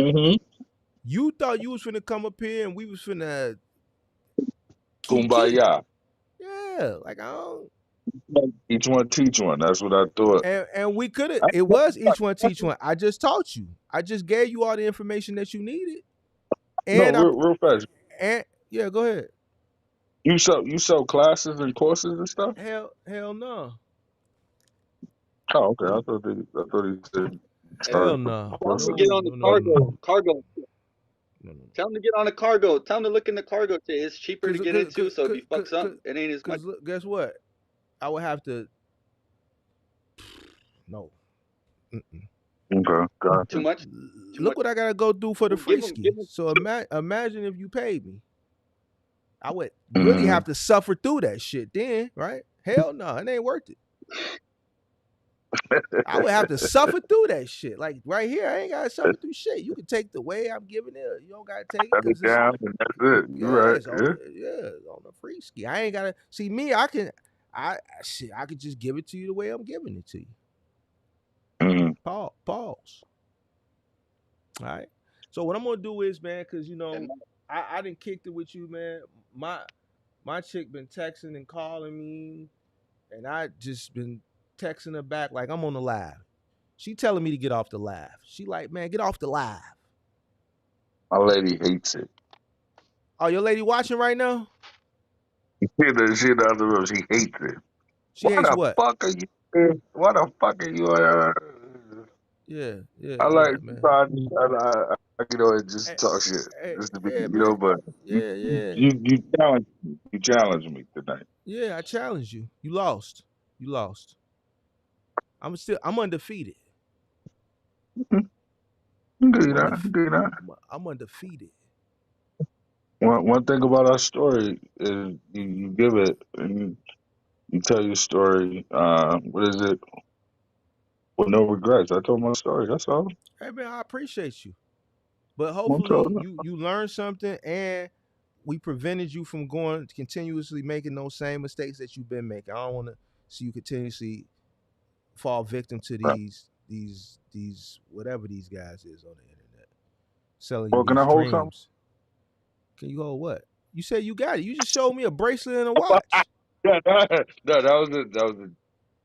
Speaker 4: Mm-hmm.
Speaker 2: You thought you was finna come up here and we was finna kiki.
Speaker 4: Kumbaya.
Speaker 2: Yeah, like I don't
Speaker 4: Each one teach one. That's what I thought.
Speaker 2: and we could have
Speaker 4: I,
Speaker 2: it was each one teach one. I just taught you. I just gave you all the information that you needed.
Speaker 4: no,
Speaker 2: And I
Speaker 4: real fast.
Speaker 2: and yeah, go ahead.
Speaker 4: You sell classes and courses and stuff.
Speaker 2: Hell no.
Speaker 4: Oh, okay. I thought he said
Speaker 2: Hell
Speaker 4: charge for
Speaker 2: no.
Speaker 6: Tell him to
Speaker 4: courses.
Speaker 6: get
Speaker 2: No,
Speaker 6: on the
Speaker 2: no, no, no, no.
Speaker 6: cargo.
Speaker 2: No, no.
Speaker 6: Tell him to get on the cargo. Tell him to look in the cargo shit. It's cheaper to
Speaker 2: Cause,
Speaker 6: get
Speaker 2: cause,
Speaker 6: into,
Speaker 2: cause,
Speaker 6: so if
Speaker 2: cause,
Speaker 6: he fucks up,
Speaker 2: cause,
Speaker 6: it ain't as much.
Speaker 2: cause look, guess what? I would have to no. Mm-mm.
Speaker 4: Okay,
Speaker 6: Too
Speaker 4: gotcha.
Speaker 6: much. Too
Speaker 2: Look
Speaker 6: much.
Speaker 2: what I gotta go do for the
Speaker 6: Well,
Speaker 2: free
Speaker 6: give
Speaker 2: ski.
Speaker 6: him.
Speaker 2: So imagine if you paid me. I would really
Speaker 4: Mm-hmm.
Speaker 2: have to suffer through that shit then, right? Hell no, it ain't worth it. I would have to suffer through that shit. Like right here, I ain't gotta suffer through shit. You can take the way I'm giving it. You don't gotta take it
Speaker 4: Cut
Speaker 2: because
Speaker 4: it
Speaker 2: it's
Speaker 4: down, and that's it. You're
Speaker 2: yeah,
Speaker 4: right.
Speaker 2: it's
Speaker 4: Yeah.
Speaker 2: on the free ski. I ain't gotta see me. I could just give it to you the way I'm giving it to you.
Speaker 4: Mm-hmm.
Speaker 2: Pause. All right. So what I'm gonna do is, man, because
Speaker 6: And
Speaker 2: I didn't kicked it with you, man. My chick been texting and calling me, and I just been texting her back like I'm on the live. She telling me to get off the live. She like, man, get off the live.
Speaker 4: My lady hates it.
Speaker 2: Oh, your lady watching right now?
Speaker 4: She in the other room. She hates it.
Speaker 2: She
Speaker 4: Why
Speaker 2: hates
Speaker 4: the
Speaker 2: what?
Speaker 4: fuck are you? Why the fuck are you? I
Speaker 2: Yeah,
Speaker 4: like
Speaker 2: man.
Speaker 4: trying and just
Speaker 2: Hey,
Speaker 4: talk shit,
Speaker 2: hey,
Speaker 4: just to be,
Speaker 2: yeah, man.
Speaker 4: but you
Speaker 2: Yeah.
Speaker 4: you challenge me tonight.
Speaker 2: Yeah, I challenge you. You lost. You lost. I'm undefeated.
Speaker 4: You do
Speaker 2: I'm
Speaker 4: that. You do that.
Speaker 2: I'm undefeated.
Speaker 4: One thing about our story is you give it and you tell your story. What is it? With no regrets. I told my story. That's all.
Speaker 2: Hey man, I appreciate you. But
Speaker 4: I'm
Speaker 2: hopefully
Speaker 4: telling
Speaker 2: you learned something and we prevented you from going continuously making those same mistakes that you've been making. I don't want to see you continuously fall victim to
Speaker 4: you.
Speaker 2: these whatever these guys is on the internet selling you
Speaker 4: Well, can I
Speaker 2: these
Speaker 4: hold something?
Speaker 2: dreams. Can you hold what? You said you got it. You just showed me a bracelet and a watch.
Speaker 4: Yeah, no, that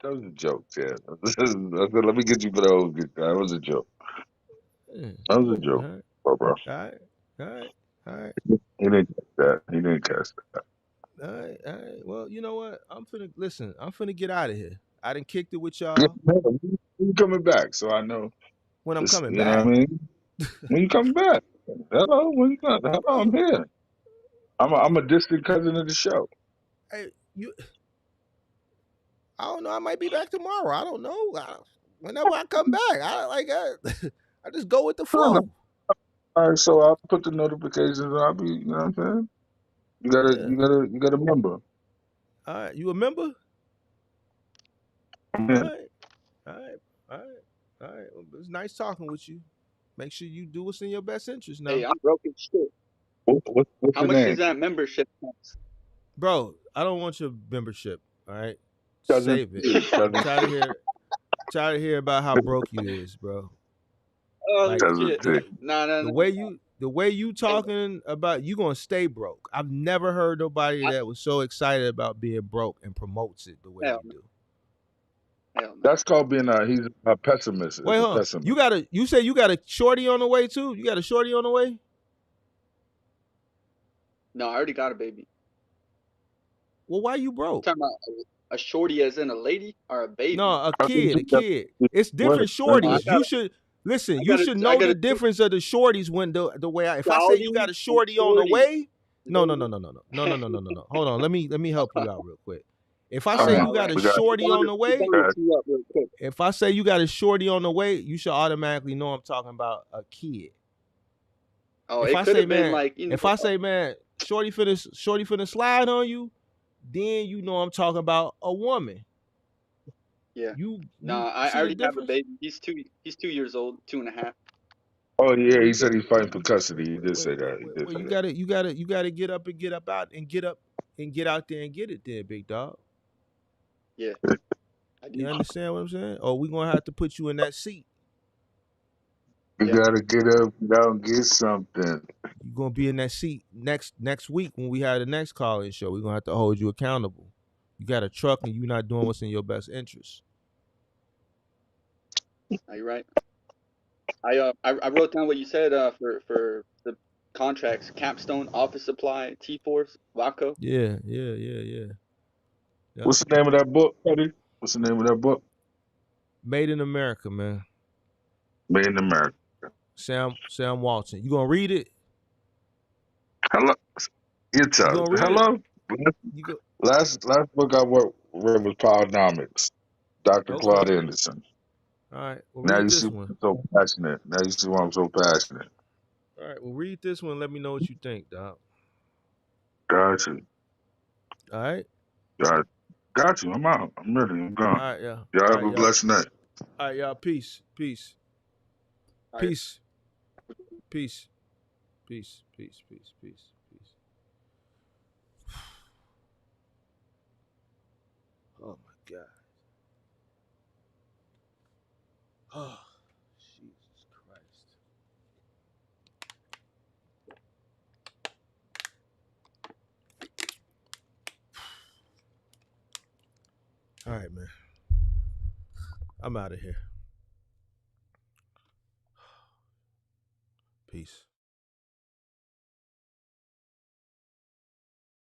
Speaker 4: was a joke. Yeah, I said, let me get you for the whole good. That was a joke.
Speaker 2: Yeah.
Speaker 4: That was a
Speaker 2: All
Speaker 4: joke,
Speaker 2: right.
Speaker 4: bro.
Speaker 2: All right. All right. All right.
Speaker 4: He didn't catch that. He didn't catch that.
Speaker 2: All right. All right. Well, you know what? I'm finna listen. I'm finna get out of here. I done kicked it with
Speaker 4: Yeah,
Speaker 2: y'all.
Speaker 4: man, when you coming back? So I know
Speaker 2: When I'm
Speaker 4: this.
Speaker 2: coming
Speaker 4: You know what
Speaker 2: back,
Speaker 4: I mean? When you coming back? Hello, when you coming? Hello, I'm
Speaker 2: bro.
Speaker 4: here. I'm a distant cousin of the show.
Speaker 2: Hey, you. I don't know. I might be back tomorrow. I don't know. Whenever I come back, I just go with the
Speaker 4: No, no.
Speaker 2: flow.
Speaker 4: All right, so I'll put the notifications. I'll be. You know what I'm saying?
Speaker 2: Yeah.
Speaker 4: You gotta remember.
Speaker 2: All right. You a member?
Speaker 4: I'm
Speaker 2: All
Speaker 4: here.
Speaker 2: right. All right. All right. All right. Well, it's nice talking with you. Make sure you do what's in your best interest
Speaker 6: Hey,
Speaker 2: now.
Speaker 6: I'm broke as shit.
Speaker 4: What's
Speaker 6: How
Speaker 4: your
Speaker 6: much does
Speaker 4: name?
Speaker 6: that membership cost?
Speaker 2: Bro, I don't want your membership. All right.
Speaker 4: Cousin.
Speaker 2: Save it. I'm
Speaker 4: Cousin.
Speaker 2: tired of hear about how broke you is, bro.
Speaker 6: Oh
Speaker 2: Like
Speaker 4: Cousin
Speaker 6: shit!
Speaker 4: T.
Speaker 6: No, no,
Speaker 2: the
Speaker 6: no.
Speaker 2: way you
Speaker 6: Hey,
Speaker 2: talking about you gonna stay broke. I've never heard nobody
Speaker 6: I,
Speaker 2: that was so excited about being broke and promotes it the way
Speaker 6: hell
Speaker 2: you
Speaker 6: no,
Speaker 2: do.
Speaker 6: hell no.
Speaker 4: That's called being a. He's a pessimist.
Speaker 2: Wait,
Speaker 4: Is a
Speaker 2: hold on.
Speaker 4: pessimist.
Speaker 2: You say you got a shorty on the way too? You got a shorty on the way?
Speaker 6: No, I already got a baby.
Speaker 2: Well, why you
Speaker 6: You
Speaker 2: broke?
Speaker 6: talking about a shorty as in a lady or a
Speaker 2: No,
Speaker 6: baby?
Speaker 2: a
Speaker 4: I mean,
Speaker 2: kid,
Speaker 4: you
Speaker 2: a
Speaker 4: got-
Speaker 2: kid. It's
Speaker 4: Wait,
Speaker 2: different
Speaker 4: wait,
Speaker 6: No, I
Speaker 2: shorties.
Speaker 6: got
Speaker 2: You
Speaker 6: a,
Speaker 2: should listen.
Speaker 6: I
Speaker 2: You
Speaker 6: got a,
Speaker 2: should
Speaker 6: I
Speaker 2: know
Speaker 6: got
Speaker 2: the
Speaker 6: a
Speaker 2: difference of the shorties when the way if I say you got
Speaker 6: dowdy
Speaker 2: a
Speaker 6: and
Speaker 2: shorty on the
Speaker 6: shorty.
Speaker 2: way, no, no, no,
Speaker 6: Lady.
Speaker 2: no, no, no, no, no, no, no, no, no. Hold on. Let me help you out real quick. If I
Speaker 4: all
Speaker 2: say
Speaker 4: right,
Speaker 2: you
Speaker 6: All
Speaker 2: got
Speaker 6: right.
Speaker 2: a
Speaker 4: we got.
Speaker 2: shorty on the
Speaker 6: We're
Speaker 2: way,
Speaker 6: gonna tee up real quick.
Speaker 2: if I say you got a shorty on the way, you should automatically know I'm talking about a kid.
Speaker 6: Oh,
Speaker 2: If
Speaker 6: it
Speaker 2: I
Speaker 6: could
Speaker 2: say
Speaker 6: have been
Speaker 2: man,
Speaker 6: like
Speaker 2: if I say man, shorty finna slide on you, then you know I'm talking about a woman.
Speaker 6: yeah.
Speaker 2: You
Speaker 6: Nah, I
Speaker 2: see the
Speaker 6: already have a
Speaker 2: difference?
Speaker 6: baby. He's 2 years old, 2.5.
Speaker 4: Oh yeah,
Speaker 2: Well,
Speaker 4: he
Speaker 2: you
Speaker 4: said
Speaker 2: got
Speaker 4: he's fighting for custody. He did say that. He did
Speaker 2: well,
Speaker 4: say
Speaker 2: you
Speaker 4: that.
Speaker 2: gotta get up and get up out and get up and get out there and get it there, big dog.
Speaker 6: Yeah, I
Speaker 2: You
Speaker 6: do.
Speaker 2: understand what I'm saying? Or we gonna have to put you in that seat.
Speaker 4: You
Speaker 6: Yeah.
Speaker 4: gotta get up now and get something.
Speaker 2: You gonna be in that seat next week when we have the next call-in show. We're gonna have to hold you accountable. You got a truck and you're not doing what's in your best interest.
Speaker 6: Are you right? I wrote down what you said for the contracts: Capstone, Office Supply, T-Force, Waco.
Speaker 2: Yeah, yeah, yeah, yeah. Yep.
Speaker 4: What's the name of that book, buddy? What's the name of that book?
Speaker 2: Made in America, man.
Speaker 4: Made in America.
Speaker 2: Sam Walton. You gonna read it?
Speaker 4: Hello.
Speaker 2: You
Speaker 4: It's
Speaker 2: gonna read it?
Speaker 4: hello.
Speaker 2: You go
Speaker 4: Last book I read was Powernomics. Dr.
Speaker 2: okay.
Speaker 4: Claude Anderson.
Speaker 2: All right. Well
Speaker 4: Now
Speaker 2: read
Speaker 4: you see
Speaker 2: this
Speaker 4: why
Speaker 2: one.
Speaker 4: I'm so passionate. Now you see why I'm so passionate.
Speaker 2: All right. Well read this one. Let me know what you think, dog.
Speaker 4: Got you.
Speaker 2: All right.
Speaker 4: Got you. I'm out. I'm ready. I'm
Speaker 2: All
Speaker 4: gone.
Speaker 2: right, yeah.
Speaker 4: Y'all
Speaker 2: All
Speaker 4: have
Speaker 2: right,
Speaker 4: a
Speaker 2: y'all.
Speaker 4: blessed night.
Speaker 2: All right, y'all. Peace. Peace.
Speaker 6: All right.
Speaker 2: Peace. Peace. Peace. Peace. Peace. Peace. Peace. Oh my God. Oh, Jesus Christ. All right, man. I'm out of here. Peace.